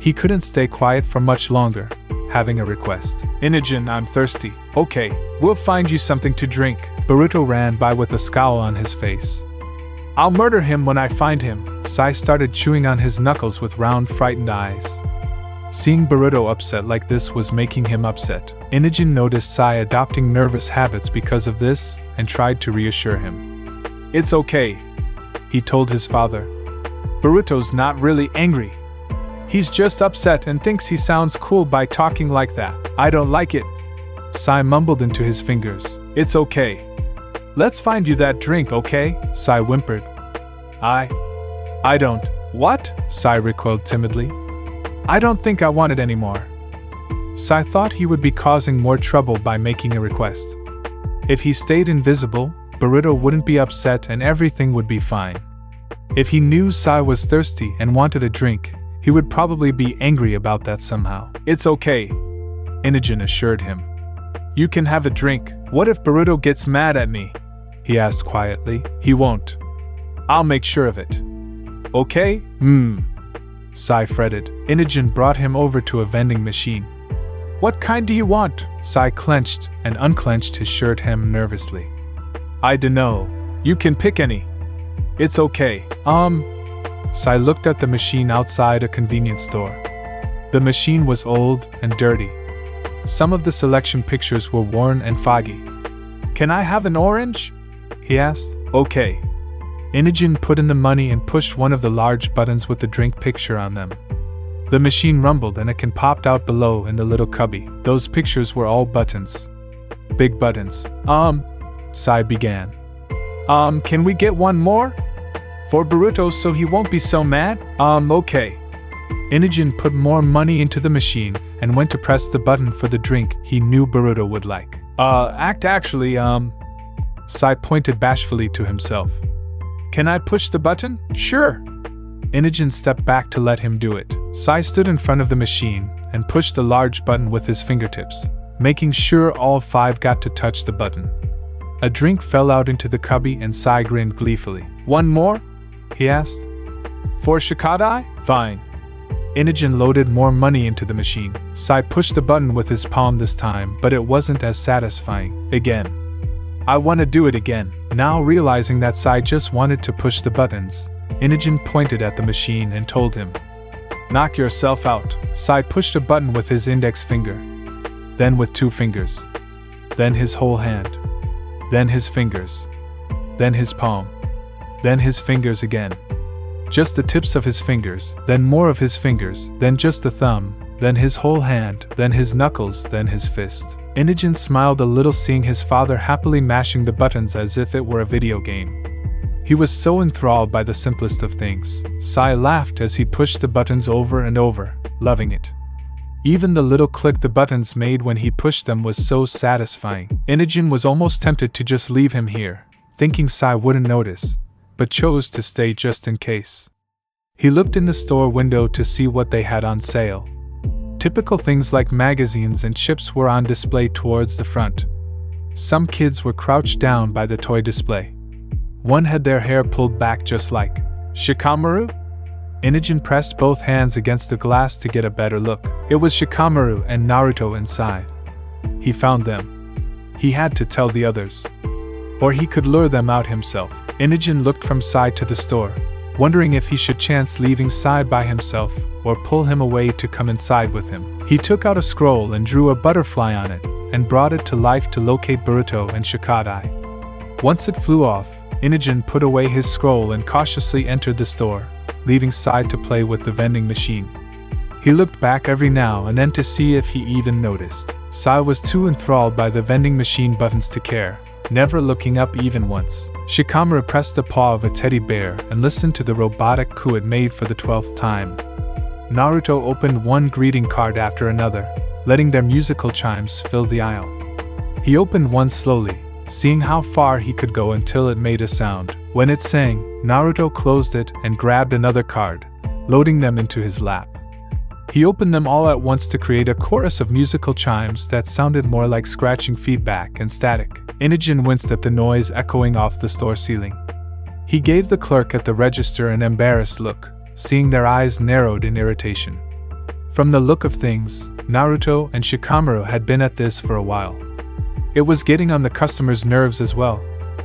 He couldn't stay quiet for much longer, having a request. Inogen, I'm thirsty. Okay, we'll find you something to drink. Boruto ran by with a scowl on his face. I'll murder him when I find him. Sai started chewing on his knuckles with round, frightened eyes. Seeing Boruto upset like this was making him upset. Inogen noticed Sai adopting nervous habits because of this and tried to reassure him. It's okay, he told his father. Boruto's not really angry. He's just upset and thinks he sounds cool by talking like that. I don't like it. Sai mumbled into his fingers. It's okay. Let's find you that drink, okay? Sai whimpered. I don't. What? Sai recoiled timidly. I don't think I want it anymore. Sai thought he would be causing more trouble by making a request. If he stayed invisible, Boruto wouldn't be upset and everything would be fine. If he knew Sai was thirsty and wanted a drink, he would probably be angry about that somehow. It's okay, Inogen assured him. You can have a drink. What if Boruto gets mad at me? He asked quietly. He won't. I'll make sure of it. Okay? Sai fretted. Inogen brought him over to a vending machine. What kind do you want? Sai clenched and unclenched his shirt hem nervously. I dunno. You can pick any. It's okay. Sai looked at the machine outside a convenience store. The machine was old and dirty. Some of the selection pictures were worn and foggy. Can I have an orange? He asked. Okay. Inogen put in the money and pushed one of the large buttons with the drink picture on them. The machine rumbled and a can popped out below in the little cubby. Those pictures were all buttons. Big buttons. Sai began. Can we get one more? For Boruto so he won't be so mad? Okay. Inogen put more money into the machine and went to press the button for the drink he knew Boruto would like. Actually, Sai pointed bashfully to himself. Can I push the button? Sure. Inogen stepped back to let him do it. Sai stood in front of the machine and pushed the large button with his fingertips, making sure all 5 got to touch the button. A drink fell out into the cubby and Sai grinned gleefully. One more? He asked. For Shikadai? Fine. Inogen loaded more money into the machine. Sai pushed the button with his palm this time, but it wasn't as satisfying. Again. I want to do it again. Now realizing that Sai just wanted to push the buttons, Inogen pointed at the machine and told him, knock yourself out. Sai pushed a button with his index finger, then with 2 fingers, then his whole hand, then his fingers, then his palm, then his fingers again. Just the tips of his fingers, then more of his fingers, then just the thumb, then his whole hand, then his knuckles, then his fist. Inogen smiled a little seeing his father happily mashing the buttons as if it were a video game. He was so enthralled by the simplest of things. Sai laughed as he pushed the buttons over and over, loving it. Even the little click the buttons made when he pushed them was so satisfying. Inogen was almost tempted to just leave him here, thinking Sai wouldn't notice, but chose to stay just in case. He looked in the store window to see what they had on sale. Typical things like magazines and chips were on display towards the front. Some kids were crouched down by the toy display. One had their hair pulled back just like Shikamaru? Inogen pressed both hands against the glass to get a better look. It was Shikamaru and Naruto inside. He found them. He had to tell the others. Or he could lure them out himself. Inogen looked from side to the store, wondering if he should chance leaving Sai by himself or pull him away to come inside with him. He took out a scroll and drew a butterfly on it and brought it to life to locate Boruto and Shikadai. Once it flew off, Inogen put away his scroll and cautiously entered the store, leaving Sai to play with the vending machine. He looked back every now and then to see if he even noticed. Sai was too enthralled by the vending machine buttons to care, never looking up even once. Shikamaru pressed the paw of a teddy bear and listened to the robotic coo it made for the 12th time. Naruto opened one greeting card after another, letting their musical chimes fill the aisle. He opened one slowly, seeing how far he could go until it made a sound. When it sang, Naruto closed it and grabbed another card, loading them into his lap. He opened them all at once to create a chorus of musical chimes that sounded more like scratching feedback and static. Inogen winced at the noise echoing off the store ceiling. He gave the clerk at the register an embarrassed look, seeing their eyes narrowed in irritation. From the look of things, Naruto and Shikamaru had been at this for a while. It was getting on the customers' nerves as well,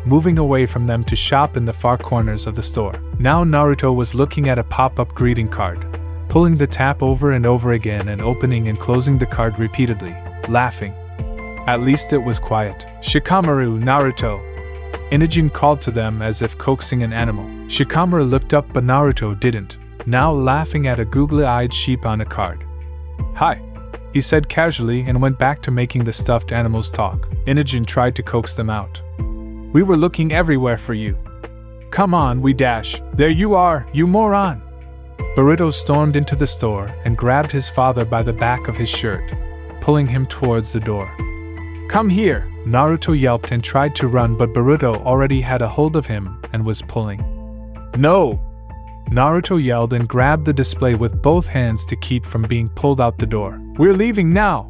moving away from them to shop in the far corners of the store. Now Naruto was looking at a pop-up greeting card, pulling the tab over and over again and opening and closing the card repeatedly, laughing. At least it was quiet. Shikamaru, Naruto. Inogen called to them as if coaxing an animal. Shikamaru looked up but Naruto didn't, now laughing at a googly-eyed sheep on a card. "Hi," he said casually and went back to making the stuffed animals talk. Inogen tried to coax them out. "We were looking everywhere for you. Come on, we dash. There you are, you moron!" Boruto stormed into the store and grabbed his father by the back of his shirt, pulling him towards the door. "Come here!" Naruto yelped and tried to run, but Boruto already had a hold of him and was pulling. "No!" Naruto yelled and grabbed the display with both hands to keep from being pulled out the door. "We're leaving now!"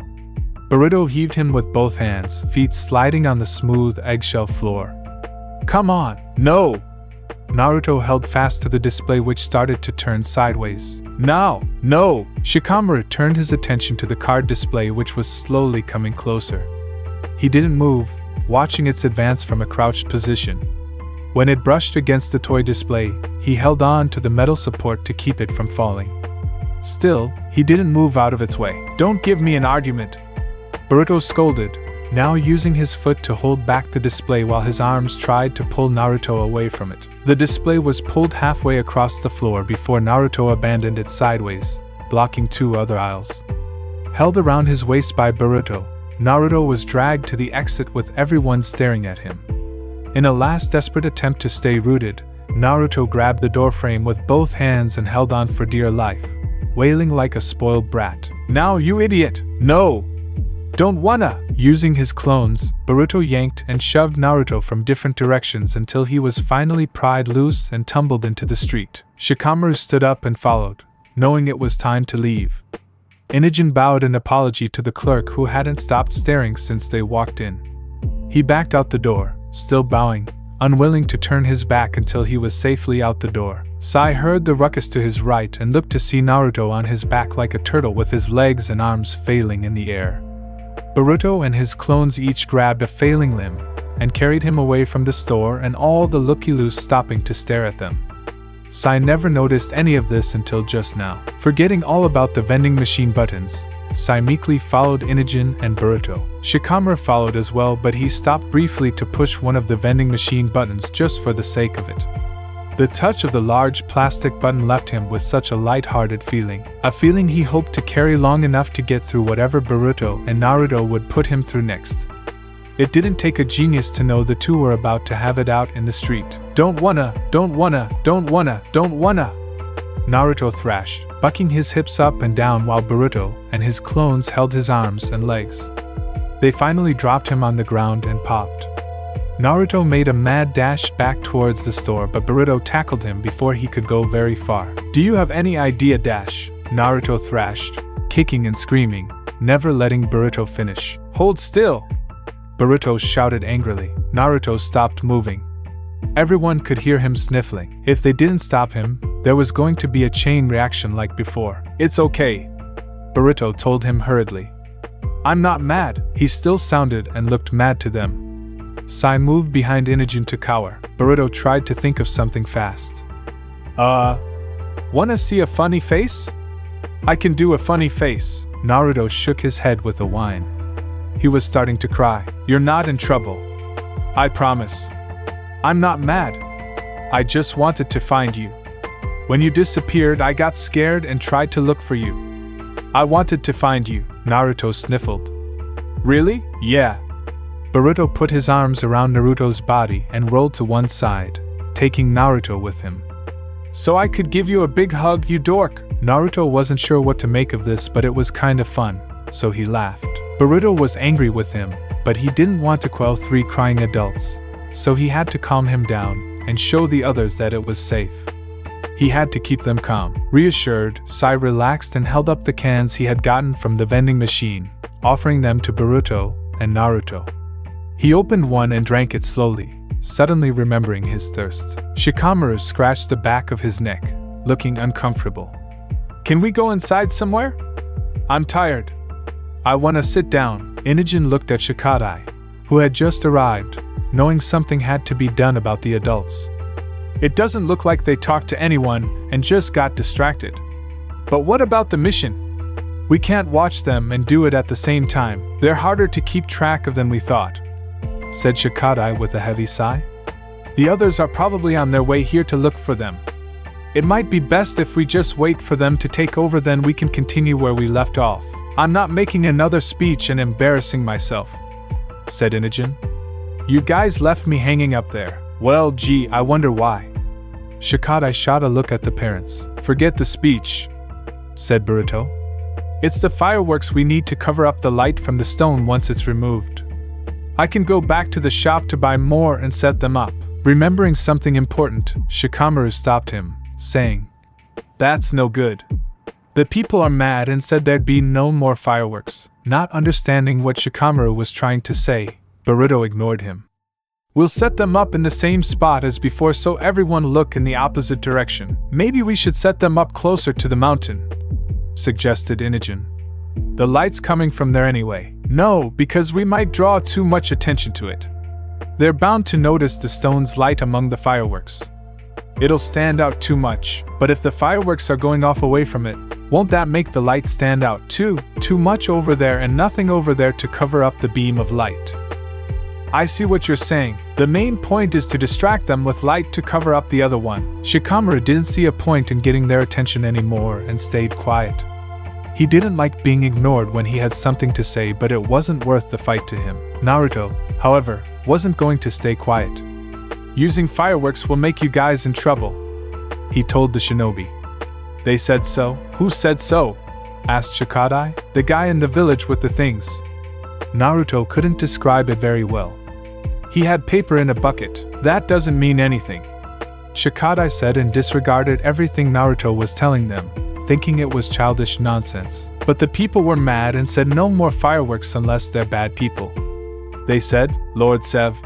Boruto heaved him with both hands, feet sliding on the smooth eggshell floor. "Come on!" "No!" Naruto held fast to the display which started to turn sideways. "Now! No!" Shikamaru turned his attention to the card display which was slowly coming closer. He didn't move, watching its advance from a crouched position. When it brushed against the toy display, he held on to the metal support to keep it from falling. Still, he didn't move out of its way. "Don't give me an argument!" Boruto scolded, now using his foot to hold back the display while his arms tried to pull Naruto away from it. The display was pulled halfway across the floor before Naruto abandoned it sideways, blocking two other aisles. Held around his waist by Boruto, Naruto was dragged to the exit with everyone staring at him. In a last desperate attempt to stay rooted, Naruto grabbed the doorframe with both hands and held on for dear life, wailing like a spoiled brat. "Now, you idiot! No! Don't wanna!" Using his clones, Boruto yanked and shoved Naruto from different directions until he was finally pried loose and tumbled into the street. Shikamaru stood up and followed, knowing it was time to leave. Inogen bowed an apology to the clerk who hadn't stopped staring since they walked in. He backed out the door, still bowing, unwilling to turn his back until he was safely out the door. Sai heard the ruckus to his right and looked to see Naruto on his back like a turtle with his legs and arms failing in the air. Boruto and his clones each grabbed a failing limb and carried him away from the store and all the looky-loos stopping to stare at them. Sai never noticed any of this until just now. Forgetting all about the vending machine buttons, Sai meekly followed Inogen and Boruto. Shikamaru followed as well, but he stopped briefly to push one of the vending machine buttons just for the sake of it. The touch of the large plastic button left him with such a light-hearted feeling, a feeling he hoped to carry long enough to get through whatever Boruto and Naruto would put him through next. It didn't take a genius to know the two were about to have it out in the street. Don't wanna, don't wanna, don't wanna, don't wanna!" Naruto thrashed, bucking his hips up and down while Boruto and his clones held his arms and legs. They finally dropped him on the ground and popped. Naruto made a mad dash back towards the store, but Boruto tackled him before he could go very far. "Do you have any idea, Dash?" Naruto thrashed, kicking and screaming, never letting Boruto finish. "Hold still!" Boruto shouted angrily. Naruto stopped moving. Everyone could hear him sniffling. If they didn't stop him, there was going to be a chain reaction like before. "It's okay," Boruto told him hurriedly. "I'm not mad." He still sounded and looked mad to them. Sai moved behind Inajin to cower. Boruto tried to think of something fast. Wanna see a funny face?" "I can do a funny face." Naruto shook his head with a whine. He was starting to cry. "You're not in trouble. I promise. I'm not mad. I just wanted to find you. When you disappeared, I got scared and tried to look for you. I wanted to find you," Naruto sniffled. "Really?" "Yeah." Boruto put his arms around Naruto's body and rolled to one side, taking Naruto with him. "So I could give you a big hug, you dork." Naruto wasn't sure what to make of this, but it was kind of fun, so he laughed. Boruto was angry with him, but he didn't want to quell 3 crying adults, so he had to calm him down and show the others that it was safe. He had to keep them calm. Reassured, Sai relaxed and held up the cans he had gotten from the vending machine, offering them to Boruto and Naruto. He opened one and drank it slowly, suddenly remembering his thirst. Shikamaru scratched the back of his neck, looking uncomfortable. "Can we go inside somewhere? I'm tired. I want to sit down." Inajin looked at Shikadai, who had just arrived, knowing something had to be done about the adults. "It doesn't look like they talked to anyone and just got distracted. But what about the mission? We can't watch them and do it at the same time. They're harder to keep track of than we thought," said Shikadai with a heavy sigh. "The others are probably on their way here to look for them. It might be best if we just wait for them to take over, then we can continue where we left off." "I'm not making another speech and embarrassing myself," said Inajin. "You guys left me hanging up there. Well, gee, I wonder why." Shikadai shot a look at the parents. "Forget the speech," said Boruto. "It's the fireworks we need to cover up the light from the stone once it's removed. I can go back to the shop to buy more and set them up." Remembering something important, Shikamaru stopped him, saying, "That's no good. The people are mad and said there'd be no more fireworks." Not understanding what Shikamaru was trying to say, Boruto ignored him. "We'll set them up in the same spot as before so everyone look in the opposite direction. Maybe we should set them up closer to the mountain," suggested Inajin. "The light's coming from there anyway." "No, because we might draw too much attention to it. They're bound to notice the stone's light among the fireworks. It'll stand out too much, but if the fireworks are going off away from it, won't that make the light stand out too? Too much over there and nothing over there to cover up the beam of light." "I see what you're saying. The main point is to distract them with light to cover up the other one." Shikamaru didn't see a point in getting their attention anymore and stayed quiet. He didn't like being ignored when he had something to say, but it wasn't worth the fight to him. Naruto, however, wasn't going to stay quiet. "Using fireworks will make you guys in trouble," he told the shinobi. "They said so?" "Who said so?" asked Shikadai. "The guy in the village with the things." Naruto couldn't describe it very well. "He had paper in a bucket." "That doesn't mean anything," Shikadai said and disregarded everything Naruto was telling them, thinking it was childish nonsense. "But the people were mad and said no more fireworks unless they're bad people. They said, Lord Sev."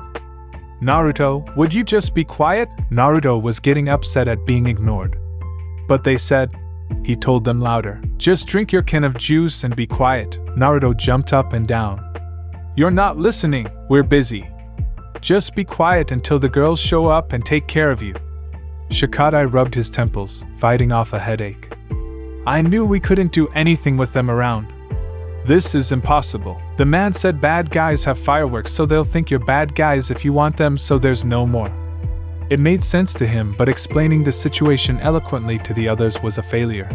"Naruto, would you just be quiet?" Naruto was getting upset at being ignored. "But they said," he told them louder. "Just drink your can of juice and be quiet." Naruto jumped up and down. "You're not listening. We're busy. Just be quiet until the girls show up and take care of you." Shikadai rubbed his temples, fighting off a headache. "I knew we couldn't do anything with them around. This is impossible. The man said bad guys have fireworks, so they'll think you're bad guys if you want them, so there's no more." It made sense to him, but explaining the situation eloquently to the others was a failure.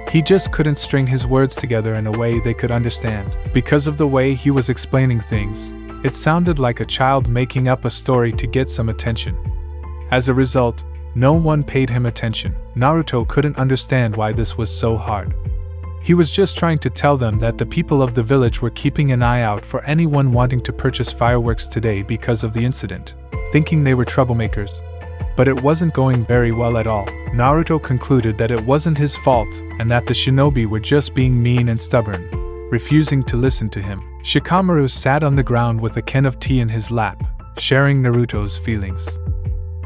He just couldn't string his words together in a way they could understand. Because of the way he was explaining things, it sounded like a child making up a story to get some attention. As a result, no one paid him attention. Naruto couldn't understand why this was so hard. He was just trying to tell them that the people of the village were keeping an eye out for anyone wanting to purchase fireworks today because of the incident, thinking they were troublemakers. But it wasn't going very well at all. Naruto concluded that it wasn't his fault and that the shinobi were just being mean and stubborn, refusing to listen to him. Shikamaru sat on the ground with a can of tea in his lap, sharing Naruto's feelings.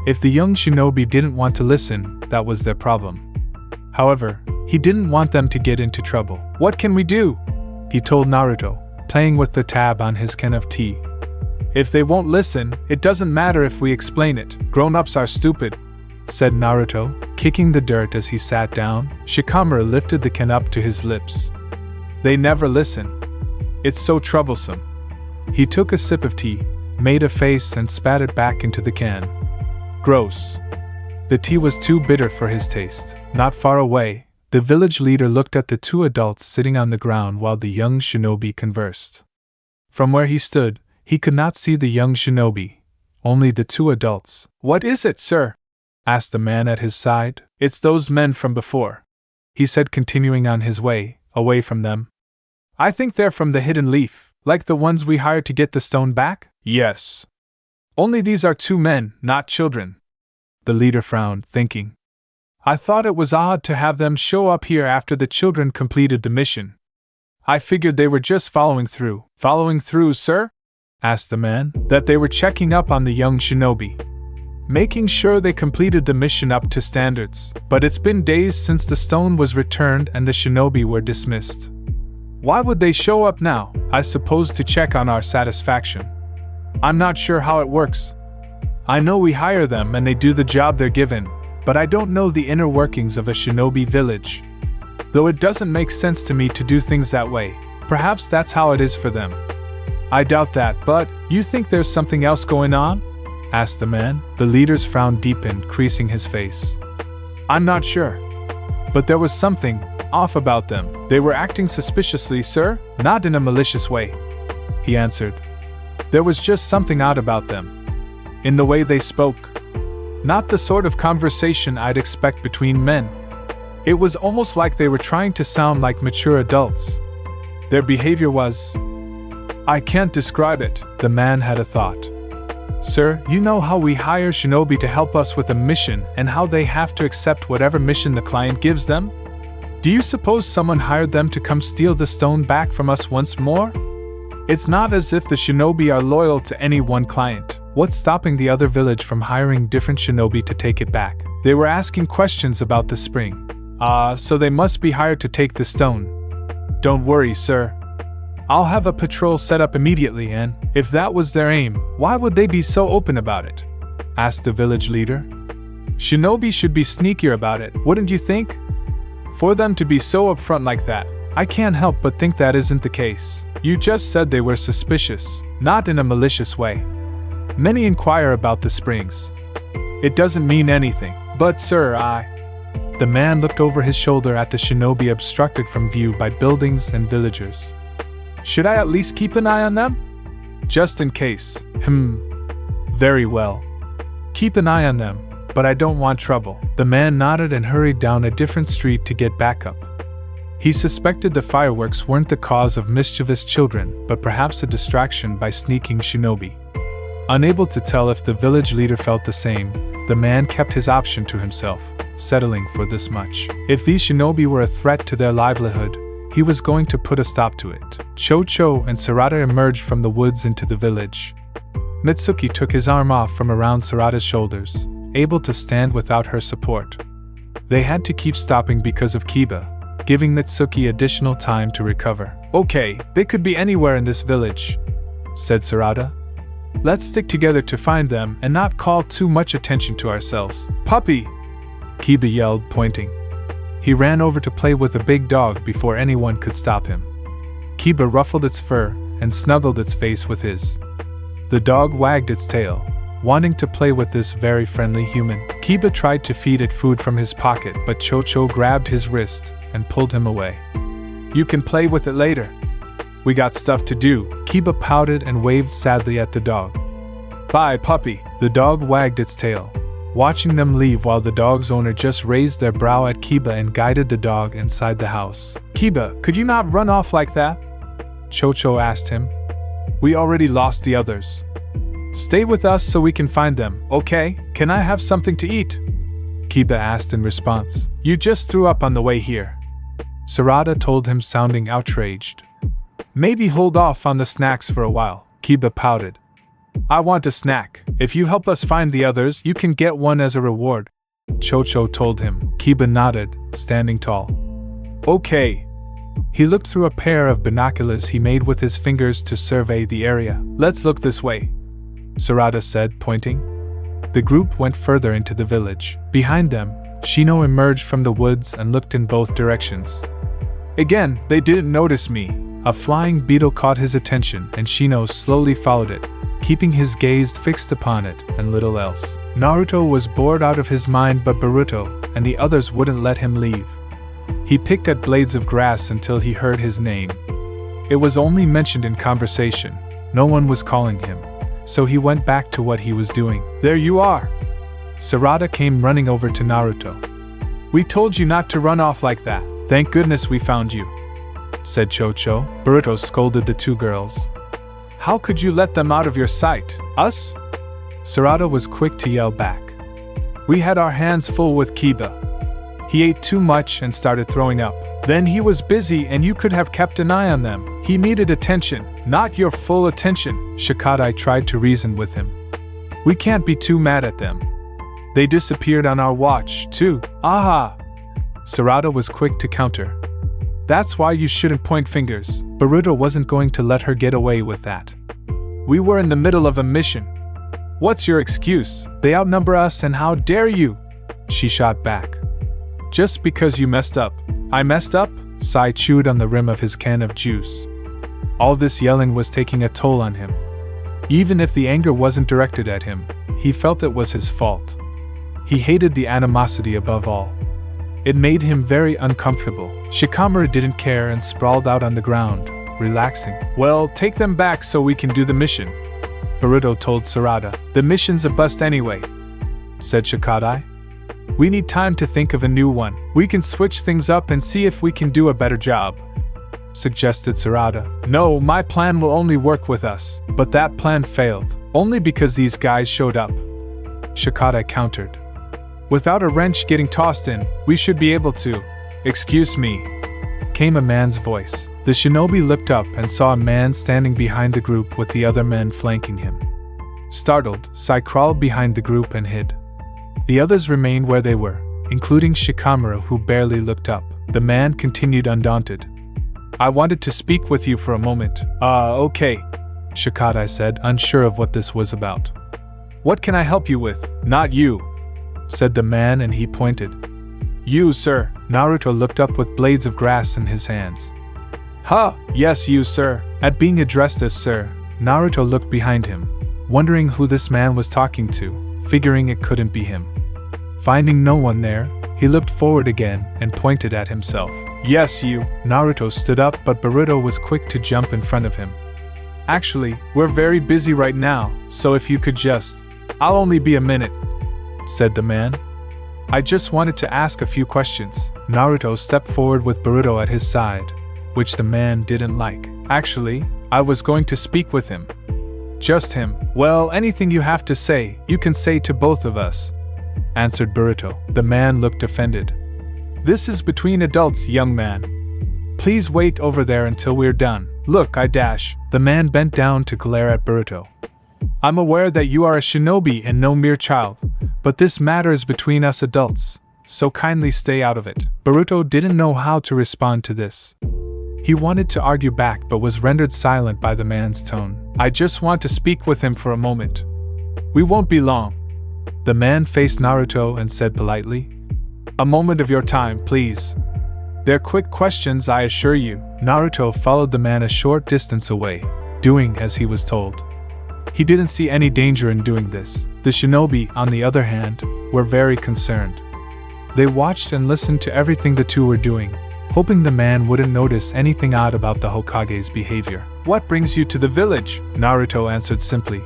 If the young shinobi didn't want to listen, that was their problem. However, he didn't want them to get into trouble. "What can we do?" he told Naruto, playing with the tab on his can of tea. "If they won't listen, it doesn't matter if we explain it. Grown-ups are stupid," said Naruto, kicking the dirt as he sat down. Shikamaru lifted the can up to his lips. "They never listen. It's so troublesome." He took a sip of tea, made a face and spat it back into the can. Gross. The tea was too bitter for his taste. Not far away, the village leader looked at the two adults sitting on the ground while the young shinobi conversed. From where he stood, he could not see the young shinobi, only the two adults. "What is it, sir?" asked the man at his side. "It's those men from before," he said, continuing on his way, away from them. "I think they're from the Hidden Leaf, like the ones we hired to get the stone back?" "Yes. Only these are two men, not children." The leader frowned, thinking. "I thought it was odd to have them show up here after the children completed the mission. I figured they were just following through." "Following through, sir?" asked the man. "That they were checking up on the young shinobi, making sure they completed the mission up to standards. But it's been days since the stone was returned and the shinobi were dismissed. Why would they show up now? I suppose to check on our satisfaction. I'm not sure how it works. I know we hire them and they do the job they're given, but I don't know the inner workings of a shinobi village. Though it doesn't make sense to me to do things that way. Perhaps that's how it is for them. I doubt that, but you think there's something else going on?" asked the man. The leader's frown deepened, creasing his face. "I'm not sure. But there was something off about them. They were acting suspiciously, sir, not in a malicious way," he answered. "There was just something odd about them. In the way they spoke. Not the sort of conversation I'd expect between men. It was almost like they were trying to sound like mature adults. Their behavior was... I can't describe it." The man had a thought. "Sir, you know how we hire shinobi to help us with a mission and how they have to accept whatever mission the client gives them? Do you suppose someone hired them to come steal the stone back from us once more? It's not as if the shinobi are loyal to any one client. What's stopping the other village from hiring different shinobi to take it back?" They were asking questions about the spring. So they must be hired to take the stone." "Don't worry, sir. I'll have a patrol set up immediately, and if that was their aim, why would they be so open about it?" asked the village leader. "Shinobi should be sneakier about it, wouldn't you think? For them to be so upfront like that, I can't help but think that isn't the case. You just said they were suspicious, not in a malicious way. Many inquire about the springs. It doesn't mean anything. But sir, The man looked over his shoulder at the shinobi obstructed from view by buildings and villagers. "Should I at least keep an eye on them?" "Just in case." "Very well. Keep an eye on them, but I don't want trouble." The man nodded and hurried down a different street to get backup. He suspected the fireworks weren't the cause of mischievous children, but perhaps a distraction by sneaking shinobi. Unable to tell if the village leader felt the same, the man kept his option to himself, settling for this much. If these shinobi were a threat to their livelihood, he was going to put a stop to it. Cho-Cho and Sarada emerged from the woods into the village. Mitsuki took his arm off from around Sarada's shoulders, able to stand without her support. They had to keep stopping because of Kiba, giving Mitsuki additional time to recover. "Okay, they could be anywhere in this village," said Sarada. "Let's stick together to find them and not call too much attention to ourselves." "Puppy!" Kiba yelled, pointing. He ran over to play with a big dog before anyone could stop him. Kiba ruffled its fur and snuggled its face with his. The dog wagged its tail, wanting to play with this very friendly human. Kiba tried to feed it food from his pocket, but Cho-Cho grabbed his wrist and pulled him away. "You can play with it later. We got stuff to do." Kiba pouted and waved sadly at the dog. "Bye, puppy." The dog wagged its tail, watching them leave while the dog's owner just raised their brow at Kiba and guided the dog inside the house. "Kiba, could you not run off like that?" Cho-Cho asked him. "We already lost the others. Stay with us so we can find them, okay? Can I have something to eat?" Kiba asked in response. "You just threw up on the way here," Sarada told him, sounding outraged. "Maybe hold off on the snacks for a while." Kiba pouted. I want a snack. If you help us find the others, you can get one as a reward, Chocho told him. Kiba nodded, standing tall. Okay. He looked through a pair of binoculars he made with his fingers to survey the area. Let's look this way, Sarada said, pointing. The group went further into the village. Behind them, Shino emerged from the woods and looked in both directions. Again, they didn't notice me. A flying beetle caught his attention and Shino slowly followed it, keeping his gaze fixed upon it and little else. Naruto was bored out of his mind, but Boruto and the others wouldn't let him leave. He picked at blades of grass until he heard his name. It was only mentioned in conversation. No one was calling him, so he went back to what he was doing. There you are! Sarada came running over to Naruto. We told you not to run off like that. Thank goodness we found you, said Chocho. Boruto scolded the two girls. How could you let them out of your sight? Us? Sarada was quick to yell back. We had our hands full with Kiba. He ate too much and started throwing up. Then he was busy and you could have kept an eye on them. He needed attention, not your full attention, Shikadai tried to reason with him. We can't be too mad at them. They disappeared on our watch, too. Aha! Sarada was quick to counter. That's why you shouldn't point fingers. Boruto wasn't going to let her get away with that. We were in the middle of a mission. What's your excuse? They outnumber us and how dare you? She shot back. Just because you messed up. I messed up? Sai chewed on the rim of his can of juice. All this yelling was taking a toll on him. Even if the anger wasn't directed at him, he felt it was his fault. He hated the animosity above all. It made him very uncomfortable. Shikamaru didn't care and sprawled out on the ground, relaxing. Well, take them back so we can do the mission, Boruto told Sarada. The mission's a bust anyway, said Shikadai. We need time to think of a new one. We can switch things up and see if we can do a better job, suggested Sarada. No, my plan will only work with us. But that plan failed, only because these guys showed up, Shikadai countered. Without a wrench getting tossed in, we should be able to. Excuse me, came a man's voice. The shinobi looked up and saw a man standing behind the group with the other men flanking him. Startled, Sai crawled behind the group and hid. The others remained where they were, including Shikamaru, who barely looked up. The man continued undaunted. I wanted to speak with you for a moment. Okay, Shikadai said, unsure of what this was about. What can I help you with? Not you, said the man, and he pointed. You, sir. Naruto looked up with blades of grass in his hands. Ha, yes, you, sir. At being addressed as sir, Naruto looked behind him, wondering who this man was talking to, figuring it couldn't be him. Finding no one there, he looked forward again and pointed at himself. Yes, you. Naruto stood up, but Boruto was quick to jump in front of him. Actually, we're very busy right now, so if you could just... I'll only be a minute, said the man. I just wanted to ask a few questions. Naruto stepped forward with Boruto at his side, which the man didn't like. Actually, I was going to speak with him. Just him. Well, anything you have to say, you can say to both of us, answered Boruto. The man looked offended. This is between adults, young man. Please wait over there until we're done. Look, I dash. The man bent down to glare at Boruto. I'm aware that you are a shinobi and no mere child, but this matter is between us adults, so kindly stay out of it. Boruto didn't know how to respond to this. He wanted to argue back but was rendered silent by the man's tone. I just want to speak with him for a moment. We won't be long. The man faced Naruto and said politely, a moment of your time, please. They're quick questions, I assure you. Naruto followed the man a short distance away, doing as he was told. He didn't see any danger in doing this. The shinobi, on the other hand, were very concerned. They watched and listened to everything the two were doing, hoping the man wouldn't notice anything odd about the Hokage's behavior. What brings you to the village? Naruto answered simply.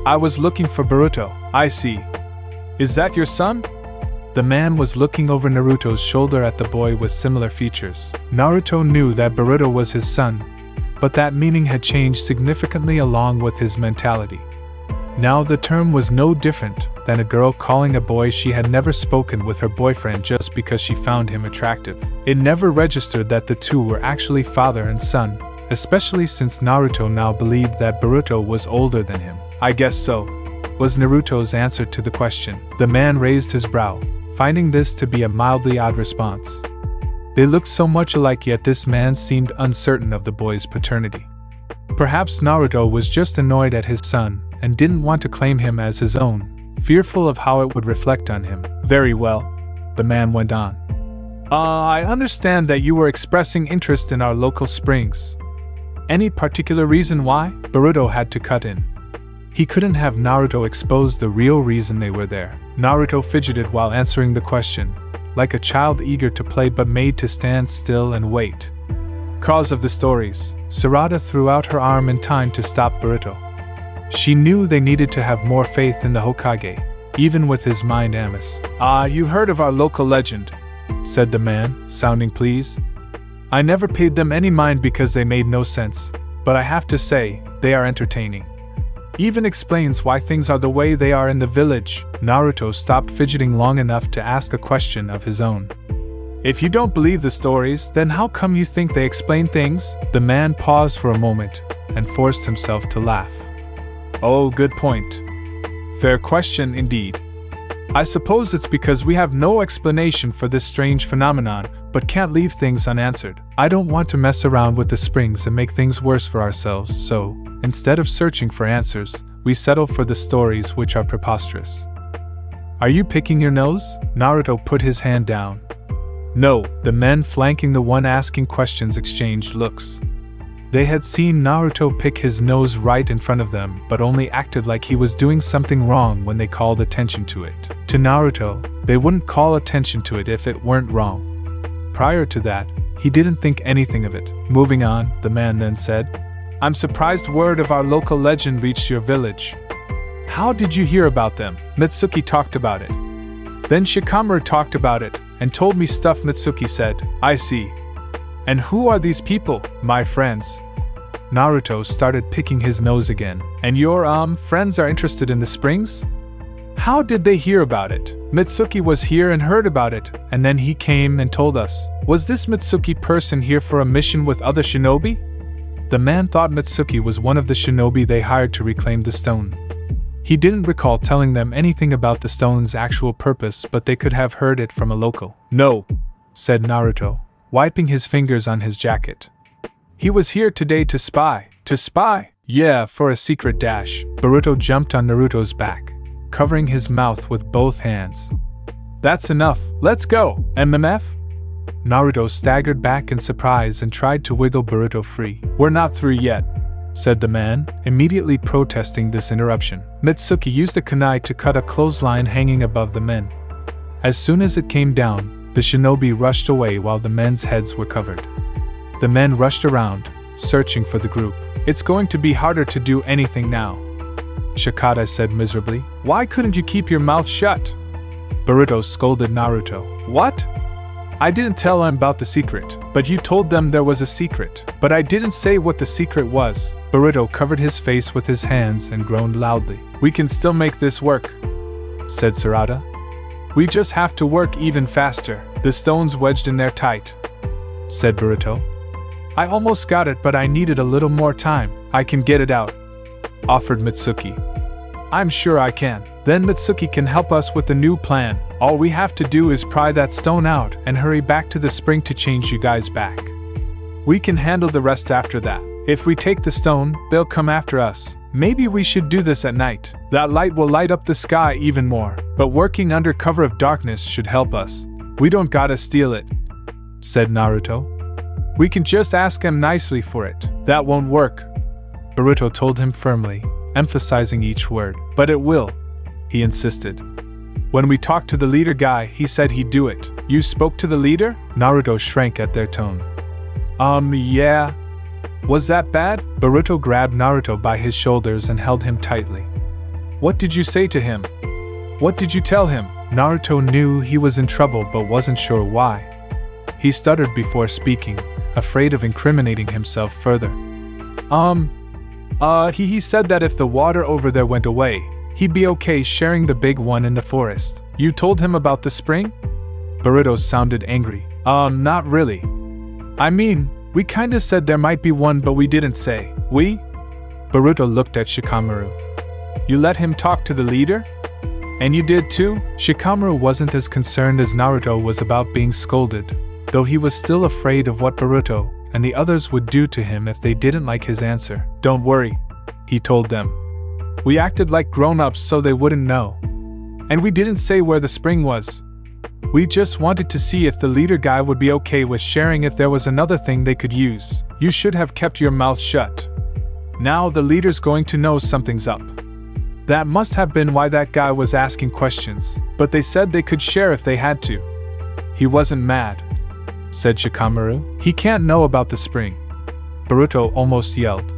I was looking for Boruto. I see. Is that your son? The man was looking over Naruto's shoulder at the boy with similar features. Naruto knew that Boruto was his son, but that meaning had changed significantly along with his mentality. Now the term was no different than a girl calling a boy she had never spoken with her boyfriend just because she found him attractive. It never registered that the two were actually father and son, especially since Naruto now believed that Boruto was older than him. I guess so, was Naruto's answer to the question. The man raised his brow, finding this to be a mildly odd response. They looked so much alike, yet this man seemed uncertain of the boy's paternity. Perhaps Naruto was just annoyed at his son and didn't want to claim him as his own, fearful of how it would reflect on him. Very well, the man went on. I understand that you were expressing interest in our local springs. Any particular reason why? Boruto had to cut in. He couldn't have Naruto expose the real reason they were there. Naruto fidgeted while answering the question, like a child eager to play but made to stand still and wait. Cause of the stories. Sarada threw out her arm in time to stop Boruto. She knew they needed to have more faith in the Hokage, even with his mind amiss. You heard of our local legend, said the man, sounding pleased. I never paid them any mind because they made no sense, but I have to say, they are entertaining. Even explains why things are the way they are in the village. Naruto stopped fidgeting long enough to ask a question of his own. If you don't believe the stories, then how come you think they explain things? The man paused for a moment and forced himself to laugh. Oh, good point. Fair question indeed. I suppose it's because we have no explanation for this strange phenomenon, but can't leave things unanswered. I don't want to mess around with the springs and make things worse for ourselves, so, instead of searching for answers, we settle for the stories which are preposterous. Are you picking your nose? Naruto put his hand down. No, the men flanking the one asking questions exchanged looks. They had seen Naruto pick his nose right in front of them, but only acted like he was doing something wrong when they called attention to it. To Naruto, they wouldn't call attention to it if it weren't wrong. Prior to that, he didn't think anything of it. Moving on, the man then said, I'm surprised word of our local legend reached your village. How did you hear about them? Mitsuki talked about it. Then Shikamaru talked about it, and told me stuff. Mitsuki said, I see. And who are these people? My friends. Naruto started picking his nose again. And your, friends are interested in the springs? How did they hear about it? Mitsuki was here and heard about it, and then he came and told us. Was this Mitsuki person here for a mission with other shinobi? The man thought Mitsuki was one of the shinobi they hired to reclaim the stone. He didn't recall telling them anything about the stone's actual purpose, but they could have heard it from a local. No, said Naruto, wiping his fingers on his jacket. He was here today to spy. To spy? Yeah, for a secret dash. Boruto jumped on Naruto's back, covering his mouth with both hands. That's enough. Let's go. MMF? Naruto staggered back in surprise and tried to wiggle Boruto free. We're not through yet, said the man, immediately protesting this interruption. Mitsuki used a kunai to cut a clothesline hanging above the men. As soon as it came down, the shinobi rushed away while the men's heads were covered. The men rushed around, searching for the group. It's going to be harder to do anything now, Shikata said miserably. Why couldn't you keep your mouth shut? Boruto scolded Naruto. What? I didn't tell them about the secret, but you told them there was a secret. But I didn't say what the secret was. Boruto covered his face with his hands and groaned loudly. We can still make this work, said Sarada. We just have to work even faster. The stone's wedged in there tight, said Boruto. I almost got it, but I needed a little more time. I can get it out, offered Mitsuki. I'm sure I can. Then Mitsuki can help us with the new plan. All we have to do is pry that stone out and hurry back to the spring to change you guys back. We can handle the rest after that. If we take the stone, they'll come after us. Maybe we should do this at night. That light will light up the sky even more. But working under cover of darkness should help us. We don't gotta steal it, said Naruto. We can just ask him nicely for it. That won't work, Boruto told him firmly, emphasizing each word. But it will, he insisted. When we talked to the leader guy, he said he'd do it. You spoke to the leader? Naruto shrank at their tone. Yeah. Was that bad? Boruto grabbed Naruto by his shoulders and held him tightly. What did you say to him? What did you tell him? Naruto knew he was in trouble but wasn't sure why. He stuttered before speaking, afraid of incriminating himself further. He said that if the water over there went away, he'd be okay sharing the big one in the forest. You told him about the spring? Boruto sounded angry. Not really. I mean, We kinda said there might be one, but we didn't say. We? Boruto looked at Shikamaru. You let him talk to the leader? And you did too? Shikamaru wasn't as concerned as Naruto was about being scolded, though he was still afraid of what Boruto and the others would do to him if they didn't like his answer. Don't worry, he told them. We acted like grown-ups so they wouldn't know. And we didn't say where the spring was. We just wanted to see if the leader guy would be okay with sharing if there was another thing they could use. You should have kept your mouth shut. Now the leader's going to know something's up. That must have been why that guy was asking questions, but they said they could share if they had to. He wasn't mad, said Shikamaru. He can't know about the spring. Boruto almost yelled.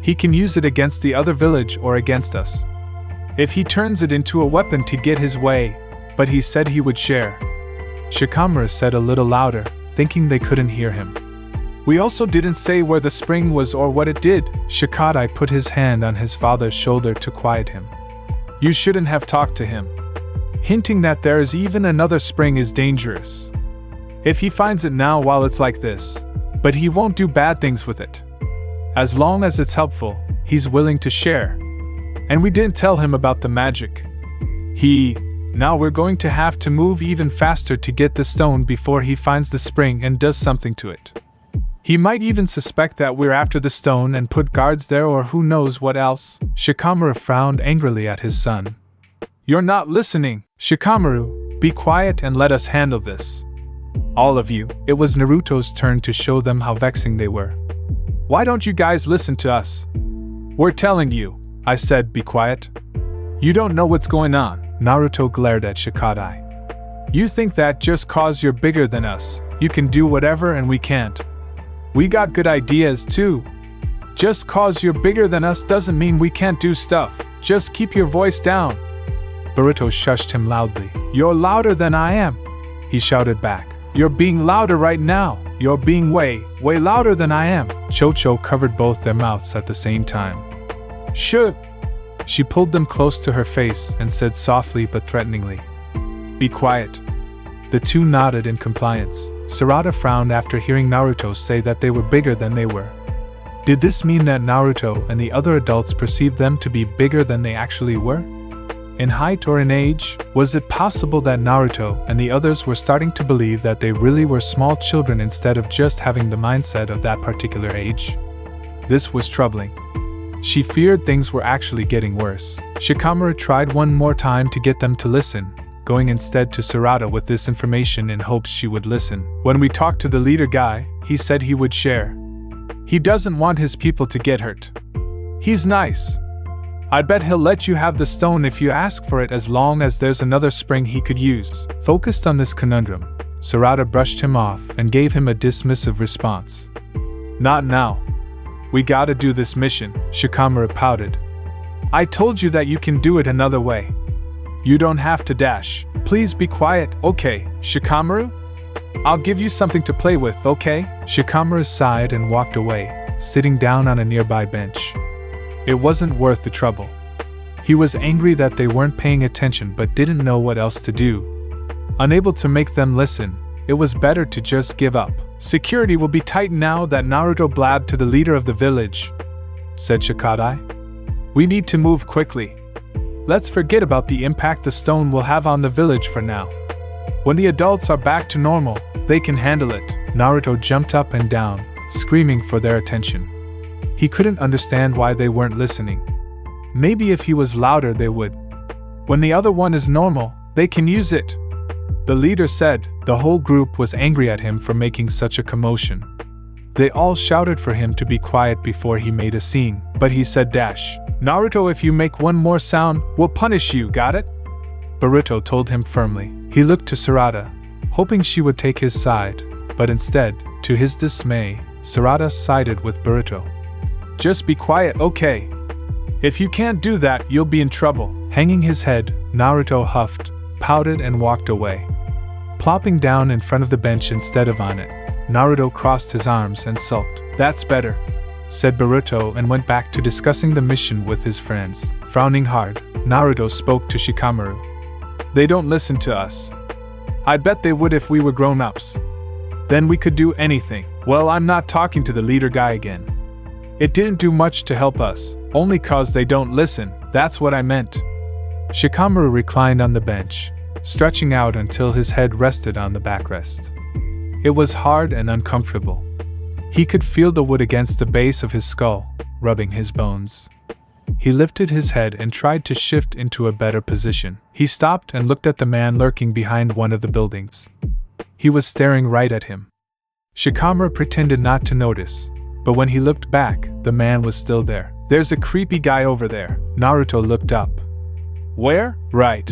He can use it against the other village or against us. If he turns it into a weapon to get his way, but he said he would share. Shikamaru said a little louder, thinking they couldn't hear him. We also didn't say where the spring was or what it did. Shikadai put his hand on his father's shoulder to quiet him. You shouldn't have talked to him. Hinting that there is even another spring is dangerous. If he finds it now while it's like this, but he won't do bad things with it. As long as it's helpful, he's willing to share. And we didn't tell him about the magic. Now we're going to have to move even faster to get the stone before he finds the spring and does something to it. He might even suspect that we're after the stone and put guards there or who knows what else. Shikamaru frowned angrily at his son. You're not listening, Shikamaru. Be quiet and let us handle this. All of you. It was Naruto's turn to show them how vexing they were. Why don't you guys listen to us? We're telling you, I said, be quiet. You don't know what's going on. Naruto glared at Shikadai. You think that just 'cause you're bigger than us, you can do whatever and we can't. We got good ideas too. Just 'cause you're bigger than us doesn't mean we can't do stuff. Just keep your voice down. Boruto shushed him loudly. You're louder than I am, he shouted back. You're being louder right now. You're being way louder than I am. Chocho covered both their mouths at the same time. Shh! She pulled them close to her face and said softly but threateningly, be quiet. The two nodded in compliance. Sarada frowned after hearing Naruto say that they were bigger than they were. Did this mean that Naruto and the other adults perceived them to be bigger than they actually were? In height or in age? Was it possible that Naruto and the others were starting to believe that they really were small children instead of just having the mindset of that particular age? This was troubling. She feared things were actually getting worse. Shikamaru tried one more time to get them to listen, going instead to Sarada with this information in hopes she would listen. When we talked to the leader guy, he said he would share. He doesn't want his people to get hurt. He's nice. I bet he'll let you have the stone if you ask for it as long as there's another spring he could use. Focused on this conundrum, Sarada brushed him off and gave him a dismissive response. Not now. We gotta do this mission, Shikamaru pouted. I told you that you can do it another way. You don't have to dash. Please be quiet, okay, Shikamaru? I'll give you something to play with, okay? Shikamaru sighed and walked away, sitting down on a nearby bench. It wasn't worth the trouble. He was angry that they weren't paying attention but didn't know what else to do. Unable to make them listen, it was better to just give up. Security will be tight now that Naruto blabbed to the leader of the village, said Shikadai. We need to move quickly. Let's forget about the impact the stone will have on the village for now. When the adults are back to normal, they can handle it. Naruto jumped up and down, screaming for their attention. He couldn't understand why they weren't listening. Maybe if he was louder they would. When the other one is normal, they can use it. The leader said. The whole group was angry at him for making such a commotion. They all shouted for him to be quiet before he made a scene, but he said Naruto, if you make one more sound, we'll punish you, got it? Boruto told him firmly. He looked to Sarada, hoping she would take his side, but instead, to his dismay, Sarada sided with Boruto. Just be quiet, okay? If you can't do that, you'll be in trouble. Hanging his head, Naruto huffed, pouted and walked away. Plopping down in front of the bench instead of on it, Naruto crossed his arms and sulked. That's better, said Boruto and went back to discussing the mission with his friends. Frowning hard, Naruto spoke to Shikamaru. They don't listen to us. I'd bet they would if we were grown-ups. Then we could do anything. Well, I'm not talking to the leader guy again. It didn't do much to help us, only 'cause they don't listen, that's what I meant. Shikamaru reclined on the bench, stretching out until his head rested on the backrest. It was hard and uncomfortable. He could feel the wood against the base of his skull, rubbing his bones. He lifted his head and tried to shift into a better position. He stopped and looked at the man lurking behind one of the buildings. He was staring right at him. Shikamaru pretended not to notice, but when he looked back, the man was still there. There's a creepy guy over there. Naruto looked up. Where? Right.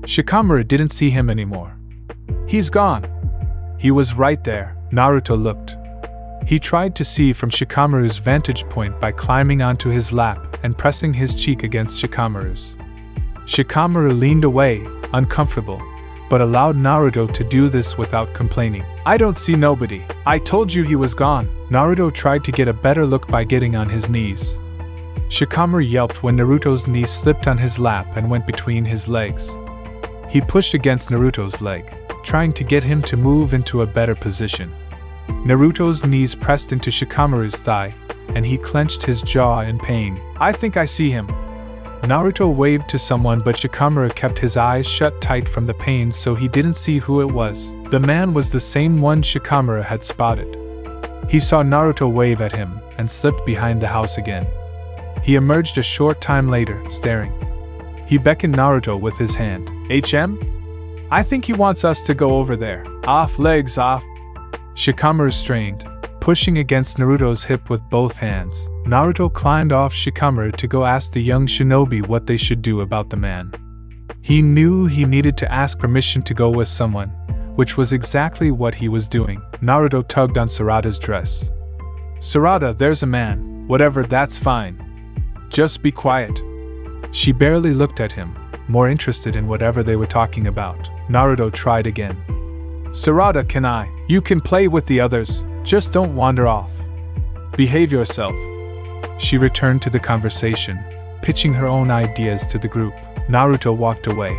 Shikamaru didn't see him anymore. He's gone. He was right there. Naruto looked. He tried to see from Shikamaru's vantage point by climbing onto his lap and pressing his cheek against Shikamaru's. Shikamaru leaned away, uncomfortable, but allowed Naruto to do this without complaining. I don't see nobody. I told you he was gone. Naruto tried to get a better look by getting on his knees. Shikamaru yelped when Naruto's knee slipped on his lap and went between his legs. He pushed against Naruto's leg, trying to get him to move into a better position. Naruto's knees pressed into Shikamaru's thigh, and he clenched his jaw in pain. I think I see him. Naruto waved to someone, but Shikamaru kept his eyes shut tight from the pain so he didn't see who it was. The man was the same one Shikamaru had spotted. He saw Naruto wave at him and slipped behind the house again. He emerged a short time later, staring. He beckoned Naruto with his hand. HM? I think he wants us to go over there. Off, legs off. Shikamaru strained, pushing against Naruto's hip with both hands. Naruto climbed off Shikamaru to go ask the young shinobi what they should do about the man. He knew he needed to ask permission to go with someone, which was exactly what he was doing. Naruto tugged on Sarada's dress. Sarada, there's a man. Whatever, that's fine. Just be quiet. She barely looked at him, more interested in whatever they were talking about. Naruto tried again. Sarada, you can play with the others, just don't wander off. Behave yourself. She returned to the conversation, pitching her own ideas to the group. Naruto walked away.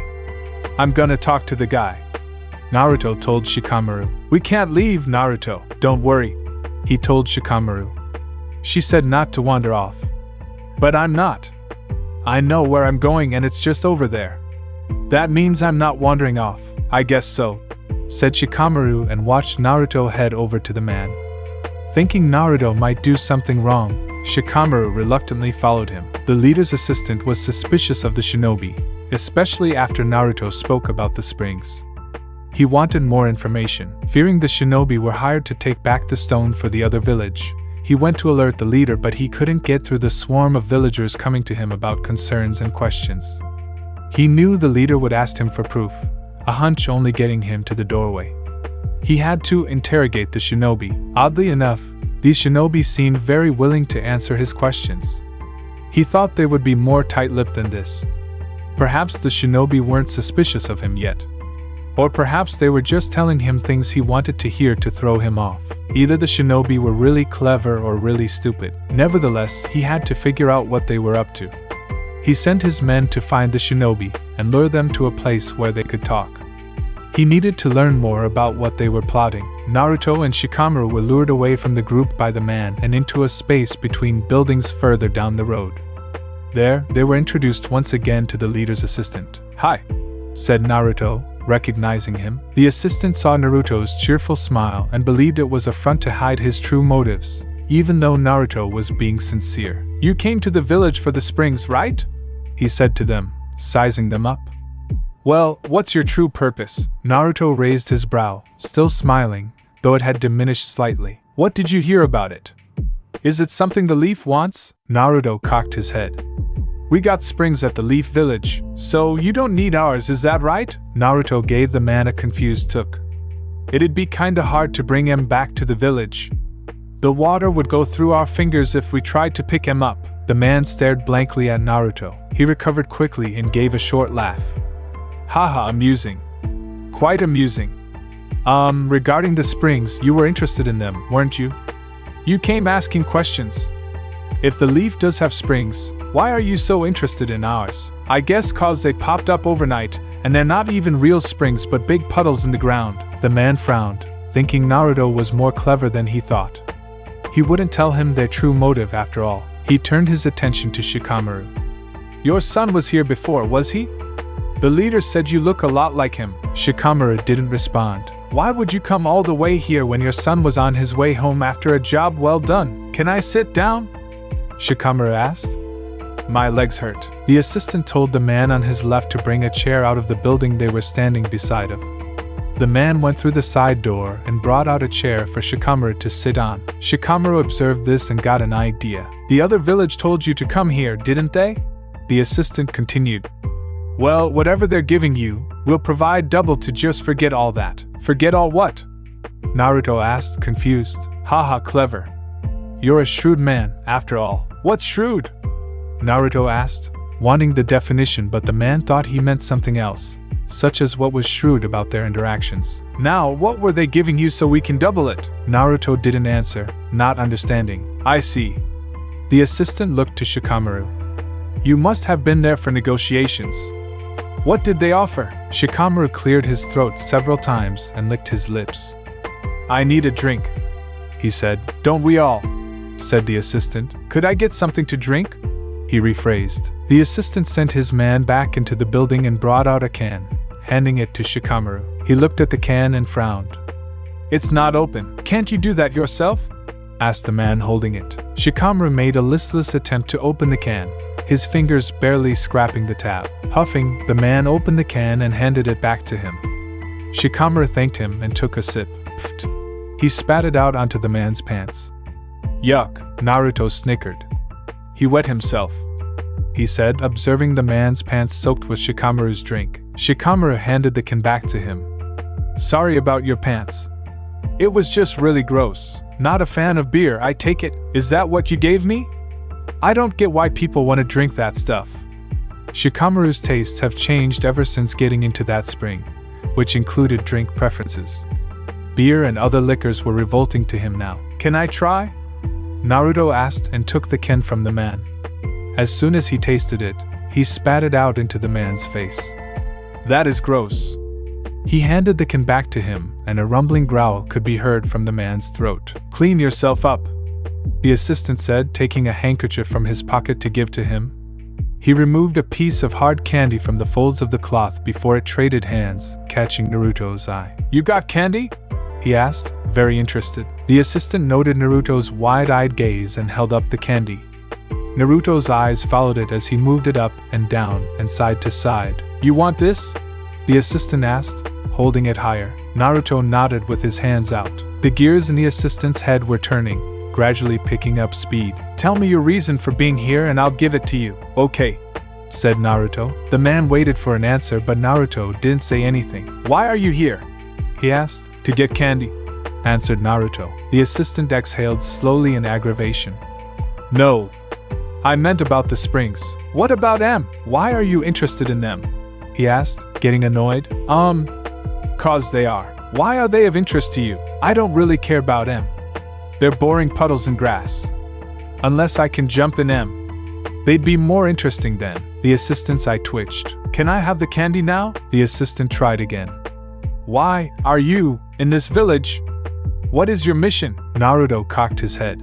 I'm gonna talk to the guy. Naruto told Shikamaru. We can't leave, Naruto. Don't worry, he told Shikamaru. She said not to wander off. But I'm not. I know where I'm going and it's just over there. That means I'm not wandering off. I guess so, said Shikamaru and watched Naruto head over to the man. Thinking Naruto might do something wrong, Shikamaru reluctantly followed him. The leader's assistant was suspicious of the shinobi, especially after Naruto spoke about the springs. He wanted more information. Fearing the shinobi were hired to take back the stone for the other village, he went to alert the leader, but he couldn't get through the swarm of villagers coming to him about concerns and questions. He knew the leader would ask him for proof, a hunch only getting him to the doorway. He had to interrogate the shinobi. Oddly enough, these shinobi seemed very willing to answer his questions. He thought they would be more tight-lipped than this. Perhaps the shinobi weren't suspicious of him yet. Or perhaps they were just telling him things he wanted to hear to throw him off. Either the shinobi were really clever or really stupid. Nevertheless, he had to figure out what they were up to. He sent his men to find the shinobi and lure them to a place where they could talk. He needed to learn more about what they were plotting. Naruto and Shikamaru were lured away from the group by the man and into a space between buildings further down the road. There, they were introduced once again to the leader's assistant. Hi, said Naruto, recognizing him. The assistant saw Naruto's cheerful smile and believed it was a front to hide his true motives, even though Naruto was being sincere. You came to the village for the springs, right? He said to them, sizing them up. Well, what's your true purpose? Naruto raised his brow, still smiling, though it had diminished slightly. What did you hear about it? Is it something the Leaf wants? Naruto cocked his head. We got springs at the Leaf village, so you don't need ours, is that right? Naruto gave the man a confused look. It'd be kinda hard to bring him back to the village. The water would go through our fingers if we tried to pick him up. The man stared blankly at Naruto. He recovered quickly and gave a short laugh. Haha, amusing. Quite amusing. Regarding the springs, you were interested in them, weren't you? You came asking questions. If the Leaf does have springs, why are you so interested in ours? I guess 'cause they popped up overnight, and they're not even real springs but big puddles in the ground. The man frowned, thinking Naruto was more clever than he thought. He wouldn't tell him their true motive after all. He turned his attention to Shikamaru. "Your son was here before, was he? The leader said you look a lot like him." Shikamaru didn't respond. "Why would you come all the way here when your son was on his way home after a job well done? Can I sit down?" Shikamaru asked. "My legs hurt." The assistant told the man on his left to bring a chair out of the building they were standing beside of. The man went through the side door and brought out a chair for Shikamaru to sit on. Shikamaru observed this and got an idea. "The other village told you to come here, didn't they?" The assistant continued. "Well, whatever they're giving you, we'll provide double to just forget all that." "Forget all what?" Naruto asked, confused. "Haha, clever. You're a shrewd man, after all." "What's shrewd?" Naruto asked, wanting the definition, but the man thought he meant something else, such as what was shrewd about their interactions. "Now, what were they giving you so we can double it?" Naruto didn't answer, not understanding. "I see." The assistant looked to Shikamaru. "You must have been there for negotiations. What did they offer?" Shikamaru cleared his throat several times and licked his lips. "I need a drink," he said. "Don't we all?" said the assistant. "Could I get something to drink?" he rephrased. The assistant sent his man back into the building and brought out a can, handing it to Shikamaru. He looked at the can and frowned. "It's not open. Can't you do that yourself?" asked the man holding it. Shikamaru made a listless attempt to open the can, his fingers barely scraping the tab. Huffing, the man opened the can and handed it back to him. Shikamaru thanked him and took a sip. Pfft. He spat it out onto the man's pants. "Yuck," Naruto snickered. "He wet himself," he said, observing the man's pants soaked with Shikamaru's drink. Shikamaru handed the can back to him. "Sorry about your pants. It was just really gross. Not a fan of beer, I take it. Is that what you gave me? I don't get why people want to drink that stuff." Shikamaru's tastes have changed ever since getting into that spring, which included drink preferences. Beer and other liquors were revolting to him now. "Can I try?" Naruto asked and took the can from the man. As soon as he tasted it, he spat it out into the man's face. "That is gross." He handed the can back to him, and a rumbling growl could be heard from the man's throat. "Clean yourself up," the assistant said, taking a handkerchief from his pocket to give to him. He removed a piece of hard candy from the folds of the cloth before it traded hands, catching Naruto's eye. "You got candy?" he asked, very interested. The assistant noted Naruto's wide-eyed gaze and held up the candy. Naruto's eyes followed it as he moved it up and down and side to side. "You want this?" the assistant asked, holding it higher. Naruto nodded with his hands out. The gears in the assistant's head were turning, gradually picking up speed. "Tell me your reason for being here and I'll give it to you." "Okay," said Naruto. The man waited for an answer, but Naruto didn't say anything. "Why are you here?" he asked. "To get candy," answered Naruto. The assistant exhaled slowly in aggravation. "No, I meant about the springs." "What about them? Why are you interested in them?" he asked, getting annoyed. "'Cause they are." "Why are they of interest to you?" "I don't really care about them. They're boring puddles in grass. Unless I can jump in them, they'd be more interesting then." The assistant's eye twitched. "Can I have the candy now?" The assistant tried again. "Why are you in this village? What is your mission?" Naruto cocked his head.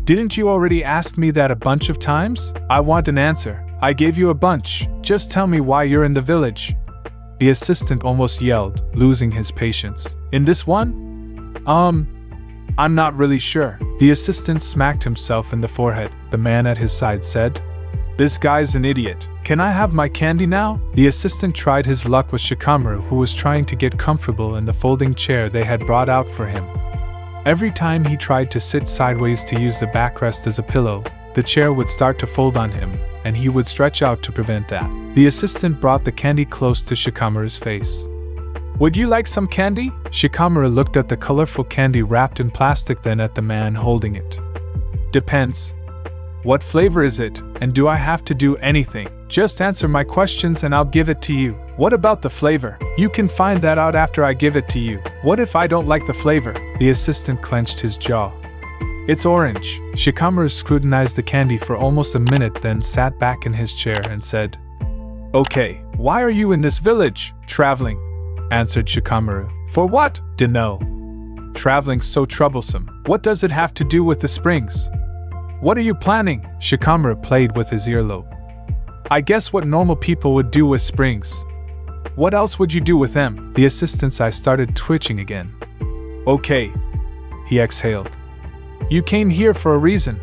"Didn't you already ask me that a bunch of times? I want an answer. I gave you a bunch. Just tell me why you're in the village." The assistant almost yelled, losing his patience. "In this one? I'm not really sure." The assistant smacked himself in the forehead. The man at his side said, "This guy's an idiot. Can I have my candy now?" The assistant tried his luck with Shikamaru, who was trying to get comfortable in the folding chair they had brought out for him. Every time he tried to sit sideways to use the backrest as a pillow, the chair would start to fold on him, and he would stretch out to prevent that. The assistant brought the candy close to Shikamaru's face. "Would you like some candy?" Shikamaru looked at the colorful candy wrapped in plastic, then at the man holding it. "Depends. What flavor is it, and do I have to do anything? Just answer my questions and I'll give it to you." "What about the flavor?" "You can find that out after I give it to you." "What if I don't like the flavor?" The assistant clenched his jaw. "It's orange." Shikamaru scrutinized the candy for almost a minute, then sat back in his chair and said, "Okay, why are you in this village?" "Traveling," answered Shikamaru. "For what?" "Dunno. Traveling so troublesome. What does it have to do with the springs? What are you planning? Shikamaru played with his earlobe. I guess what normal people would do with springs. What else would you do with them? The assistant's eye started twitching again. Okay. He exhaled. You came here for a reason.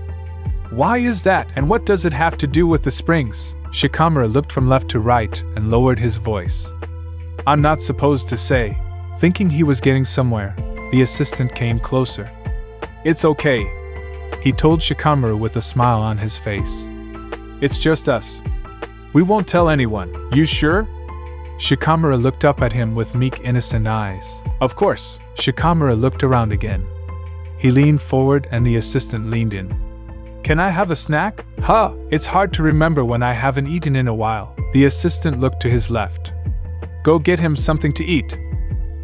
Why is that, and what does it have to do with the springs? Shikamaru looked from left to right and lowered his voice. I'm not supposed to say. Thinking he was getting somewhere, the assistant came closer. It's okay, he told Shikamaru with a smile on his face. It's just us. We won't tell anyone. You sure? Shikamaru looked up at him with meek, innocent eyes. Of course. Shikamaru looked around again. He leaned forward and the assistant leaned in. Can I have a snack? Huh, it's hard to remember when I haven't eaten in a while. The assistant looked to his left. Go get him something to eat,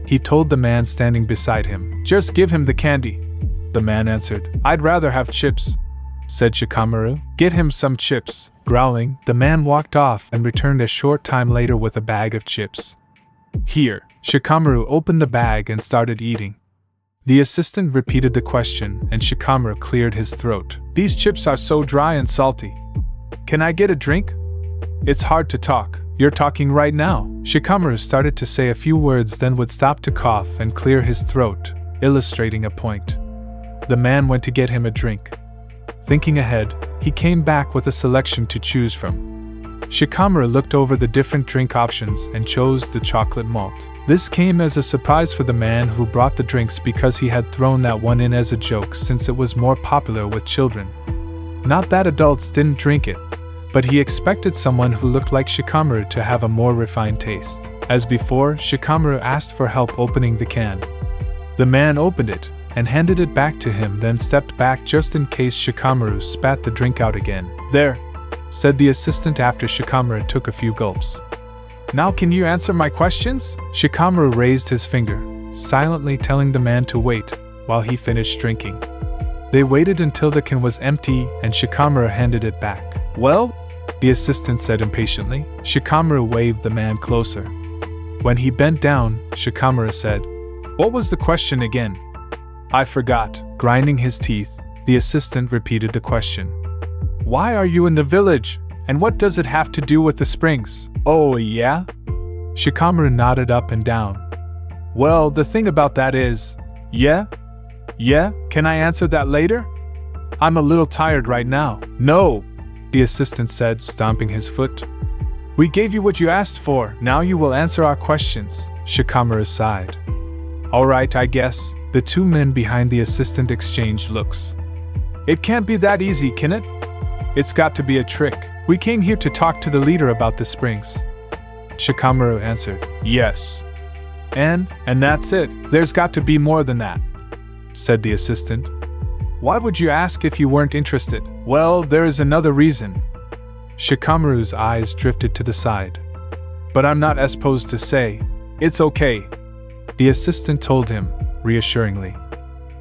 he told the man standing beside him. Just give him the candy, the man answered. I'd rather have chips, said Shikamaru. Get him some chips. Growling, the man walked off and returned a short time later with a bag of chips. Here. Shikamaru opened the bag and started eating. The assistant repeated the question and Shikamaru cleared his throat. These chips are so dry and salty. Can I get a drink? It's hard to talk. You're talking right now. Shikamaru started to say a few words, then would stop to cough and clear his throat, illustrating a point. The man went to get him a drink. Thinking ahead, he came back with a selection to choose from. Shikamaru looked over the different drink options and chose the chocolate malt. This came as a surprise for the man who brought the drinks because he had thrown that one in as a joke since it was more popular with children. Not that adults didn't drink it, but he expected someone who looked like Shikamaru to have a more refined taste. As before, Shikamaru asked for help opening the can. The man opened it and handed it back to him, then stepped back just in case Shikamaru spat the drink out again. There, said the assistant after Shikamaru took a few gulps. Now can you answer my questions? Shikamaru raised his finger, silently telling the man to wait while he finished drinking. They waited until the can was empty and Shikamaru handed it back. Well? The assistant said impatiently. Shikamaru waved the man closer. When he bent down, Shikamaru said, What was the question again? I forgot. Grinding his teeth, the assistant repeated the question. Why are you in the village? And what does it have to do with the springs? Oh, yeah? Shikamaru nodded up and down. Well, the thing about that is, yeah? Yeah? Can I answer that later? I'm a little tired right now. No, the assistant said, stomping his foot. We gave you what you asked for. Now you will answer our questions. Shikamaru sighed. All right, I guess. The two men behind the assistant exchanged looks. It can't be that easy, can it? It's got to be a trick. We came here to talk to the leader about the springs. Shikamaru answered. Yes. And that's it. There's got to be more than that, said the assistant. Why would you ask if you weren't interested? Well, there is another reason. Shikamaru's eyes drifted to the side. But I'm not supposed to say. It's okay, the assistant told him, reassuringly.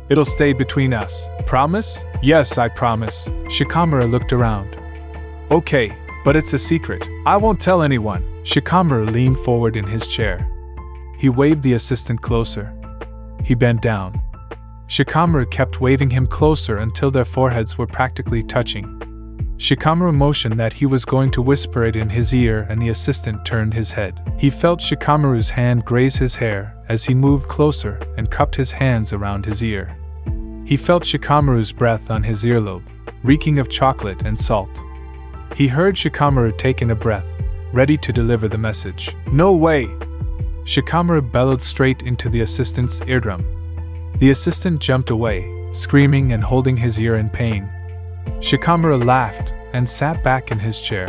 It'll stay between us. Promise? Yes, I promise. Shikamaru looked around. Okay, but it's a secret. I won't tell anyone. Shikamaru leaned forward in his chair. He waved the assistant closer. He bent down. Shikamaru kept waving him closer until their foreheads were practically touching. Shikamaru motioned that he was going to whisper it in his ear and the assistant turned his head. He felt Shikamaru's hand graze his hair as he moved closer and cupped his hands around his ear. He felt Shikamaru's breath on his earlobe, reeking of chocolate and salt. He heard Shikamaru take in a breath, ready to deliver the message. No way! Shikamaru bellowed straight into the assistant's eardrum. The assistant jumped away, screaming and holding his ear in pain. Shikamaru laughed and sat back in his chair.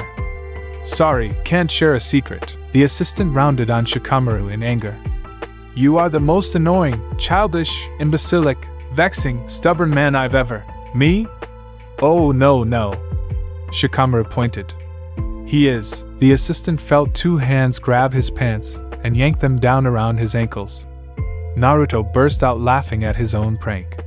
Sorry, can't share a secret. The assistant rounded on Shikamaru in anger. You are the most annoying, childish, imbecilic, vexing, stubborn man I've ever. Me? Oh no. Shikamaru pointed. He is. The assistant felt two hands grab his pants and yank them down around his ankles. Naruto burst out laughing at his own prank.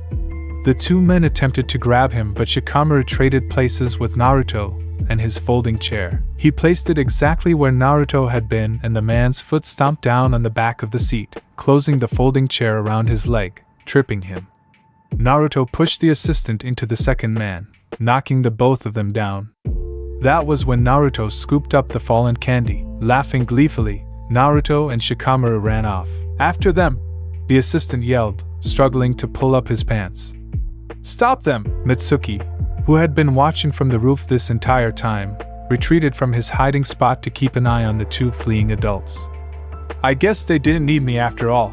The two men attempted to grab him, but Shikamaru traded places with Naruto and his folding chair. He placed it exactly where Naruto had been and the man's foot stomped down on the back of the seat, closing the folding chair around his leg. tripping him. Naruto pushed the assistant into the second man, knocking the both of them down. That was when Naruto scooped up the fallen candy. Laughing gleefully, Naruto and Shikamaru ran off. After them, the assistant yelled, struggling to pull up his pants. "Stop them!" Mitsuki, who had been watching from the roof this entire time, retreated from his hiding spot to keep an eye on the two fleeing adults. "I guess they didn't need me after all."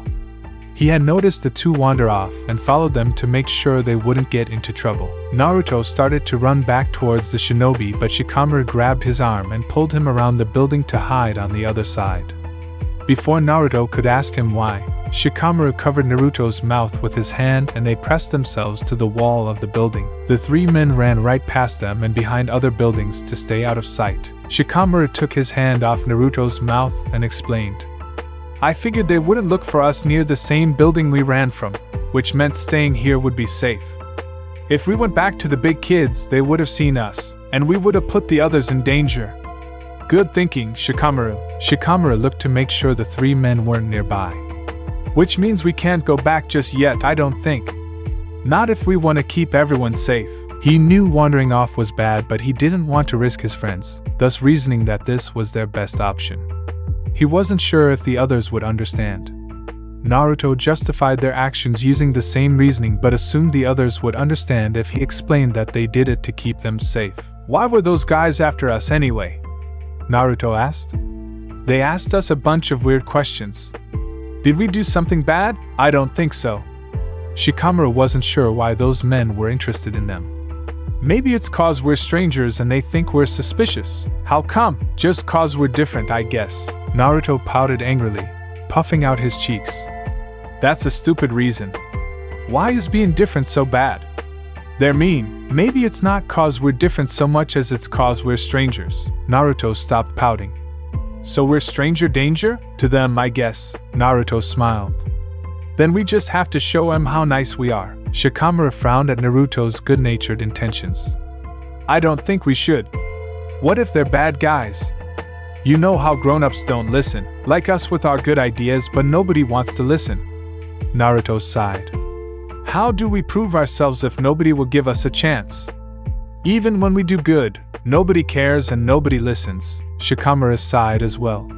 He had noticed the two wander off and followed them to make sure they wouldn't get into trouble. Naruto started to run back towards the shinobi, but Shikamaru grabbed his arm and pulled him around the building to hide on the other side. Before Naruto could ask him why, Shikamaru covered Naruto's mouth with his hand and they pressed themselves to the wall of the building. The three men ran right past them and behind other buildings to stay out of sight. Shikamaru took his hand off Naruto's mouth and explained, "I figured they wouldn't look for us near the same building we ran from, which meant staying here would be safe. If we went back to the big kids, they would have seen us, and we would have put the others in danger." "Good thinking, Shikamaru." Shikamaru looked to make sure the three men weren't nearby. "Which means we can't go back just yet, I don't think. Not if we want to keep everyone safe." He knew wandering off was bad, but he didn't want to risk his friends, thus reasoning that this was their best option. He wasn't sure if the others would understand. Naruto justified their actions using the same reasoning but assumed the others would understand if he explained that they did it to keep them safe. "Why were those guys after us anyway?" Naruto asked. "They asked us a bunch of weird questions. Did we do something bad? I don't think so." Shikamaru wasn't sure why those men were interested in them. "Maybe it's cause we're strangers and they think we're suspicious." "How come?" "Just cause we're different, I guess." Naruto pouted angrily, puffing out his cheeks. "That's a stupid reason. Why is being different so bad?" "They're mean." "Maybe it's not cause we're different so much as it's cause we're strangers." Naruto stopped pouting. "So we're stranger danger? To them, I guess." Naruto smiled. "Then we just have to show them how nice we are." Shikamaru frowned at Naruto's good-natured intentions. "I don't think we should. What if they're bad guys? You know how grown-ups don't listen, like us with our good ideas, but nobody wants to listen." Naruto sighed. "How do we prove ourselves if nobody will give us a chance? Even when we do good, nobody cares and nobody listens." Shikamaru sighed as well.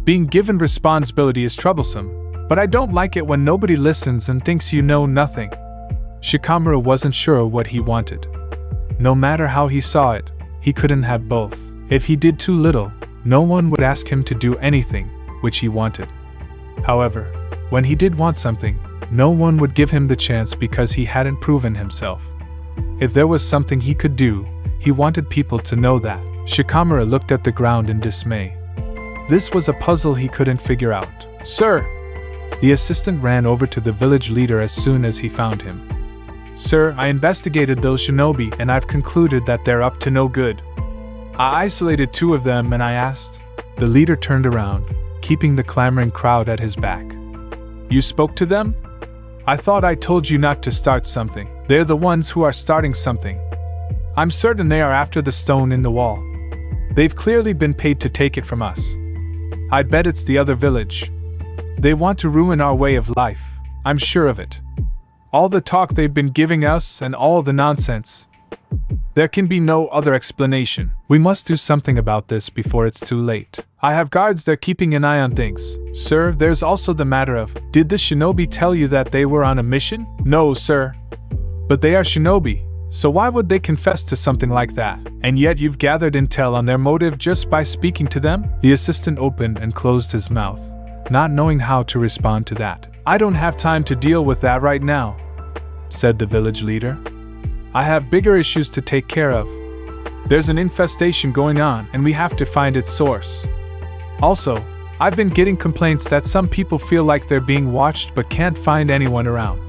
"Being given responsibility is troublesome, but I don't like it when nobody listens and thinks you know nothing." Shikamaru wasn't sure what he wanted. No matter how he saw it, he couldn't have both. If he did too little, no one would ask him to do anything, which he wanted. However, when he did want something, no one would give him the chance because he hadn't proven himself. If there was something he could do, he wanted people to know that. Shikamaru looked at the ground in dismay. This was a puzzle he couldn't figure out. "Sir!" The assistant ran over to the village leader as soon as he found him. "Sir, I investigated those shinobi and I've concluded that they're up to no good. I isolated two of them and I asked." The leader turned around, keeping the clamoring crowd at his back. "You spoke to them? I thought I told you not to start something. They're the ones who are starting something. I'm certain they are after the stone in the wall. They've clearly been paid to take it from us. I'd bet it's the other village. They want to ruin our way of life, I'm sure of it. All the talk they've been giving us and all the nonsense. There can be no other explanation. We must do something about this before it's too late. I have guards there keeping an eye on things. Sir, there's also the matter of, did the shinobi tell you that they were on a mission?" "No, sir. But they are shinobi, so why would they confess to something like that? And yet you've gathered intel on their motive just by speaking to them?" The assistant opened and closed his mouth, not knowing how to respond to that. "I don't have time to deal with that right now," said the village leader. "I have bigger issues to take care of. There's an infestation going on and we have to find its source. Also, I've been getting complaints that some people feel like they're being watched but can't find anyone around.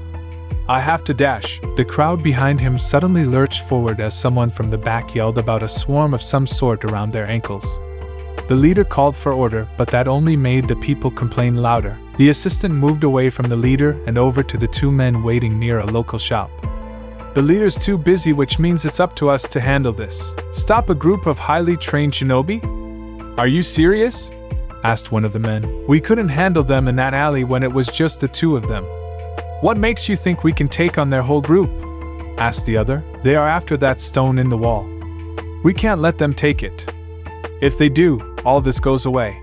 I have to dash." The crowd behind him suddenly lurched forward as someone from the back yelled about a swarm of some sort around their ankles. The leader called for order, but that only made the people complain louder. The assistant moved away from the leader and over to the two men waiting near a local shop. "The leader's too busy, which means it's up to us to handle this." "Stop a group of highly trained shinobi? Are you serious?" asked one of the men. "We couldn't handle them in that alley when it was just the two of them." What makes you think we can take on their whole group? Asked the other. They are after that stone in the wall. We can't let them take it. If they do, all this goes away.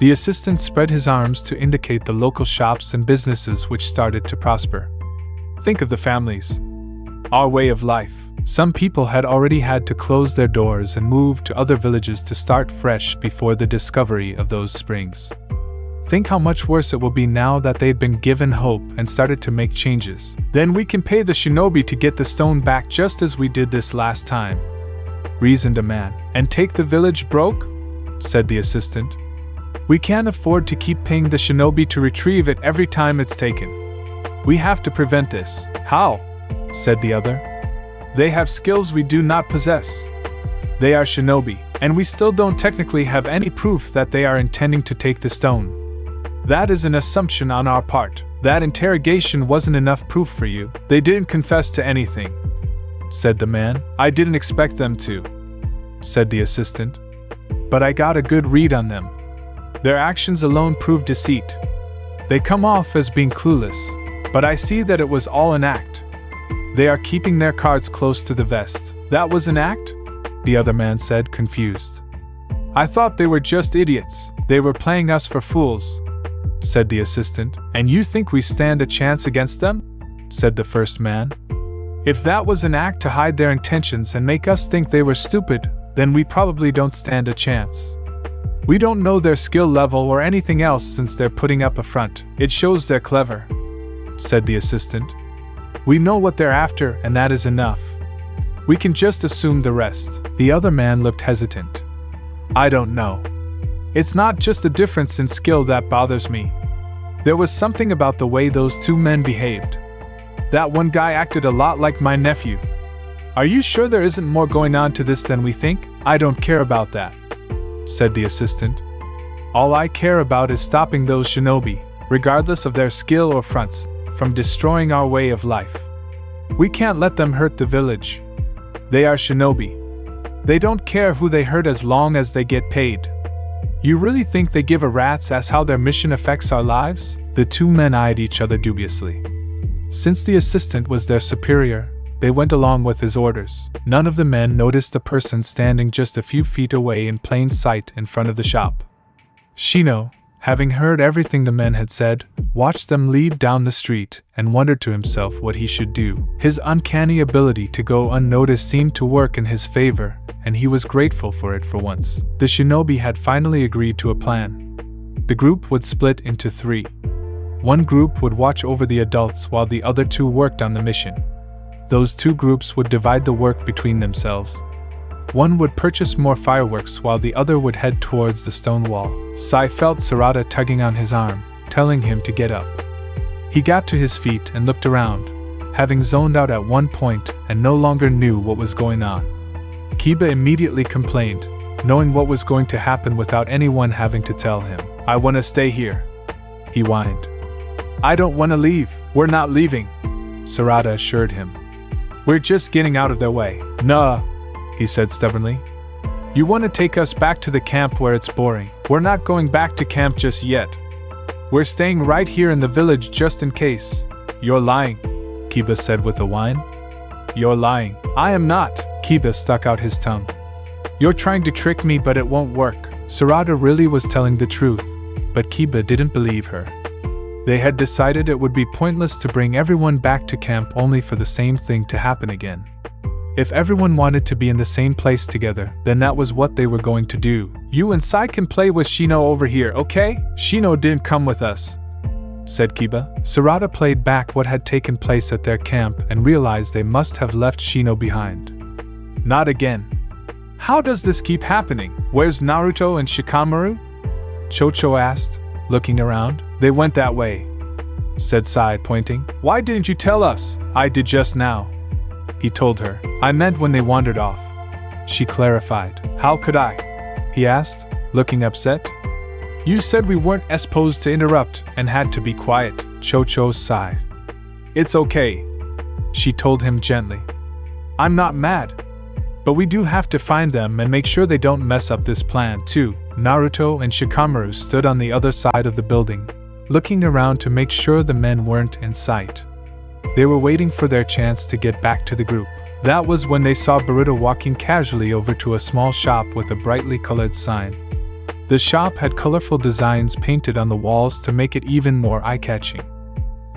The assistant spread his arms to indicate the local shops and businesses which started to prosper. Think of the families. Our way of life. Some people had already had to close their doors and move to other villages to start fresh before the discovery of those springs. Think how much worse it will be now that they'd been given hope and started to make changes. Then we can pay the shinobi to get the stone back just as we did this last time, reasoned a man. And take the village broke? Said the assistant. We can't afford to keep paying the shinobi to retrieve it every time it's taken. We have to prevent this. How? Said the other. They have skills we do not possess. They are shinobi, and we still don't technically have any proof that they are intending to take the stone. That is an assumption on our part. That interrogation wasn't enough proof for you. They didn't confess to anything, said the man. I didn't expect them to, said the assistant. But I got a good read on them. Their actions alone prove deceit. They come off as being clueless, but I see that it was all an act. They are keeping their cards close to the vest. That was an act? The other man said, confused. I thought they were just idiots. They were playing us for fools, said the assistant. And you think we stand a chance against them? Said the first man. If that was an act to hide their intentions and make us think they were stupid, then we probably don't stand a chance. We don't know their skill level or anything else since they're putting up a front. It shows they're clever, said the assistant. We know what they're after, and that is enough. We can just assume the rest. The other man looked hesitant. I don't know. It's not just the difference in skill that bothers me. There was something about the way those two men behaved. That one guy acted a lot like my nephew. Are you sure there isn't more going on to this than we think? I don't care about that, said the assistant. All I care about is stopping those shinobi, regardless of their skill or fronts, from destroying our way of life. We can't let them hurt the village. They are shinobi. They don't care who they hurt as long as they get paid. You really think they give a rat's ass how their mission affects our lives? The two men eyed each other dubiously. Since the assistant was their superior, they went along with his orders. None of the men noticed the person standing just a few feet away in plain sight in front of the shop. Shino, having heard everything the men had said, watched them lead down the street and wondered to himself what he should do. His uncanny ability to go unnoticed seemed to work in his favor, and he was grateful for it for once. The shinobi had finally agreed to a plan. The group would split into 3. One group would watch over the adults while the other 2 worked on the mission. Those 2 groups would divide the work between themselves. One would purchase more fireworks while the other would head towards the stone wall. Sai felt Sarada tugging on his arm, telling him to get up. He got to his feet and looked around, having zoned out at one point and no longer knew what was going on. Kiba immediately complained, knowing what was going to happen without anyone having to tell him. I want to stay here, he whined. I don't want to leave. We're not leaving, Sarada assured him. We're just getting out of their way. Nah, he said stubbornly. You want to take us back to the camp where it's boring. We're not going back to camp just yet. We're staying right here in the village just in case. You're lying, Kiba said with a whine. You're lying. I am not, Kiba stuck out his tongue. You're trying to trick me, but it won't work. Sarada really was telling the truth, but Kiba didn't believe her. They had decided it would be pointless to bring everyone back to camp only for the same thing to happen again. If everyone wanted to be in the same place together, then that was what they were going to do. You and Sai can play with Shino over here, okay? Shino didn't come with us, said Kiba. Sarada played back what had taken place at their camp and realized they must have left Shino behind. Not again. How does this keep happening? Where's Naruto and Shikamaru? Chocho asked, looking around. They went that way, said Sai, pointing. Why didn't you tell us? I did just now, he told her. I meant when they wandered off, she clarified. How could I? He asked, looking upset. You said we weren't supposed to interrupt and had to be quiet, Chocho sighed. It's okay, she told him gently. I'm not mad. But we do have to find them and make sure they don't mess up this plan too. Naruto and Shikamaru stood on the other side of the building, looking around to make sure the men weren't in sight. They were waiting for their chance to get back to the group. That was when they saw Boruto walking casually over to a small shop with a brightly colored sign. The shop had colorful designs painted on the walls to make it even more eye-catching.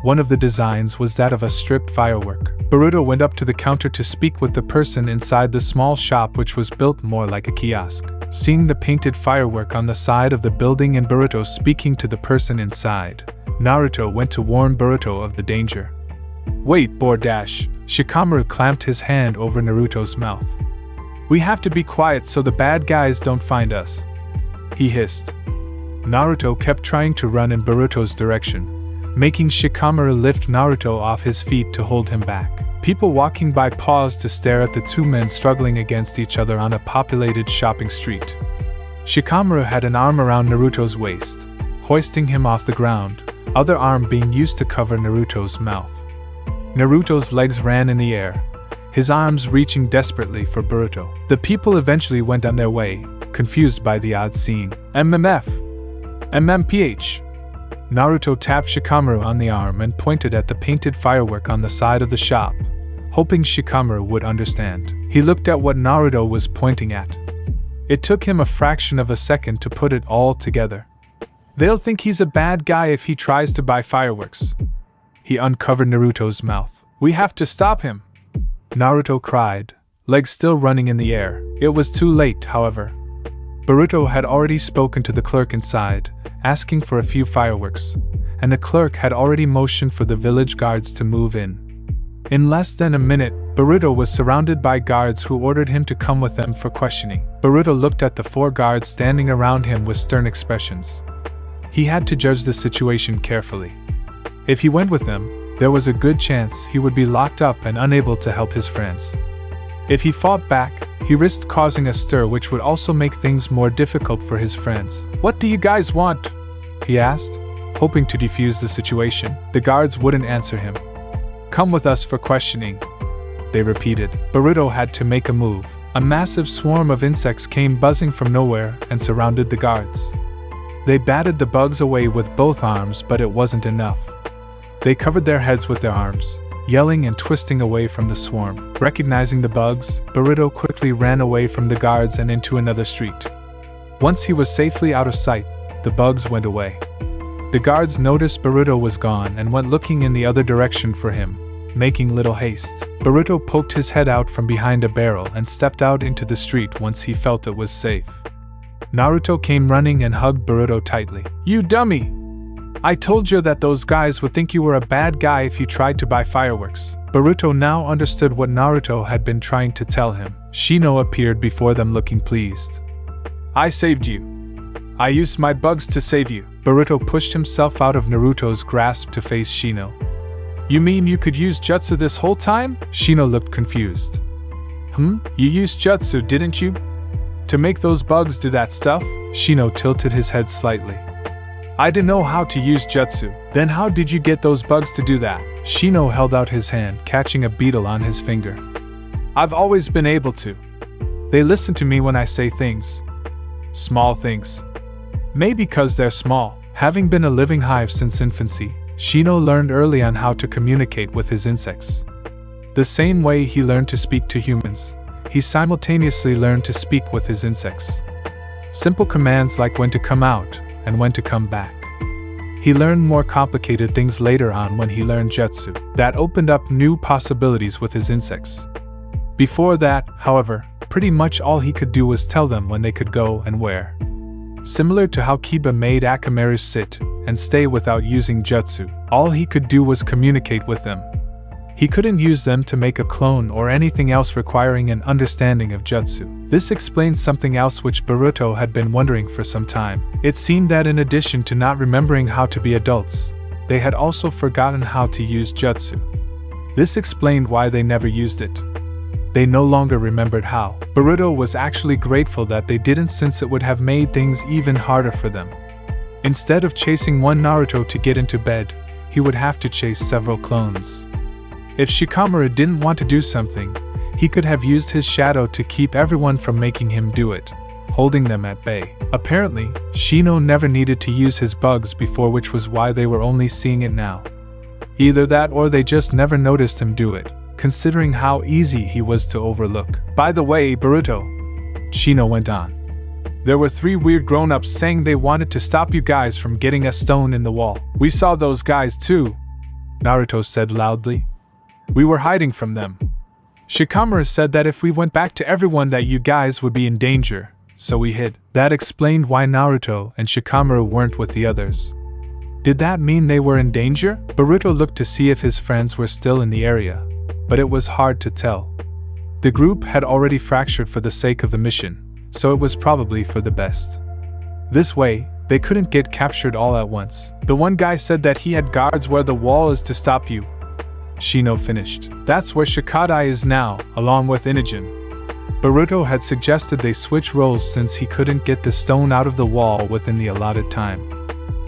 One of the designs was that of a stripped firework. Boruto went up to the counter to speak with the person inside the small shop, which was built more like a kiosk. Seeing the painted firework on the side of the building and Boruto speaking to the person inside, Naruto went to warn Boruto of the danger. "Wait, Bordash!" Shikamaru clamped his hand over Naruto's mouth. "We have to be quiet so the bad guys don't find us," he hissed. Naruto kept trying to run in Boruto's direction, making Shikamaru lift Naruto off his feet to hold him back. People walking by paused to stare at the two men struggling against each other on a populated shopping street. Shikamaru had an arm around Naruto's waist, hoisting him off the ground, other arm being used to cover Naruto's mouth. Naruto's legs ran in the air, his arms reaching desperately for Boruto. The people eventually went on their way, confused by the odd scene. MMF. MMPH. Naruto tapped Shikamaru on the arm and pointed at the painted firework on the side of the shop, hoping Shikamaru would understand. He looked at what Naruto was pointing at. It took him a fraction of a second to put it all together. "They'll think he's a bad guy if he tries to buy fireworks." He uncovered Naruto's mouth. "We have to stop him!" Naruto cried, legs still running in the air. It was too late, however. Boruto had already spoken to the clerk inside, asking for a few fireworks, and the clerk had already motioned for the village guards to move in. In less than a minute, Boruto was surrounded by guards who ordered him to come with them for questioning. Boruto looked at the 4 guards standing around him with stern expressions. He had to judge the situation carefully. If he went with them, there was a good chance he would be locked up and unable to help his friends. If he fought back, he risked causing a stir which would also make things more difficult for his friends. "What do you guys want?" he asked, hoping to defuse the situation. The guards wouldn't answer him. "Come with us for questioning," they repeated. Boruto had to make a move. A massive swarm of insects came buzzing from nowhere and surrounded the guards. They batted the bugs away with both arms, but it wasn't enough. They covered their heads with their arms, yelling and twisting away from the swarm. Recognizing the bugs, Boruto quickly ran away from the guards and into another street. Once he was safely out of sight, the bugs went away. The guards noticed Boruto was gone and went looking in the other direction for him, making little haste. Boruto poked his head out from behind a barrel and stepped out into the street once he felt it was safe. Naruto came running and hugged Boruto tightly. "You dummy! I told you that those guys would think you were a bad guy if you tried to buy fireworks." Boruto now understood what Naruto had been trying to tell him. Shino appeared before them looking pleased. "I saved you. I used my bugs to save you." Boruto pushed himself out of Naruto's grasp to face Shino. "You mean you could use jutsu this whole time?" Shino looked confused. You used jutsu, didn't you? To make those bugs do that stuff?" Shino tilted his head slightly. "I didn't know how to use jutsu." "Then how did you get those bugs to do that?" Shino held out his hand, catching a beetle on his finger. "I've always been able to. They listen to me when I say things. Small things. Maybe because they're small." Having been a living hive since infancy, Shino learned early on how to communicate with his insects. The same way he learned to speak to humans, he simultaneously learned to speak with his insects. Simple commands like when to come out and when to come back. He learned more complicated things later on when he learned jutsu. That opened up new possibilities with his insects. Before that, however, pretty much all he could do was tell them when they could go and where. Similar to how Kiba made Akamaru sit and stay without using jutsu, all he could do was communicate with them. He couldn't use them to make a clone or anything else requiring an understanding of jutsu. This explains something else which Boruto had been wondering for some time. It seemed that in addition to not remembering how to be adults, they had also forgotten how to use jutsu. This explained why they never used it. They no longer remembered how. Boruto was actually grateful that they didn't, since it would have made things even harder for them. Instead of chasing one Naruto to get into bed, he would have to chase several clones. If Shikamaru didn't want to do something, he could have used his shadow to keep everyone from making him do it, holding them at bay. Apparently, Shino never needed to use his bugs before, which was why they were only seeing it now. Either that or they just never noticed him do it, considering how easy he was to overlook. By the way, Boruto, Shino went on, there were 3 weird grown-ups saying they wanted to stop you guys from getting a stone in the wall. We saw those guys too, Naruto said loudly. We were hiding from them. Shikamaru said that if we went back to everyone that you guys would be in danger, so we hid. That explained why Naruto and Shikamaru weren't with the others. Did that mean they were in danger? Boruto looked to see if his friends were still in the area, but it was hard to tell. The group had already fractured for the sake of the mission, so it was probably for the best. This way, they couldn't get captured all at once. The one guy said that he had guards where the wall is to stop you, Shino finished. That's where Shikadai is now, along with Inogen. Boruto had suggested they switch roles since he couldn't get the stone out of the wall within the allotted time.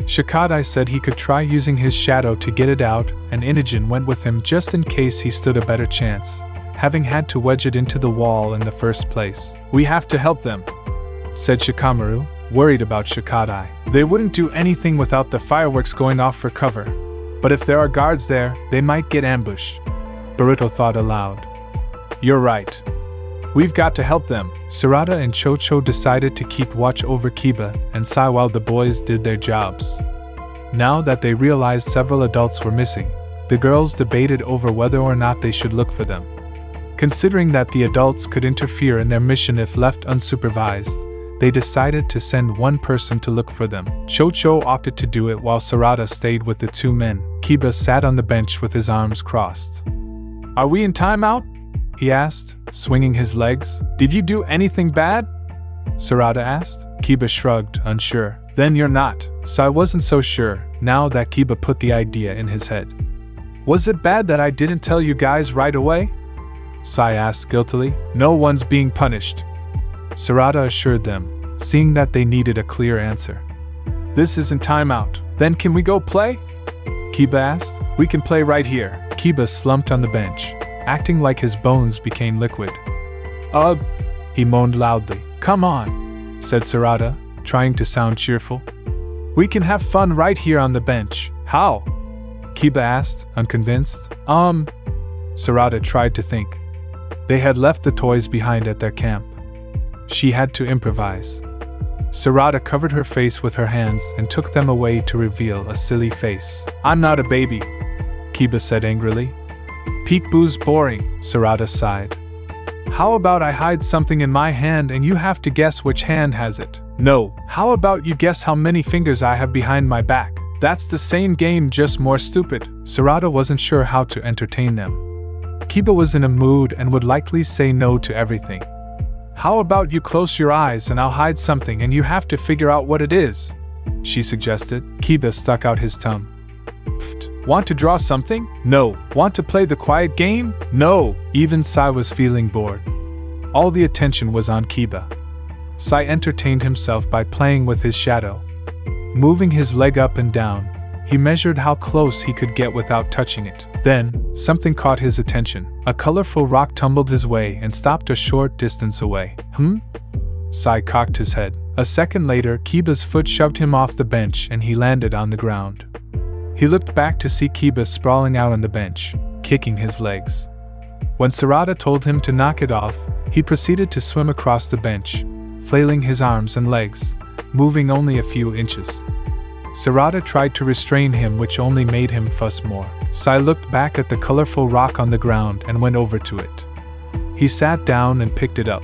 Shikadai said he could try using his shadow to get it out, and Inogen went with him just in case he stood a better chance, having had to wedge it into the wall in the first place. We have to help them, said Shikamaru, worried about Shikadai. They wouldn't do anything without the fireworks going off for cover, but if there are guards there, they might get ambushed. Boruto thought aloud. You're right. We've got to help them. Sarada and Chocho decided to keep watch over Kiba and Sai while the boys did their jobs. Now that they realized several adults were missing, the girls debated over whether or not they should look for them. Considering that the adults could interfere in their mission if left unsupervised, they decided to send one person to look for them. Chocho opted to do it while Sarada stayed with the 2 men. Kiba sat on the bench with his arms crossed. Are we in timeout? He asked, swinging his legs. Did you do anything bad? Sarada asked. Kiba shrugged, unsure. Then you're not. Sai wasn't so sure, now that Kiba put the idea in his head. Was it bad that I didn't tell you guys right away? Sai asked guiltily. No one's being punished, Sarada assured them, seeing that they needed a clear answer. This isn't timeout. Then can we go play? Kiba asked. We can play right here. Kiba slumped on the bench, acting like his bones became liquid. He moaned loudly. Come on, said Sarada, trying to sound cheerful. We can have fun right here on the bench. How? Kiba asked, unconvinced. Sarada tried to think. They had left the toys behind at their camp. She had to improvise. Sarada covered her face with her hands and took them away to reveal a silly face. I'm not a baby, Kiba said angrily. Peekaboo's boring, Sarada sighed. How about I hide something in my hand and you have to guess which hand has it? No. How about you guess how many fingers I have behind my back? That's the same game, just more stupid. Sarada wasn't sure how to entertain them. Kiba was in a mood and would likely say no to everything. How about you close your eyes and I'll hide something and you have to figure out what it is, she suggested. Kiba stuck out his tongue. Pfft. Want to draw something? No. Want to play the quiet game? No. Even Sai was feeling bored. All the attention was on Kiba. Sai entertained himself by playing with his shadow. Moving his leg up and down, he measured how close he could get without touching it. Then, something caught his attention. A colorful rock tumbled his way and stopped a short distance away. Sai cocked his head. A second later, Kiba's foot shoved him off the bench and he landed on the ground. He looked back to see Kiba sprawling out on the bench, kicking his legs. When Sarada told him to knock it off, he proceeded to swim across the bench, flailing his arms and legs, moving only a few inches. Sarada tried to restrain him, which only made him fuss more. Sai looked back at the colorful rock on the ground and went over to it. He sat down and picked it up.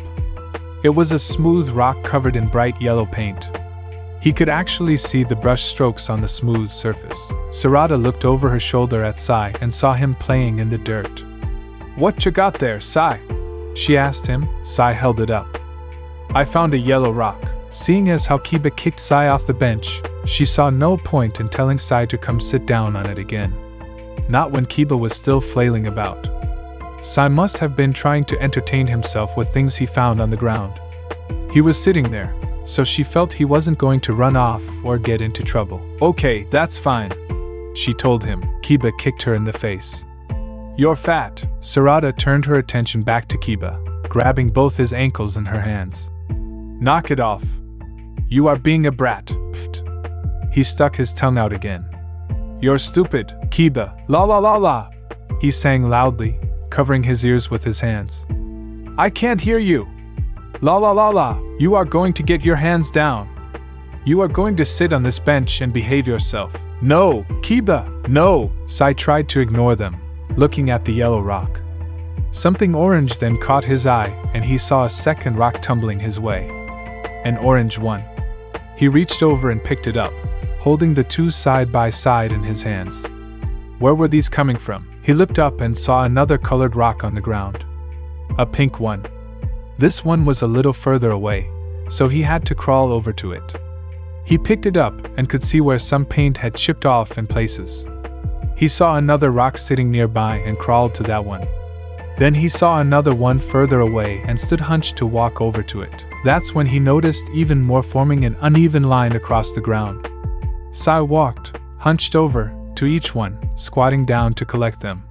It was a smooth rock covered in bright yellow paint. He could actually see the brush strokes on the smooth surface. Sarada looked over her shoulder at Sai and saw him playing in the dirt. What you got there, Sai? She asked him. Sai held it up. I found a yellow rock. Seeing as how Kiba kicked Sai off the bench, she saw no point in telling Sai to come sit down on it again. Not when Kiba was still flailing about. Sai must have been trying to entertain himself with things he found on the ground. He was sitting there, so she felt he wasn't going to run off or get into trouble. Okay, that's fine, she told him. Kiba kicked her in the face. You're fat. Sarada turned her attention back to Kiba, grabbing both his ankles in her hands. Knock it off. You are being a brat. He stuck his tongue out again. You're stupid, Kiba. La la la la. He sang loudly, covering his ears with his hands. I can't hear you. La la la la. You are going to get your hands down. You are going to sit on this bench and behave yourself. No, Kiba, no. Sai tried to ignore them, looking at the yellow rock. Something orange then caught his eye, and he saw a second rock tumbling his way. An orange one. He reached over and picked it up, holding the two side by side in his hands. Where were these coming from? He looked up and saw another colored rock on the ground. A pink one. This one was a little further away, so he had to crawl over to it. He picked it up and could see where some paint had chipped off in places. He saw another rock sitting nearby and crawled to that one. Then he saw another one further away and stood hunched to walk over to it. That's when he noticed even more forming an uneven line across the ground. Sai walked, hunched over, to each one, squatting down to collect them.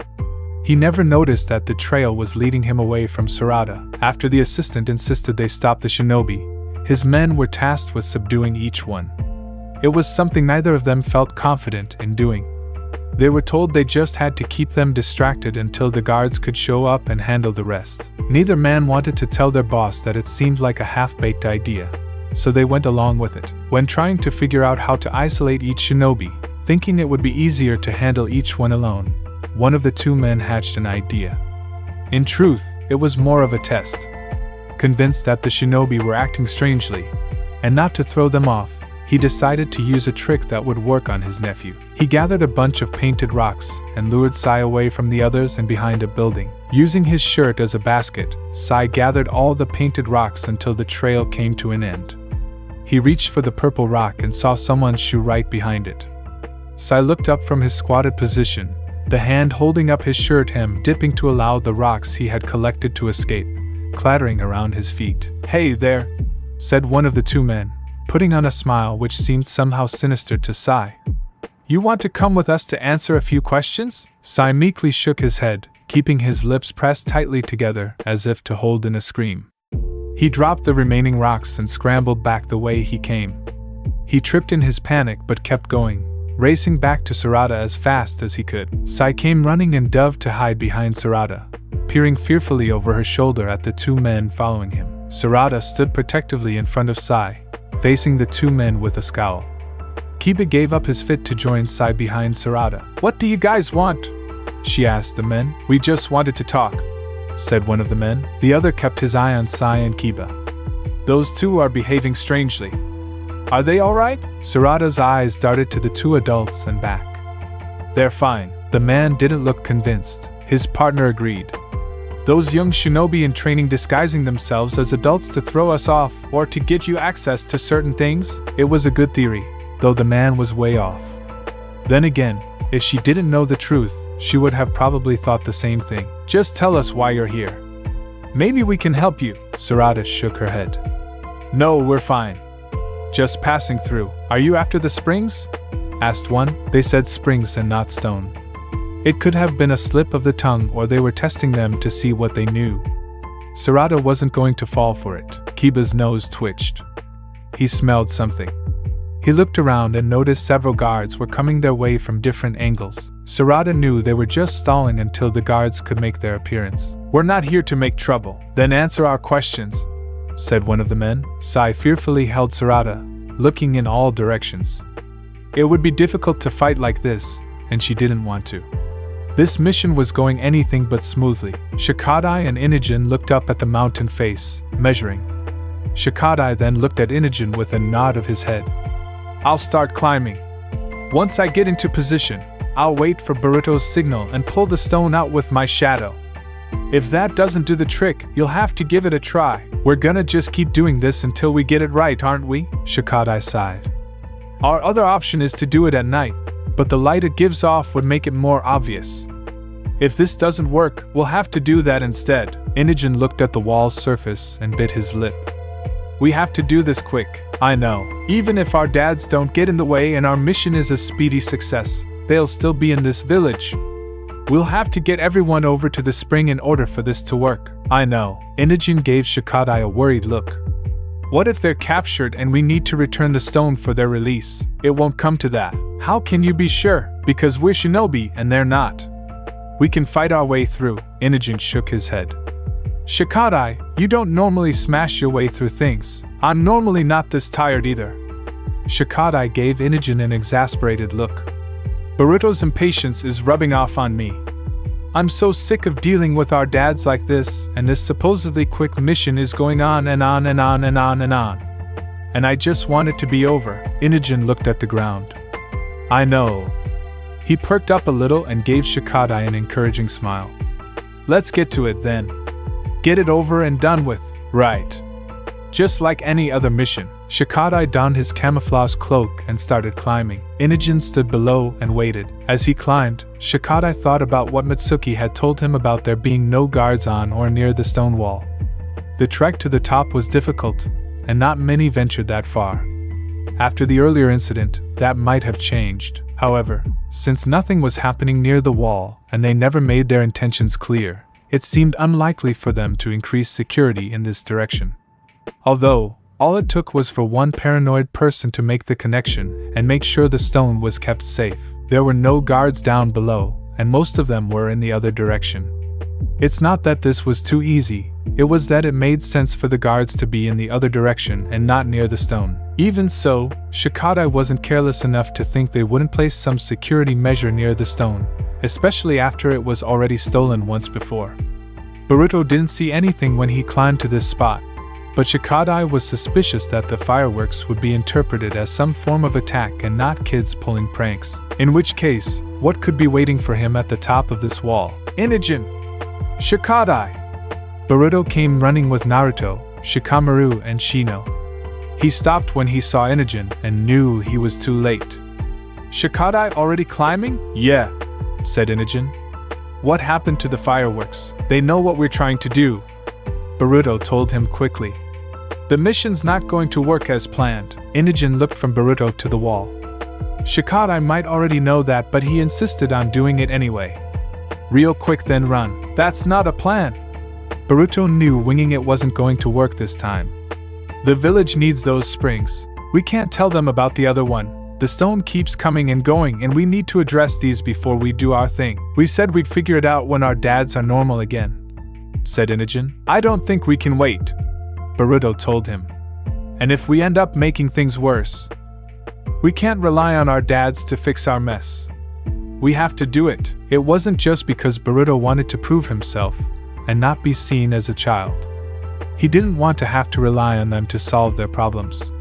He never noticed that the trail was leading him away from Sarada. After the assistant insisted they stop the shinobi, his men were tasked with subduing each one. It was something neither of them felt confident in doing. They were told they just had to keep them distracted until the guards could show up and handle the rest. Neither man wanted to tell their boss that it seemed like a half-baked idea, so they went along with it. When trying to figure out how to isolate each shinobi, thinking it would be easier to handle each one alone, one of the two men hatched an idea. In truth, it was more of a test. Convinced that the shinobi were acting strangely, and not to throw them off, he decided to use a trick that would work on his nephew. He gathered a bunch of painted rocks and lured Sai away from the others and behind a building. Using his shirt as a basket, Sai gathered all the painted rocks until the trail came to an end. He reached for the purple rock and saw someone's shoe right behind it. Sai looked up from his squatted position, the hand holding up his shirt hem dipping to allow the rocks he had collected to escape, clattering around his feet. Hey there, said one of the two men, putting on a smile which seemed somehow sinister to Sai. You want to come with us to answer a few questions? Sai meekly shook his head, keeping his lips pressed tightly together as if to hold in a scream. He dropped the remaining rocks and scrambled back the way he came. He tripped in his panic but kept going, racing back to Sarada as fast as he could. Sai came running and dove to hide behind Sarada, peering fearfully over her shoulder at the two men following him. Sarada stood protectively in front of Sai, facing the two men with a scowl. Kiba gave up his fit to join Sai behind Sarada. What do you guys want? She asked the men. We just wanted to talk, said one of the men. The other kept his eye on Sai and Kiba. Those two are behaving strangely. Are they alright? Sarada's eyes darted to the two adults and back. They're fine. The man didn't look convinced. His partner agreed. Those young shinobi in training disguising themselves as adults to throw us off or to get you access to certain things? It was a good theory, though the man was way off. Then again, if she didn't know the truth, she would have probably thought the same thing. Just tell us why you're here. Maybe we can help you. Sarada shook her head. No, we're fine. Just passing through. Are you after the springs? Asked one. They said springs and not stone. It could have been a slip of the tongue or they were testing them to see what they knew. Sarada wasn't going to fall for it. Kiba's nose twitched. He smelled something. He looked around and noticed several guards were coming their way from different angles. Sarada knew they were just stalling until the guards could make their appearance. We're not here to make trouble. Then answer our questions, said one of the men. Sai fearfully held Sarada, looking in all directions. It would be difficult to fight like this, and she didn't want to. This mission was going anything but smoothly. Shikadai and Inogen looked up at the mountain face, measuring. Shikadai then looked at Inogen with a nod of his head. I'll start climbing. Once I get into position, I'll wait for Boruto's signal and pull the stone out with my shadow. If that doesn't do the trick, you'll have to give it a try. We're gonna just keep doing this until we get it right, aren't we? Shikadai sighed. Our other option is to do it at night, but the light it gives off would make it more obvious. If this doesn't work, we'll have to do that instead. Inogen looked at the wall's surface and bit his lip. We have to do this quick. I know. Even if our dads don't get in the way and our mission is a speedy success, they'll still be in this village. We'll have to get everyone over to the spring in order for this to work. I know. Inogen gave Shikadai a worried look. What if they're captured and we need to return the stone for their release? It won't come to that. How can you be sure? Because we're shinobi and they're not. We can fight our way through. Inogen shook his head. Shikadai, you don't normally smash your way through things. I'm normally not this tired either. Shikadai gave Inogen an exasperated look. Boruto's impatience is rubbing off on me. I'm so sick of dealing with our dads like this, and this supposedly quick mission is going on and on and on and on and on. And I just want it to be over. Inogen looked at the ground. I know. He perked up a little and gave Shikadai an encouraging smile. Let's get to it then. Get it over and done with, right? Just like any other mission. Shikadai donned his camouflage cloak and started climbing. Inogen stood below and waited. As he climbed, Shikadai thought about what Mitsuki had told him about there being no guards on or near the stone wall. The trek to the top was difficult, and not many ventured that far. After the earlier incident, that might have changed. However, since nothing was happening near the wall and they never made their intentions clear, it seemed unlikely for them to increase security in this direction. Although, all it took was for one paranoid person to make the connection and make sure the stone was kept safe. There were no guards down below, and most of them were in the other direction. It's not that this was too easy, it was that it made sense for the guards to be in the other direction and not near the stone. Even so, Shikadai wasn't careless enough to think they wouldn't place some security measure near the stone, especially after it was already stolen once before. Boruto didn't see anything when he climbed to this spot, but Shikadai was suspicious that the fireworks would be interpreted as some form of attack and not kids pulling pranks. In which case, what could be waiting for him at the top of this wall? Inogen! Shikadai! Boruto came running with Naruto, Shikamaru, and Shino. He stopped when he saw Inogen and knew he was too late. Shikadai already climbing? Yeah, said Inogen. What happened to the fireworks? They know what we're trying to do, Boruto told him quickly. The mission's not going to work as planned. Inogen looked from Boruto to the wall. Shikadai might already know that, but he insisted on doing it anyway. Real quick then run. That's not a plan. Boruto knew winging it wasn't going to work this time. The village needs those springs. We can't tell them about the other one. The stone keeps coming and going and we need to address these before we do our thing. We said we'd figure it out when our dads are normal again, said Inogen. I don't think we can wait, Boruto told him. And if we end up making things worse, we can't rely on our dads to fix our mess. We have to do it. It wasn't just because Boruto wanted to prove himself and not be seen as a child. He didn't want to have to rely on them to solve their problems.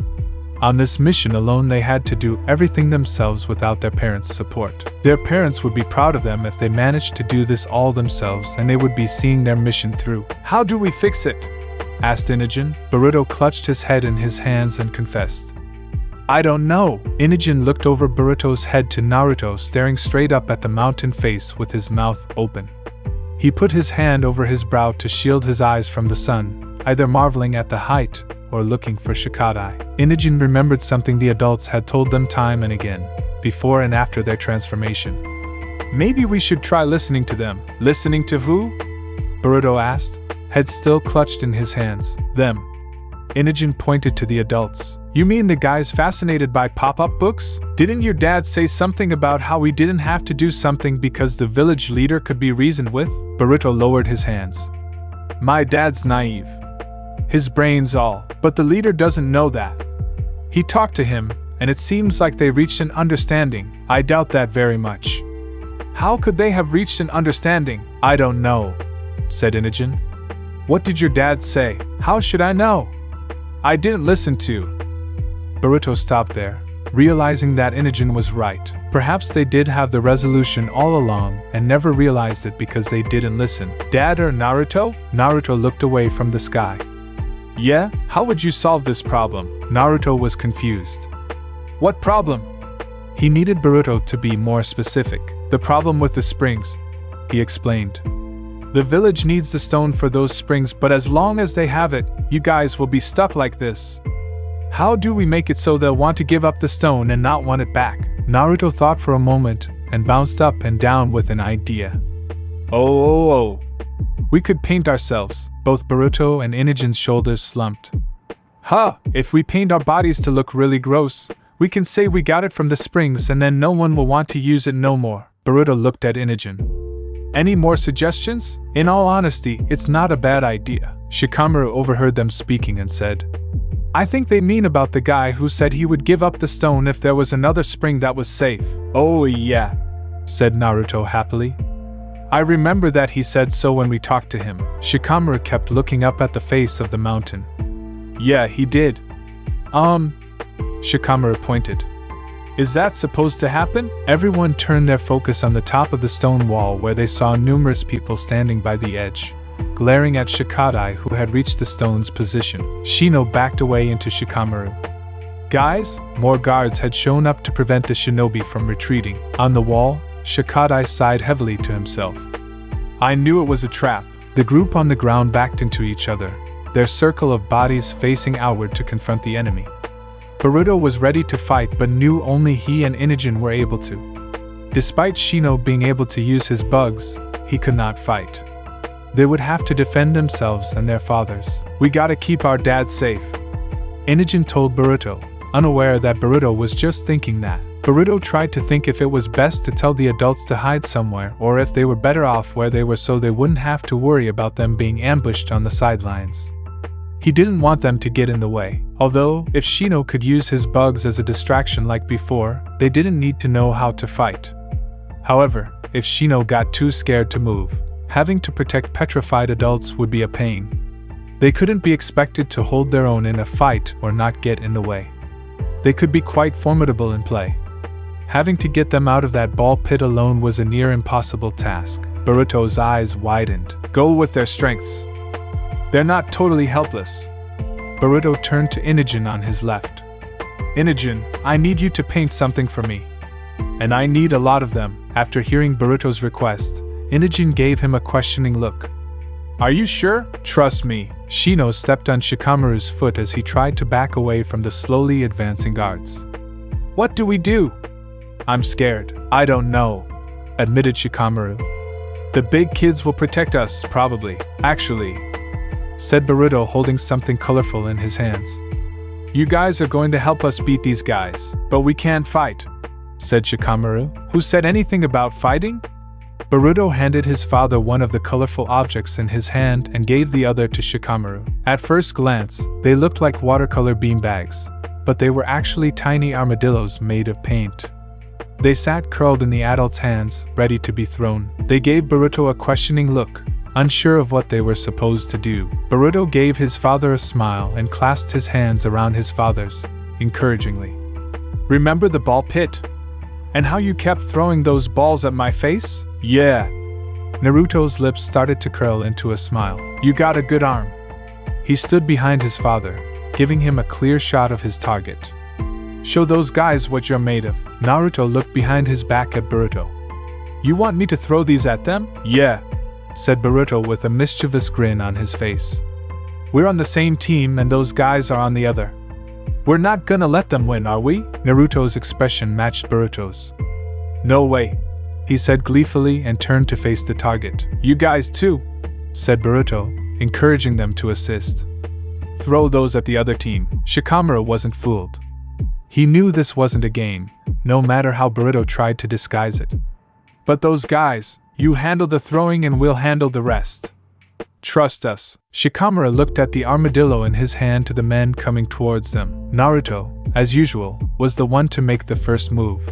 On this mission alone, they had to do everything themselves without their parents' support. Their parents would be proud of them if they managed to do this all themselves, and they would be seeing their mission through. How do we fix it? Asked Inogen. Boruto clutched his head in his hands and confessed. I don't know. Inogen looked over Boruto's head to Naruto, staring straight up at the mountain face with his mouth open. He put his hand over his brow to shield his eyes from the sun, either marveling at the height or looking for Shikadai. Inogen remembered something the adults had told them time and again, before and after their transformation. Maybe we should try listening to them. Listening to who? Boruto asked, head still clutched in his hands. Them. Inogen pointed to the adults. You mean the guys fascinated by pop-up books? Didn't your dad say something about how we didn't have to do something because the village leader could be reasoned with? Boruto lowered his hands. My dad's naive. His brain's all, but the leader doesn't know that. He talked to him, and it seems like they reached an understanding. I doubt that very much. How could they have reached an understanding? I don't know, said Inogen. What did your dad say? How should I know? I didn't listen to. Boruto stopped there, realizing that Inogen was right. Perhaps they did have the resolution all along and never realized it because they didn't listen. Dad or Naruto? Naruto looked away from the sky. Yeah? How would you solve this problem? Naruto was confused. What problem? He needed Boruto to be more specific. The problem with the springs, he explained. The village needs the stone for those springs, but as long as they have it, you guys will be stuck like this. How do we make it so they'll want to give up the stone and not want it back? Naruto thought for a moment and bounced up and down with an idea. Oh. We could paint ourselves. Both Boruto and Inogen's shoulders slumped. If we paint our bodies to look really gross, we can say we got it from the springs and then no one will want to use it no more. Boruto looked at Inogen. Any more suggestions? In all honesty, it's not a bad idea. Shikamaru overheard them speaking and said, I think they mean about the guy who said he would give up the stone if there was another spring that was safe. Oh yeah, said Naruto happily. I remember that he said so when we talked to him. Shikamaru kept looking up at the face of the mountain. Yeah, he did. Shikamaru pointed. Is that supposed to happen? Everyone turned their focus on the top of the stone wall where they saw numerous people standing by the edge, glaring at Shikadai who had reached the stone's position. Shino backed away into Shikamaru. Guys, more guards had shown up to prevent the shinobi from retreating. On the wall, Shikadai sighed heavily to himself. I knew it was a trap. The group on the ground backed into each other, their circle of bodies facing outward to confront the enemy. Boruto was ready to fight but knew only he and Inogen were able to. Despite Shino being able to use his bugs, he could not fight. They would have to defend themselves and their fathers. We gotta keep our dad safe, Inogen told Boruto, unaware that Boruto was just thinking that. Boruto tried to think if it was best to tell the adults to hide somewhere or if they were better off where they were so they wouldn't have to worry about them being ambushed on the sidelines. He didn't want them to get in the way. Although, if Shino could use his bugs as a distraction like before, they didn't need to know how to fight. However, if Shino got too scared to move, having to protect petrified adults would be a pain. They couldn't be expected to hold their own in a fight or not get in the way. They could be quite formidable in play. Having to get them out of that ball pit alone was a near impossible task. Boruto's eyes widened. Go with their strengths. They're not totally helpless. Boruto turned to Inogen on his left. Inogen, I need you to paint something for me. And I need a lot of them. After hearing Boruto's request, Inogen gave him a questioning look. Are you sure? Trust me. Shino stepped on Shikamaru's foot as he tried to back away from the slowly advancing guards. What do we do? I'm scared. I don't know, admitted Shikamaru. The big kids will protect us, probably. Actually, said Boruto holding something colorful in his hands. You guys are going to help us beat these guys, but we can't fight, said Shikamaru. Who said anything about fighting? Boruto handed his father one of the colorful objects in his hand and gave the other to Shikamaru. At first glance, they looked like watercolor beanbags, but they were actually tiny armadillos made of paint. They sat curled in the adult's hands, ready to be thrown. They gave Boruto a questioning look, unsure of what they were supposed to do. Boruto gave his father a smile and clasped his hands around his father's, encouragingly. Remember the ball pit? And how you kept throwing those balls at my face? Yeah. Naruto's lips started to curl into a smile. You got a good arm. He stood behind his father, giving him a clear shot of his target. Show those guys what you're made of. Naruto looked behind his back at Boruto. You want me to throw these at them? Yeah, said Boruto with a mischievous grin on his face. We're on the same team and those guys are on the other. We're not gonna let them win, are we? Naruto's expression matched Boruto's. No way, he said gleefully and turned to face the target. You guys too, said Boruto, encouraging them to assist. Throw those at the other team. Shikamaru wasn't fooled. He knew this wasn't a game, no matter how Boruto tried to disguise it. But those guys, you handle the throwing and we'll handle the rest. Trust us. Shikamaru looked at the armadillo in his hand to the men coming towards them. Naruto, as usual, was the one to make the first move.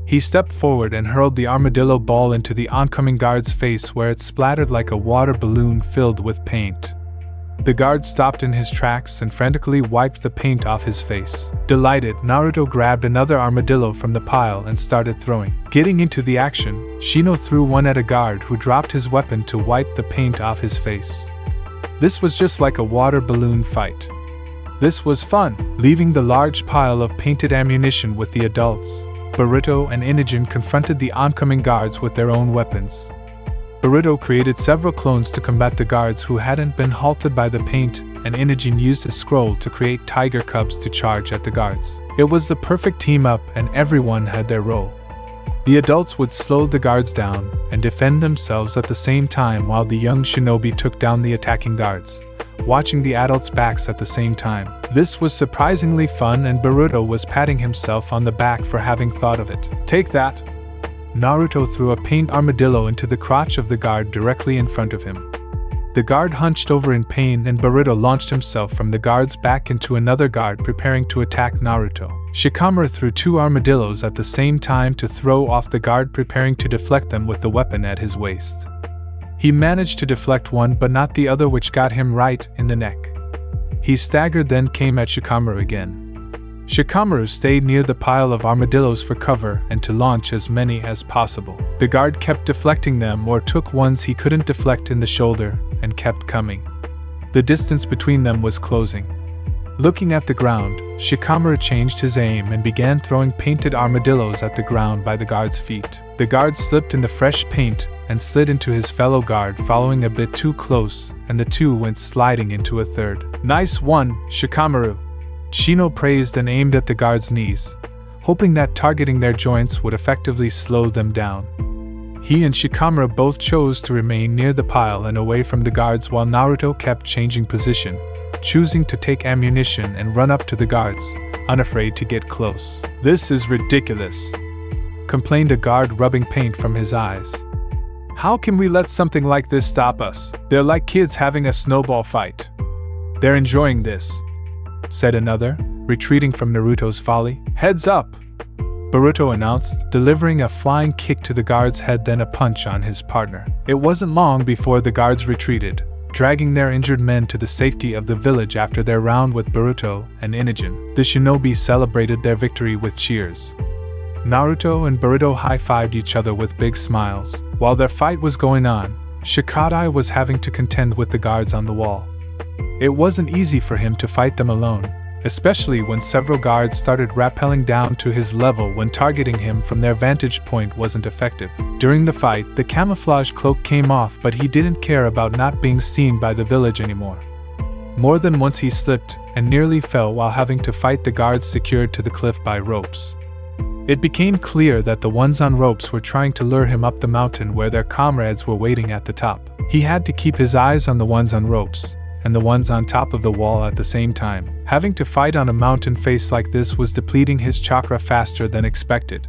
He stepped forward and hurled the armadillo ball into the oncoming guard's face where it splattered like a water balloon filled with paint. The guard stopped in his tracks and frantically wiped the paint off his face. Delighted, Naruto grabbed another armadillo from the pile and started throwing. Getting into the action, Shino threw one at a guard who dropped his weapon to wipe the paint off his face. This was just like a water balloon fight. This was fun. Leaving the large pile of painted ammunition with the adults, Boruto and Inogen confronted the oncoming guards with their own weapons. Boruto created several clones to combat the guards who hadn't been halted by the paint, and Inogen used a scroll to create tiger cubs to charge at the guards. It was the perfect team-up and everyone had their role. The adults would slow the guards down and defend themselves at the same time while the young shinobi took down the attacking guards, watching the adults' backs at the same time. This was surprisingly fun, and Boruto was patting himself on the back for having thought of it. "Take that!" Naruto threw a paint armadillo into the crotch of the guard directly in front of him. The guard hunched over in pain, and Boruto launched himself from the guard's back into another guard preparing to attack Naruto. Shikamaru threw 2 armadillos at the same time to throw off the guard preparing to deflect them with the weapon at his waist. He managed to deflect one but not the other, which got him right in the neck. He staggered, then came at Shikamaru again. Shikamaru stayed near the pile of armadillos for cover and to launch as many as possible. The guard kept deflecting them or took ones he couldn't deflect in the shoulder and kept coming. The distance between them was closing. Looking at the ground, Shikamaru changed his aim and began throwing painted armadillos at the ground by the guard's feet. The guard slipped in the fresh paint and slid into his fellow guard, following a bit too close, and the two went sliding into a third. "Nice one, Shikamaru!" Shino praised and aimed at the guard's knees, hoping that targeting their joints would effectively slow them down. He and Shikamaru both chose to remain near the pile and away from the guards, while Naruto kept changing position, choosing to take ammunition and run up to the guards, unafraid to get close. "This is ridiculous," complained a guard, rubbing paint from his eyes. "How can we let something like this stop us? They're like kids having a snowball fight. They're enjoying this," said another, retreating from Naruto's folly. "Heads up!" Boruto announced, delivering a flying kick to the guard's head, then a punch on his partner. It wasn't long before the guards retreated, dragging their injured men to the safety of the village after their round with Boruto and Inogen. The shinobi celebrated their victory with cheers. Naruto and Boruto high-fived each other with big smiles. While their fight was going on, Shikadai was having to contend with the guards on the wall. It wasn't easy for him to fight them alone, especially when several guards started rappelling down to his level when targeting him from their vantage point wasn't effective. During the fight, the camouflage cloak came off, but he didn't care about not being seen by the village anymore. More than once he slipped and nearly fell while having to fight the guards secured to the cliff by ropes. It became clear that the ones on ropes were trying to lure him up the mountain where their comrades were waiting at the top. He had to keep his eyes on the ones on ropes and the ones on top of the wall at the same time. Having to fight on a mountain face like this was depleting his chakra faster than expected.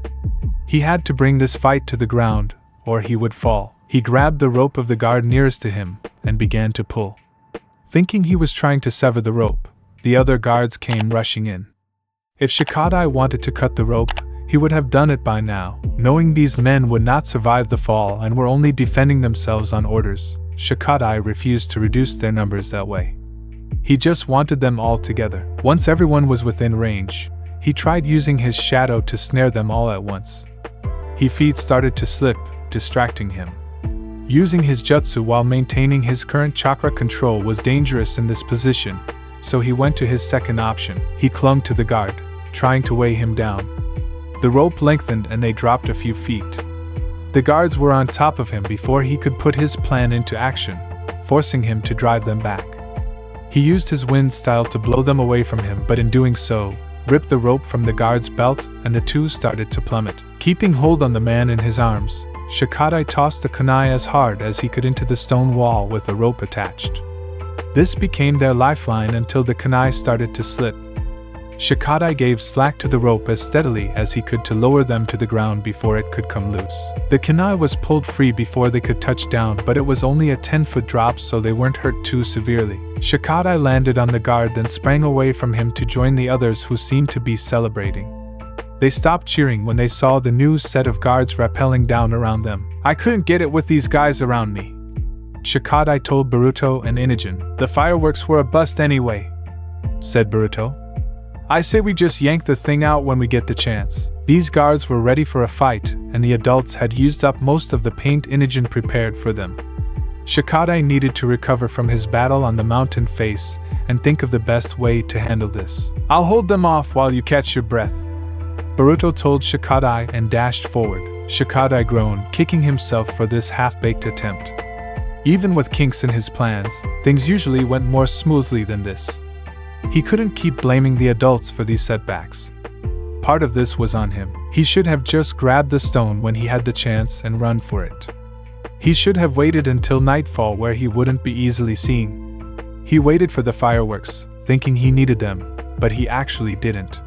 He had to bring this fight to the ground, or he would fall. He grabbed the rope of the guard nearest to him and began to pull. Thinking he was trying to sever the rope, the other guards came rushing in. If Shikadai wanted to cut the rope, he would have done it by now. Knowing these men would not survive the fall and were only defending themselves on orders, Shikadai refused to reduce their numbers that way. He just wanted them all together. Once everyone was within range, he tried using his shadow to snare them all at once. His feet started to slip, distracting him. Using his jutsu while maintaining his current chakra control was dangerous in this position, so he went to his second option. He clung to the guard, trying to weigh him down. The rope lengthened and they dropped a few feet. The guards were on top of him before he could put his plan into action, forcing him to drive them back. He used his wind style to blow them away from him, but in doing so, ripped the rope from the guard's belt and the two started to plummet. Keeping hold on the man in his arms, Shikadai tossed the kunai as hard as he could into the stone wall with the rope attached. This became their lifeline until the kunai started to slip. Shikadai gave slack to the rope as steadily as he could to lower them to the ground before it could come loose. The kunai was pulled free before they could touch down, but it was only a 10-foot drop, so they weren't hurt too severely. Shikadai landed on the guard, then sprang away from him to join the others who seemed to be celebrating. They stopped cheering when they saw the new set of guards rappelling down around them. "I couldn't get it with these guys around me," Shikadai told Boruto and Inogen. "The fireworks were a bust anyway," said Boruto. "I say we just yank the thing out when we get the chance." These guards were ready for a fight, and the adults had used up most of the paint Inogen prepared for them. Shikadai needed to recover from his battle on the mountain face and think of the best way to handle this. "I'll hold them off while you catch your breath," Boruto told Shikadai and dashed forward. Shikadai groaned, kicking himself for this half-baked attempt. Even with kinks in his plans, things usually went more smoothly than this. He couldn't keep blaming the adults for these setbacks. Part of this was on him. He should have just grabbed the stone when he had the chance and run for it. He should have waited until nightfall where he wouldn't be easily seen. He waited for the fireworks, thinking he needed them, but he actually didn't.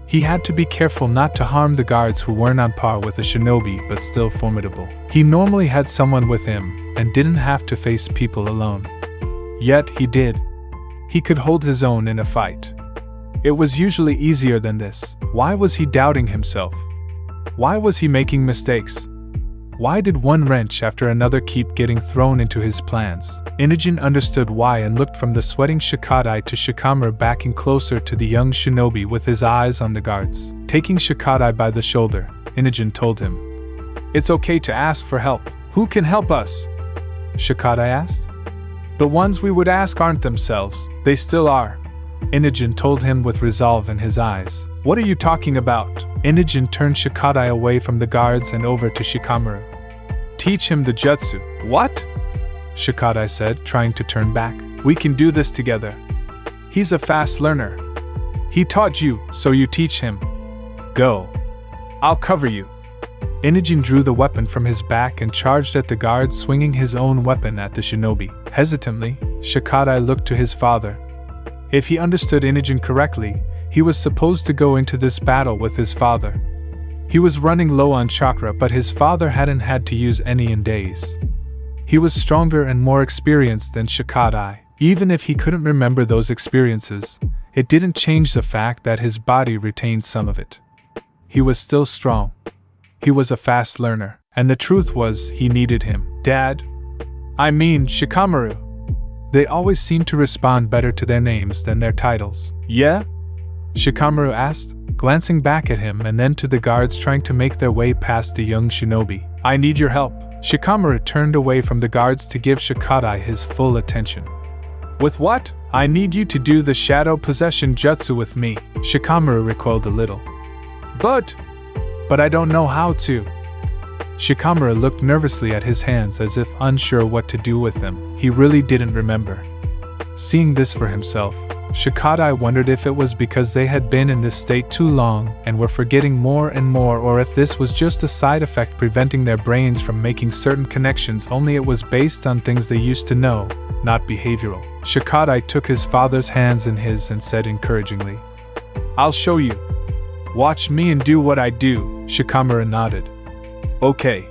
He had to be careful not to harm the guards who weren't on par with a shinobi but still formidable. He normally had someone with him and didn't have to face people alone. Yet he did. He could hold his own in a fight. It was usually easier than this. Why was he doubting himself? Why was he making mistakes? Why did one wrench after another keep getting thrown into his plans? Inogen understood why and looked from the sweating Shikadai to Shikamaru, backing closer to the young shinobi with his eyes on the guards. Taking Shikadai by the shoulder, Inogen told him, "It's okay to ask for help. Who can help us?" Shikadai asked. "The ones we would ask aren't themselves. They still are," Inogen told him with resolve in his eyes. "What are you talking about?" Inogen turned Shikadai away from the guards and over to Shikamaru. "Teach him the jutsu." "What?" Shikadai said, trying to turn back. "We can do this together. He's a fast learner. He taught you, so you teach him. Go. I'll cover you." Inogen drew the weapon from his back and charged at the guards, swinging his own weapon at the shinobi. Hesitantly, Shikadai looked to his father. If he understood Inogen correctly, he was supposed to go into this battle with his father. He was running low on chakra, but his father hadn't had to use any in days. He was stronger and more experienced than Shikadai. Even if he couldn't remember those experiences, it didn't change the fact that his body retained some of it. He was still strong. He was a fast learner, and the truth was he needed him. "Dad? I mean Shikamaru." They always seemed to respond better to their names than their titles. "Yeah?" Shikamaru asked, glancing back at him and then to the guards trying to make their way past the young shinobi. "I need your help." Shikamaru turned away from the guards to give Shikadai his full attention. "With what?" "I need you to do the shadow possession jutsu with me." Shikamaru recoiled a little. But I don't know how to." Shikamaru looked nervously at his hands as if unsure what to do with them. He really didn't remember. Seeing this for himself, Shikadai wondered if it was because they had been in this state too long and were forgetting more and more, or if this was just a side effect preventing their brains from making certain connections, only it was based on things they used to know, not behavioral. Shikadai took his father's hands in his and said encouragingly, "I'll show you. Watch me and do what I do." Shikamaru nodded. "Okay."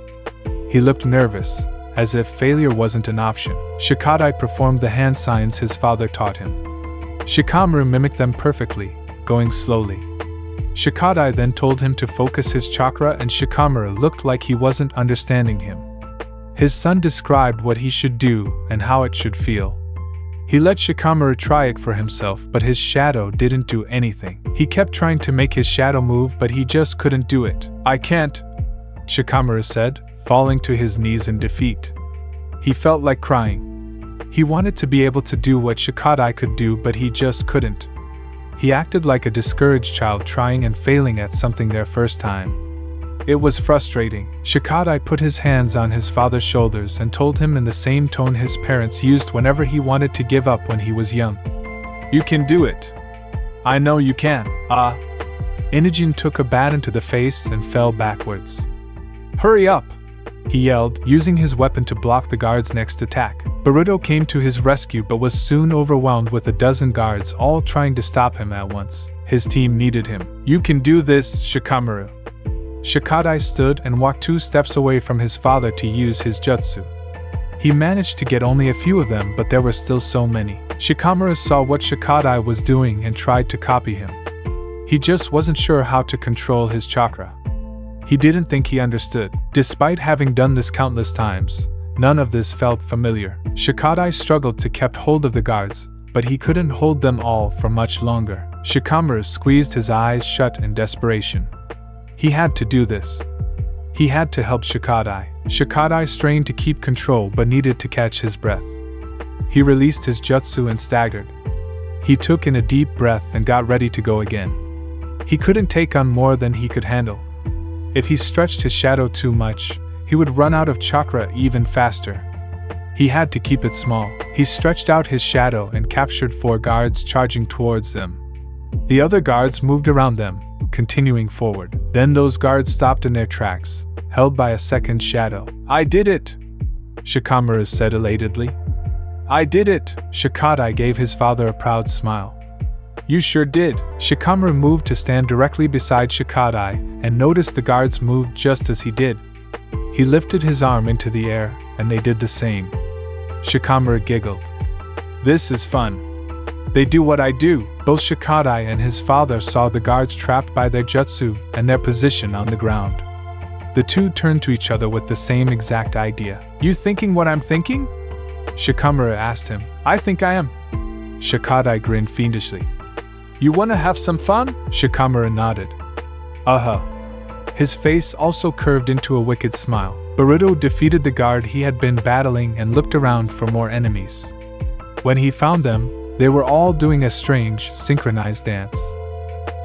He looked nervous, as if failure wasn't an option. Shikadai performed the hand signs his father taught him. Shikamaru mimicked them perfectly, going slowly. Shikadai then told him to focus his chakra, and Shikamaru looked like he wasn't understanding him. His son described what he should do and how it should feel. He let Shikamaru try it for himself, but his shadow didn't do anything. He kept trying to make his shadow move, but he just couldn't do it. "I can't," Shikamaru said, falling to his knees in defeat. He felt like crying. He wanted to be able to do what Shikadai could do, but he just couldn't. He acted like a discouraged child trying and failing at something their first time. It was frustrating. Shikadai put his hands on his father's shoulders and told him in the same tone his parents used whenever he wanted to give up when he was young. "You can do it. I know you can." Inogen took a bat into the face and fell backwards. "Hurry up!" he yelled, using his weapon to block the guard's next attack. Boruto came to his rescue but was soon overwhelmed with a dozen guards all trying to stop him at once. His team needed him. "You can do this, Shikamaru." Shikadai stood and walked 2 steps away from his father to use his jutsu. He managed to get only a few of them, but there were still so many. Shikamaru saw what Shikadai was doing and tried to copy him. He just wasn't sure how to control his chakra. He didn't think he understood. Despite having done this countless times, none of this felt familiar. Shikadai struggled to keep hold of the guards, but he couldn't hold them all for much longer. Shikamaru squeezed his eyes shut in desperation. He had to do this. He had to help Shikadai. Shikadai strained to keep control but needed to catch his breath. He released his jutsu and staggered. He took in a deep breath and got ready to go again. He couldn't take on more than he could handle. If he stretched his shadow too much, he would run out of chakra even faster. He had to keep it small. He stretched out his shadow and captured 4 guards charging towards them. The other guards moved around them, continuing forward. Then those guards stopped in their tracks, held by a second shadow. "I did it!" Shikamaru said elatedly. I did it! Shikadai gave his father a proud smile. You sure did. Shikamaru moved to stand directly beside Shikadai and noticed the guards moved just as he did. He lifted his arm into the air, and they did the same. Shikamaru giggled. This is fun. They do what I do. Both Shikadai and his father saw the guards trapped by their jutsu and their position on the ground. The two turned to each other with the same exact idea. You thinking what I'm thinking? Shikamaru asked him. I think I am. Shikadai grinned fiendishly. You wanna have some fun? Shikamaru nodded. His face also curved into a wicked smile. Boruto defeated the guard he had been battling and looked around for more enemies. When he found them, they were all doing a strange, synchronized dance.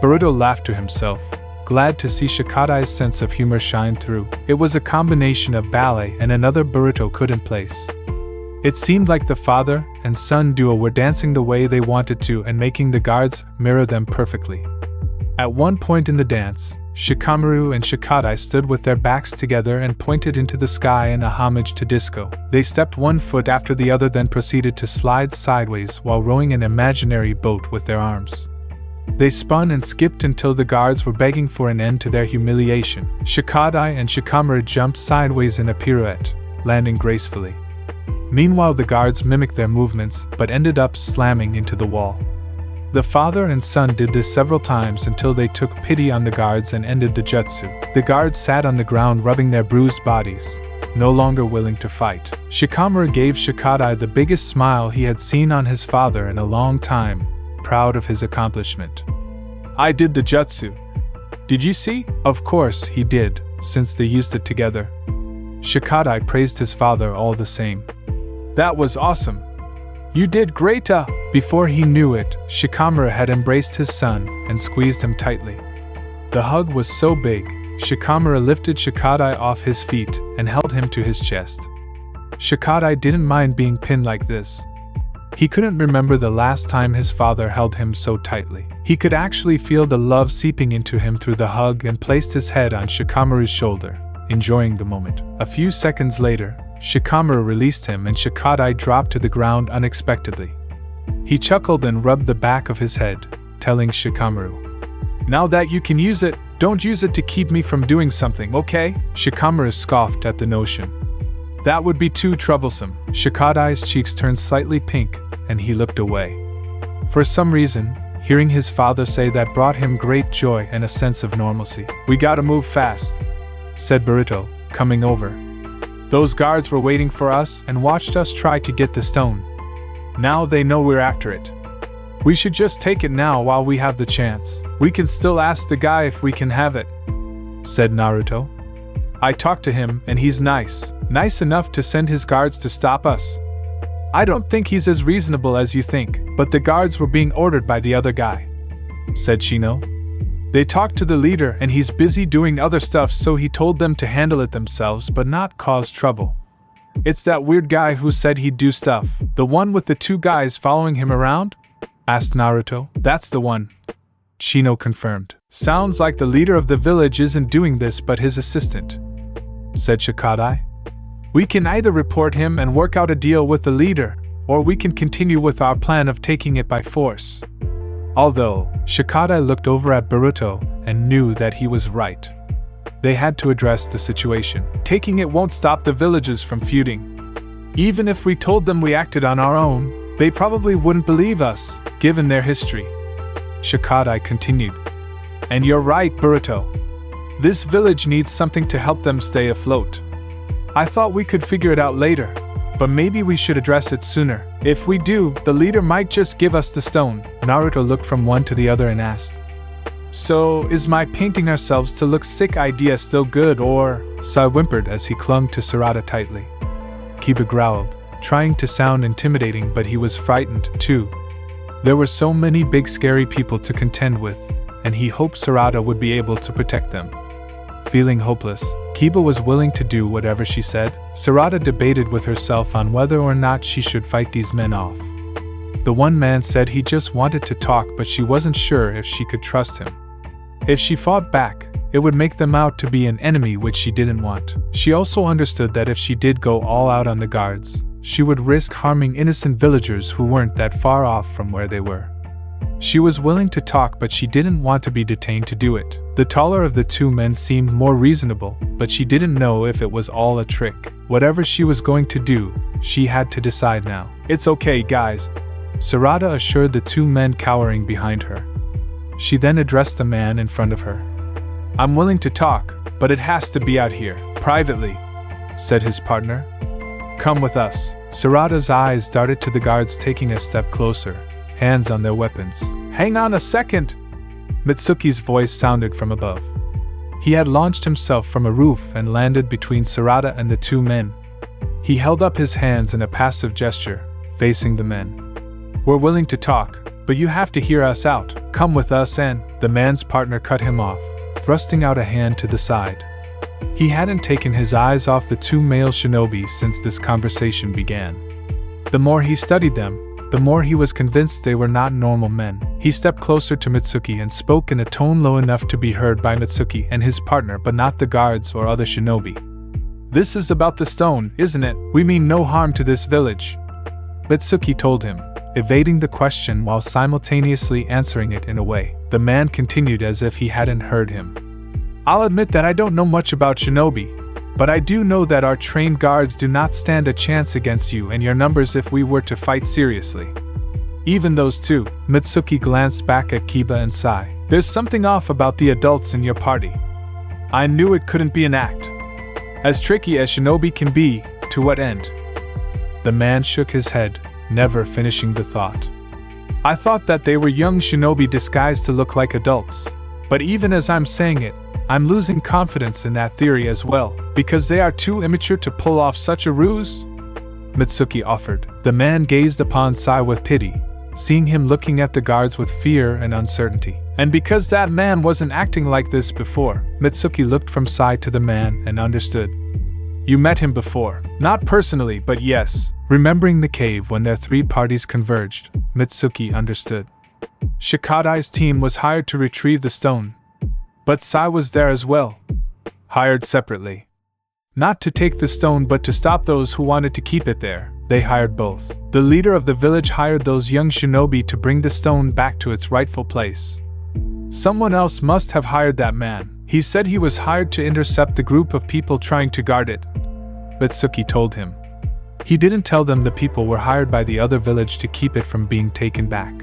Boruto laughed to himself, glad to see Shikadai's sense of humor shine through. It was a combination of ballet and another Boruto couldn't place. It seemed like the father and son duo were dancing the way they wanted to and making the guards mirror them perfectly. At one point in the dance, Shikamaru and Shikadai stood with their backs together and pointed into the sky in a homage to disco. They stepped one foot after the other, then proceeded to slide sideways while rowing an imaginary boat with their arms. They spun and skipped until the guards were begging for an end to their humiliation. Shikadai and Shikamaru jumped sideways in a pirouette, landing gracefully. Meanwhile, the guards mimicked their movements but ended up slamming into the wall. The father and son did this several times until they took pity on the guards and ended the jutsu. The guards sat on the ground rubbing their bruised bodies, no longer willing to fight. Shikamaru gave Shikadai the biggest smile he had seen on his father in a long time, proud of his accomplishment. I did the jutsu. Did you see? Of course he did, since they used it together. Shikadai praised his father all the same. That was awesome. You did great. Before he knew it, Shikamaru had embraced his son and squeezed him tightly. The hug was so big, Shikamaru lifted Shikadai off his feet and held him to his chest. Shikadai didn't mind being pinned like this. He couldn't remember the last time his father held him so tightly. He could actually feel the love seeping into him through the hug and placed his head on Shikamaru's shoulder, enjoying the moment. A few seconds later, Shikamaru released him and Shikadai dropped to the ground unexpectedly. He chuckled and rubbed the back of his head, telling Shikamaru, "Now that you can use it, don't use it to keep me from doing something, okay?" Shikamaru scoffed at the notion. That would be too troublesome. Shikadai's cheeks turned slightly pink, and he looked away. For some reason, hearing his father say that brought him great joy and a sense of normalcy. We gotta move fast, said Boruto, coming over. Those guards were waiting for us and watched us try to get the stone. Now they know we're after it. We should just take it now while we have the chance. We can still ask the guy if we can have it, said Naruto. I talked to him and he's nice enough to send his guards to stop us. I don't think he's as reasonable as you think, but the guards were being ordered by the other guy, said Shino. They talked to the leader and he's busy doing other stuff, so he told them to handle it themselves but not cause trouble. It's that weird guy who said he'd do stuff. The one with the two guys following him around? Asked Naruto. That's the one, Shino confirmed. Sounds like the leader of the village isn't doing this but his assistant, said Shikadai. We can either report him and work out a deal with the leader, or we can continue with our plan of taking it by force. Although, Shikadai looked over at Boruto and knew that he was right. They had to address the situation. Taking it won't stop the villagers from feuding. Even if we told them we acted on our own, they probably wouldn't believe us, given their history. Shikadai continued. And you're right, Boruto. This village needs something to help them stay afloat. I thought we could figure it out later, but maybe we should address it sooner. If we do, the leader might just give us the stone. Naruto looked from one to the other and asked, So, is my painting ourselves to look sick idea still good, or? Sai whimpered as he clung to Sarada tightly. Kiba growled, trying to sound intimidating, but he was frightened, too. There were so many big scary people to contend with, and he hoped Sarada would be able to protect them. Feeling hopeless, Kiba was willing to do whatever she said. Sarada debated with herself on whether or not she should fight these men off. The one man said he just wanted to talk, but she wasn't sure if she could trust him. If she fought back, it would make them out to be an enemy, which she didn't want. She also understood that if she did go all out on the guards, she would risk harming innocent villagers who weren't that far off from where they were. She was willing to talk, but she didn't want to be detained to do it. The taller of the two men seemed more reasonable, but she didn't know if it was all a trick. Whatever she was going to do, she had to decide now. "It's okay, guys," Sarada assured the two men cowering behind her. She then addressed the man in front of her. "I'm willing to talk, but it has to be out here, privately," said his partner. "Come with us." Sarada's eyes darted to the guards taking a step closer, hands on their weapons. "Hang on a second!" Mitsuki's voice sounded from above. He had launched himself from a roof and landed between Sarada and the two men. He held up his hands in a passive gesture, facing the men. "We're willing to talk, but you have to hear us out. Come with us," and the man's partner cut him off, thrusting out a hand to the side. He hadn't taken his eyes off the two male shinobi since this conversation began. The more he studied them, the more he was convinced they were not normal men. He stepped closer to Mitsuki and spoke in a tone low enough to be heard by Mitsuki and his partner, but not the guards or other shinobi. "This is about the stone, isn't it? We mean no harm to this village," Mitsuki told him, evading the question while simultaneously answering it in a way. The man continued as if he hadn't heard him. "I'll admit that I don't know much about shinobi, but I do know that our trained guards do not stand a chance against you and your numbers if we were to fight seriously. Even those two." Mitsuki glanced back at Kiba and Sai. "There's something off about the adults in your party. I knew it couldn't be an act. As tricky as shinobi can be, to what end?" The man shook his head, never finishing the thought. "I thought that they were young shinobi disguised to look like adults. But even as I'm saying it, I'm losing confidence in that theory as well, because they are too immature to pull off such a ruse," Mitsuki offered. The man gazed upon Sai with pity, seeing him looking at the guards with fear and uncertainty. "And because that man wasn't acting like this before," Mitsuki looked from Sai to the man and understood. "You met him before?" "Not personally, but yes." Remembering the cave when their three parties converged, Mitsuki understood. Shikadai's team was hired to retrieve the stone. But Sai was there as well. Hired separately. Not to take the stone but to stop those who wanted to keep it there. They hired both. The leader of the village hired those young shinobi to bring the stone back to its rightful place. Someone else must have hired that man. He said he was hired to intercept the group of people trying to guard it, Mitsuki told him. He didn't tell them the people were hired by the other village to keep it from being taken back.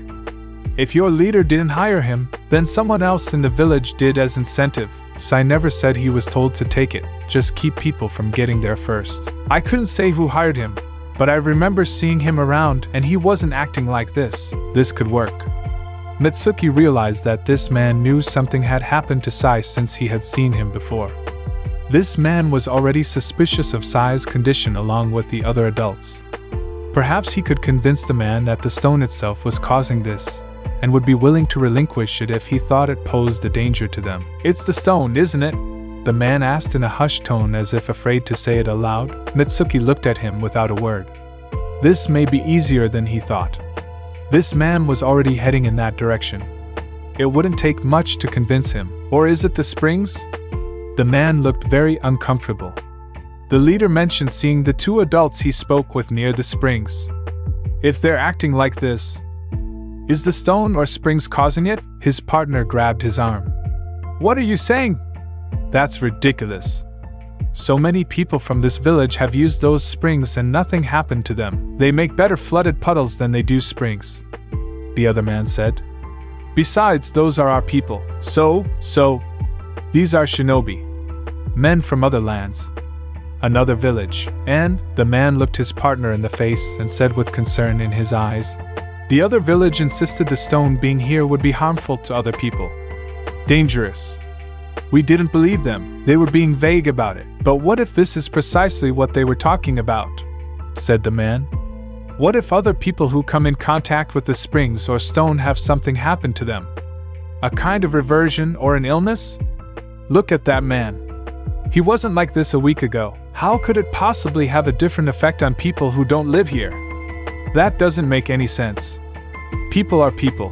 If your leader didn't hire him, then someone else in the village did as incentive. Sai never said he was told to take it, just keep people from getting there first. I couldn't say who hired him, but I remember seeing him around and he wasn't acting like this. This could work. Mitsuki realized that this man knew something had happened to Sai since he had seen him before. This man was already suspicious of Sai's condition along with the other adults. Perhaps he could convince the man that the stone itself was causing this, and would be willing to relinquish it if he thought it posed a danger to them. "It's the stone, isn't it?" the man asked in a hushed tone as if afraid to say it aloud. Mitsuki looked at him without a word. This may be easier than he thought. This man was already heading in that direction. It wouldn't take much to convince him. Or is it the springs? The man looked very uncomfortable. The leader mentioned seeing the two adults he spoke with near the springs. If they're acting like this, is the stone or springs causing it? His partner grabbed his arm. What are you saying? That's ridiculous. So many people from this village have used those springs and nothing happened to them. They make better flooded puddles than they do springs, the other man said. Besides, those are our people. So, these are shinobi. Men from other lands. Another village. And, the man looked his partner in the face and said with concern in his eyes, the other village insisted the stone being here would be harmful to other people. Dangerous. We didn't believe them. They were being vague about it. But what if this is precisely what they were talking about? Said the man. What if other people who come in contact with the springs or stone have something happen to them? A kind of reversion or an illness? Look at that man. He wasn't like this a week ago. How could it possibly have a different effect on people who don't live here? That doesn't make any sense. People are people.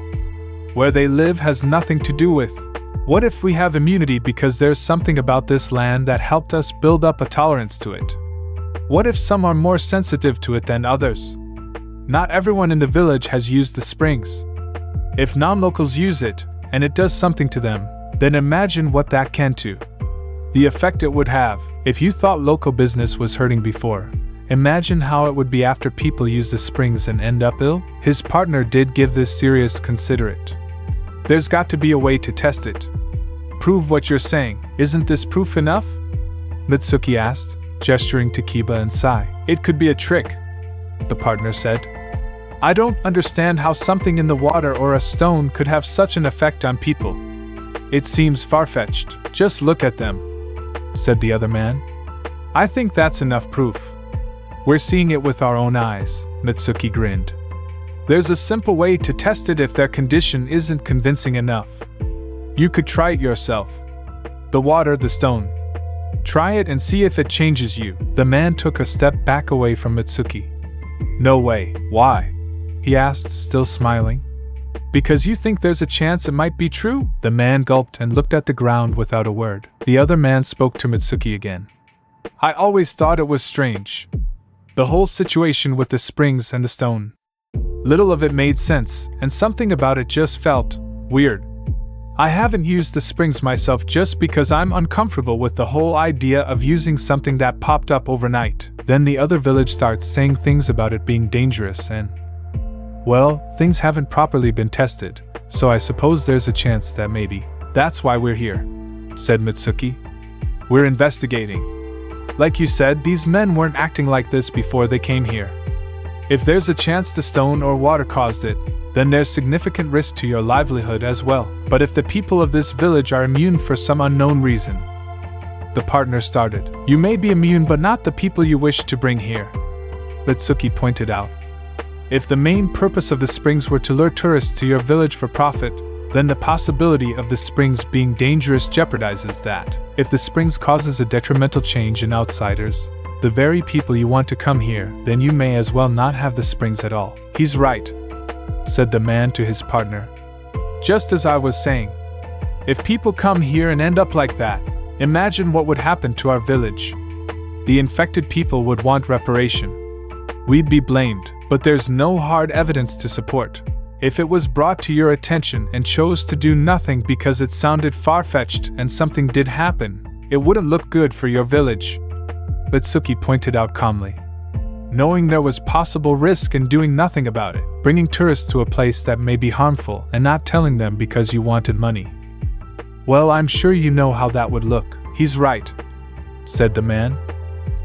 Where they live has nothing to do with. What if we have immunity because there's something about this land that helped us build up a tolerance to it? What if some are more sensitive to it than others? Not everyone in the village has used the springs. If non-locals use it, and it does something to them, then imagine what that can do. The effect it would have. If you thought local business was hurting before, imagine how it would be after people use the springs and end up ill. His partner did give this serious considerate. There's got to be a way to test it. Prove what you're saying. Isn't this proof enough? Mitsuki asked, gesturing to Kiba and Sai. It could be a trick, the partner said. I don't understand how something in the water or a stone could have such an effect on people. It seems far-fetched. Just look at them, said the other man. I think that's enough proof. We're seeing it with our own eyes, Mitsuki grinned. There's a simple way to test it if their condition isn't convincing enough. You could try it yourself. The water, the stone. Try it and see if it changes you. The man took a step back away from Mitsuki. No way. Why? He asked, still smiling. Because you think there's a chance it might be true? The man gulped and looked at the ground without a word. The other man spoke to Mitsuki again. I always thought it was strange. The whole situation with the springs and the stone. Little of it made sense, and something about it just felt weird. I haven't used the springs myself just because I'm uncomfortable with the whole idea of using something that popped up overnight. Then the other village starts saying things about it being dangerous and, well, things haven't properly been tested, so I suppose there's a chance that maybe. That's why we're here, said Mitsuki. We're investigating. Like you said, these men weren't acting like this before they came here. If there's a chance the stone or water caused it, then there's significant risk to your livelihood as well. But if the people of this village are immune for some unknown reason, the partner started. You may be immune, but not the people you wish to bring here, Mitsuki pointed out. If the main purpose of the springs were to lure tourists to your village for profit, then the possibility of the springs being dangerous jeopardizes that. If the springs causes a detrimental change in outsiders, the very people you want to come here, then you may as well not have the springs at all. He's right, said the man to his partner. Just as I was saying, if people come here and end up like that, imagine what would happen to our village. The infected people would want reparation. We'd be blamed, but there's no hard evidence to support. If it was brought to your attention and chose to do nothing because it sounded far-fetched and something did happen, it wouldn't look good for your village, Mitsuki pointed out calmly. Knowing there was possible risk in doing nothing about it, bringing tourists to a place that may be harmful and not telling them because you wanted money. Well, I'm sure you know how that would look. He's right, said the man.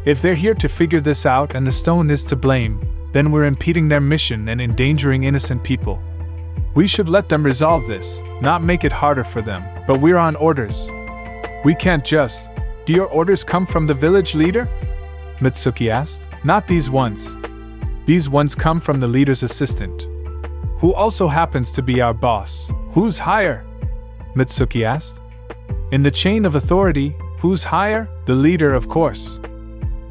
If they're here to figure this out and the stone is to blame, then we're impeding their mission and endangering innocent people. We should let them resolve this, not make it harder for them. But we're on orders. We can't just. Do your orders come from the village leader? Mitsuki asked. Not these ones. These ones come from the leader's assistant, who also happens to be our boss. Who's higher? Mitsuki asked. In the chain of authority, who's higher? The leader, of course.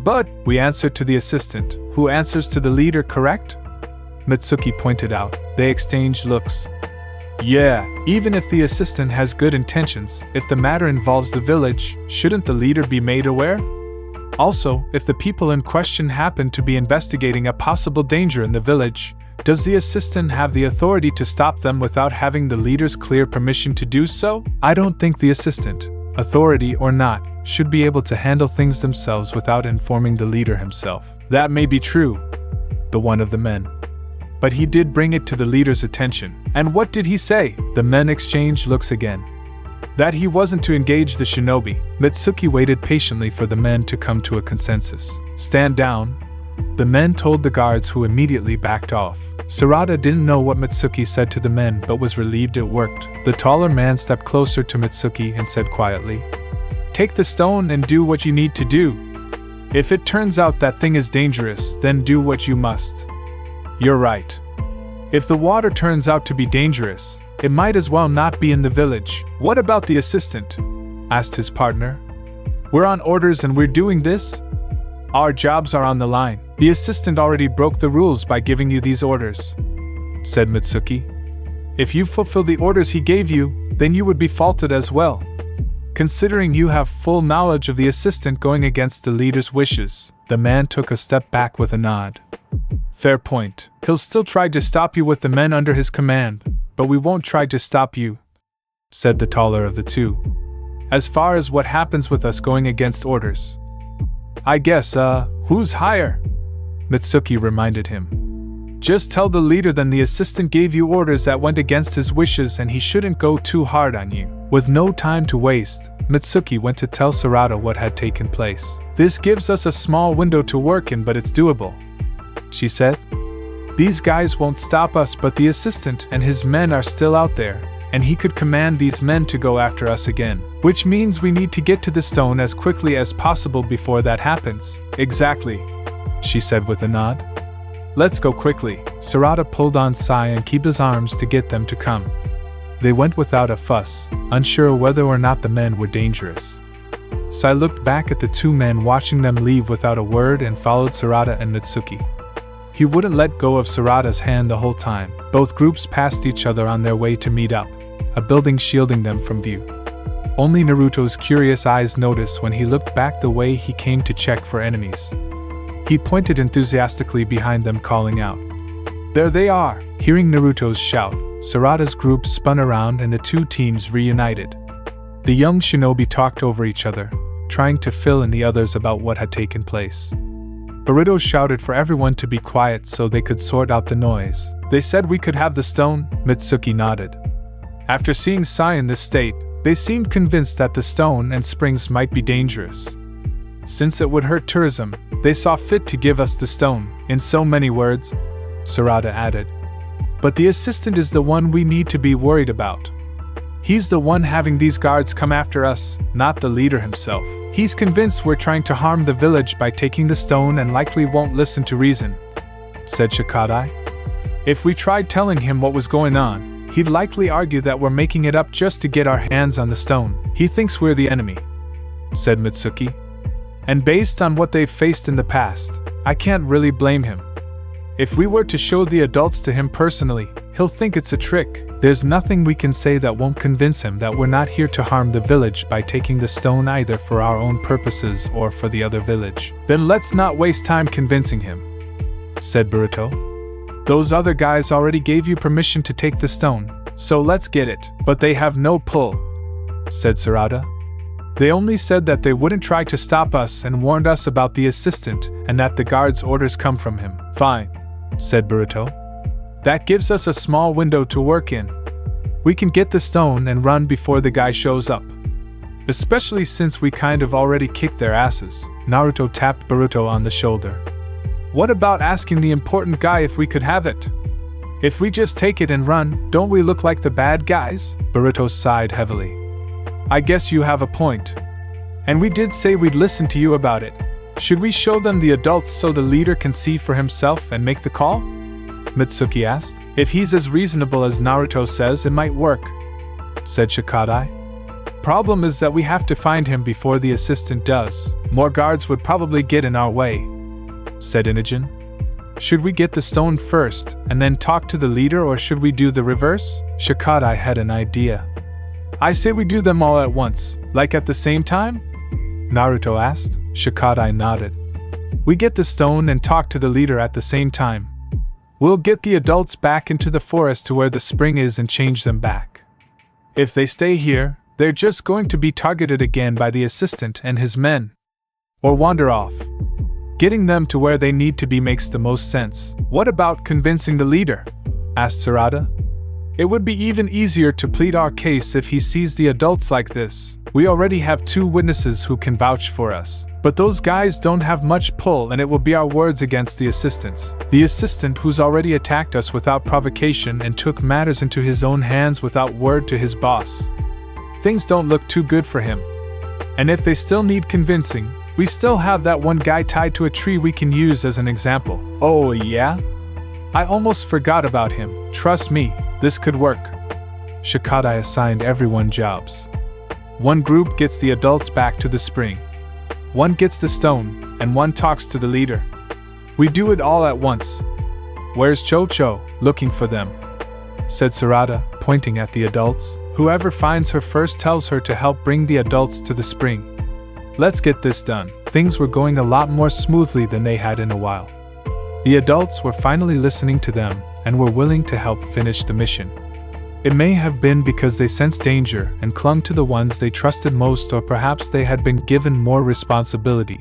But, we answer to the assistant, who answers to the leader, correct? Mitsuki pointed out. They exchanged looks. Yeah, even if the assistant has good intentions, if the matter involves the village, shouldn't the leader be made aware? Also, if the people in question happen to be investigating a possible danger in the village, does the assistant have the authority to stop them without having the leader's clear permission to do so? I don't think the assistant, authority or not, should be able to handle things themselves without informing the leader himself. That may be true, the one of the men. But he did bring it to the leader's attention. And what did he say? The men exchanged looks again. That he wasn't to engage the shinobi. Mitsuki waited patiently for the men to come to a consensus. Stand down, the men told the guards, who immediately backed off. Sarada didn't know what Mitsuki said to the men but was relieved it worked. The taller man stepped closer to Mitsuki and said quietly, "Take the stone and do what you need to do. If it turns out that thing is dangerous, then do what you must." You're right. If the water turns out to be dangerous, it might as well not be in the village. What about the assistant? Asked his partner. We're on orders and we're doing this? Our jobs are on the line. The assistant already broke the rules by giving you these orders, said Mitsuki. If you fulfill the orders he gave you, then you would be faulted as well. Considering you have full knowledge of the assistant going against the leader's wishes, the man took a step back with a nod. Fair point. He'll still try to stop you with the men under his command, but we won't try to stop you, said the taller of the two. As far as what happens with us going against orders, I guess, who's higher? Mitsuki reminded him. Just tell the leader then the assistant gave you orders that went against his wishes and he shouldn't go too hard on you. With no time to waste, Mitsuki went to tell Sarada what had taken place. This gives us a small window to work in, but it's doable, she said. These guys won't stop us, but the assistant and his men are still out there, and he could command these men to go after us again. Which means we need to get to the stone as quickly as possible before that happens. Exactly, she said with a nod. Let's go quickly. Sarada pulled on Sai and Kiba's arms to get them to come. They went without a fuss, unsure whether or not the men were dangerous. Sai looked back at the two men watching them leave without a word and followed Sarada and Mitsuki. He wouldn't let go of Sarada's hand the whole time. Both groups passed each other on their way to meet up, a building shielding them from view. Only Naruto's curious eyes noticed when he looked back the way he came to check for enemies. He pointed enthusiastically behind them, calling out, "There they are!" Hearing Naruto's shout, Sarada's group spun around and the two teams reunited. The young shinobi talked over each other, trying to fill in the others about what had taken place. Boruto shouted for everyone to be quiet so they could sort out the noise. They said we could have the stone, Mitsuki nodded. After seeing Sai in this state, they seemed convinced that the stone and springs might be dangerous. Since it would hurt tourism, they saw fit to give us the stone, in so many words, Sarada added. But the assistant is the one we need to be worried about. He's the one having these guards come after us, not the leader himself. He's convinced we're trying to harm the village by taking the stone and likely won't listen to reason, said Shikadai. If we tried telling him what was going on, he'd likely argue that we're making it up just to get our hands on the stone. He thinks we're the enemy, said Mitsuki. And based on what they've faced in the past, I can't really blame him. If we were to show the adults to him personally, he'll think it's a trick. There's nothing we can say that won't convince him that we're not here to harm the village by taking the stone either for our own purposes or for the other village. Then let's not waste time convincing him, said Boruto. Those other guys already gave you permission to take the stone, so let's get it. But they have no pull, said Sarada. They only said that they wouldn't try to stop us and warned us about the assistant and that the guard's orders come from him. Fine, said Boruto. That gives us a small window to work in. We can get the stone and run before the guy shows up. Especially since we kind of already kicked their asses. Naruto tapped Boruto on the shoulder. What about asking the important guy if we could have it? If we just take it and run, don't we look like the bad guys? Boruto sighed heavily. I guess you have a point. And we did say we'd listen to you about it. Should we show them the adults so the leader can see for himself and make the call? Mitsuki asked. If he's as reasonable as Naruto says, it might work, said Shikadai. Problem is that we have to find him before the assistant does. More guards would probably get in our way, said Inogen. Should we get the stone first and then talk to the leader, or should we do the reverse? Shikadai had an idea. I say we do them all at once, like at the same time? Naruto asked. Shikadai nodded. We get the stone and talk to the leader at the same time. We'll get the adults back into the forest to where the spring is and change them back. If they stay here, they're just going to be targeted again by the assistant and his men. Or wander off. Getting them to where they need to be makes the most sense. What about convincing the leader? Asked Sarada. It would be even easier to plead our case if he sees the adults like this. We already have 2 witnesses who can vouch for us. But those guys don't have much pull, and it will be our words against the assistants. The assistant who's already attacked us without provocation and took matters into his own hands without word to his boss. Things don't look too good for him. And if they still need convincing, we still have that one guy tied to a tree we can use as an example. Oh yeah? I almost forgot about him. Trust me, this could work. Shikadai assigned everyone jobs. One group gets the adults back to the spring. One gets the stone, and one talks to the leader. We do it all at once. Where's Cho-Cho? Looking for them, said Sarada, pointing at the adults. Whoever finds her first tells her to help bring the adults to the spring. Let's get this done. Things were going a lot more smoothly than they had in a while. The adults were finally listening to them and were willing to help finish the mission. It may have been because they sensed danger and clung to the ones they trusted most, or perhaps they had been given more responsibility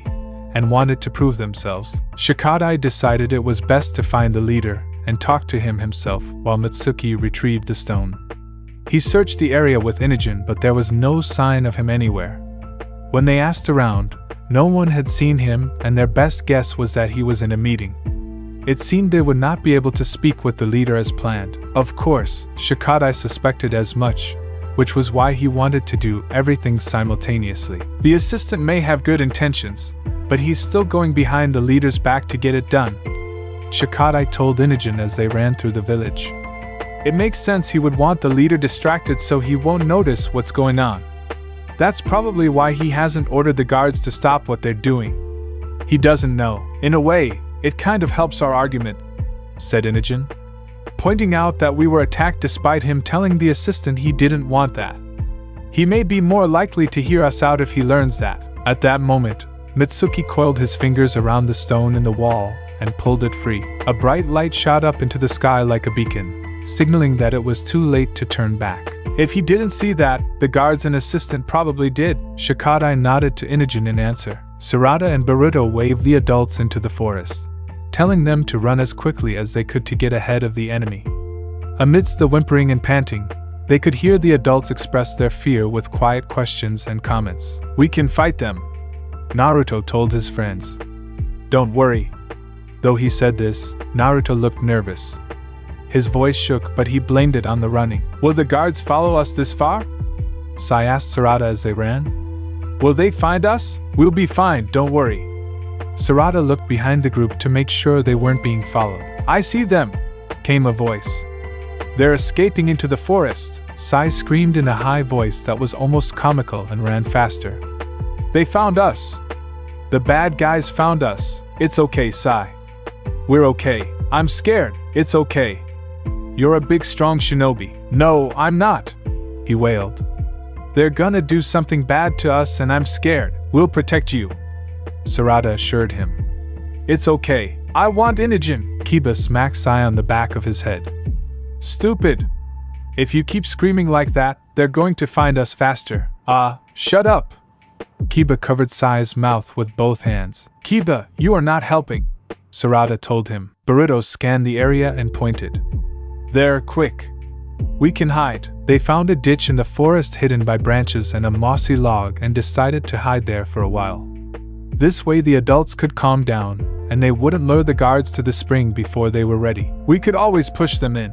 and wanted to prove themselves. Shikadai decided it was best to find the leader and talk to him himself while Mitsuki retrieved the stone. He searched the area with Inogen, but there was no sign of him anywhere. When they asked around, no one had seen him, and their best guess was that he was in a meeting. It seemed they would not be able to speak with the leader as planned. Of course, Shikadai suspected as much, which was why he wanted to do everything simultaneously. The assistant may have good intentions, but he's still going behind the leader's back to get it done, Shikadai told Inogen as they ran through the village. It makes sense he would want the leader distracted so he won't notice what's going on. That's probably why he hasn't ordered the guards to stop what they're doing. He doesn't know. In a way, it kind of helps our argument, said Inogen, pointing out that we were attacked despite him telling the assistant he didn't want that. He may be more likely to hear us out if he learns that. At that moment, Mitsuki coiled his fingers around the stone in the wall and pulled it free. A bright light shot up into the sky like a beacon, signaling that it was too late to turn back. If he didn't see that, the guards and assistant probably did. Shikadai nodded to Inogen in answer. Sarada and Boruto waved the adults into the forest, telling them to run as quickly as they could to get ahead of the enemy. Amidst the whimpering and panting, they could hear the adults express their fear with quiet questions and comments. "We can fight them," Naruto told his friends. "Don't worry." Though he said this, Naruto looked nervous. His voice shook, but he blamed it on the running. "Will the guards follow us this far?" Sai asked Sarada as they ran. "Will they find us? We'll be fine, don't worry." Sarada looked behind the group to make sure they weren't being followed. "I see them," came a voice. "They're escaping into the forest," Sai screamed in a high voice that was almost comical and ran faster. "They found us. The bad guys found us. It's okay, Sai. We're okay. I'm scared. It's okay. You're a big strong shinobi." "No, I'm not," he wailed. "They're gonna do something bad to us and I'm scared. We'll protect you," Sarada assured him. "It's okay. I want Inogen." Kiba smacked Sai on the back of his head. "Stupid. If you keep screaming like that, they're going to find us faster." Shut up." Kiba covered Sai's mouth with both hands. "Kiba, you are not helping," Sarada told him. Boruto scanned the area and pointed. "There, quick. We can hide." They found a ditch in the forest hidden by branches and a mossy log and decided to hide there for a while. This way the adults could calm down, and they wouldn't lure the guards to the spring before they were ready. "We could always push them in,"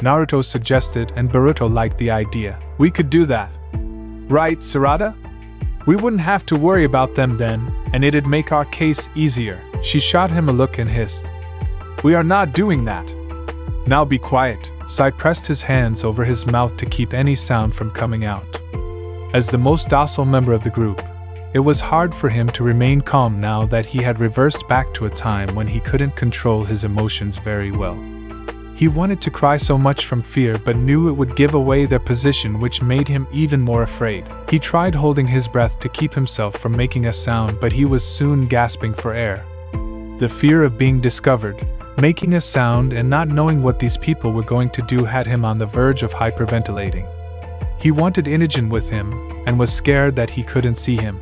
Naruto suggested, and Boruto liked the idea. "We could do that. Right, Sarada? We wouldn't have to worry about them then, and it'd make our case easier." She shot him a look and hissed. "We are not doing that." "Now be quiet." Sai pressed his hands over his mouth to keep any sound from coming out. As the most docile member of the group, it was hard for him to remain calm now that he had reversed back to a time when he couldn't control his emotions very well. He wanted to cry so much from fear but knew it would give away their position, which made him even more afraid. He tried holding his breath to keep himself from making a sound, but he was soon gasping for air. The fear of being discovered, making a sound, and not knowing what these people were going to do had him on the verge of hyperventilating. He wanted Inogen with him, and was scared that he couldn't see him.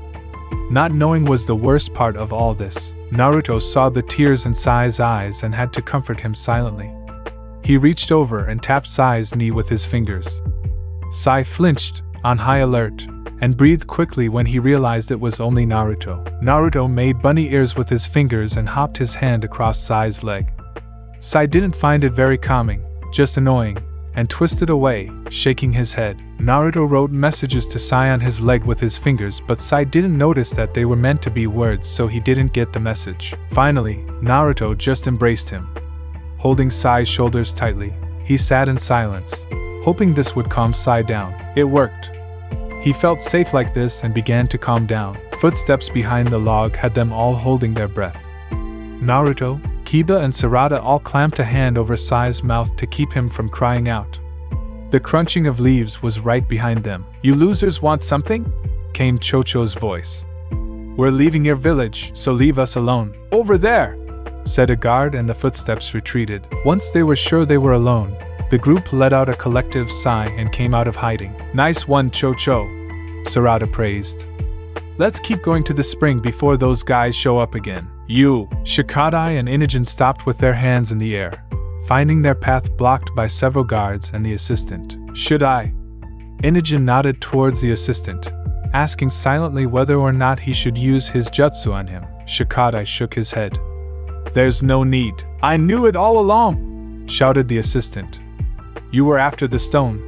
Not knowing was the worst part of all this. Naruto saw the tears in Sai's eyes and had to comfort him silently. He reached over and tapped Sai's knee with his fingers. Sai flinched, on high alert, and breathed quickly when he realized it was only Naruto. Naruto made bunny ears with his fingers and hopped his hand across Sai's leg. Sai didn't find it very calming, just annoying, and twisted away, shaking his head. Naruto wrote messages to Sai on his leg with his fingers, but Sai didn't notice that they were meant to be words, so he didn't get the message. Finally, Naruto just embraced him. Holding Sai's shoulders tightly, he sat in silence, hoping this would calm Sai down. It worked. He felt safe like this and began to calm down. Footsteps behind the log had them all holding their breath. Naruto, Kiba and Sarada all clamped a hand over Sai's mouth to keep him from crying out. The crunching of leaves was right behind them. "You losers want something?" came Chocho's voice. "We're leaving your village, so leave us alone." "Over there!" said a guard, and the footsteps retreated. Once they were sure they were alone, the group let out a collective sigh and came out of hiding. "Nice one, Chocho," Sarada praised. "Let's keep going to the spring before those guys show up again." "You!" Shikadai and Inogen stopped with their hands in the air, finding their path blocked by several guards and the assistant. "Should I?" Inogen nodded towards the assistant, asking silently whether or not he should use his jutsu on him. Shikadai shook his head. "There's no need. I knew it all along!" shouted the assistant. "You were after the stone.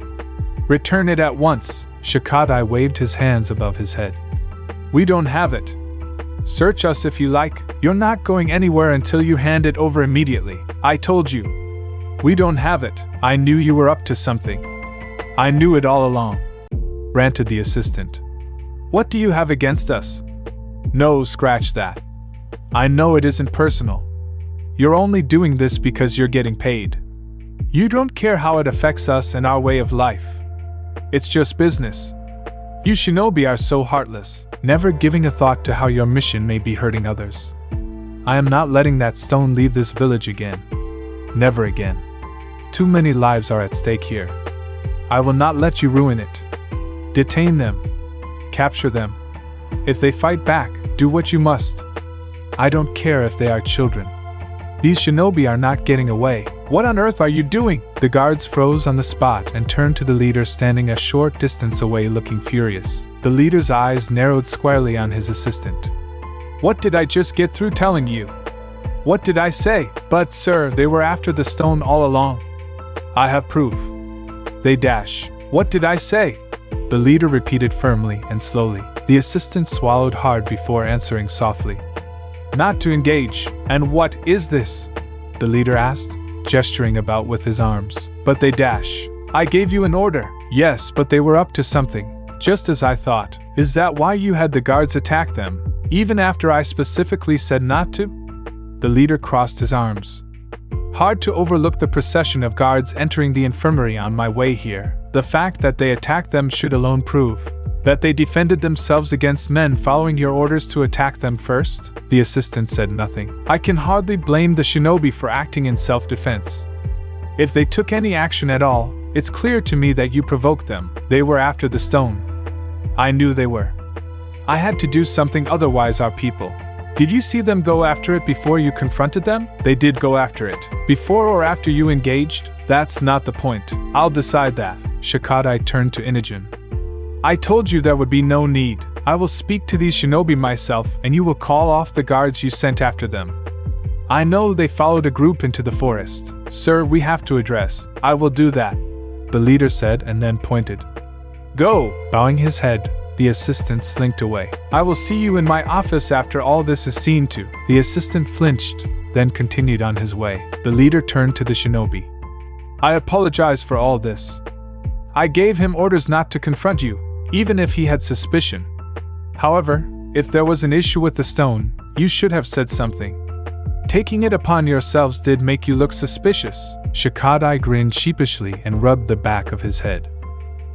Return it at once." Shikadai waved his hands above his head. "We don't have it. Search us if you like. You're not going anywhere until you hand it over immediately. I told you. We don't have it. I knew you were up to something. I knew it all along," ranted the assistant. "What do you have against us?" "No, scratch that. I know it isn't personal. You're only doing this because you're getting paid. You don't care how it affects us and our way of life. It's just business. You shinobi are so heartless, never giving a thought to how your mission may be hurting others. I am not letting that stone leave this village again. Never again. Too many lives are at stake here. I will not let you ruin it. Detain them. Capture them. If they fight back, do what you must. I don't care if they are children. These shinobi are not getting away." "What on earth are you doing?" The guards froze on the spot and turned to the leader standing a short distance away looking furious. The leader's eyes narrowed squarely on his assistant. "What did I just get through telling you? What did I say?" "But sir, they were after the stone all along. I have proof. They dash." "What did I say?" The leader repeated firmly and slowly. The assistant swallowed hard before answering softly. "Not to engage." "And what is this?" the leader asked, gesturing about with his arms. "But they dash. I gave you an order." "Yes, but they were up to something, just as I thought." "Is that why you had the guards attack them, even after I specifically said not to?" The leader crossed his arms. "Hard to overlook the procession of guards entering the infirmary on my way here. The fact that they attacked them should alone prove that they defended themselves against men following your orders to attack them first." The assistant said nothing. "I can hardly blame the shinobi for acting in self-defense. If they took any action at all, it's clear to me that you provoked them. They were after the stone. I knew they were. I had to do something, otherwise our people. Did you see them go after it before you confronted them?" "They did go after it. Before or after you engaged? That's not the point. I'll decide that." Shikadai turned to Inogen. "I told you there would be no need. I will speak to these shinobi myself, and you will call off the guards you sent after them. I know they followed a group into the forest. Sir, we have to address." "I will do that," the leader said and then pointed. "Go!" Bowing his head, the assistant slinked away. "I will see you in my office after all this is seen to." The assistant flinched, then continued on his way. The leader turned to the shinobi. "I apologize for all this. I gave him orders not to confront you, even if he had suspicion. However, if there was an issue with the stone, you should have said something. Taking it upon yourselves did make you look suspicious." Shikadai grinned sheepishly and rubbed the back of his head.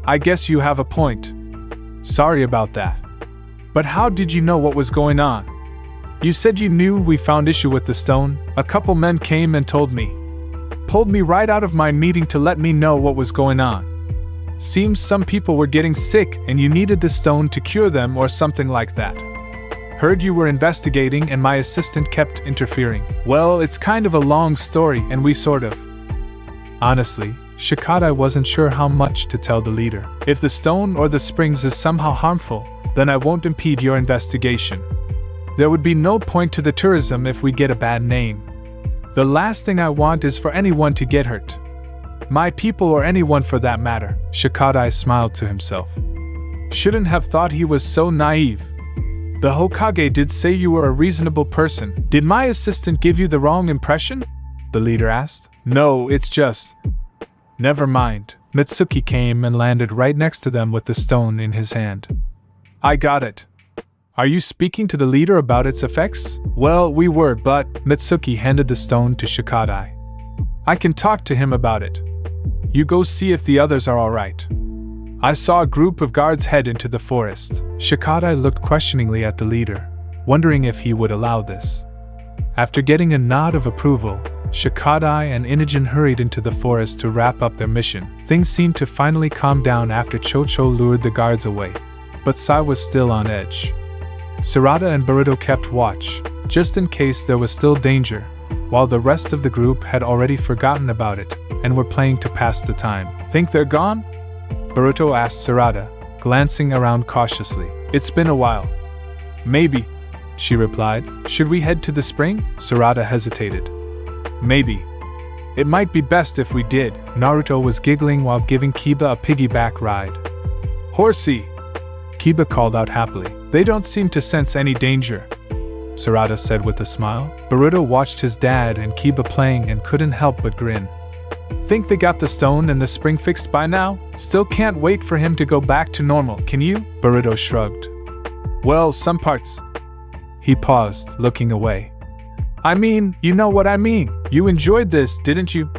"I guess you have a point. Sorry about that. But how did you know what was going on? You said you knew we found issue with the stone. A couple men came and told me. Pulled me right out of my meeting to let me know what was going on. Seems some people were getting sick and you needed the stone to cure them or something like that. Heard you were investigating and my assistant kept interfering. Well, it's kind of a long story and we sort of..." Honestly, Shikadai wasn't sure how much to tell the leader. "If the stone or the springs is somehow harmful, then I won't impede your investigation. There would be no point to the tourism if we get a bad name. The last thing I want is for anyone to get hurt. My people or anyone for that matter." Shikadai smiled to himself. Shouldn't have thought he was so naive. The Hokage did say you were a reasonable person. Did my assistant give you the wrong impression? The leader asked. No, it's just... Never mind. Mitsuki came and landed right next to them with the stone in his hand. I got it. Are you speaking to the leader about its effects? Well, we were, but... Mitsuki handed the stone to Shikadai. I can talk to him about it. You go see if the others are alright. I saw a group of guards head into the forest. Shikadai looked questioningly at the leader, wondering if he would allow this. After getting a nod of approval, Shikadai and Inogen hurried into the forest to wrap up their mission. Things seemed to finally calm down after Chocho lured the guards away, but Sai was still on edge. Sarada and Boruto kept watch, just in case there was still danger, while the rest of the group had already forgotten about it and were playing to pass the time. Think they're gone? Boruto asked Sarada, glancing around cautiously. It's been a while. Maybe, she replied. Should we head to the spring? Sarada hesitated. Maybe. It might be best if we did. Naruto was giggling while giving Kiba a piggyback ride. Horsey! Kiba called out happily. They don't seem to sense any danger, Sarada said with a smile. Boruto watched his dad and Kiba playing and couldn't help but grin. Think they got the stone and the spring fixed by now? Still can't wait for him to go back to normal, can you? Boruto shrugged. Well, some parts. He paused, looking away. I mean, you know what I mean. You enjoyed this, didn't you?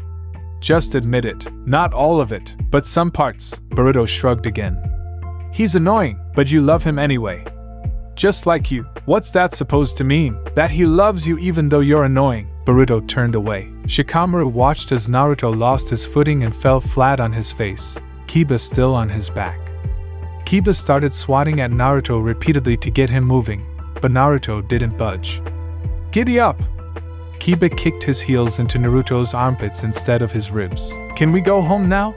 Just admit it. Not all of it, but some parts. Boruto shrugged again. He's annoying, but you love him anyway. Just like you. What's that supposed to mean? That he loves you even though you're annoying? Boruto turned away. Shikamaru watched as Naruto lost his footing and fell flat on his face, Kiba still on his back. Kiba started swatting at Naruto repeatedly to get him moving, but Naruto didn't budge. Giddy up! Kiba kicked his heels into Naruto's armpits instead of his ribs. Can we go home now?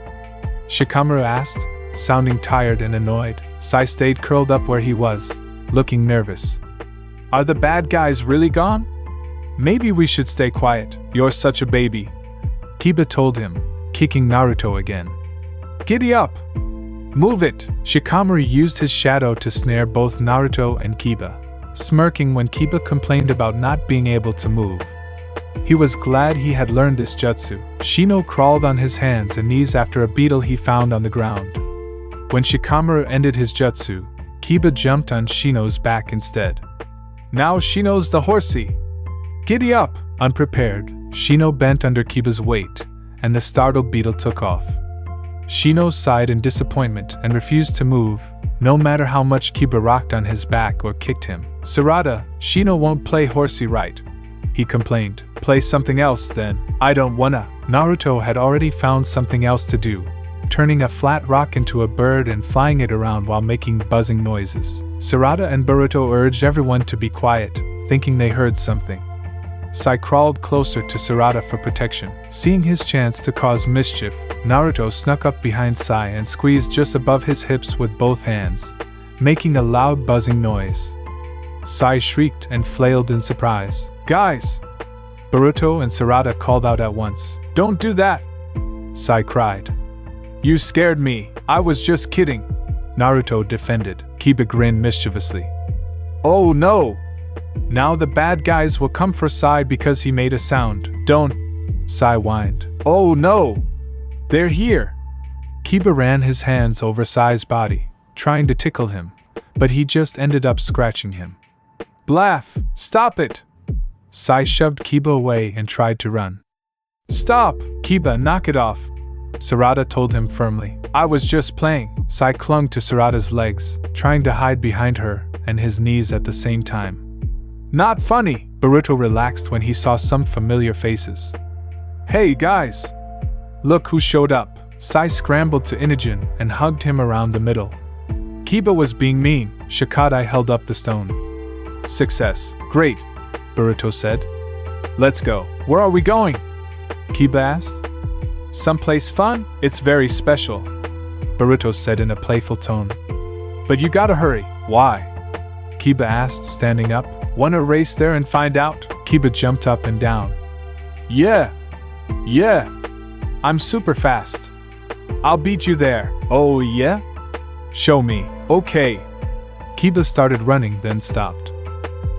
Shikamaru asked, sounding tired and annoyed. Sai stayed curled up where he was, looking nervous. Are the bad guys really gone? Maybe we should stay quiet. You're such a baby, Kiba told him, kicking Naruto again. Giddy up! Move it! Shikamaru used his shadow to snare both Naruto and Kiba, smirking when Kiba complained about not being able to move. He was glad he had learned this jutsu. Shino crawled on his hands and knees after a beetle he found on the ground. When Shikamaru ended his jutsu, Kiba jumped on Shino's back instead. Now Shino's the horsey! Giddy up! Unprepared, Shino bent under Kiba's weight, and the startled beetle took off. Shino sighed in disappointment and refused to move, no matter how much Kiba rocked on his back or kicked him. Sarada, Shino won't play horsey right, he complained. Play something else then. I don't wanna. Naruto had already found something else to do, turning a flat rock into a bird and flying it around while making buzzing noises. Sarada and Boruto urged everyone to be quiet, thinking they heard something. Sai crawled closer to Sarada for protection. Seeing his chance to cause mischief, Naruto snuck up behind Sai and squeezed just above his hips with both hands, making a loud buzzing noise. Sai shrieked and flailed in surprise. Guys! Boruto and Sarada called out at once. Don't do that! Sai cried. You scared me. I was just kidding, Naruto defended. Kiba grinned mischievously. Oh no! Now the bad guys will come for Sai because he made a sound. Don't! Sai whined. Oh no! They're here! Kiba ran his hands over Sai's body, trying to tickle him, but he just ended up scratching him. Blaff! Stop it! Sai shoved Kiba away and tried to run. Stop! Kiba, knock it off! Sarada told him firmly. I was just playing. Sai clung to Sarada's legs, trying to hide behind her and his knees at the same time. Not funny! Boruto relaxed when he saw some familiar faces. Hey guys! Look who showed up! Sai scrambled to Inogen and hugged him around the middle. Kiba was being mean. Shikadai held up the stone. Success. Great, Boruto said. Let's go. Where are we going? Kiba asked. Someplace fun? It's very special, Boruto said in a playful tone. But you gotta hurry. Why? Kiba asked, standing up. Wanna race there and find out? Kiba jumped up and down. Yeah! I'm super fast. I'll beat you there. Oh yeah? Show me. Okay. Kiba started running, then stopped.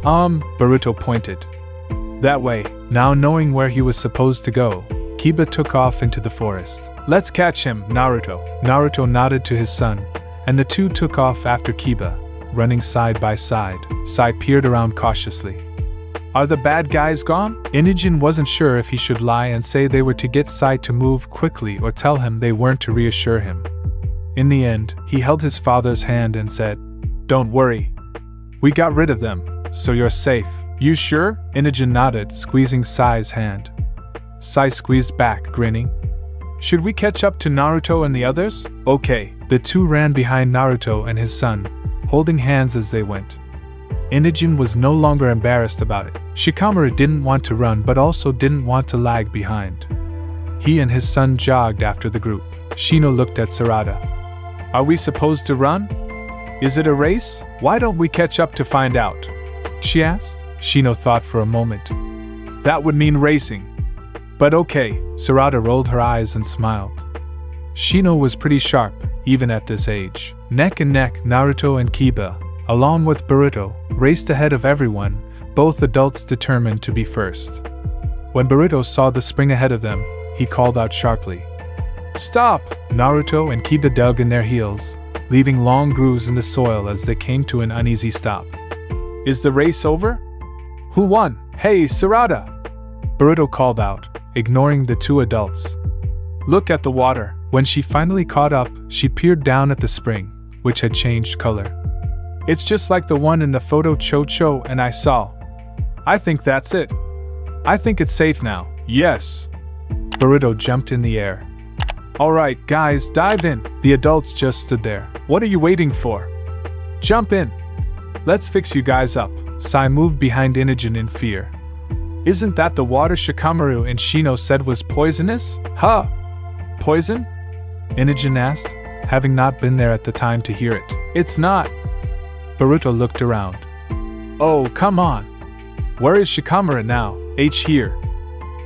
Boruto pointed. That way. Now knowing where he was supposed to go, Kiba took off into the forest. Let's catch him, Naruto. Naruto nodded to his son, and the two took off after Kiba, running side by side. Sai peered around cautiously. Are the bad guys gone? Inogen wasn't sure if he should lie and say they were to get Sai to move quickly or tell him they weren't to reassure him. In the end, he held his father's hand and said, "Don't worry. We got rid of them, so you're safe." "You sure?" Inogen nodded, squeezing Sai's hand. Sai squeezed back, grinning. "Should we catch up to Naruto and the others?" "Okay." The two ran behind Naruto and his son, holding hands as they went. Inogen was no longer embarrassed about it. Shikamaru didn't want to run but also didn't want to lag behind. He and his son jogged after the group. Shino looked at Sarada. "Are we supposed to run? Is it a race? Why don't we catch up to find out?" she asked. Shino thought for a moment. "That would mean racing. But okay." Sarada rolled her eyes and smiled. Shino was pretty sharp, even at this age. Neck and neck, Naruto and Kiba, along with Boruto, raced ahead of everyone, both adults determined to be first. When Boruto saw the spring ahead of them, he called out sharply, "Stop!" Naruto and Kiba dug in their heels, leaving long grooves in the soil as they came to an uneasy stop. "Is the race over? Who won?" "Hey, Sarada!" Boruto called out, ignoring the two adults. "Look at the water." When she finally caught up, she peered down at the spring, which had changed color. "It's just like the one in the photo Cho-Cho and I saw. I think that's it. I think it's safe now." "Yes." Boruto jumped in the air. "Alright, guys, dive in." The adults just stood there. "What are you waiting for? Jump in. Let's fix you guys up." Sai moved behind Inogen in fear. "Isn't that the water Shikamaru and Shino said was poisonous?" "Huh? Poison?" Inogen asked, having not been there at the time to hear it. "It's not." Boruto looked around. "Oh, come on. Where is Shikamaru now?" Here."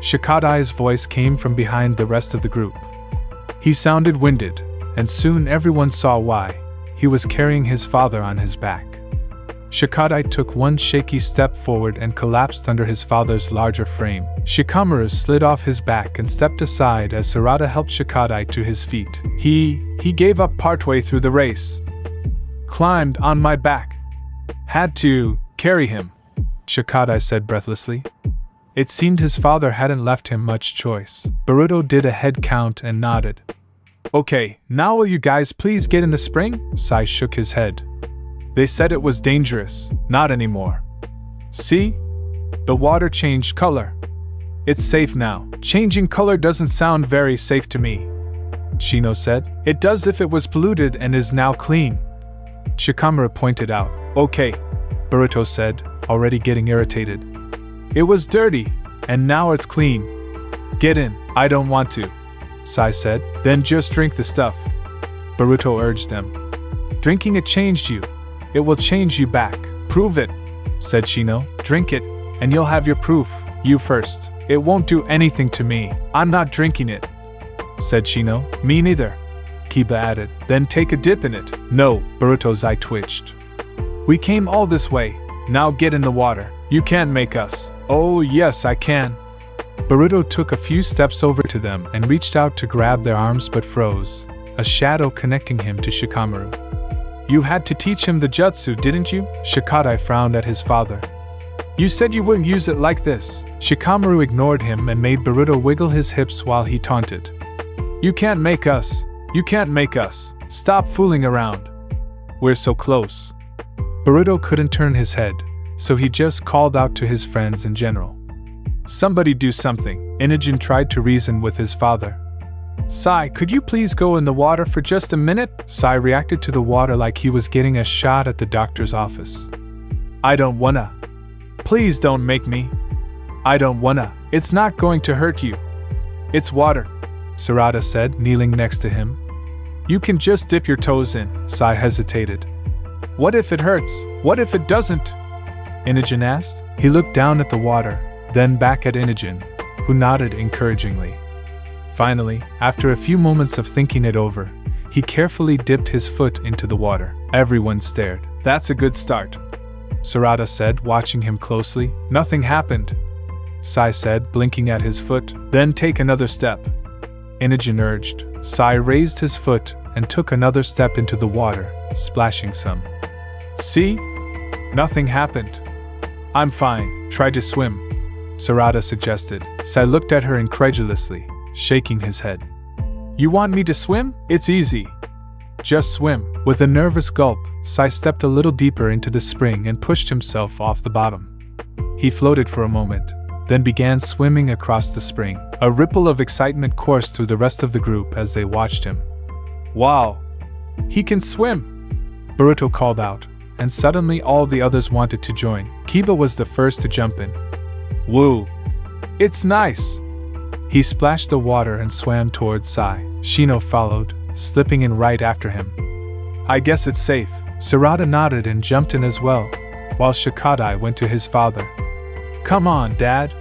Shikadai's voice came from behind the rest of the group. He sounded winded, and soon everyone saw why. He was carrying his father on his back. Shikadai took one shaky step forward and collapsed under his father's larger frame. Shikamaru slid off his back and stepped aside as Sarada helped Shikadai to his feet. He gave up partway through the race. Climbed on my back. Had to carry him, Shikadai said breathlessly. It seemed his father hadn't left him much choice. Boruto did a head count and nodded. "Okay, now will you guys please get in the spring?" Sai shook his head. "They said it was dangerous. Not anymore. See? The water changed color. It's safe now." "Changing color doesn't sound very safe to me," Shino said. "It does if it was polluted and is now clean," Shikamaru pointed out. "Okay," Boruto said, already getting irritated. "It was dirty, and now it's clean. Get in." "I don't want to," Sai said. "Then just drink the stuff," Boruto urged them. "Drinking it changed you. It will change you back." "Prove it," said Shino. "Drink it, and you'll have your proof. You first." "It won't do anything to me. I'm not drinking it," said Shino. "Me neither," Kiba added. "Then take a dip in it." "No," Boruto's eye twitched. "We came all this way. Now get in the water. You can't make us." "Oh yes, I can." Boruto took a few steps over to them and reached out to grab their arms but froze, a shadow connecting him to Shikamaru. "You had to teach him the jutsu, didn't you?" Shikadai frowned at his father. "You said you wouldn't use it like this." Shikamaru ignored him and made Boruto wiggle his hips while he taunted. "You can't make us. You can't make us. Stop fooling around. We're so close." Boruto couldn't turn his head, so he just called out to his friends in general. "Somebody do something." Inogen tried to reason with his father. "Sai, could you please go in the water for just a minute?" Sai reacted to the water like he was getting a shot at the doctor's office. "I don't wanna. Please don't make me. I don't wanna. It's not going to hurt you. It's water," Sarada said, kneeling next to him. "You can just dip your toes in." Sai hesitated. "What if it hurts? What if it doesn't?" Inogen asked. He looked down at the water, then back at Inogen, who nodded encouragingly. Finally, after a few moments of thinking it over, he carefully dipped his foot into the water. Everyone stared. "That's a good start," Sarada said, watching him closely. "Nothing happened," Sai said, blinking at his foot. "Then take another step," Inogen urged. Sai raised his foot and took another step into the water, splashing some. "See? Nothing happened. I'm fine." Try to swim, Sarada suggested. Sai looked at her incredulously, shaking his head. You want me to swim? It's easy. Just swim. With a nervous gulp, Sai stepped a little deeper into the spring and pushed himself off the bottom. He floated for a moment, then began swimming across the spring. A ripple of excitement coursed through the rest of the group as they watched him. Wow! He can swim! Boruto called out, and suddenly all the others wanted to join. Kiba was the first to jump in. Woo! It's nice! He splashed the water and swam towards Sai. Shino followed, slipping in right after him. I guess it's safe. Sarada nodded and jumped in as well, while Shikadai went to his father. Come on, Dad!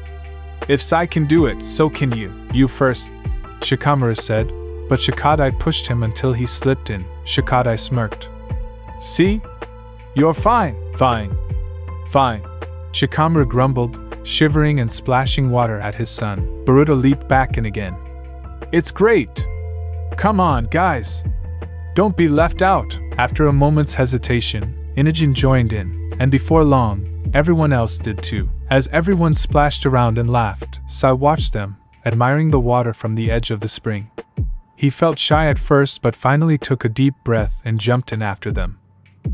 If Sai can do it, so can you. You first, Shikamaru said, but Shikadai pushed him until he slipped in. Shikadai smirked. See? You're fine. Fine. Fine. Shikamaru grumbled, shivering and splashing water at his son. Boruto leaped back in again. It's great! Come on, guys! Don't be left out! After a moment's hesitation, Inajin joined in, and before long, everyone else did too. As everyone splashed around and laughed, Sai watched them, admiring the water from the edge of the spring. He felt shy at first but finally took a deep breath and jumped in after them.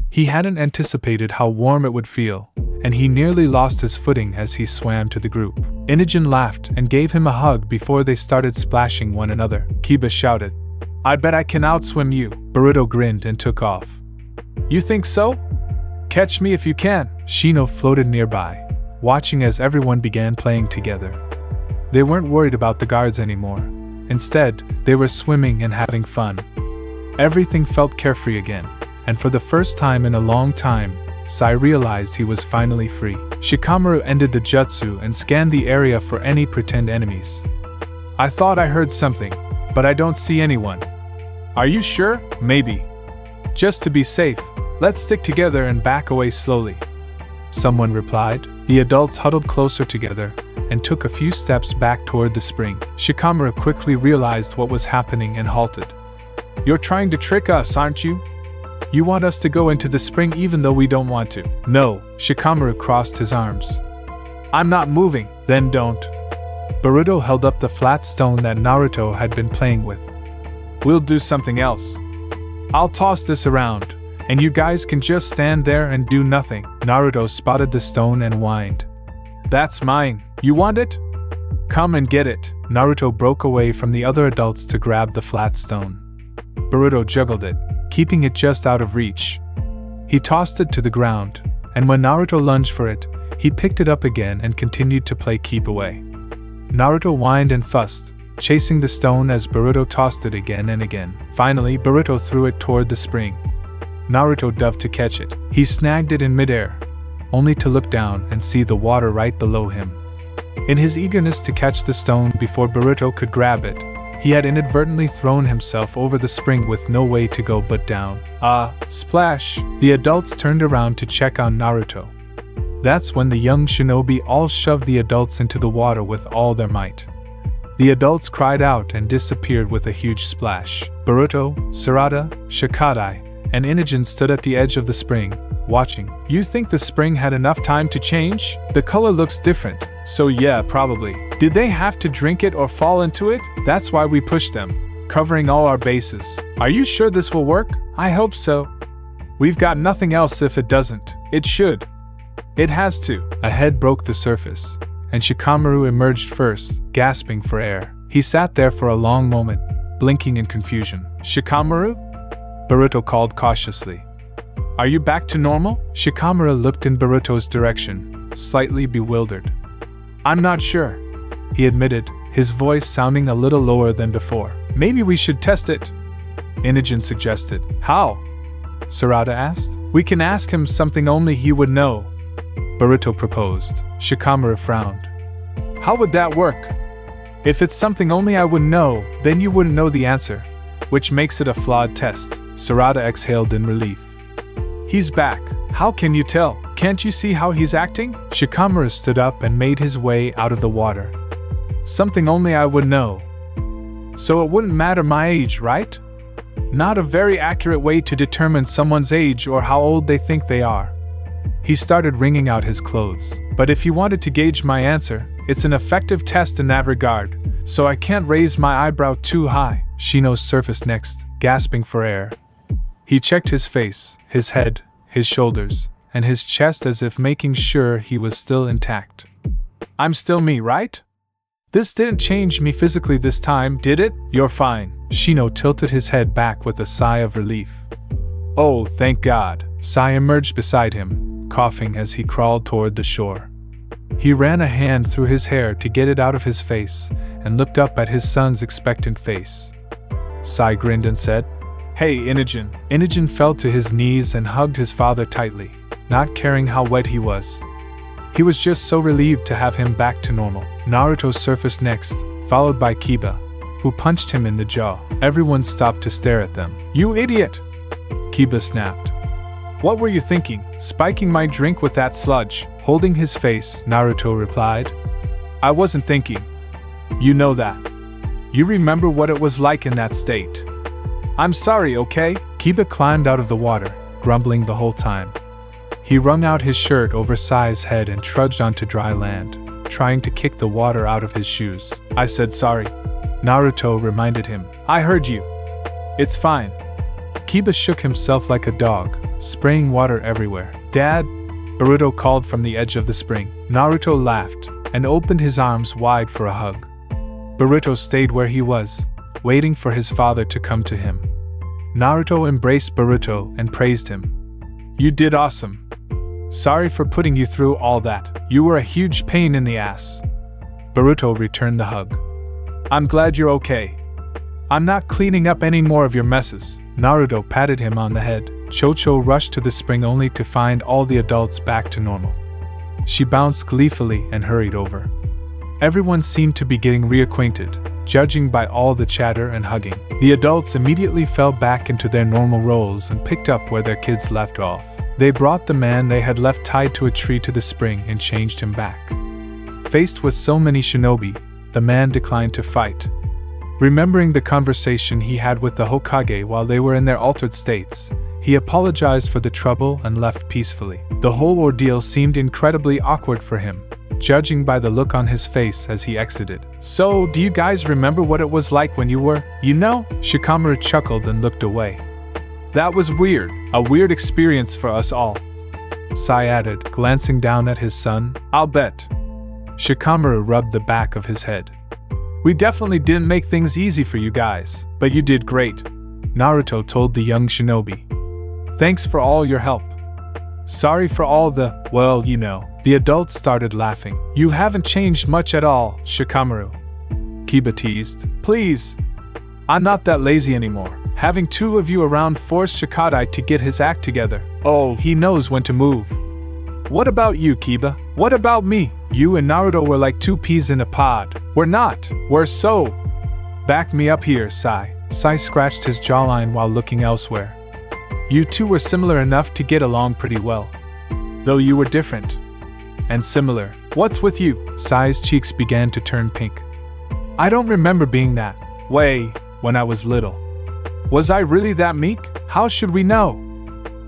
He hadn't anticipated how warm it would feel, and he nearly lost his footing as he swam to the group. Inajin laughed and gave him a hug before they started splashing one another. Kiba shouted, I bet I can outswim you. Boruto grinned and took off. You think so? Catch me if you can. Shino floated nearby, watching as everyone began playing together. They weren't worried about the guards anymore. Instead, they were swimming and having fun. Everything felt carefree again, and for the first time in a long time, Sai realized he was finally free. Shikamaru ended the jutsu and scanned the area for any pretend enemies. I thought I heard something, but I don't see anyone. Are you sure? Maybe. Just to be safe, let's stick together and back away slowly. Someone replied. The adults huddled closer together and took a few steps back toward the spring. Shikamaru quickly realized what was happening and halted. You're trying to trick us, aren't you? You want us to go into the spring even though we don't want to. No, Shikamaru crossed his arms. I'm not moving. Then don't. Boruto held up the flat stone that Naruto had been playing with. We'll do something else. I'll toss this around, and you guys can just stand there and do nothing. Naruto spotted the stone and whined. That's mine. You want it? Come and get it. Naruto broke away from the other adults to grab the flat stone. Boruto juggled it, keeping it just out of reach. He tossed it to the ground, and when Naruto lunged for it, he picked it up again and continued to play keep away. Naruto whined and fussed, chasing the stone as Boruto tossed it again and again. Finally, Boruto threw it toward the spring. Naruto dove to catch it. He snagged it in midair, only to look down and see the water right below him. In his eagerness to catch the stone before Boruto could grab it, he had inadvertently thrown himself over the spring with no way to go but down. Splash! The adults turned around to check on Naruto. That's when the young shinobi all shoved the adults into the water with all their might. The adults cried out and disappeared with a huge splash. Boruto, Sarada, Shikadai, and Inajin stood at the edge of the spring, watching. You think the spring had enough time to change? The color looks different, so yeah, probably. Did they have to drink it or fall into it? That's why we pushed them, covering all our bases. Are you sure this will work? I hope so. We've got nothing else if it doesn't. It should. It has to. A head broke the surface, and Shikamaru emerged first, gasping for air. He sat there for a long moment, blinking in confusion. Shikamaru? Boruto called cautiously. Are you back to normal? Shikamaru looked in Boruto's direction, slightly bewildered. I'm not sure, he admitted, his voice sounding a little lower than before. Maybe we should test it, Inajin suggested. How? Sarada asked. We can ask him something only he would know, Boruto proposed. Shikamaru frowned. How would that work? If it's something only I would know, then you wouldn't know the answer, which makes it a flawed test. Sarada exhaled in relief. He's back. How can you tell? Can't you see how he's acting? Shikamaru stood up and made his way out of the water. Something only I would know. So it wouldn't matter my age, right? Not a very accurate way to determine someone's age or how old they think they are. He started wringing out his clothes. But if you wanted to gauge my answer, it's an effective test in that regard, so I can't raise my eyebrow too high. Shino surfaced next, gasping for air. He checked his face, his head, his shoulders, and his chest as if making sure he was still intact. I'm still me, right? This didn't change me physically this time, did it? You're fine. Shino tilted his head back with a sigh of relief. Oh, thank God. Sai emerged beside him, coughing as he crawled toward the shore. He ran a hand through his hair to get it out of his face and looked up at his son's expectant face. Sai grinned and said, Hey, Inogen. Inogen fell to his knees and hugged his father tightly, not caring how wet he was. He was just so relieved to have him back to normal. Naruto surfaced next, followed by Kiba, who punched him in the jaw. Everyone stopped to stare at them. You idiot! Kiba snapped. What were you thinking, spiking my drink with that sludge? Holding his face, Naruto replied. I wasn't thinking. You know that. You remember what it was like in that state. I'm sorry, okay? Kiba climbed out of the water, grumbling the whole time. He wrung out his shirt over Sai's head and trudged onto dry land, trying to kick the water out of his shoes. I said sorry. Naruto reminded him. I heard you. It's fine. Kiba shook himself like a dog, spraying water everywhere. Dad? Boruto called from the edge of the spring. Naruto laughed and opened his arms wide for a hug. Boruto stayed where he was, waiting for his father to come to him. Naruto embraced Boruto and praised him. You did awesome. Sorry for putting you through all that. You were a huge pain in the ass. Boruto returned the hug. I'm glad you're okay. I'm not cleaning up any more of your messes. Naruto patted him on the head. Chocho rushed to the spring only to find all the adults back to normal. She bounced gleefully and hurried over. Everyone seemed to be getting reacquainted, judging by all the chatter and hugging. The adults immediately fell back into their normal roles and picked up where their kids left off. They brought the man they had left tied to a tree to the spring and changed him back. Faced with so many shinobi, the man declined to fight. Remembering the conversation he had with the Hokage while they were in their altered states, he apologized for the trouble and left peacefully. The whole ordeal seemed incredibly awkward for him, judging by the look on his face as he exited. So, do you guys remember what it was like when you were, Shikamaru chuckled and looked away. That was weird, a weird experience for us all. Sai added, glancing down at his son. I'll bet. Shikamaru rubbed the back of his head. We definitely didn't make things easy for you guys, but you did great, Naruto told the young shinobi. Thanks for all your help. Sorry for all the, The adults started laughing. You haven't changed much at all, Shikamaru. Kiba teased. Please. I'm not that lazy anymore. Having two of you around forced Shikadai to get his act together. Oh, he knows when to move. What about you, Kiba? What about me? You and Naruto were like two peas in a pod. We're not. We're so. Back me up here, Sai. Sai scratched his jawline while looking elsewhere. You two were similar enough to get along pretty well. Though you were different. And similar. What's with you? Sai's cheeks began to turn pink. I don't remember being that way when I was little. Was I really that meek? How should we know?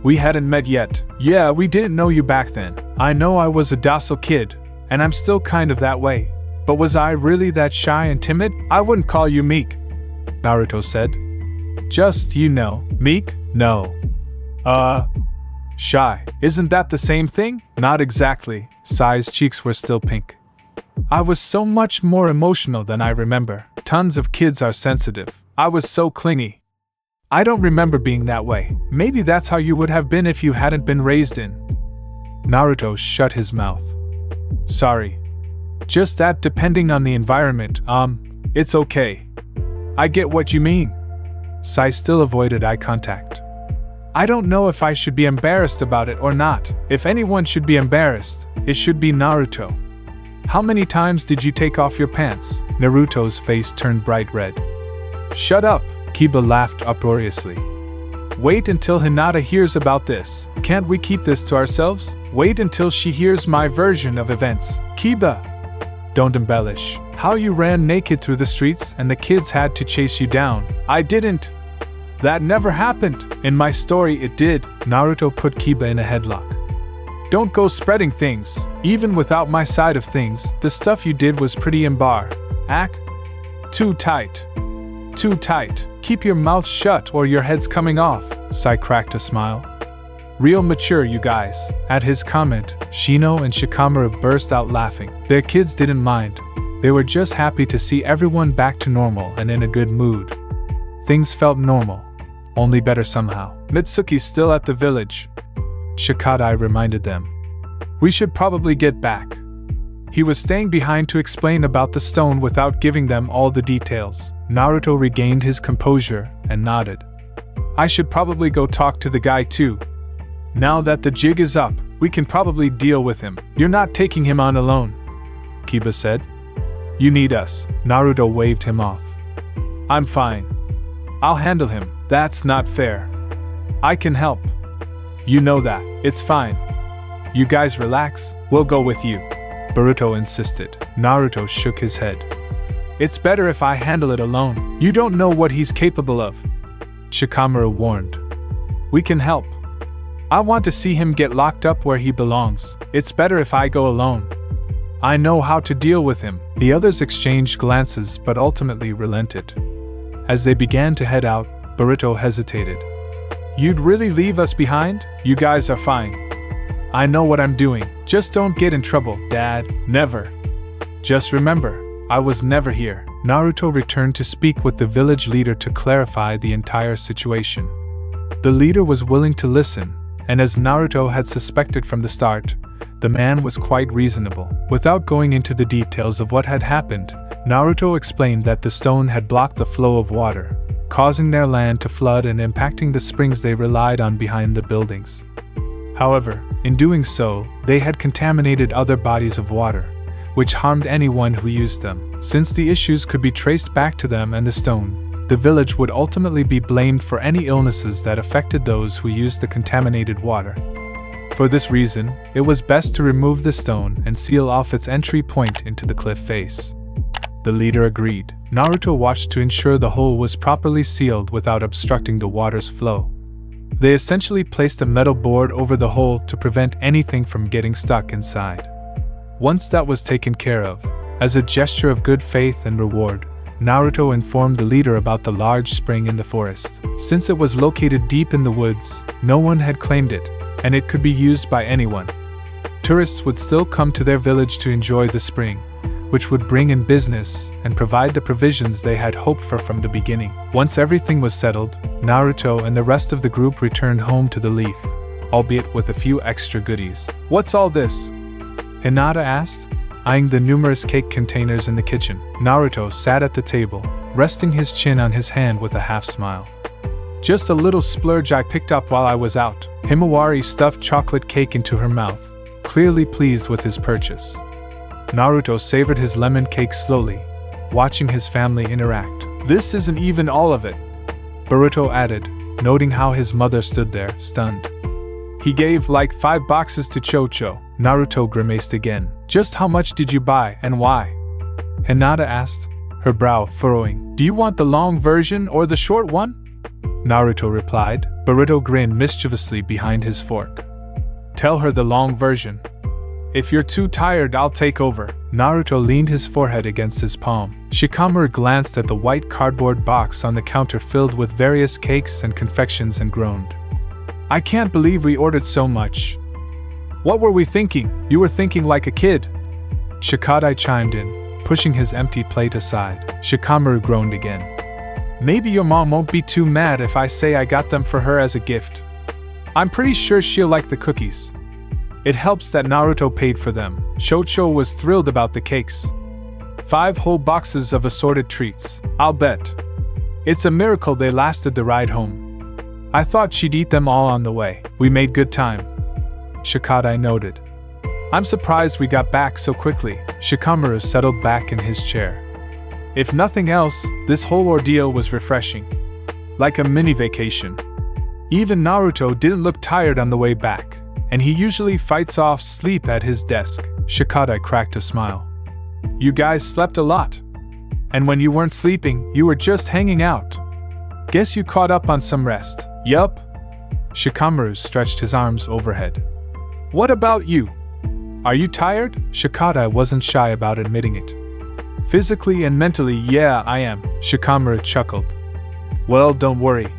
We hadn't met yet. Yeah, we didn't know you back then. I know I was a docile kid, and I'm still kind of that way. But was I really that shy and timid? I wouldn't call you meek, Naruto said. Just, meek? No. Shy. Isn't that the same thing? Not exactly. Sai's cheeks were still pink. I was so much more emotional than I remember. Tons of kids are sensitive. I was so clingy. I don't remember being that way. Maybe that's how you would have been if you hadn't been raised in. Naruto shut his mouth. Sorry. Just that depending on the environment, it's okay. I get what you mean. Sai still avoided eye contact. I don't know if I should be embarrassed about it or not. If anyone should be embarrassed, it should be Naruto. How many times did you take off your pants? Naruto's face turned bright red. Shut up, Kiba laughed uproariously. Wait until Hinata hears about this. Can't we keep this to ourselves? Wait until she hears my version of events. Kiba! Don't embellish. How you ran naked through the streets and the kids had to chase you down. I didn't. That never happened. In my story it did. Naruto put Kiba in a headlock. Don't go spreading things. Even without my side of things, the stuff you did was pretty embark. Too tight. Too tight. Keep your mouth shut or your head's coming off. Sai cracked a smile. Real mature, you guys. At his comment, Shino and Shikamaru burst out laughing. Their kids didn't mind. They were just happy to see everyone back to normal and in a good mood. Things felt normal, only better somehow. Mitsuki's still at the village, Shikadai reminded them. We should probably get back. He was staying behind to explain about the stone without giving them all the details. Naruto regained his composure and nodded. I should probably go talk to the guy too. Now that the jig is up, we can probably deal with him. You're not taking him on alone, Kiba said. You need us. Naruto waved him off. I'm fine. I'll handle him. That's not fair. I can help. You know that. It's fine. You guys relax, we'll go with you, Boruto insisted. Naruto shook his head. It's better if I handle it alone. You don't know what he's capable of, Shikamaru warned. We can help. I want to see him get locked up where he belongs. It's better if I go alone. I know how to deal with him. The others exchanged glances but ultimately relented. As they began to head out, Boruto hesitated. You'd really leave us behind? You guys are fine. I know what I'm doing. Just don't get in trouble, Dad. Never. Just remember, I was never here. Naruto returned to speak with the village leader to clarify the entire situation. The leader was willing to listen, and as Naruto had suspected from the start, the man was quite reasonable. Without going into the details of what had happened, Naruto explained that the stone had blocked the flow of water, causing their land to flood and impacting the springs they relied on behind the buildings. However, in doing so, they had contaminated other bodies of water, which harmed anyone who used them. Since the issues could be traced back to them and the stone, the village would ultimately be blamed for any illnesses that affected those who used the contaminated water. For this reason, it was best to remove the stone and seal off its entry point into the cliff face. The leader agreed. Naruto watched to ensure the hole was properly sealed without obstructing the water's flow. They essentially placed a metal board over the hole to prevent anything from getting stuck inside. Once that was taken care of, as a gesture of good faith and reward, Naruto informed the leader about the large spring in the forest. Since it was located deep in the woods, no one had claimed it, and it could be used by anyone. Tourists would still come to their village to enjoy the spring, which would bring in business and provide the provisions they had hoped for from the beginning. Once everything was settled, Naruto and the rest of the group returned home to the leaf, albeit with a few extra goodies. What's all this? Hinata asked, eyeing the numerous cake containers in the kitchen. Naruto sat at the table, resting his chin on his hand with a half-smile. Just a little splurge I picked up while I was out. Himawari stuffed chocolate cake into her mouth, clearly pleased with his purchase. Naruto savored his lemon cake slowly, watching his family interact. This isn't even all of it, Boruto added, noting how his mother stood there, stunned. He gave like 5 boxes to Chocho. Naruto grimaced again. Just how much did you buy and why? Hinata asked, her brow furrowing. Do you want the long version or the short one? Naruto replied. Boruto grinned mischievously behind his fork. Tell her the long version. If you're too tired, I'll take over. Naruto leaned his forehead against his palm. Shikamaru glanced at the white cardboard box on the counter filled with various cakes and confections and groaned. I can't believe we ordered so much. What were we thinking? You were thinking like a kid. Shikadai chimed in, pushing his empty plate aside. Shikamaru groaned again. Maybe your mom won't be too mad if I say I got them for her as a gift. I'm pretty sure she'll like the cookies. It helps that Naruto paid for them. Chocho was thrilled about the cakes. 5 whole boxes of assorted treats, I'll bet. It's a miracle they lasted the ride home. I thought she'd eat them all on the way. We made good time, Shikadai noted. I'm surprised we got back so quickly. Shikamaru settled back in his chair. If nothing else, this whole ordeal was refreshing. Like a mini vacation. Even Naruto didn't look tired on the way back, and he usually fights off sleep at his desk. Shikadai cracked a smile. You guys slept a lot. And when you weren't sleeping, you were just hanging out. Guess you caught up on some rest. Yup. Shikamaru stretched his arms overhead. What about you? Are you tired? Shikata wasn't shy about admitting it. Physically and mentally, yeah, I am, Shikamaru chuckled. Well, don't worry.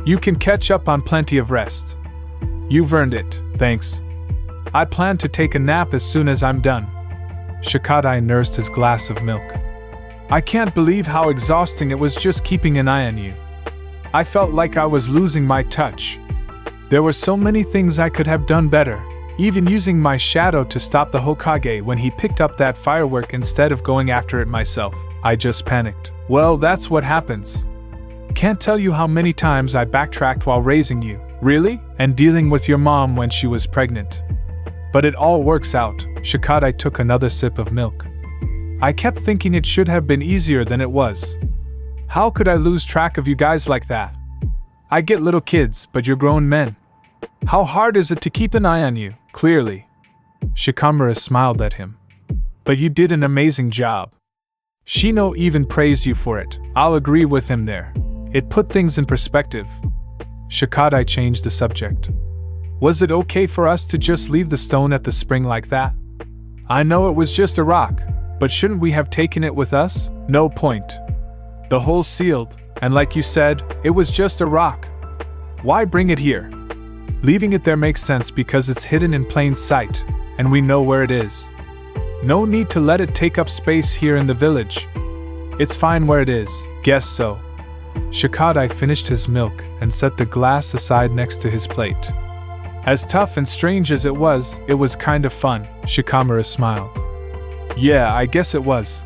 You can catch up on plenty of rest. You've earned it, thanks. I plan to take a nap as soon as I'm done. Shikata nursed his glass of milk. I can't believe how exhausting it was just keeping an eye on you. I felt like I was losing my touch. There were so many things I could have done better, even using my shadow to stop the Hokage when he picked up that firework instead of going after it myself. I just panicked. Well, that's what happens. Can't tell you how many times I backtracked while raising you. Really? And dealing with your mom when she was pregnant. But it all works out. Shikata took another sip of milk. I kept thinking it should have been easier than it was. How could I lose track of you guys like that? I get little kids, but you're grown men. How hard is it to keep an eye on you? Clearly. Shikamaru smiled at him. But you did an amazing job. Shino even praised you for it. I'll agree with him there. It put things in perspective. Shikata changed the subject. Was it okay for us to just leave the stone at the spring like that? I know it was just a rock, but shouldn't we have taken it with us? No point. The hole's sealed, and like you said, it was just a rock. Why bring it here? Leaving it there makes sense because it's hidden in plain sight, and we know where it is. No need to let it take up space here in the village. It's fine where it is, guess so. Shikata finished his milk and set the glass aside next to his plate. As tough and strange as it was kind of fun, Shikamaru smiled. Yeah, I guess it was.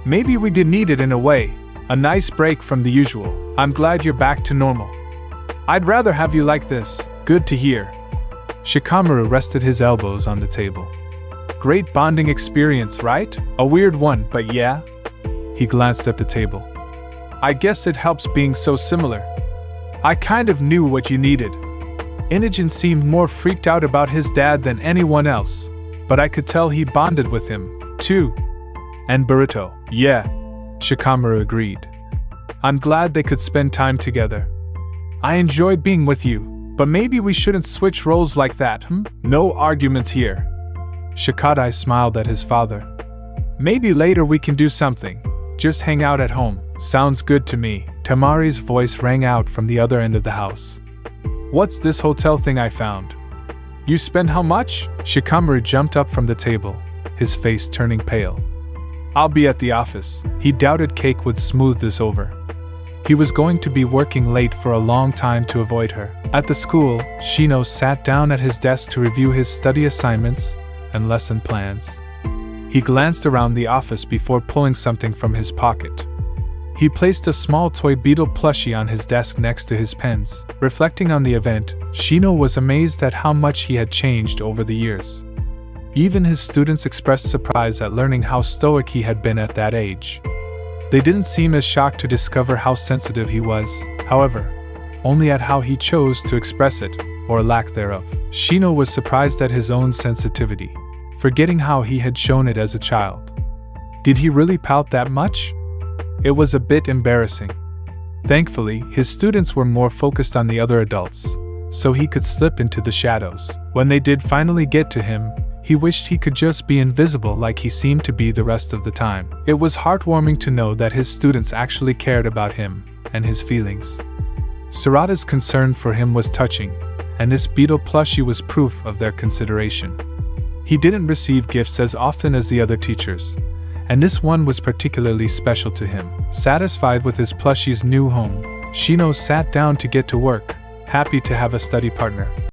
Maybe we did need it in a way, a nice break from the usual. I'm glad you're back to normal. I'd rather have you like this, good to hear. Shikamaru rested his elbows on the table. Great bonding experience, right? A weird one, but yeah? He glanced at the table. I guess it helps being so similar. I kind of knew what you needed. Inogen seemed more freaked out about his dad than anyone else, but I could tell he bonded with him, too. And Boruto, yeah, Shikamaru agreed. I'm glad they could spend time together. I enjoyed being with you, but maybe we shouldn't switch roles like that, No arguments here. Shikata smiled at his father. Maybe later we can do something. Just hang out at home. Sounds good to me. Tamari's voice rang out from the other end of the house. What's this hotel thing I found? You spend how much? Shikamaru jumped up from the table, his face turning pale. I'll be at the office. He doubted Cake would smooth this over. He was going to be working late for a long time to avoid her. At the school, Shino sat down at his desk to review his study assignments and lesson plans. He glanced around the office before pulling something from his pocket. He placed a small toy beetle plushie on his desk next to his pens. Reflecting on the event, Shino was amazed at how much he had changed over the years. Even his students expressed surprise at learning how stoic he had been at that age. They didn't seem as shocked to discover how sensitive he was, however, only at how he chose to express it, or lack thereof. Shino was surprised at his own sensitivity, forgetting how he had shown it as a child. Did he really pout that much? It was a bit embarrassing. Thankfully, his students were more focused on the other adults, so he could slip into the shadows. When they did finally get to him, he wished he could just be invisible like he seemed to be the rest of the time. It was heartwarming to know that his students actually cared about him and his feelings. Sarada's concern for him was touching, and this beetle plushie was proof of their consideration. He didn't receive gifts as often as the other teachers, and this one was particularly special to him. Satisfied with his plushie's new home, Shino sat down to get to work, happy to have a study partner.